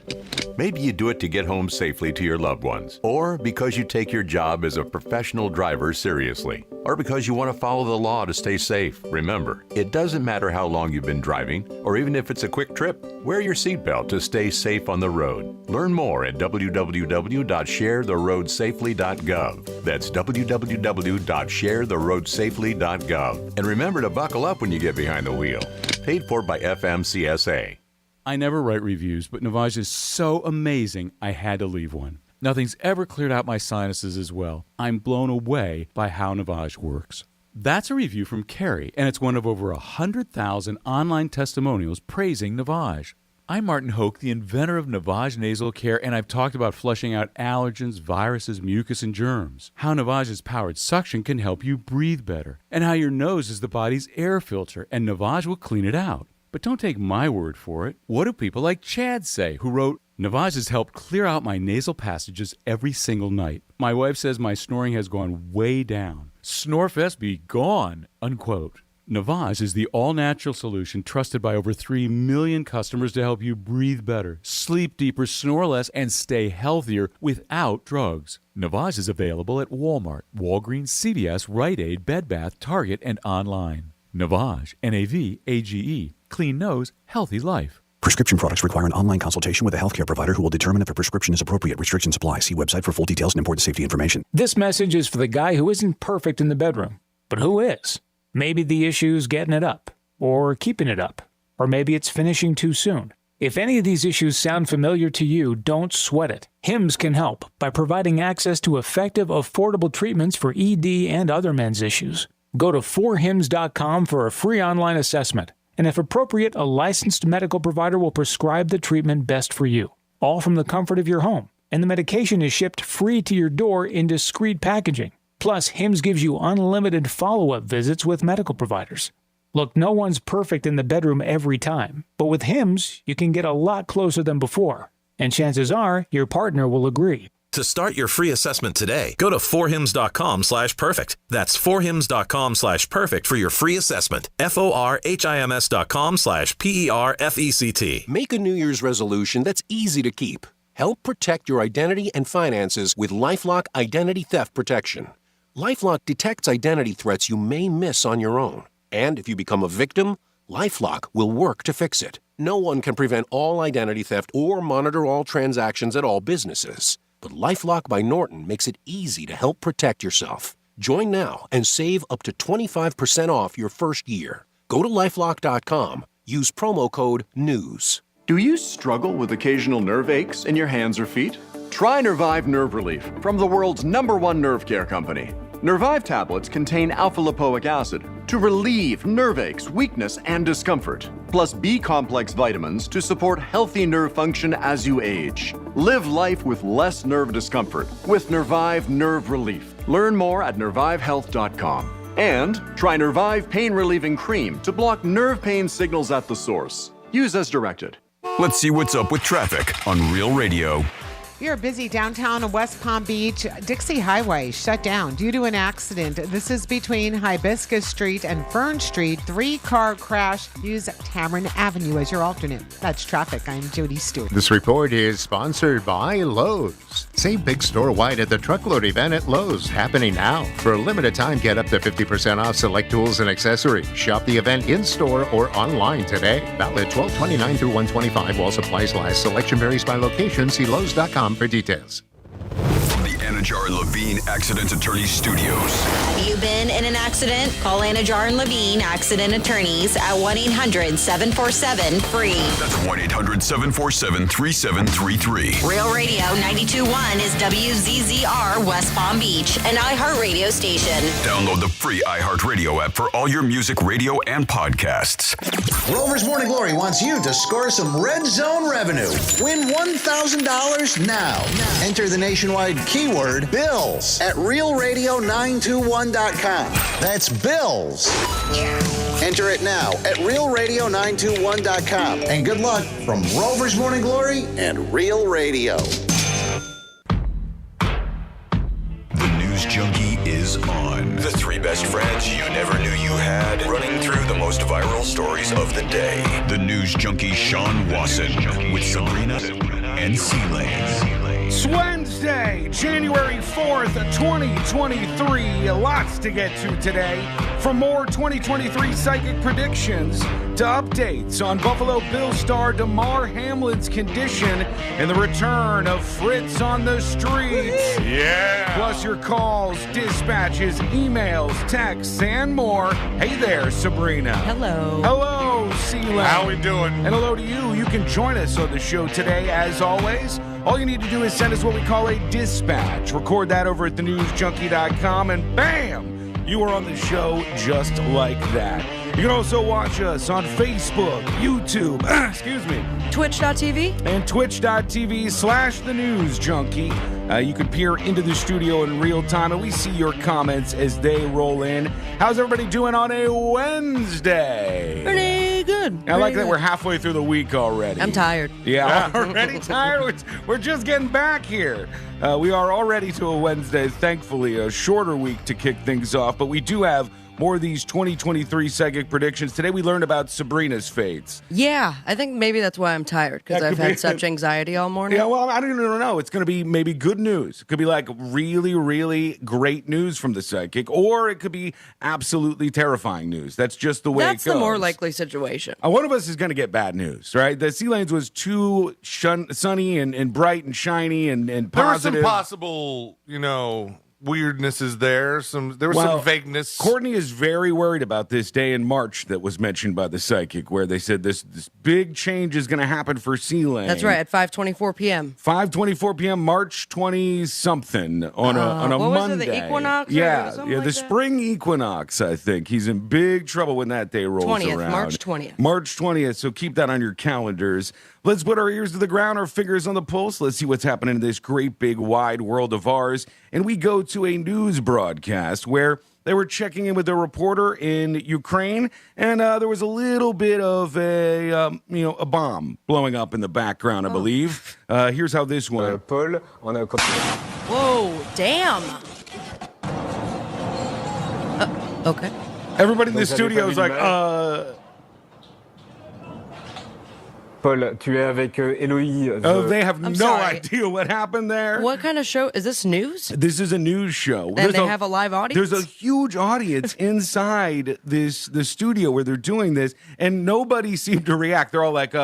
Maybe you do it to get home safely to your loved ones, or because you take your job as a professional driver seriously, or because you want to follow the law to stay safe. Remember, it doesn't matter how long you've been driving, or even if it's a quick trip. Wear your seatbelt to stay safe on the road. Learn more at www.sharetheroadsafely.gov. That's www.sharetheroadsafely.gov. And remember to buckle up when you get behind the wheel. Paid for by FMCSA. I never write reviews, but Navage is so amazing, I had to leave one. Nothing's ever cleared out my sinuses as well. I'm blown away by how Navage works. That's a review from Carrie, and it's one of over 100,000 online testimonials praising Navage. I'm Martin Hoke, the inventor of Navage Nasal Care, and I've talked about flushing out allergens, viruses, mucus, and germs. How Navage's powered suction can help you breathe better, and how your nose is the body's air filter, and Navage will clean it out. But don't take my word for it. What do people like Chad say, who wrote, Navage has helped clear out my nasal passages every single night. My wife says my snoring has gone way down. Snorefest be gone, unquote. Navage is the all-natural solution trusted by over 3 million customers to help you breathe better, sleep deeper, snore less, and stay healthier without drugs. Navage is available at Walmart, Walgreens, CVS, Rite Aid, Bed Bath, Target, and online. Navage, N-A-V-A-G-E. Clean nose, healthy life. Prescription products require an online consultation with a healthcare provider who will determine if a prescription is appropriate. Restrictions apply. See website for full details and important safety information. This message is for the guy who isn't perfect in the bedroom, but who is. Maybe the issue's getting it up, or keeping it up, or maybe it's finishing too soon. If any of these issues sound familiar to you, don't sweat it. HIMS can help by providing access to effective, affordable treatments for ED and other men's issues. Go to 4hims.com for a free online assessment, and if appropriate, a licensed medical provider will prescribe the treatment best for you, all from the comfort of your home. And the medication is shipped free to your door in discreet packaging. Plus, HIMS gives you unlimited follow-up visits with medical providers. Look, no one's perfect in the bedroom every time, but with HIMS, you can get a lot closer than before. And chances are, your partner will agree. To start your free assessment today, go to 4hims.com/perfect. That's 4hims.com/perfect for your free assessment. forhims.com/perfect. Make a New Year's resolution that's easy to keep. Help protect your identity and finances with LifeLock Identity Theft Protection. LifeLock detects identity threats you may miss on your own. And if you become a victim, LifeLock will work to fix it. No one can prevent all identity theft or monitor all transactions at all businesses. But LifeLock by Norton makes it easy to help protect yourself. Join now and save up to 25% off your first year. Go to LifeLock.com. Use promo code NEWS. Do you struggle with occasional nerve aches in your hands or feet? Try Nervive Nerve Relief from the world's #1 nerve care company. Nervive tablets contain alpha-lipoic acid to relieve nerve aches, weakness, and discomfort, plus B-complex vitamins to support healthy nerve function as you age. Live life with less nerve discomfort with Nervive Nerve Relief. Learn more at nervivehealth.com. And try Nervive Pain Relieving Cream to block nerve pain signals at the source. Use as directed. Let's see what's up with traffic on Real Radio. You're busy downtown West Palm Beach. Dixie Highway shut down due to an accident. This is between Hibiscus Street and Fern Street. 3-car crash. Use Cameron Avenue as your alternate. That's traffic. I'm Jody Stewart. This report is sponsored by Lowe's. Save big store-wide at the Truckload event at Lowe's, happening now. For a limited time, get up to 50% off select tools and accessories. Shop the event in-store or online today. Valid 12/29 through 1/25 while supplies last. Selection varies by location. See Lowe's.com for details. From the Anajar and Levine Accident Attorney Studios. Have you been in an accident? Call Anajar and Levine Accident Attorneys at 1-800-747-FREE. That's 1-800-747-3733. Real Radio 92.1 is WZZR West Palm Beach, an iHeartRadio station. Download the free iHeartRadio app for all your music, radio, and podcasts. Rover's Morning Glory wants you to score some Red Zone revenue. Win $1,000 now. Enter the nationwide keyword BILLS at realradio921.com. That's BILLS. Enter it now at realradio921.com. And good luck from Rover's Morning Glory and Real Radio. The News Junkie is on. The 3 best friends you never knew you had, running through the most viral stories of the day. The News Junkie Sean Wasson with Sabrina and C-Lane. It's Wednesday, January 4th, 2023. Lots to get to today. From more 2023 psychic predictions to updates on Buffalo Bills star Damar Hamlin's condition and the return of Fritz on the streets. Yeah. Plus your calls, dispatches, emails, texts, and more. Hey there, Sabrina. Hello. Hello, C-Lane. How we doing? And hello to you. You can join us on the show today, as always. All you need to do is send us what we call a dispatch. Record that over at thenewsjunkie.com, and bam! You are on the show just like that. You can also watch us on Facebook, YouTube, Twitch.tv? and twitch.tv/thenewsjunkie. You can peer into the studio in real time, and we see your comments as they roll in. How's everybody doing on a Wednesday? Pretty good. I like that we're halfway through the week already. I'm tired. Yeah, already tired? We're just getting back here. We are already to a Wednesday, thankfully a shorter week to kick things off, but we do have More of these 2023 psychic predictions. Today we learned about Sabrina's fates. Yeah, I think maybe that's why I'm tired, because I've had such anxiety all morning. Yeah, well, I don't even know. It's going to be maybe good news. It could be like really, really great news from the psychic, or it could be absolutely terrifying news. That's just the way it goes. That's the more likely situation. One of us is going to get bad news, right? The Sea Lanes was too sunny and bright and shiny and positive. There were some possible, weirdnesses there. There was some vagueness. Courtney is very worried about this day in March that was mentioned by the psychic, where they said this big change is going to happen for Sea Lane. That's right, at 5:24 p.m. 5:24 p.m. March 20-something on a what Monday. Was it, the equinox? The spring equinox, I think. He's in big trouble when that day rolls 20th, around. March 20th. March 20th, so keep that on your calendars. Let's put our ears to the ground, our fingers on the pulse. Let's see what's happening in this great, big, wide world of ours. And we go to a news broadcast where they were checking in with a reporter in Ukraine, and there was a little bit of a bomb blowing up in the background, I believe. Here's how this went. Whoa, damn. Okay. Everybody in the studio is like, Paul, tu es avec Eloï. They have idea what happened there. What kind of show? Is this news? This is a news show. And they have a live audience? There's a huge audience inside the studio where they're doing this, and nobody seemed to react. They're all like,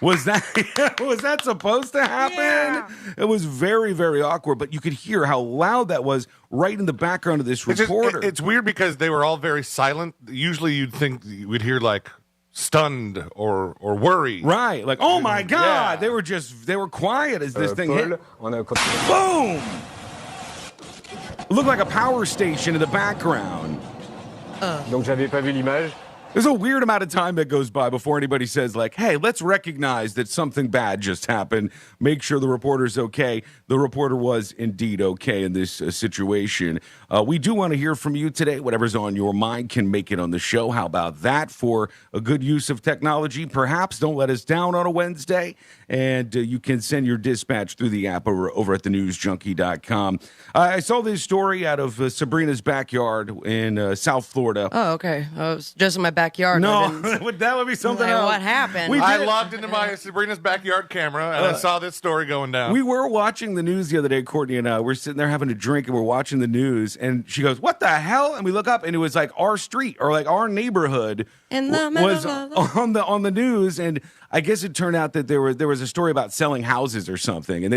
was that supposed to happen? Yeah. It was very, very awkward, but you could hear how loud that was right in the background of this reporter. It's weird because they were all very silent. Usually you'd think we'd hear like stunned or worried. Right. Like, oh my God. Yeah. They were quiet as this thing hit. Boom! It looked like a power station in the background. Donc j'avais pas vu l'image. There's a weird amount of time that goes by before anybody says, like, hey, let's recognize that something bad just happened. Make sure the reporter's okay. The reporter was indeed okay in this situation. We do want to hear from you today. Whatever's on your mind can make it on the show. How about that for a good use of technology? Perhaps don't let us down on a Wednesday. And you can send your dispatch through the app over at thenewsjunkie.com. I saw this story out of Sabrina's backyard in South Florida. Oh, okay. I was just in my backyard. No, that would be something else. What happened? I logged into my Sabrina's backyard camera, and I saw this story going down. We were watching the news the other day, Courtney and I. We're sitting there having a drink, and we're watching the news, and she goes, what the hell? And we look up, and it was like our street or like our neighborhood in the middle was on the news, and I guess it turned out that there was a story about selling houses or something, and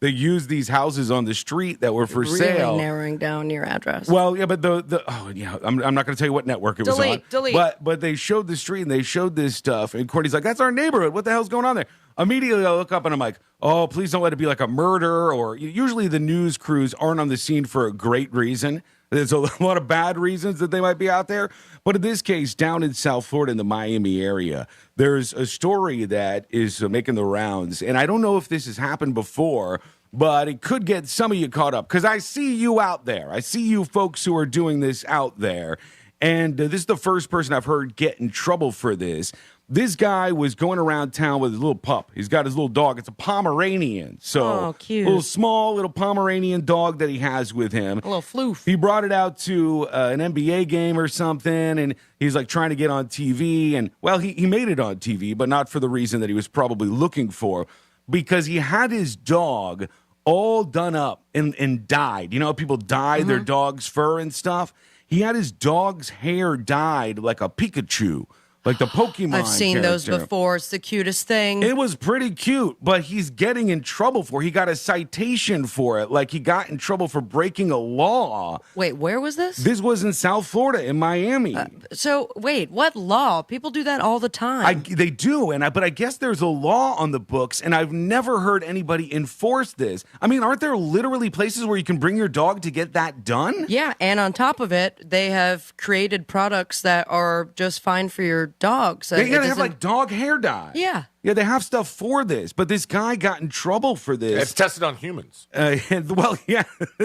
they used these houses on the street that were for sale. Really narrowing down your address. Well, yeah, but I'm not going to tell you what network it was on. Delete. But they showed the street and they showed this stuff, and Courtney's like, "That's our neighborhood. What the hell's going on there?" Immediately, I look up and I'm like, "Oh, please don't let it be like a murder." Or usually the news crews aren't on the scene for a great reason. There's a lot of bad reasons that they might be out there. But in this case, down in South Florida, in the Miami area, there's a story that is making the rounds. And I don't know if this has happened before, but it could get some of you caught up. Because I see you out there. I see you folks who are doing this out there. And this is the first person I've heard get in trouble for this. This guy was going around town with his little pup. He's got his little dog. It's a Pomeranian. So cute. A little small little Pomeranian dog that he has with him. A little floof. He brought it out to an NBA game or something, and he's like trying to get on TV. And, well, he made it on TV, but not for the reason that he was probably looking for, because he had his dog all done up and dyed. You know, people dye their dog's fur and stuff. He had his dog's hair dyed like a Pikachu. Like the Pokemon I've seen those character. before. It's the cutest thing. It was pretty cute, but he's getting in trouble for it. He got a citation for it. Like he got in trouble for breaking a law. Wait, where was this? This was in South Florida, in Miami. So, wait, what law? People do that all the time. They do, but I guess there's a law on the books, and I've never heard anybody enforce this. I mean, aren't there literally places where you can bring your dog to get that done? Yeah, and on top of it, they have created products that are just fine for your dogs. They have like dog hair dye. Yeah. Yeah, they have stuff for this, but this guy got in trouble for this. It's tested on humans. They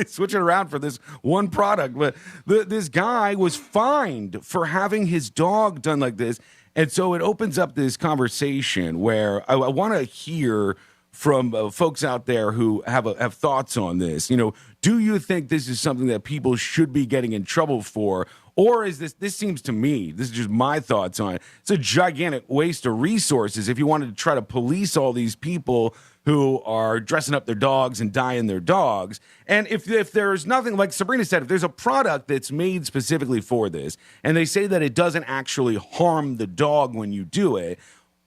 switch it around for this one product. But this guy was fined for having his dog done like this. And so it opens up this conversation where I want to hear from folks out there who have thoughts on this. Do you think this is something that people should be getting in trouble for? Or is this seems to me, this is just my thoughts on it, it's a gigantic waste of resources if you wanted to try to police all these people who are dressing up their dogs and dyeing their dogs. And if there's nothing, like Sabrina said, if there's a product that's made specifically for this, and they say that it doesn't actually harm the dog when you do it,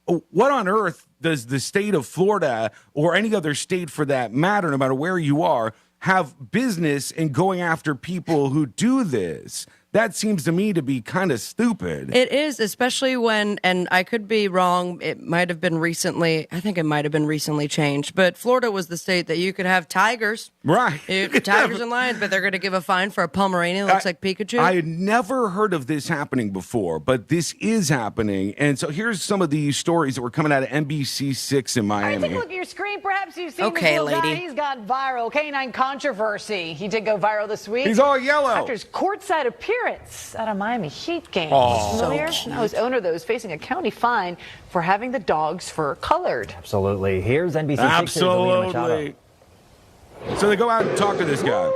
what on earth does the state of Florida, or any other state for that matter, no matter where you are, have business in going after people who do this? That seems to me to be kind of stupid. It is, especially when, and I could be wrong, it might have been recently, I think it might have been recently changed, but Florida was the state that you could have tigers. Right. Tigers and lions, but they're going to give a fine for a Pomeranian that looks like Pikachu. I had never heard of this happening before, but this is happening. And so here's some of the stories that were coming out of NBC6 in Miami. All right, take a look at your screen. Perhaps you've seen Okay, this little lady. guy. He's gone viral. Canine controversy. He did go viral this week. He's all yellow. After his courtside appearance at a Miami Heat game. Oh, Familiar? so Now his owner, though, is facing a county fine for having the dog's fur colored. Absolutely. Here's NBC6's Absolutely. So they go out and talk to this guy.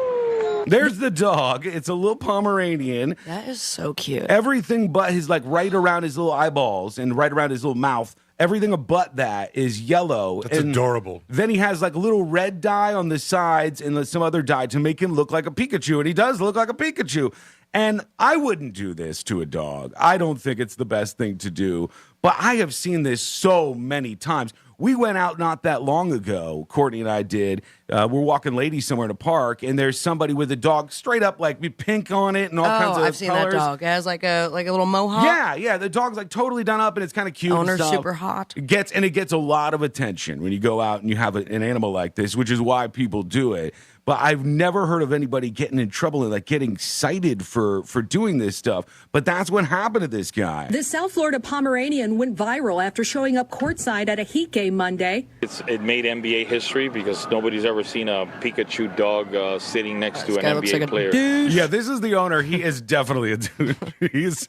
There's the dog. It's a little Pomeranian. That is so cute. Everything but his, like, right around his little eyeballs and right around his little mouth. Everything but that is yellow. That's adorable. Then he has like a little red dye on the sides and some other dye to make him look like a Pikachu. And he does look like a Pikachu. And I wouldn't do this to a dog. I don't think it's the best thing to do. But I have seen this so many times. We went out not that long ago, Courtney and I did. We're walking ladies somewhere in a park, and there's somebody with a dog straight up like pink on it and all kinds of I've seen colors. that dog. It has like a little mohawk. Yeah. The dog's like totally done up, and it's kind of cute. Owner's and stuff. super hot. It gets a lot of attention when you go out and you have an animal like this, which is why people do it. But I've never heard of anybody getting in trouble and like getting cited for doing this stuff. But that's what happened to this guy. The South Florida Pomeranian went viral after showing up courtside at a Heat game Monday. It made NBA history because nobody's ever seen a Pikachu dog sitting next to an NBA player. Yeah, this is the owner. He is definitely a dude. he's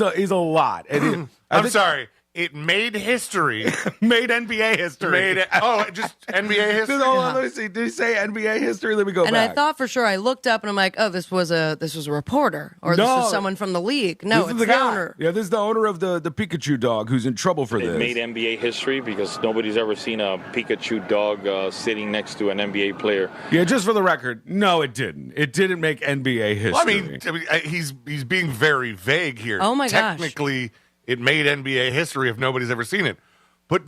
a lot. And I'm sorry. It made history. Made NBA history. Just NBA history. Let me see. Did he say NBA history? Let me go And back. I thought for sure, I looked up and I'm like, oh, this was a reporter or this was someone from the league. No, this it's is the guy. owner. Yeah, this is the owner of the Pikachu dog who's in trouble for It this. made NBA history because nobody's ever seen a Pikachu dog sitting next to an NBA player. Yeah, just for the record, no, it didn't. It didn't make NBA history. Well, I mean, he's being very vague here. Oh, my gosh. Technically, it made NBA history if nobody's ever seen it, but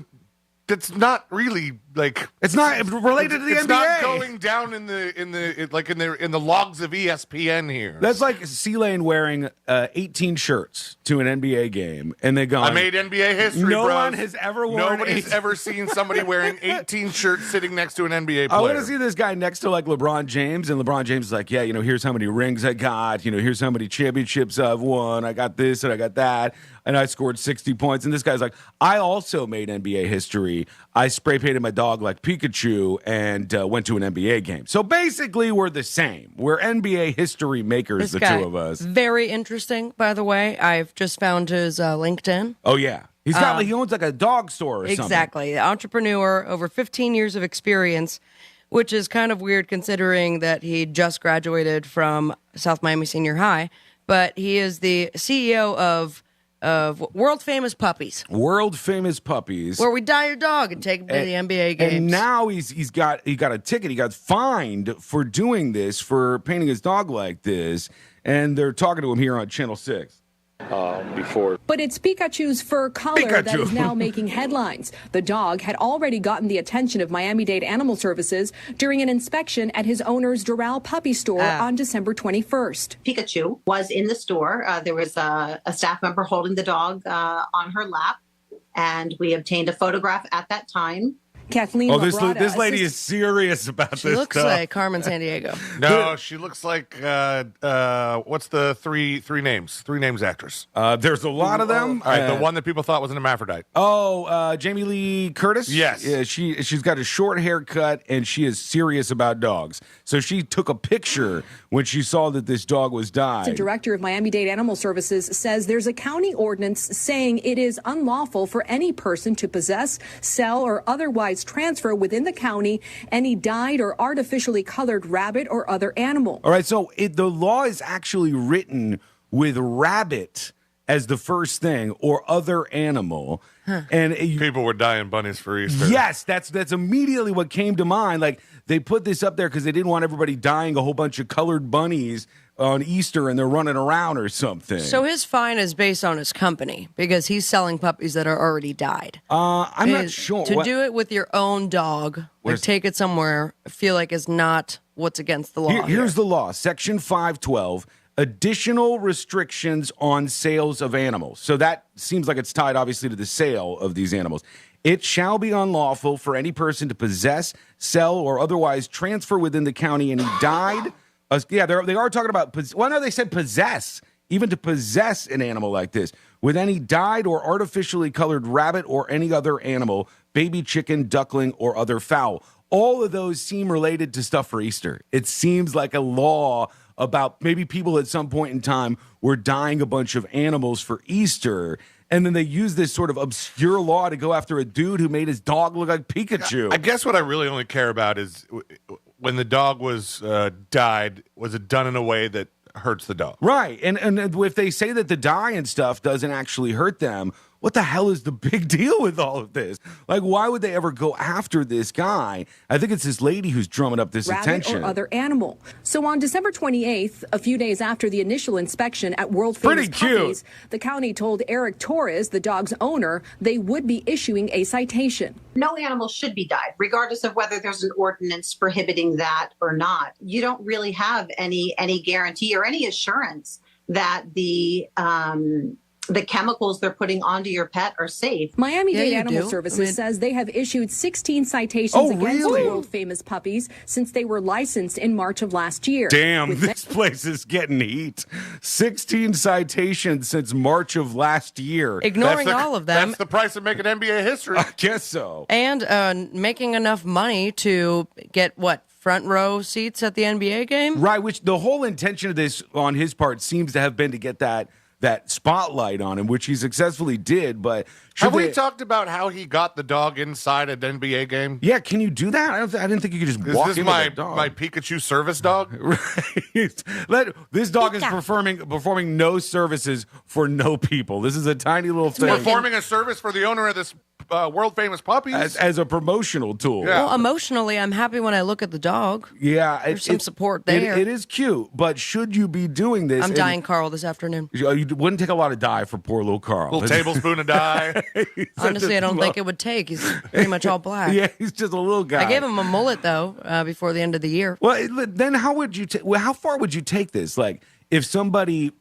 that's not really like it's not related to the it's NBA. Not going down in the logs of ESPN here. That's like C-Lane wearing 18 shirts to an NBA game, and they go. I made NBA history. No bros. one has ever worn. Nobody's ever seen somebody wearing 18 shirts sitting next to an NBA player. I want to see this guy next to like LeBron James, and LeBron James is like, yeah, here's how many rings I got. Here's how many championships I've won. I got this and I got that, and I scored 60 points. And this guy's like, I also made NBA history. I spray painted my dog like Pikachu and went to an NBA game. So basically, we're the same. We're NBA history makers, the two of us. Very interesting, by the way. I've just found his LinkedIn. Oh, yeah. He owns like a dog store or something. Exactly. The entrepreneur, over 15 years of experience, which is kind of weird considering that he just graduated from South Miami Senior High. But he is the CEO of World Famous Puppies. World Famous Puppies. Where we dye your dog and take him to the NBA games. And now he got a ticket. He got fined for doing this, for painting his dog like this. And they're talking to him here on Channel 6. Before. But it's Pikachu's fur color that is now making headlines. The dog had already gotten the attention of Miami-Dade Animal Services during an inspection at his owner's Doral puppy store on December 21st. Pikachu was in the store. There was a staff member holding the dog on her lap, and we obtained a photograph at that time. Kathleen this lady is serious about this stuff. She looks like Carmen Sandiego. No, she looks like what's the three names actress? There's a lot of them. All right, the one that people thought was an hermaphrodite. Jamie Lee Curtis. Yes, yeah, she's got a short haircut and she is serious about dogs. So she took a picture when she saw that this dog was dying. The director of Miami-Dade Animal Services says there's a county ordinance saying it is unlawful for any person to possess, sell, or otherwise otherwise transfer within the county any dyed or artificially colored rabbit or other animal. All right, so the law is actually written with rabbit as the first thing or other animal. And people were dying bunnies for Easter. Yes, that's immediately what came to mind. Like, they put this up there because they didn't want everybody dying a whole bunch of colored bunnies on Easter and they're running around or something. So his fine is based on his company because he's selling puppies that are already died. I'm not sure. To do it with your own dog or take it somewhere, I feel like is not what's against the law. Here's the law, Section 512. Additional restrictions on sales of animals. So that seems like it's tied, obviously, to the sale of these animals. It shall be unlawful for any person to possess, sell, or otherwise transfer within the county any died. They are talking about. Well, no, they said possess. Even to possess an animal like this with any dyed or artificially colored rabbit or any other animal, baby chicken, duckling, or other fowl. All of those seem related to stuff for Easter. It seems like a law about maybe people at some point in time were dyeing a bunch of animals for Easter, and then they use this sort of obscure law to go after a dude who made his dog look like Pikachu. I guess what I really only care about is when the dog was dyed, was it done in a way that hurts the dog? Right, and if they say that the dye and stuff doesn't actually hurt them, what the hell is the big deal with all of this? Like, why would they ever go after this guy? I think it's this lady who's drumming up this attention. Rabbit or other animal. So on December 28th, a few days after the initial inspection at World Famous Puppies, the county told Eric Torres, the dog's owner, they would be issuing a citation. No animal should be dyed, regardless of whether there's an ordinance prohibiting that or not. You don't really have any guarantee or any assurance that the chemicals they're putting onto your pet are safe. Miami-Dade Animal Services says they have issued 16 citations against World Famous Puppies since they were licensed in March of last year. Damn, this place is getting heat. 16 citations since March of last year. Ignoring all of them. That's the price of making NBA history. I guess so. And making enough money to get, front row seats at the NBA game? Right, which the whole intention of this on his part seems to have been to get that spotlight on him, which he successfully did. But have we talked about how he got the dog inside an NBA game? Yeah, can you do that? I didn't think you could just walk into that dog. My Pikachu service dog? Right. This dog is performing no services for no people. This is a tiny little thing. Performing a service for the owner of this World Famous Puppies as a promotional tool. Yeah. Well, emotionally, I'm happy when I look at the dog. Yeah, there's some support there. It is cute, but should you be doing this? I'm dyeing Carl this afternoon. You wouldn't take a lot of dye for poor little Carl. A little tablespoon of dye. Honestly, I don't think it would take. He's pretty much all black. Yeah, he's just a little guy. I gave him a mullet though before the end of the year. Well, then how far would you take this? Like, if somebody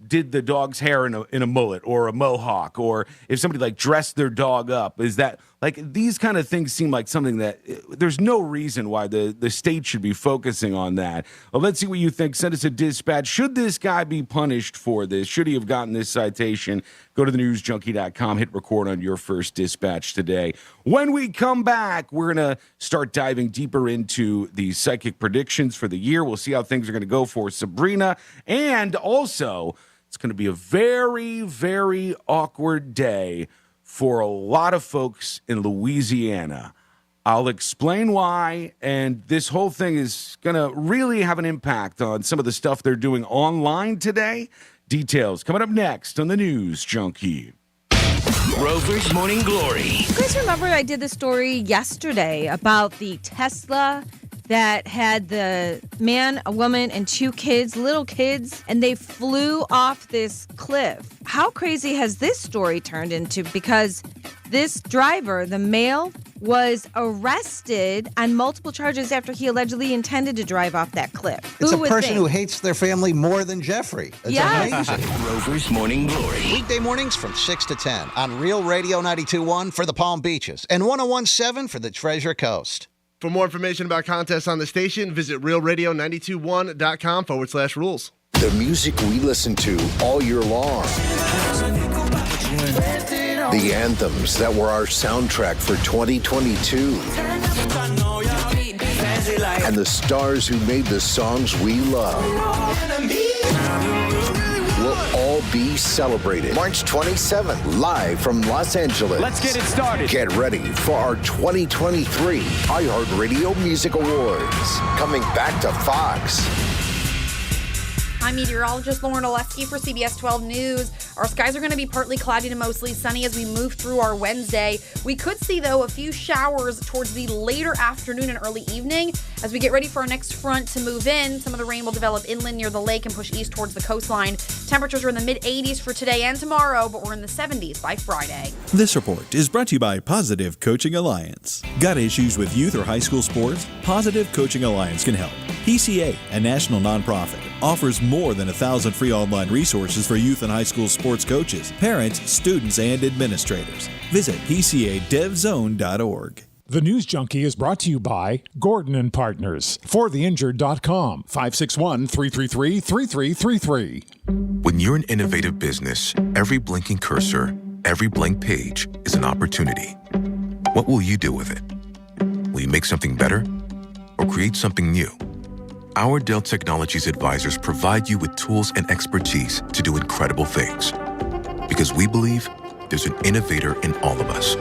did the dog's hair in a mullet or a mohawk, or if somebody like dressed their dog up, is that like these kind of things seem like something that there's no reason why the state should be focusing on that. Well, let's see what you think. Send us a dispatch. Should this guy be punished for this? Should he have gotten this citation? Go to thenewsjunkie.com, hit record on your first dispatch today. When we come back, we're going to start diving deeper into the psychic predictions for the year. We'll see how things are going to go for Sabrina. And also, it's going to be a very, very awkward day for a lot of folks in Louisiana. I'll explain why, and this whole thing is going to really have an impact on some of the stuff they're doing online today. Details coming up next on the News Junkie. Rover's Morning Glory. You guys remember I did the story yesterday about the Tesla that had the man, a woman, and two kids, little kids, and they flew off this cliff. How crazy has this story turned into? Because this driver, the male, was arrested on multiple charges after he allegedly intended to drive off that cliff. It's a person who hates their family more than Jeffrey. It's amazing. Rover's Morning Glory. Weekday mornings from 6 to 10 on Real Radio 92.1 for the Palm Beaches and 101.7 for the Treasure Coast. For more information about contests on the station, visit realradio921.com/rules. The music we listen to all year long. The anthems that were our soundtrack for 2022. And the stars who made the songs we love. will all be celebrated. March 27th, live from Los Angeles. Let's get it started. Get ready for our 2023 iHeartRadio Music Awards. Coming back to Fox. I'm meteorologist Lauren Oleski for CBS 12 News. Our skies are going to be partly cloudy to mostly sunny as we move through our Wednesday. We could see, though, a few showers towards the later afternoon and early evening. As we get ready for our next front to move in, some of the rain will develop inland near the lake and push east towards the coastline. Temperatures are in the mid-80s for today and tomorrow, but we're in the 70s by Friday. This report is brought to you by Positive Coaching Alliance. Got issues with youth or high school sports? Positive Coaching Alliance can help. PCA, a national nonprofit, offers more than 1,000 free online resources for youth and high school sports coaches, parents, students, and administrators. Visit PCADevZone.org. The News Junkie is brought to you by Gordon and Partners. ForTheInjured.com, 561-333-3333. When you're an innovative business, every blinking cursor, every blank page is an opportunity. What will you do with it? Will you make something better or create something new? Our Dell Technologies advisors provide you with tools and expertise to do incredible things. Because we believe there's an innovator in all of us.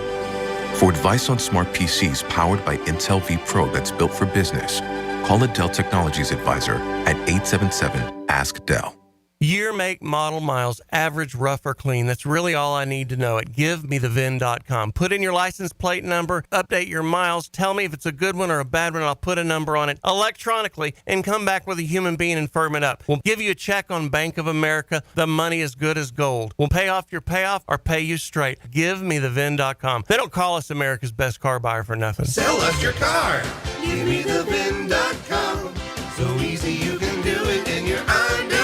For advice on smart PCs powered by Intel V Pro that's built for business, call a Dell Technologies advisor at 877-ASK-DELL. Year, make, model, miles, average, rough, or clean. That's really all I need to know at GiveMeTheVIN.com. Put in your license plate number, update your miles, tell me if it's a good one or a bad one, and I'll put a number on it electronically and come back with a human being and firm it up. We'll give you a check on Bank of America. The money is good as gold. We'll pay off your payoff or pay you straight. GiveMeTheVIN.com. They don't call us America's best car buyer for nothing. Sell us your car. GiveMeTheVIN.com. So easy you can do it in your underwear.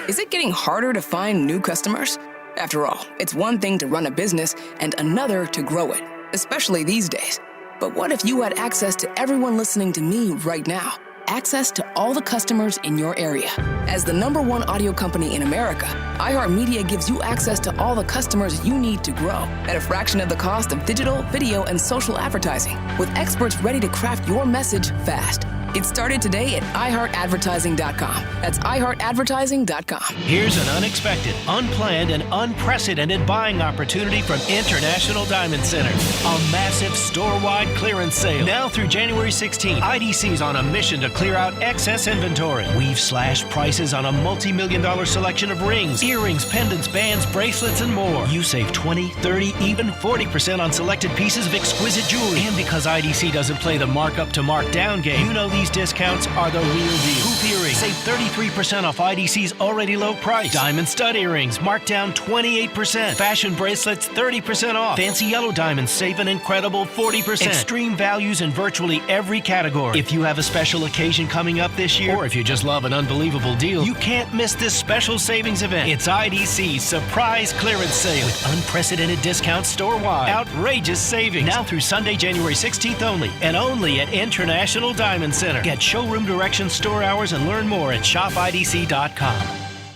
Is it getting harder to find new customers? After all, it's one thing to run a business and another to grow it, especially these days. But what if you had access to everyone listening to me right now? Access to all the customers in your area. As the #1 audio company in America, iHeartMedia gives you access to all the customers you need to grow at a fraction of the cost of digital, video, and social advertising, with experts ready to craft your message fast. Get started today at iHeartAdvertising.com. That's iHeartAdvertising.com. Here's an unexpected, unplanned, and unprecedented buying opportunity from International Diamond Center. A massive store-wide clearance sale. Now through January 16th, IDC's on a mission to clear out excess inventory. We've slashed prices on a multi-million-dollar selection of rings, earrings, pendants, bands, bracelets, and more. You save 20, 30, even 40% on selected pieces of exquisite jewelry. And because IDC doesn't play the markup to markdown game, you know these discounts are the real deal. Hoop earrings, save 33% off IDC's already low price. Diamond stud earrings, marked down 28%. Fashion bracelets, 30% off. Fancy yellow diamonds, save an incredible 40%. Extreme values in virtually every category. If you have a special occasion coming up this year, or if you just love an unbelievable deal, you can't miss this special savings event. It's IDC's surprise clearance sale with unprecedented discounts store-wide. Outrageous savings. Now through Sunday, January 16th only, and only at International Diamond Center. Get showroom directions, store hours, and learn more at shopidc.com.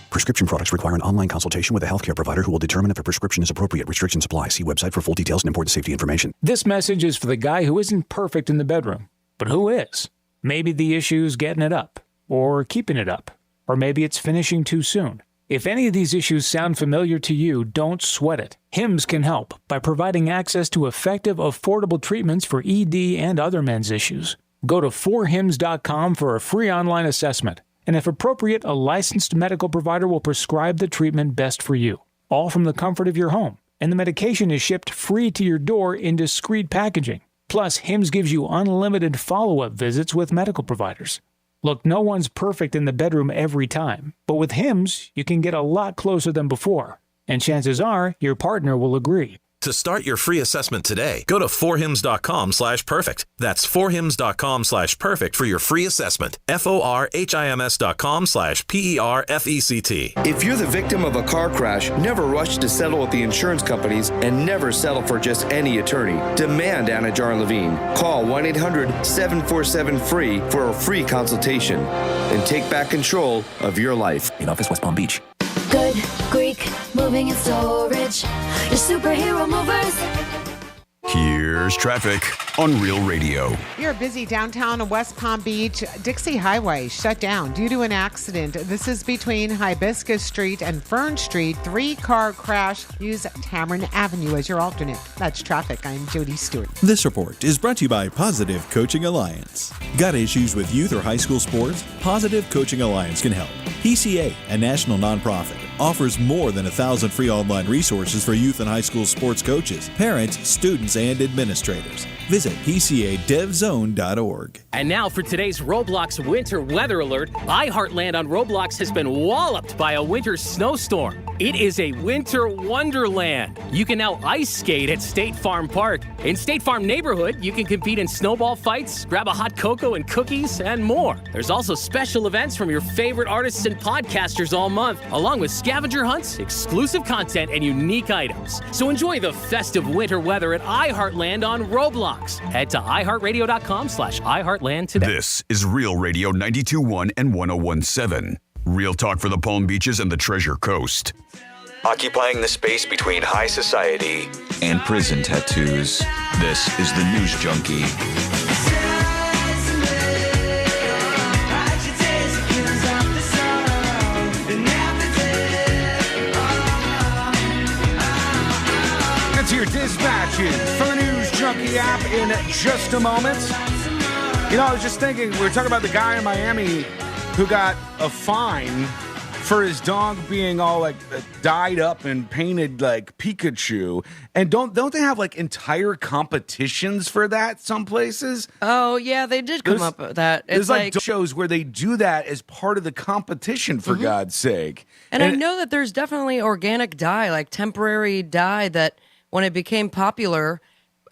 Prescription products require an online consultation with a healthcare provider who will determine if a prescription is appropriate. Restrictions apply. See website for full details and important safety information. This message is for the guy who isn't perfect in the bedroom, but who is. Maybe the issue's getting it up, or keeping it up, or maybe it's finishing too soon. If any of these issues sound familiar to you, don't sweat it. HIMS can help by providing access to effective, affordable treatments for ED and other men's issues. Go to 4hims.com for a free online assessment, and if appropriate, a licensed medical provider will prescribe the treatment best for you, all from the comfort of your home. And the medication is shipped free to your door in discreet packaging. Plus, HIMS gives you unlimited follow-up visits with medical providers. Look, no one's perfect in the bedroom every time, but with HIMS, you can get a lot closer than before, and chances are your partner will agree. To start your free assessment today, go to forhims.com/perfect. That's forhims.com/perfect for your free assessment. forhims.com/perfect. If you're the victim of a car crash, never rush to settle with the insurance companies and never settle for just any attorney. Demand Anna Jar Levine. Call 1-800-747-FREE for a free consultation and take back control of your life. In office, West Palm Beach. Good Greek Moving and Storage. Your superhero movers. Here's traffic on Real Radio. You're busy downtown West Palm Beach. Dixie Highway shut down due to an accident. This is between Hibiscus Street and Fern Street. 3-car crash. Use Tamron Avenue as your alternate. That's traffic. I'm Jody Stewart. This report is brought to you by Positive Coaching Alliance. Got issues with youth or high school sports? Positive Coaching Alliance can help. PCA, a national nonprofit, offers more than 1,000 free online resources for youth and high school sports coaches, parents, students, and administrators. Visit PCADevZone.org. And now for today's Roblox winter weather alert. iHeartland on Roblox has been walloped by a winter snowstorm. It is a winter wonderland. You can now ice skate at State Farm Park. In State Farm Neighborhood, you can compete in snowball fights, grab a hot cocoa and cookies, and more. There's also special events from your favorite artists and podcasters all month, along with scavenger hunts, exclusive content, and unique items. So enjoy the festive winter weather at iHeartland on Roblox. Head to iHeartRadio.com/iHeartland today. This is Real Radio 92.1 and 101.7. Real talk for the Palm Beaches and the Treasure Coast. Occupying the space between high society and prison tattoos. This is the News Junkie. To your dispatches from the News Junkie app in just a moment. You know, I was just thinking, we were talking about the guy in Miami who got a fine for his dog being all like dyed up and painted like Pikachu. And don't they have like entire competitions for that some places? Oh yeah, they did come up with that. It's There's like shows where they do that as part of the competition, for God's sake. And I know that there's definitely organic dye, like temporary dye that when it became popular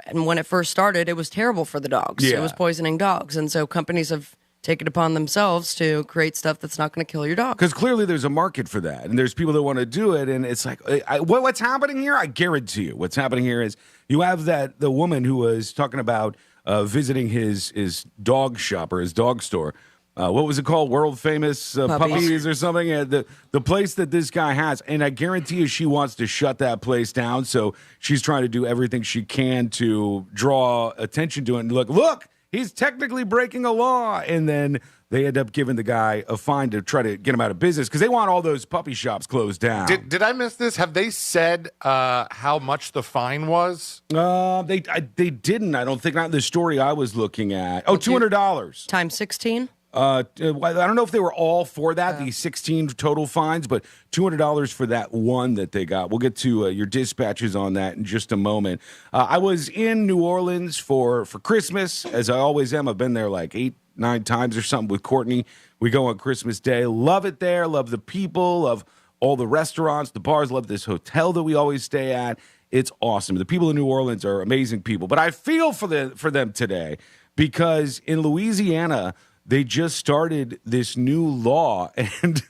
and when it first started, it was terrible for the dogs. Yeah. It was poisoning dogs. And so companies have taken it upon themselves to create stuff that's not going to kill your dog. Because clearly there's a market for that. And there's people that want to do it. And it's like, what's happening here? I guarantee you what's happening here is you have the woman who was talking about visiting his dog shop or his dog store. What was it called? World famous puppies or something? The place that this guy has. And I guarantee you she wants to shut that place down. So she's trying to do everything she can to draw attention to it. And look, he's technically breaking a law. And then they end up giving the guy a fine to try to get him out of business because they want all those puppy shops closed down. Did I miss this? Have they said how much the fine was? They didn't. I don't think. Not in the story I was looking at. Oh, $200. Times 16? I don't know if they were all for that, the 16 total fines, but $200 for that one that they got. We'll get to your dispatches on that in just a moment. I was in New Orleans for Christmas, as I always am. I've been there like 8-9 times or something with Courtney. We go on Christmas Day. Love it there. Love the people. Love all the restaurants, the bars. Love this hotel that we always stay at. It's awesome. The people in New Orleans are amazing people. But I feel for them today because in Louisiana, they just started this new law, and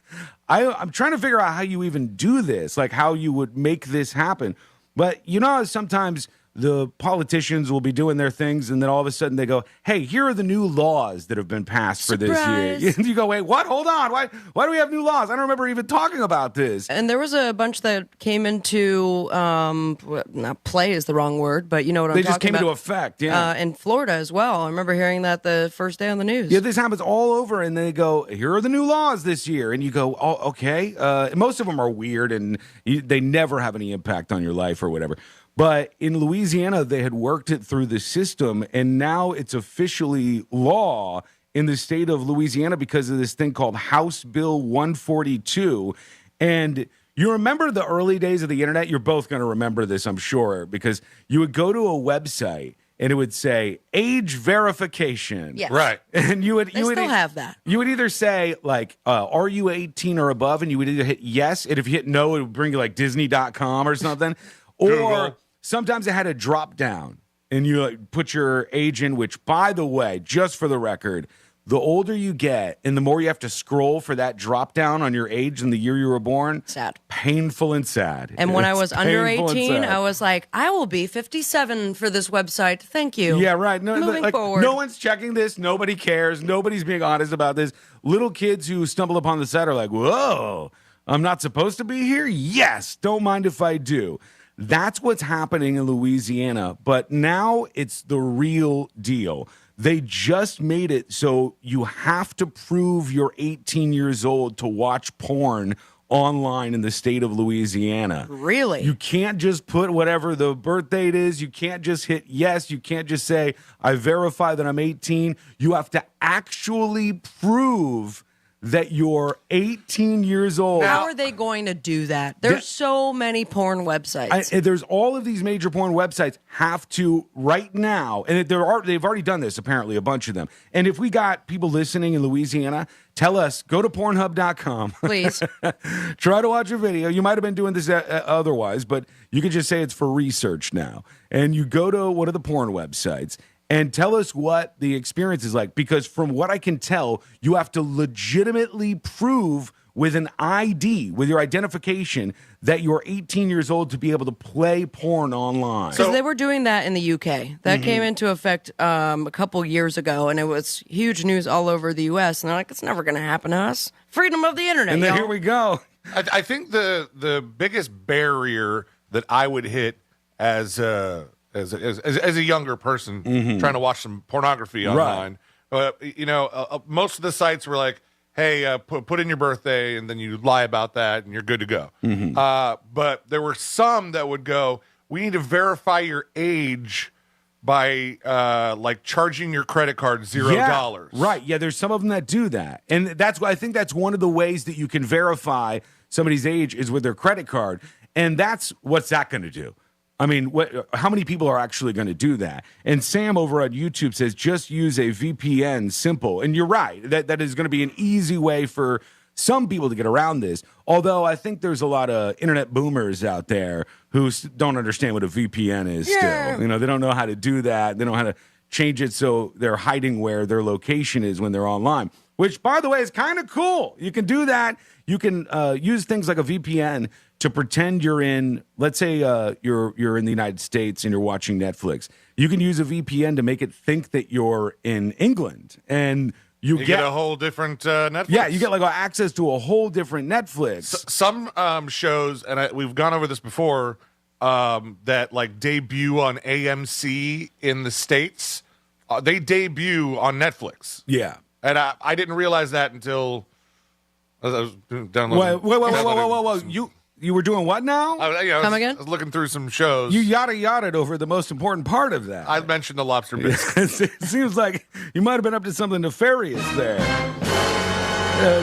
I'm trying to figure out how you even do this, like how you would make this happen. But you know, sometimes the politicians will be doing their things, and then all of a sudden they go, hey, here are the new laws that have been passed for this year. You go, wait, what? Hold on. Why do we have new laws? I don't remember even talking about this. And there was a bunch that came into, not play is the wrong word, but you know what I'm talking about. They just came into effect, yeah. In Florida as well. I remember hearing that the first day on the news. Yeah, this happens all over, and they go, here are the new laws this year. And you go, oh, okay. Most of them are weird, and they never have any impact on your life or whatever. But in Louisiana, they had worked it through the system, and now it's officially law in the state of Louisiana because of this thing called House Bill 142. And you remember the early days of the internet? You're both going to remember this, I'm sure, because you would go to a website and it would say age verification. Yes. Right. And you would still have that. You would either say like, are you 18 or above? And you would either hit yes. And if you hit no, it would bring you like Disney.com or something. Or sometimes it had a drop down and you like, put your age in, which, by the way, just for the record, the older you get and the more you have to scroll for that drop down on your age and the year you were born. Sad. Painful and sad. And when I It's was under painful and 18, sad. I was like, I will be 57 for this website. Thank you. Yeah, right. Moving forward. No one's checking this. Nobody cares. Nobody's being honest about this. Little kids who stumble upon the site are like, whoa, I'm not supposed to be here? Yes. Don't mind if I do. That's what's happening in Louisiana, but now it's the real deal. They just made it so you have to prove you're 18 years old to watch porn online in the state of Louisiana. Really? You can't just put whatever the birth date is. You can't just hit yes. You can't just say, I verify that I'm 18. You have to actually prove that you're 18 years old. How are they going to do that? There's so many porn websites. There's all of these major porn websites have to right now, and they've already done this, apparently, a bunch of them. And if we got people listening in Louisiana, tell us, go to Pornhub.com. Please. Try to watch a video. You might have been doing this otherwise, but you can just say it's for research now. And you go to one of the porn websites, and tell us what the experience is like. Because from what I can tell, you have to legitimately prove with an ID, with your identification, that you're 18 years old to be able to play porn online. Because they were doing that in the UK. That came into effect a couple years ago, and it was huge news all over the US. And they're like, it's never going to happen to us. Freedom of the internet, And then here we go. I think the biggest barrier that I would hit as a younger person trying to watch some pornography online, most of the sites were like, hey, put in your birthday, and then you lie about that, and you're good to go. But there were some that would go, we need to verify your age by charging your credit card $0. Right. Yeah, there's some of them that do that. And I think that's one of the ways that you can verify somebody's age is with their credit card. And what's that going to do? I mean, how many people are actually going to do that? And Sam over on YouTube says, just use a VPN, simple. And you're right. That is going to be an easy way for some people to get around this. Although I think there's a lot of internet boomers out there who don't understand what a VPN is still. They don't know how to do that. They don't know how to change it so they're hiding where their location is when they're online, which, by the way, is kind of cool. You can do that. You can use things like a VPN to pretend you're in, let's say you're in the United States and you're watching Netflix. You can use a VPN to make it think that you're in England, and you get a whole different Netflix. Yeah, you get access to a whole different Netflix. Some shows, and we've gone over this before, that debut on AMC in the States, they debut on Netflix. Yeah. And I didn't realize that until I was downloading. Whoa. You were doing what now? Come again? I was looking through some shows. You yada-ya'd over the most important part of that. I mentioned the lobster biscuit. It seems like you might have been up to something nefarious there.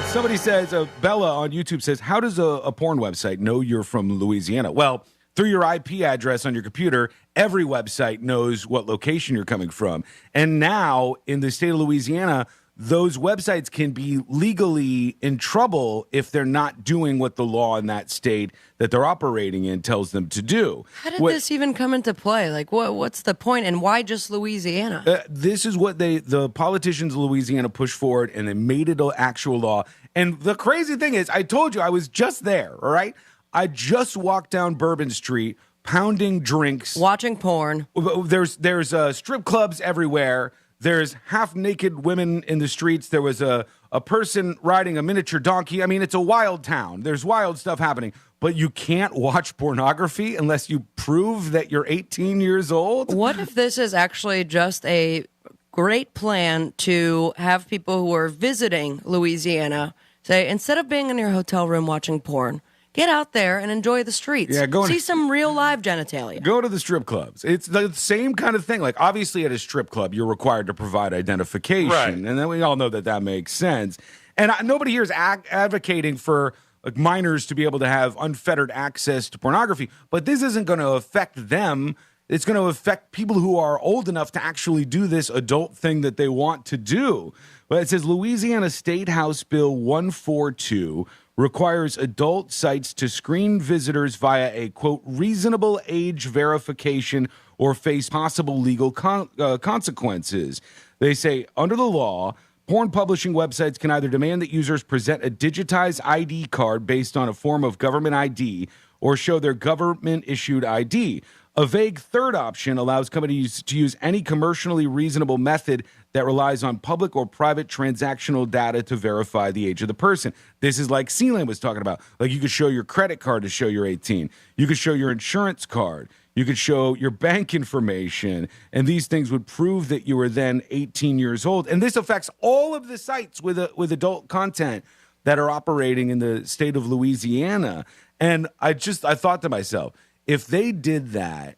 Somebody says, Bella on YouTube says, how does a porn website know you're from Louisiana? Well, through your IP address on your computer, every website knows what location you're coming from. And now, in the state of Louisiana, those websites can be legally in trouble if they're not doing what the law in that state that they're operating in tells them to do. How did this even come into play? What's the point, and why just Louisiana? This is what the politicians of Louisiana pushed forward, and they made it an actual law. And the crazy thing is, I told you, I was just there, all right? I just walked down Bourbon Street, pounding drinks. Watching porn. There's strip clubs everywhere. There's half-naked women in the streets. There was a person riding a miniature donkey. I mean, it's a wild town. There's wild stuff happening. But you can't watch pornography unless you prove that you're 18 years old? What if this is actually just a great plan to have people who are visiting Louisiana say, instead of being in your hotel room watching porn, get out there and enjoy the streets. Yeah, see some real live genitalia. Go to the strip clubs. It's the same kind of thing. Obviously at a strip club, you're required to provide identification. Right. And then we all know that makes sense. And nobody here is advocating for minors to be able to have unfettered access to pornography. But this isn't going to affect them. It's going to affect people who are old enough to actually do this adult thing that they want to do. But it says Louisiana State House Bill 142 requires adult sites to screen visitors via a, quote, reasonable age verification or face possible legal consequences. They say, under the law, porn publishing websites can either demand that users present a digitized ID card based on a form of government ID or show their government-issued ID. A vague third option allows companies to use any commercially reasonable method that relies on public or private transactional data to verify the age of the person. This is like Sealand was talking about. Like you could show your credit card to show you're 18. You could show your insurance card. You could show your bank information. And these things would prove that you were then 18 years old. And this affects all of the sites with adult content that are operating in the state of Louisiana. And I thought to myself, if they did that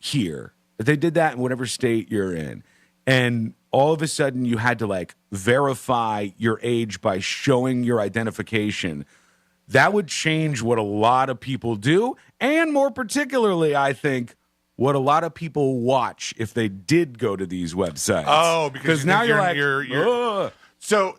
here, if they did that in whatever state you're in, and all of a sudden you had to like verify your age by showing your identification, that would change what a lot of people do. And more particularly, I think, what a lot of people watch if they did go to these websites. Oh, because now you're like, you're so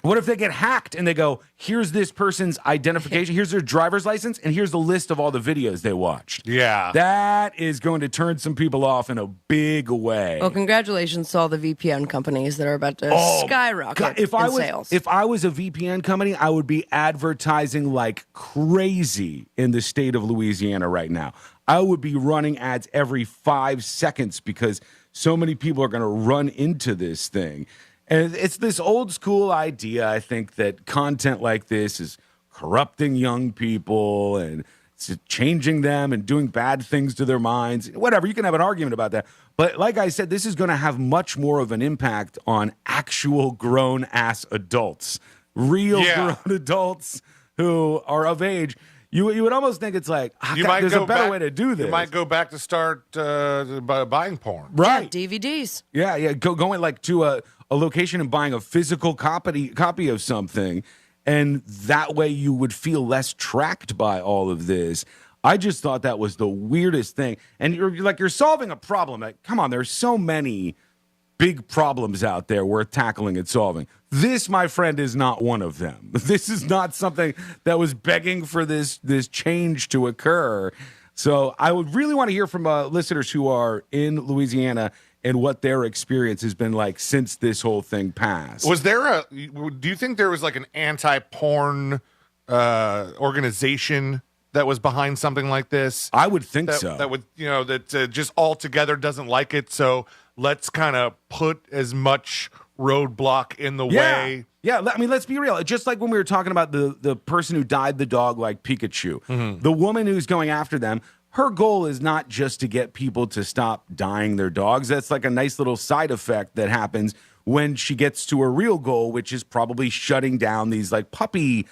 what if they get hacked and they go, here's this person's identification, here's their driver's license, and here's the list of all the videos they watched. Yeah. That is going to turn some people off in a big way. Well, congratulations to all the VPN companies that are about to skyrocket God, in sales. If I was a VPN company, I would be advertising like crazy in the state of Louisiana right now. I would be running ads every 5 seconds because so many people are going to run into this thing. And it's this old school idea, I think, that content like this is corrupting young people and it's changing them and doing bad things to their minds. Whatever, you can have an argument about that. But like I said, this is going to have much more of an impact on actual grown-ass adults, real grown adults who are of age. You would almost think it's like, there's a better way to do this. You might go back to start buying porn. Right. Yeah, DVDs. Yeah. Going like to a location and buying a physical copy of something, and that way you would feel less tracked by all of this. I just thought that was the weirdest thing. And you're solving a problem. Like, come on, there's so many big problems out there worth tackling and solving. This, my friend, is not one of them. This is not something that was begging for this change to occur. So I would really want to hear from listeners who are in Louisiana and what their experience has been like since this whole thing passed. Do you think there was like an anti-porn organization that was behind something like this? I would think so. That would, that just altogether doesn't like it. So let's kind of put as much roadblock in the way. Yeah, I mean, let's be real. Just like when we were talking about the person who dyed the dog like Pikachu, the woman who's going after them, her goal is not just to get people to stop dyeing their dogs. That's like a nice little side effect that happens when she gets to her real goal, which is probably shutting down these like puppy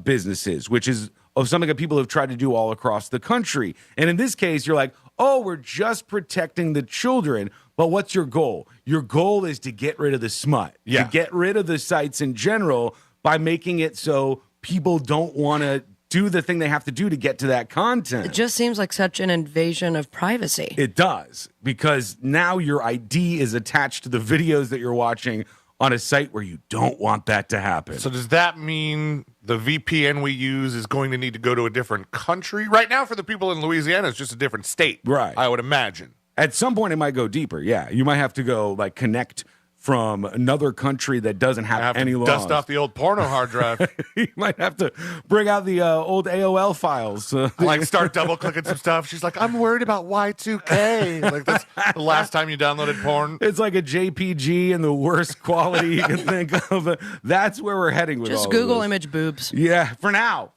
businesses, which is something that people have tried to do all across the country. And in this case, you're like, oh, we're just protecting the children. But what's your goal? Your goal is to get rid of the smut, to get rid of the sites in general by making it so people don't want to do the thing they have to do to get to that content. It just seems like such an invasion of privacy. It does, because now your ID is attached to the videos that you're watching on a site where you don't want that to happen. So does that mean the VPN we use is going to need to go to a different country? Right now, for the people in Louisiana, it's just a different state. Right. I would imagine. At some point, it might go deeper. Yeah, you might have to go like connect from another country that doesn't have any laws. Dust off the old porno hard drive. You might have to bring out the old AOL files. Like start double clicking some stuff. She's like, I'm worried about Y2K. Like that's the last time you downloaded porn. It's like a JPG in the worst quality you can think of. That's where we're heading with just all Google of this. image boobs. Yeah, for now,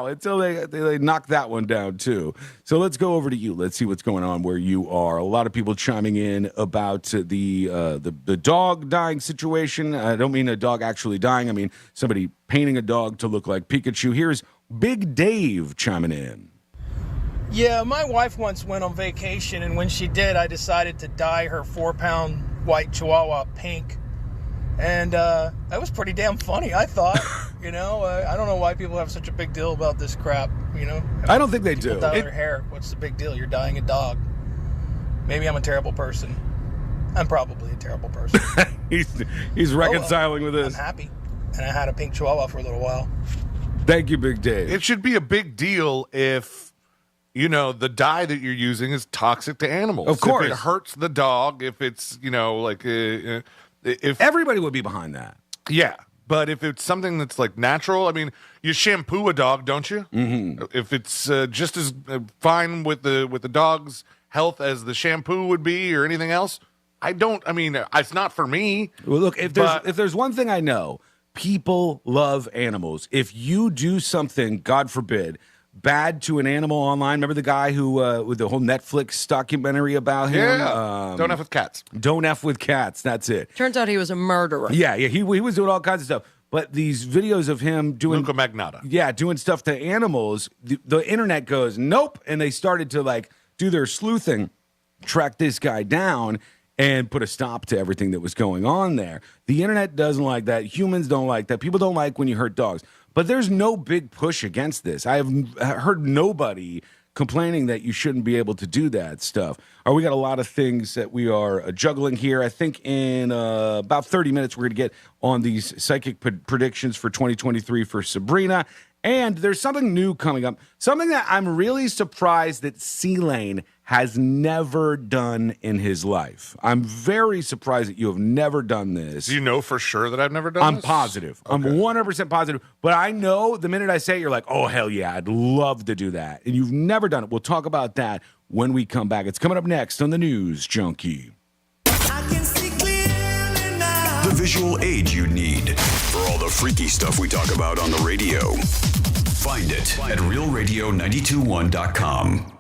until they knock that one down too. So let's go over to you. Let's see what's going on where you are. A lot of people chiming in about the dog dying situation. I don't mean a dog actually dying. I mean somebody painting a dog to look like Pikachu. Here's Big Dave chiming in. Yeah, my wife once went on vacation, and when she did, I decided to dye her 4-pound white Chihuahua pink. And that was pretty damn funny, I thought. I don't know why people have such a big deal about this crap, I don't think they do. Dye their hair. What's the big deal? You're dyeing a dog. Maybe I'm a terrible person. I'm probably a terrible person. he's reconciling with this. I'm happy. And I had a pink Chihuahua for a little while. Thank you, Big Dave. It should be a big deal if, the dye that you're using is toxic to animals. Of course. If it hurts the dog, if it's, if everybody would be behind that. Yeah. But if it's something that's like natural, I mean, you shampoo a dog, don't you? Mm-hmm. If it's just as fine with the dog's health as the shampoo would be or anything else, it's not for me. Well, look, if there's one thing I know, people love animals. If you do something, God forbid, bad to an animal online, remember the guy who with the whole Netflix documentary about him? Yeah. Don't F with cats. Don't F with cats. That's it. Turns out he was a murderer. Yeah. He was doing all kinds of stuff. But these videos of him doing Luca Magnotta. Yeah, doing stuff to animals, the internet goes, nope. And they started to like do their sleuthing, track this guy down, and put a stop to everything that was going on there. The internet doesn't like that. Humans don't like that. People don't like when you hurt dogs. But there's no big push against this. I have heard nobody complaining that you shouldn't be able to do that stuff. We got a lot of things that we are juggling here. I think in about 30 minutes, we're going to get on these psychic predictions for 2023 for Sabrina. And there's something new coming up, something that I'm really surprised that C-Lane has never done in his life. I'm very surprised that you have never done this. Do you know for sure that I've never done this? I'm positive. Okay. I'm 100% positive. But I know the minute I say it, you're like, oh, hell yeah, I'd love to do that. And you've never done it. We'll talk about that when we come back. It's coming up next on the News Junkie. The visual aid you need for all the freaky stuff we talk about on the radio. Find it at realradio921.com.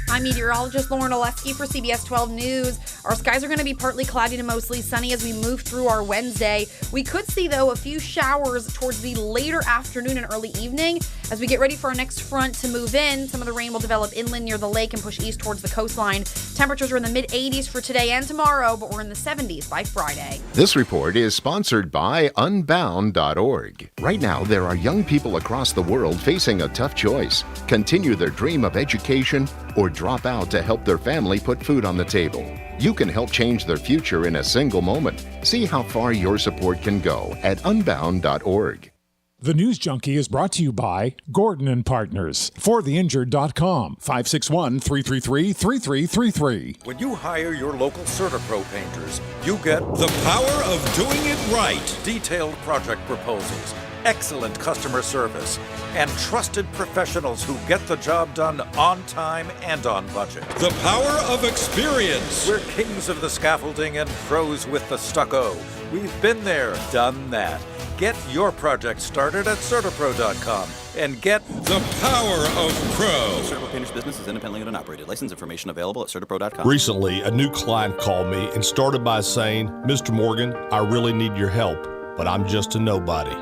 I'm meteorologist Lauren Oleski for CBS 12 News. Our skies are going to be partly cloudy to mostly sunny as we move through our Wednesday. We could see, though, a few showers towards the later afternoon and early evening. As we get ready for our next front to move in, some of the rain will develop inland near the lake and push east towards the coastline. Temperatures are in the mid-80s for today and tomorrow, but we're in the 70s by Friday. This report is sponsored by Unbound.org. Right now, there are young people across the world facing a tough choice: continue their dream of education or drop out to help their family put food on the table. You can help change their future in a single moment. See how far your support can go at Unbound.org. The News Junkie is brought to you by Gordon and Partners. ForTheInjured.com, 561-333-3333. When you hire your local CertaPro painters, you get the power of doing it right. Detailed project proposals, excellent customer service, and trusted professionals who get the job done on time and on budget. The power of experience. We're kings of the scaffolding and pros with the stucco. We've been there, done that. Get your project started at CertaPro.com and get the power of pro. CertaPro Painters business is independently owned and operated. License information available at CertaPro.com. Recently, a new client called me and started by saying, "Mr. Morgan, I really need your help, but I'm just a nobody."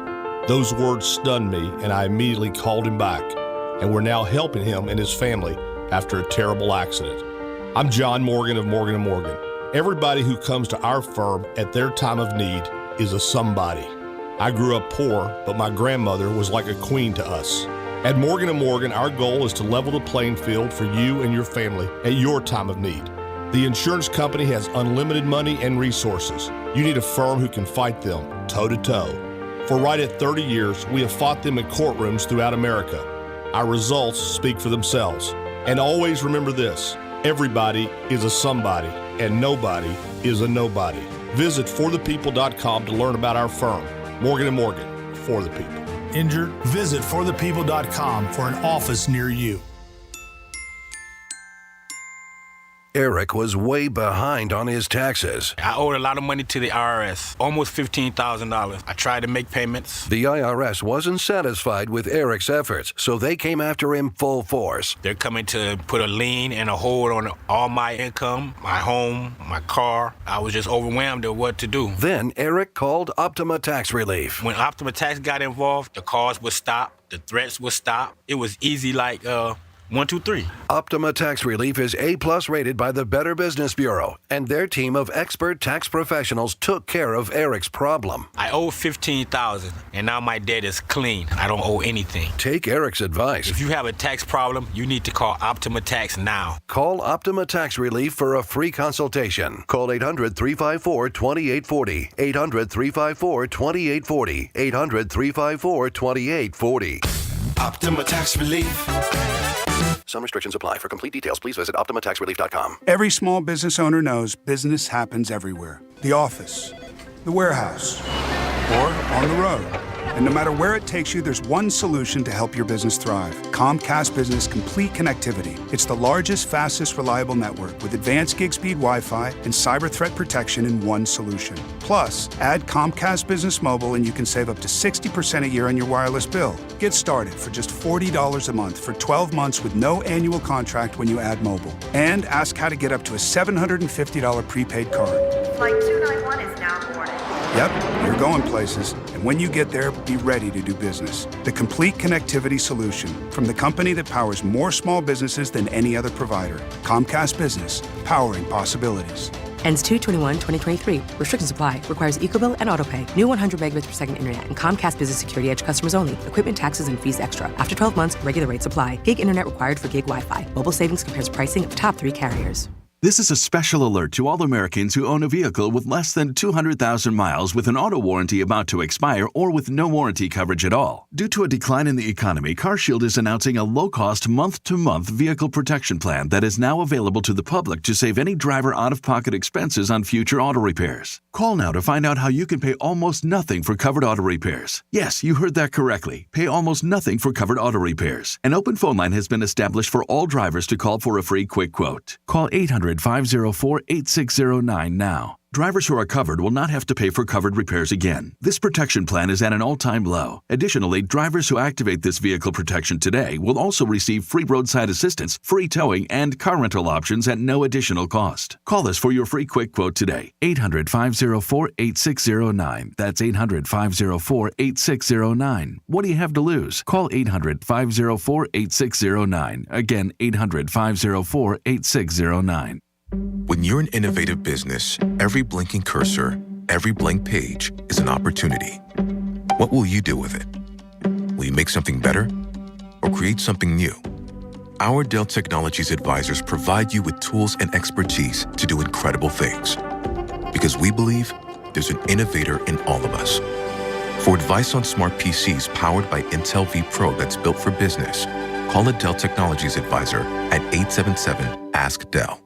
Those words stunned me, and I immediately called him back, and we're now helping him and his family after a terrible accident. I'm John Morgan of Morgan & Morgan. Everybody who comes to our firm at their time of need is a somebody. I grew up poor, but my grandmother was like a queen to us. At Morgan & Morgan, our goal is to level the playing field for you and your family at your time of need. The insurance company has unlimited money and resources. You need a firm who can fight them toe-to-toe. For right at 30 years, we have fought them in courtrooms throughout America. Our results speak for themselves. And always remember this: everybody is a somebody, and nobody is a nobody. Visit forthepeople.com to learn about our firm. Morgan & Morgan, for the people. Injured? Visit forthepeople.com for an office near you. Eric was way behind on his taxes. I owed a lot of money to the IRS, almost $15,000. I tried to make payments. The IRS wasn't satisfied with Eric's efforts, so they came after him full force. They're coming to put a lien and a hold on all my income, my home, my car. I was just overwhelmed at what to do. Then Eric called Optima Tax Relief. When Optima Tax got involved, the calls would stop, the threats would stop. It was easy like 1, 2, 3. Optima Tax Relief is A+ rated by the Better Business Bureau, and their team of expert tax professionals took care of Eric's problem. I owe $15,000, and now my debt is clean. I don't owe anything. Take Eric's advice. If you have a tax problem, you need to call Optima Tax now. Call Optima Tax Relief for a free consultation. Call 800-354-2840. 800-354-2840. 800-354-2840. Optima Tax Relief. Some restrictions apply. For complete details, please visit OptimaTaxRelief.com. Every small business owner knows business happens everywhere. The office, the warehouse, or on the road. And no matter where it takes you, there's one solution to help your business thrive. Comcast Business Complete Connectivity. It's the largest, fastest, reliable network with advanced gig speed Wi-Fi and cyber threat protection in one solution. Plus, add Comcast Business Mobile and you can save up to 60% a year on your wireless bill. Get started for just $40 a month for 12 months with no annual contract when you add mobile. And ask how to get up to a $750 prepaid card. Flight 291 is now boarded. Yep, you're going places. And when you get there, be ready to do business. The complete connectivity solution from the company that powers more small businesses than any other provider. Comcast Business, powering possibilities. Ends 2/21/2023. Restrictions apply. Requires EcoBill and AutoPay. New 100 megabits per second internet and Comcast Business Security Edge customers only. Equipment, taxes, and fees extra. After 12 months, regular rates apply. Gig internet required for gig Wi-Fi. Mobile savings compares pricing of top 3 carriers. This is a special alert to all Americans who own a vehicle with less than 200,000 miles with an auto warranty about to expire or with no warranty coverage at all. Due to a decline in the economy, CarShield is announcing a low-cost month-to-month vehicle protection plan that is now available to the public to save any driver out-of-pocket expenses on future auto repairs. Call now to find out how you can pay almost nothing for covered auto repairs. Yes, you heard that correctly. Pay almost nothing for covered auto repairs. An open phone line has been established for all drivers to call for a free quick quote. Call 800-504-8609 now. Drivers who are covered will not have to pay for covered repairs again. This protection plan is at an all-time low. Additionally, drivers who activate this vehicle protection today will also receive free roadside assistance, free towing, and car rental options at no additional cost. Call us for your free quick quote today. 800-504-8609. That's 800-504-8609. What do you have to lose? Call 800-504-8609. Again, 800-504-8609. When you're an innovative business, every blinking cursor, every blank page is an opportunity. What will you do with it? Will you make something better or create something new? Our Dell Technologies advisors provide you with tools and expertise to do incredible things. Because we believe there's an innovator in all of us. For advice on smart PCs powered by Intel vPro that's built for business, call a Dell Technologies advisor at 877-ASK-DELL.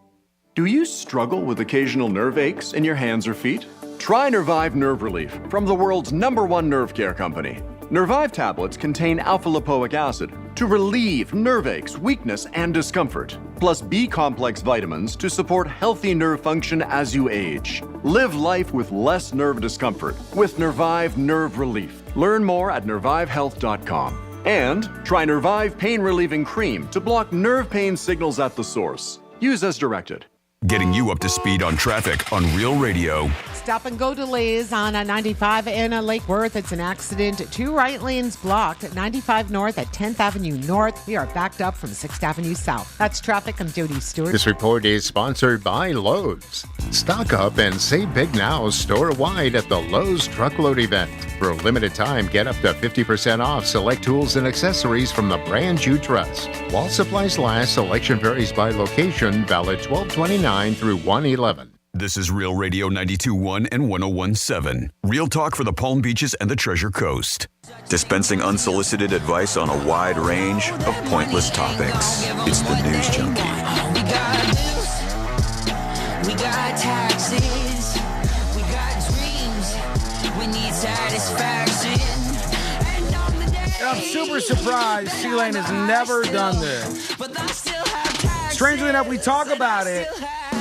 Do you struggle with occasional nerve aches in your hands or feet? Try Nervive Nerve Relief from the world's #1 nerve care company. Nervive tablets contain alpha-lipoic acid to relieve nerve aches, weakness, and discomfort, plus B-complex vitamins to support healthy nerve function as you age. Live life with less nerve discomfort with Nervive Nerve Relief. Learn more at nervivehealth.com. And try Nervive Pain Relieving Cream to block nerve pain signals at the source. Use as directed. Getting you up to speed on traffic on Real Radio. Stop and go delays on 95 in Lake Worth. It's an accident. 2 right lanes blocked at 95 North at 10th Avenue North. We are backed up from 6th Avenue South. That's traffic. I'm Jody Stewart. This report is sponsored by Lowe's. Stock up and save big now store-wide at the Lowe's Truckload event. For a limited time, get up to 50% off select tools and accessories from the brands you trust. While supplies last, selection varies by location, valid 12/29 through 1/11. This is Real Radio 92.1 and 101.7. Real talk for the Palm Beaches and the Treasure Coast. Dispensing unsolicited advice on a wide range of pointless topics. It's the News Junkie. We got news, we got taxes, we got dreams, we need satisfaction. And on the day I'm super surprised C-Lane has never done this. Strangely enough, we talk about it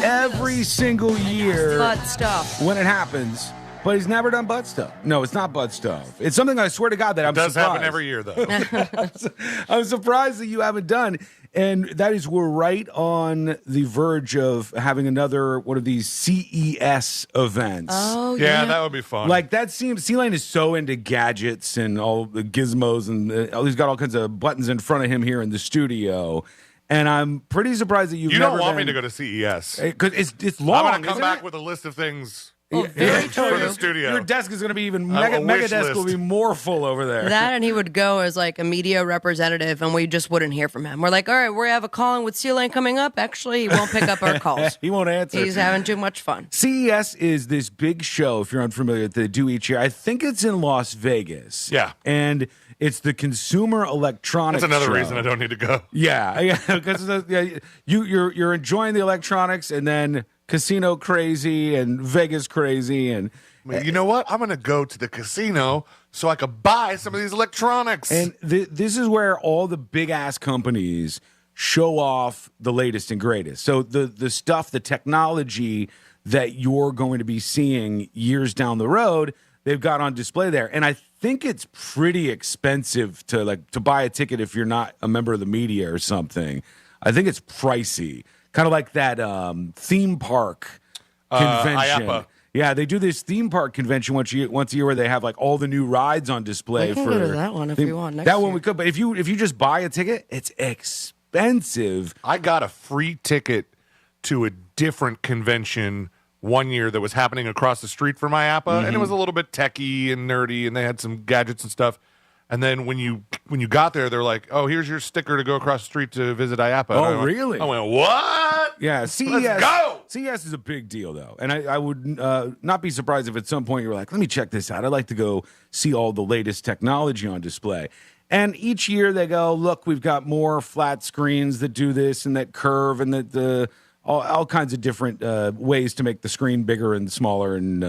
every single year. Butt stuff. When it happens. But he's never done butt stuff. No, it's not butt stuff. It's something I swear to God that I'm surprised. It does happen every year, though. I'm surprised that you haven't done. And that is, we're right on the verge of having another one of these CES events. Oh, yeah, that would be fun. Like, that seems, C-Lane is so into gadgets and all the gizmos, and he's got all kinds of buttons in front of him here in the studio. And I'm pretty surprised that you've never don't want me been, to go to CES. Because it's long. I'm going to come back it? with a list of things Oh, very for true. the studio. Your desk is going to be even mega desk will be more full over there. That, and he would go as like a media representative, and we just wouldn't hear from him. We're like, all right, we have a call-in with C-Lane coming up. Actually, he won't pick up our calls. He won't answer. He's having too much fun. CES is this big show, if you're unfamiliar, that they do each year. I think it's in Las Vegas. Yeah. And it's the Consumer Electronics That's another show. reason I don't need to go. Yeah, because you're enjoying the electronics, and then casino crazy and Vegas crazy, and You know what? I'm going to go to the casino so I could buy some of these electronics. And this is where all the big-ass companies show off the latest and greatest. So the stuff, the technology that you're going to be seeing years down the road, they've got on display there. And I think it's pretty expensive to buy a ticket if you're not a member of the media or something. I think it's pricey. Kind of like that theme park convention. IAPA. Yeah, they do this theme park convention once a year where they have like all the new rides on display. We can go to that one if we want next That one year. we could, but if you just buy a ticket, it's expensive. I got a free ticket to a different convention one year that was happening across the street from IAPA, and it was a little bit techie and nerdy, and they had some gadgets and stuff. And then when you got there, they're like, "Oh, here's your sticker to go across the street to visit IAPA." Oh, really? I went, "What?" Yeah, CES. Let's go. CES is a big deal, though, and I would not be surprised if at some point you're like, "Let me check this out. I'd like to go see all the latest technology on display." And each year they go, "Look, we've got more flat screens that do this and that curve and that all kinds of different ways to make the screen bigger and smaller and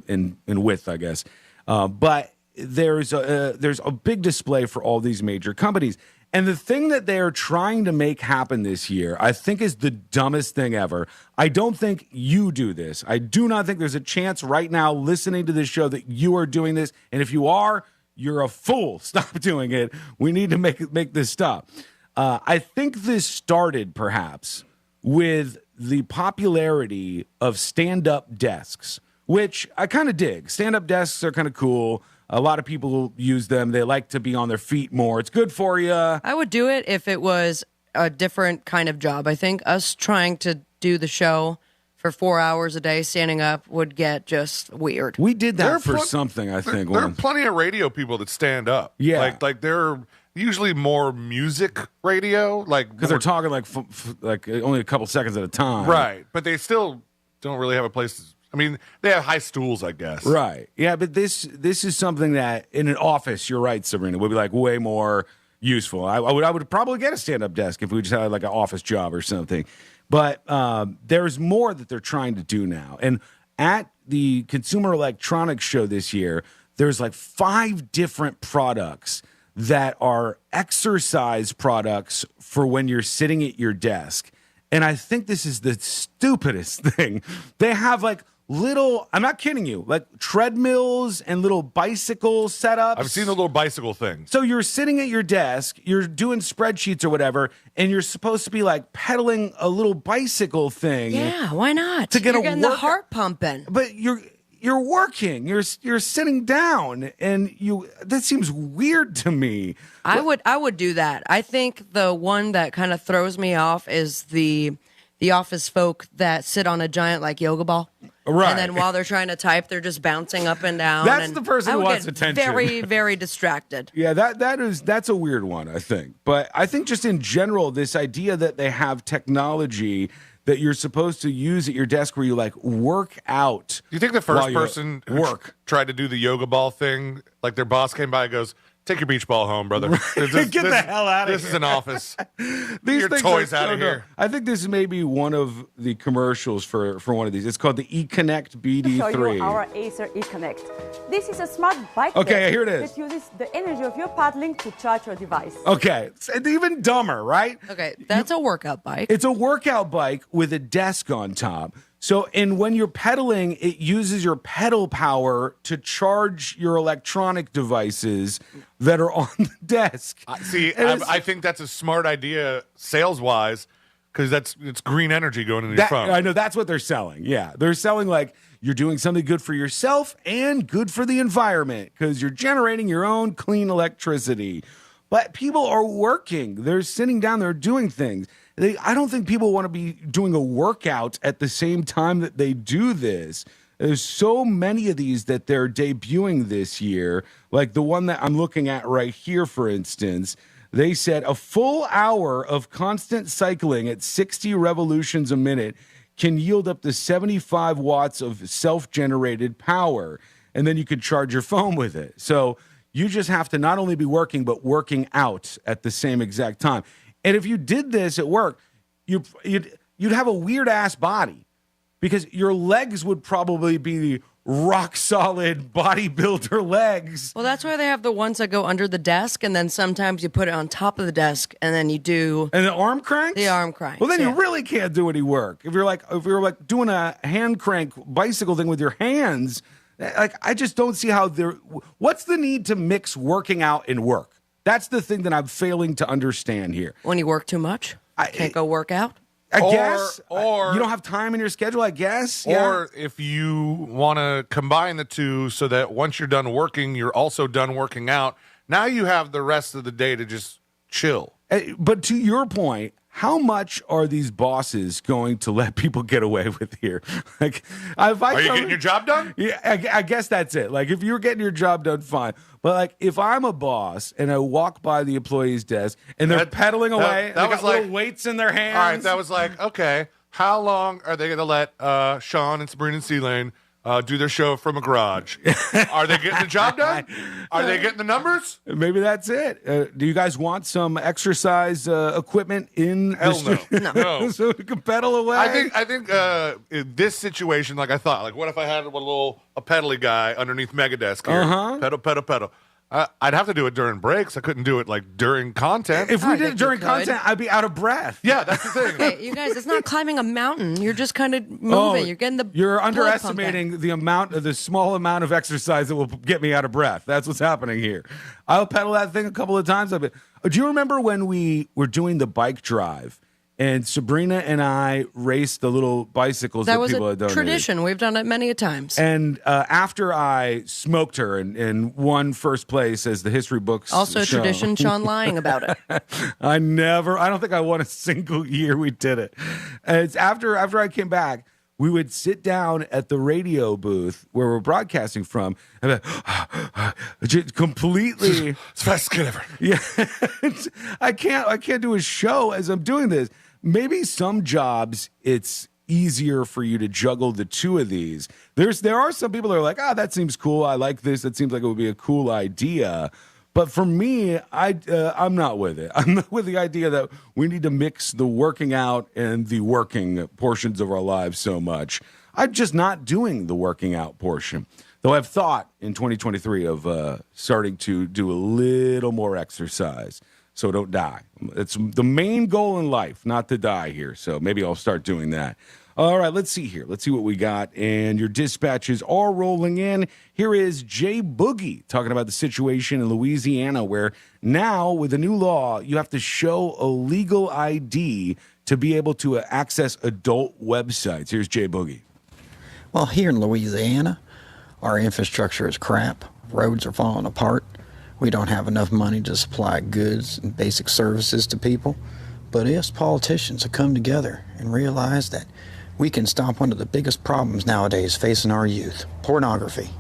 in width, I guess." But there's a big display for all these major companies. And the thing that they're trying to make happen this year, I think, is the dumbest thing ever. I don't think you do this. I do not think there's a chance right now listening to this show that you are doing this. And if you are, you're a fool. Stop doing it. We need to make this stop. I think this started perhaps with the popularity of stand-up desks, which I kind of dig. Stand-up desks are kind of cool. A lot of people use them. They like to be on their feet more. It's good for you. I would do it if it was a different kind of job. I think us trying to do the show for 4 hours a day standing up would get just weird. We did that for something, I think. There are plenty of radio people that stand up. Yeah. Like they're usually more music radio. Because they're talking like only a couple seconds at a time. Right. But they still don't really have a place to... I mean, they have high stools, I guess. Right. Yeah, but this is something that in an office, you're right, Sabrina, would be like way more useful. I would probably get a stand-up desk if we just had like an office job or something. But there's more that they're trying to do now. And at the Consumer Electronics Show this year, there's like 5 different products that are exercise products for when you're sitting at your desk. And I think this is the stupidest thing. They have like little, I'm not kidding you, like treadmills and little bicycle setups. I've seen the little bicycle thing. So you're sitting at your desk, you're doing spreadsheets or whatever, and you're supposed to be like pedaling a little bicycle thing. Yeah, why not? To get You're getting the heart pumping. But you're working. You're sitting down, and that seems weird to me. I would do that. I think the one that kind of throws me off is the office folk that sit on a giant like yoga ball. Right. And then while they're trying to type, they're just bouncing up and down. That's and the person I who would wants get attention. Very, very distracted. Yeah, that's a weird one, I think. But I think just in general, this idea that they have technology that you're supposed to use at your desk where you like work out. Do you think the first person who tried to do the yoga ball thing, like their boss came by and goes, "Take your beach ball home, brother. Get the hell out of here. This is an office. These your things toys are out so of here." dumb. I think this may be one of the commercials for one of these. It's called the eConnect show you BD3. our Acer eConnect. This is a smart bike Okay, deck here it is. that uses the energy of your paddling to charge your device. Okay, it's even dumber, right? Okay, that's a workout bike. It's a workout bike with a desk on top. So, and when you're pedaling, it uses your pedal power to charge your electronic devices that are on the desk. I think that's a smart idea sales-wise because it's green energy going into your phone. I know that's what they're selling. Yeah, they're selling like you're doing something good for yourself and good for the environment because you're generating your own clean electricity. But people are working. They're sitting down. They're doing things. I don't think people want to be doing a workout at the same time that they do this. There's so many of these that they're debuting this year, like the one that I'm looking at right here, for instance. They said a full hour of constant cycling at 60 revolutions a minute can yield up to 75 watts of self-generated power, and then you can charge your phone with it. So you just have to not only be working, but working out at the same exact time. And if you did this at work, you'd have a weird ass body because your legs would probably be rock solid bodybuilder legs. Well, that's why they have the ones that go under the desk, and then sometimes you put it on top of the desk, and then you do And the arm cranks? the arm cranks. Well, then yeah. you really can't do any work. If you're like doing a hand crank bicycle thing with your hands, like I just don't see how what's the need to mix working out and work? That's the thing that I'm failing to understand here. When you work too much, can't go work out. I guess. Or you don't have time in your schedule, I guess. Or if you want to combine the two so that once you're done working, you're also done working out. Now you have the rest of the day to just chill. But to your point, how much are these bosses going to let people get away with here? Like, are you getting your job done? Yeah, I guess that's it. Like, if you're getting your job done, fine. But like, if I'm a boss and I walk by the employee's desk and they're pedaling away, and they got little weights in their hands. All right, that was like, okay, how long are they going to let Sean and Sabrina and C-Lane do their show from a garage? Are they getting the job done? Are they getting the numbers? Maybe that's it. Do you guys want some exercise equipment in Hell no. so we can pedal away? I think in this situation, like I thought, like what if I had a pedally guy underneath Megadesk here? Pedal. I'd have to do it during breaks. I couldn't do it like during content. If we did it during content, I'd be out of breath. Yeah, that's the thing. Okay, you guys, it's not climbing a mountain. You're just kind of moving. You're getting the You're blood underestimating the small amount of exercise that will get me out of breath. That's what's happening here. I'll pedal that thing a couple of times. Do you remember when we were doing the bike drive and Sabrina and I raced the little bicycles that was people a had donated? tradition. We've done it many a times. And after I smoked her and won first place as the history books Also a show. tradition, Sean lying about it. I don't think I won a single year we did it. And it's after I came back, we would sit down at the radio booth where we're broadcasting from and just completely as fast as I can ever. Yeah. I can't do a show as I'm doing this. Maybe some jobs it's easier for you to juggle the two of these. There are some people that are like, that seems cool. I like this. That seems like it would be a cool idea. But for me, I'm not with it. I'm not with the idea that we need to mix the working out and the working portions of our lives so much. I'm just not doing the working out portion. Though I've thought in 2023 of starting to do a little more exercise so don't die. It's the main goal in life, not to die here. So maybe I'll start doing that. All right, let's see here. Let's see what we got. And your dispatches are rolling in. Here is Jay Boogie talking about the situation in Louisiana where now with the new law, you have to show a legal ID to be able to access adult websites. Here's Jay Boogie. Well, here in Louisiana, our infrastructure is crap. Roads are falling apart. We don't have enough money to supply goods and basic services to people. But us politicians have come together and realized that we can stop one of the biggest problems nowadays facing our youth, pornography.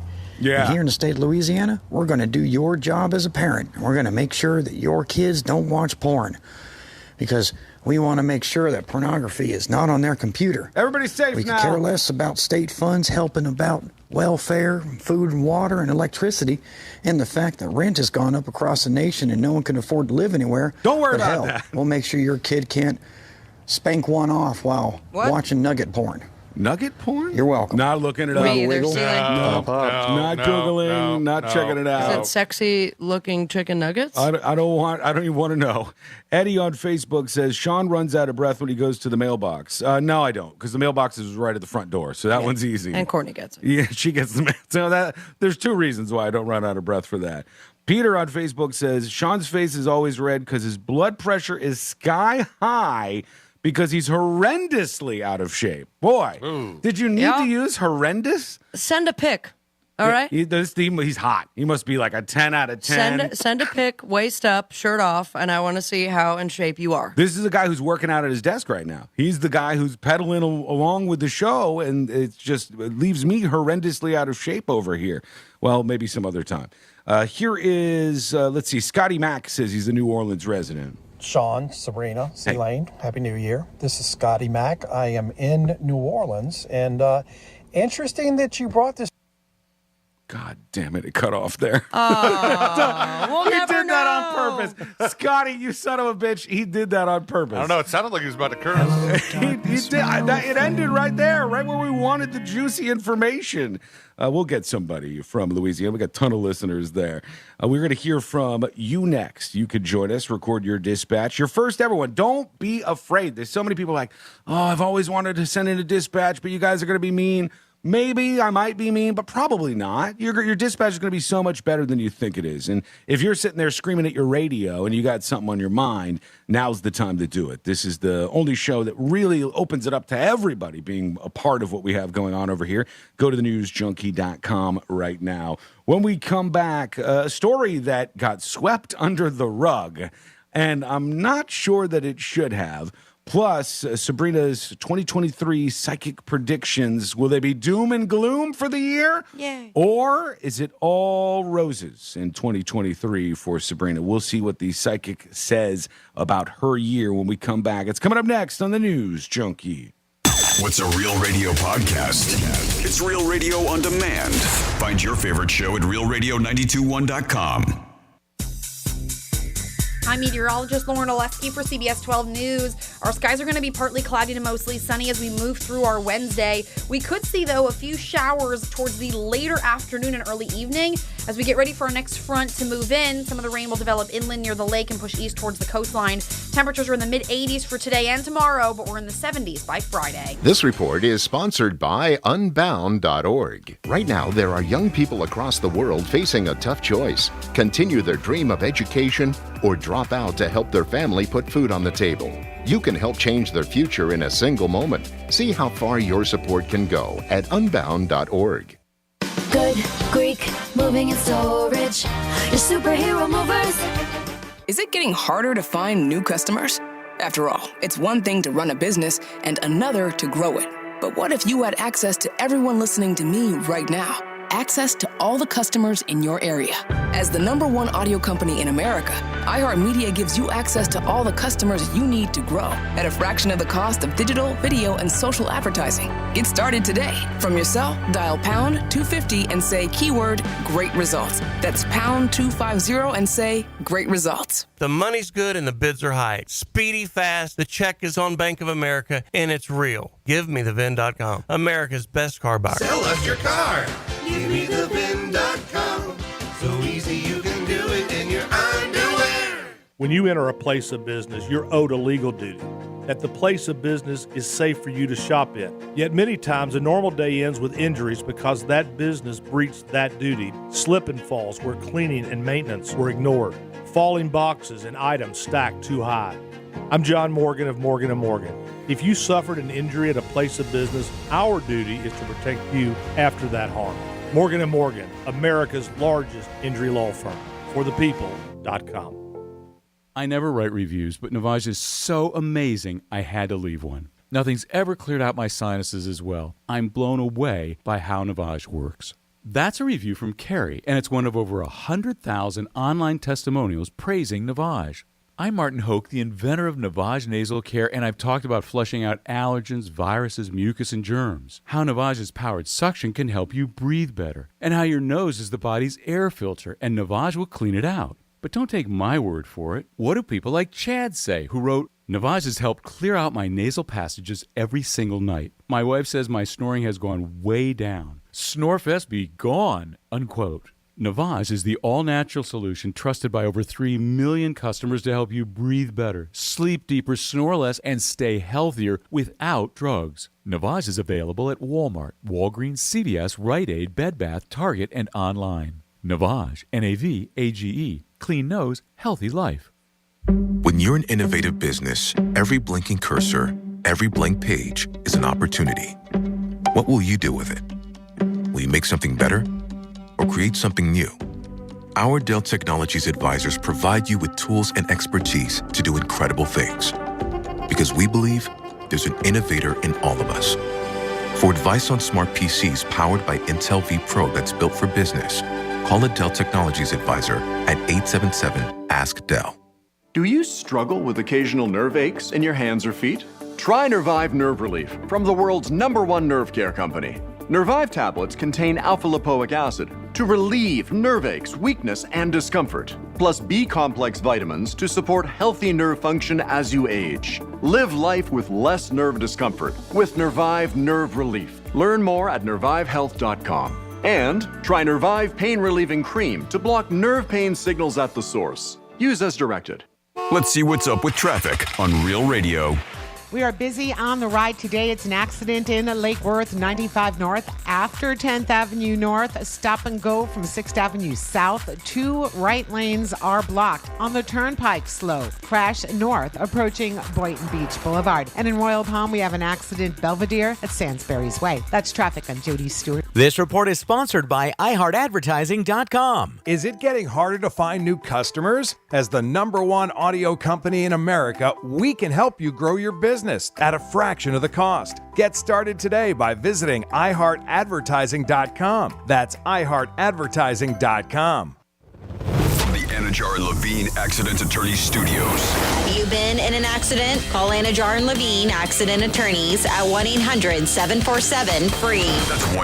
Yeah. And here in the state of Louisiana, we're going to do your job as a parent. And we're going to make sure that your kids don't watch porn. Because we want to make sure that pornography is not on their computer. Everybody's safe we now. We care less about state funds helping about welfare, food and water and electricity, and the fact that rent has gone up across the nation and no one can afford to live anywhere. Don't worry but about that. We'll make sure your kid can't spank one off while watching nugget porn. Nugget porn? You're welcome. Not looking it up. Me either, Not Googling, not checking it out. Is it sexy looking chicken nuggets? I don't even want to know. Eddie on Facebook says Sean runs out of breath when he goes to the mailbox. No, I don't, because the mailbox is right at the front door, so that one's easy. And Courtney gets it. Yeah, she gets the mail. So there's two reasons why I don't run out of breath for that. Peter on Facebook says Sean's face is always red because his blood pressure is sky high because he's horrendously out of shape. Boy, did you need to use horrendous? Send a pic. All right. He's hot. He must be like a 10 out of 10. Send a pic, waist up, shirt off, and I want to see how in shape you are. This is a guy who's working out at his desk right now. He's the guy who's pedaling along with the show, and it leaves me horrendously out of shape over here. Well, maybe some other time. Here is, let's see, Scotty Mack says he's a New Orleans resident. Sean, Sabrina, C-Lane, Happy New Year. This is Scotty Mack. I am in New Orleans, and interesting that you brought this. God damn it, it cut off there. Oh, we'll he never did that on purpose. Scotty, you son of a bitch. He did that on purpose. I don't know. It sounded like he was about to curse. he did. It ended right there, right where we wanted the juicy information. We'll get somebody from Louisiana. We got a ton of listeners there. We're going to hear from you next. You could join us, record your dispatch. Your first ever one. Don't be afraid. There's so many people like, oh, I've always wanted to send in a dispatch, but you guys are going to be mean. Maybe I might be mean, but probably not. Your dispatch is going to be so much better than you think it is. And if you're sitting there screaming at your radio and you got something on your mind, now's the time to do it. This is the only show that really opens it up to everybody being a part of what we have going on over here. Go to thenewsjunkie.com right now. When we come back, a story that got swept under the rug, and I'm not sure that it should have. Plus, Sabrina's 2023 psychic predictions. Will they be doom and gloom for the year? Yeah. Or is it all roses in 2023 for Sabrina? We'll see what the psychic says about her year when we come back. It's coming up next on the News Junkie. What's a Real Radio podcast? It's Real Radio on demand. Find your favorite show at realradio921.com. I'm meteorologist Lauren Oleski for CBS 12 News. Our skies are going to be partly cloudy to mostly sunny as we move through our Wednesday. We could see, though, a few showers towards the later afternoon and early evening. As we get ready for our next front to move in, some of the rain will develop inland near the lake and push east towards the coastline. Temperatures are in the mid-80s for today and tomorrow, but we're in the 70s by Friday. This report is sponsored by Unbound.org. Right now, there are young people across the world facing a tough choice. Continue their dream of education or drop out to help their family put food on the table. You can help change their future in a single moment. See how far your support can go at Unbound.org. Good Greek moving and storage. Your superhero movers. Is it getting harder to find new customers? After all, it's one thing to run a business and another to grow it. But what if you had access to everyone listening to me right now? Access to all the customers in your area. As the #1 audio company in America, iHeartMedia gives you access to all the customers you need to grow at a fraction of the cost of digital, video, and social advertising. Get started today. From your cell, dial pound 250 and say keyword great results. That's pound 250 and say great results. The money's good and the bids are high. Speedy, fast, the check is on Bank of America, and it's real. Give me the VIN.com, America's best car buyer. Sell us your car. Give me the VIN.com. So easy you can do it in your underwear. When you enter a place of business, you're owed a legal duty, that the place of business is safe for you to shop in. Yet many times a normal day ends with injuries because that business breached that duty. Slip and falls where cleaning and maintenance were ignored. Falling boxes and items stacked too high. I'm John Morgan of Morgan & Morgan. If you suffered an injury at a place of business, our duty is to protect you after that harm. Morgan & Morgan, America's largest injury law firm. ForThePeople.com. I never write reviews, but Navage is so amazing I had to leave one. Nothing's ever cleared out my sinuses as well. I'm blown away by how Navage works. That's a review from Carrie, and it's one of over 100,000 online testimonials praising Navage. I'm Martin Hoke, the inventor of Navage Nasal Care, and I've talked about flushing out allergens, viruses, mucus, and germs. How Navage's powered suction can help you breathe better, and how your nose is the body's air filter, and Navage will clean it out. But don't take my word for it. What do people like Chad say, who wrote, Navage has helped clear out my nasal passages every single night. My wife says my snoring has gone way down. Snorefest be gone, unquote. Navage is the all-natural solution trusted by over 3 million customers to help you breathe better, sleep deeper, snore less, and stay healthier without drugs. Navage is available at Walmart, Walgreens, CVS, Rite Aid, Bed Bath, Target, and online. Navage, N-A-V-A-G-E. Clean nose, healthy life. When you're an innovative business, every blinking cursor, every blank page is an opportunity. What will you do with it? Will you make something better or create something new? Our Dell Technologies advisors provide you with tools and expertise to do incredible things. Because we believe there's an innovator in all of us. For advice on smart PCs powered by Intel vPro that's built for business, call a Dell Technologies advisor at 877-ASK-DELL. Do you struggle with occasional nerve aches in your hands or feet? Try Nervive Nerve Relief from the world's #1 nerve care company. Nervive tablets contain alpha-lipoic acid, to relieve nerve aches, weakness, and discomfort. Plus B-complex vitamins to support healthy nerve function as you age. Live life with less nerve discomfort with Nervive Nerve Relief. Learn more at nervivehealth.com. And try Nervive Pain Relieving Cream to block nerve pain signals at the source. Use as directed. Let's see what's up with traffic on Real Radio. We are busy on the ride today. It's an accident in Lake Worth, 95 North, after 10th Avenue North. Stop and go from 6th Avenue South. 2 right lanes are blocked. On the Turnpike, slow. Crash north, approaching Boynton Beach Boulevard. And in Royal Palm, we have an accident Belvedere at Sainsbury's Way. That's traffic. I'm Jody Stewart. This report is sponsored by iHeartAdvertising.com. Is it getting harder to find new customers? As the #1 audio company in America, we can help you grow your business at a fraction of the cost. Get started today by visiting iHeartAdvertising.com. That's iHeartAdvertising.com. From the Anajar and Levine Accident Attorneys Studios. Have you been in an accident? Call Anajar and Levine Accident Attorneys at 1-800-747-FREE. That's 1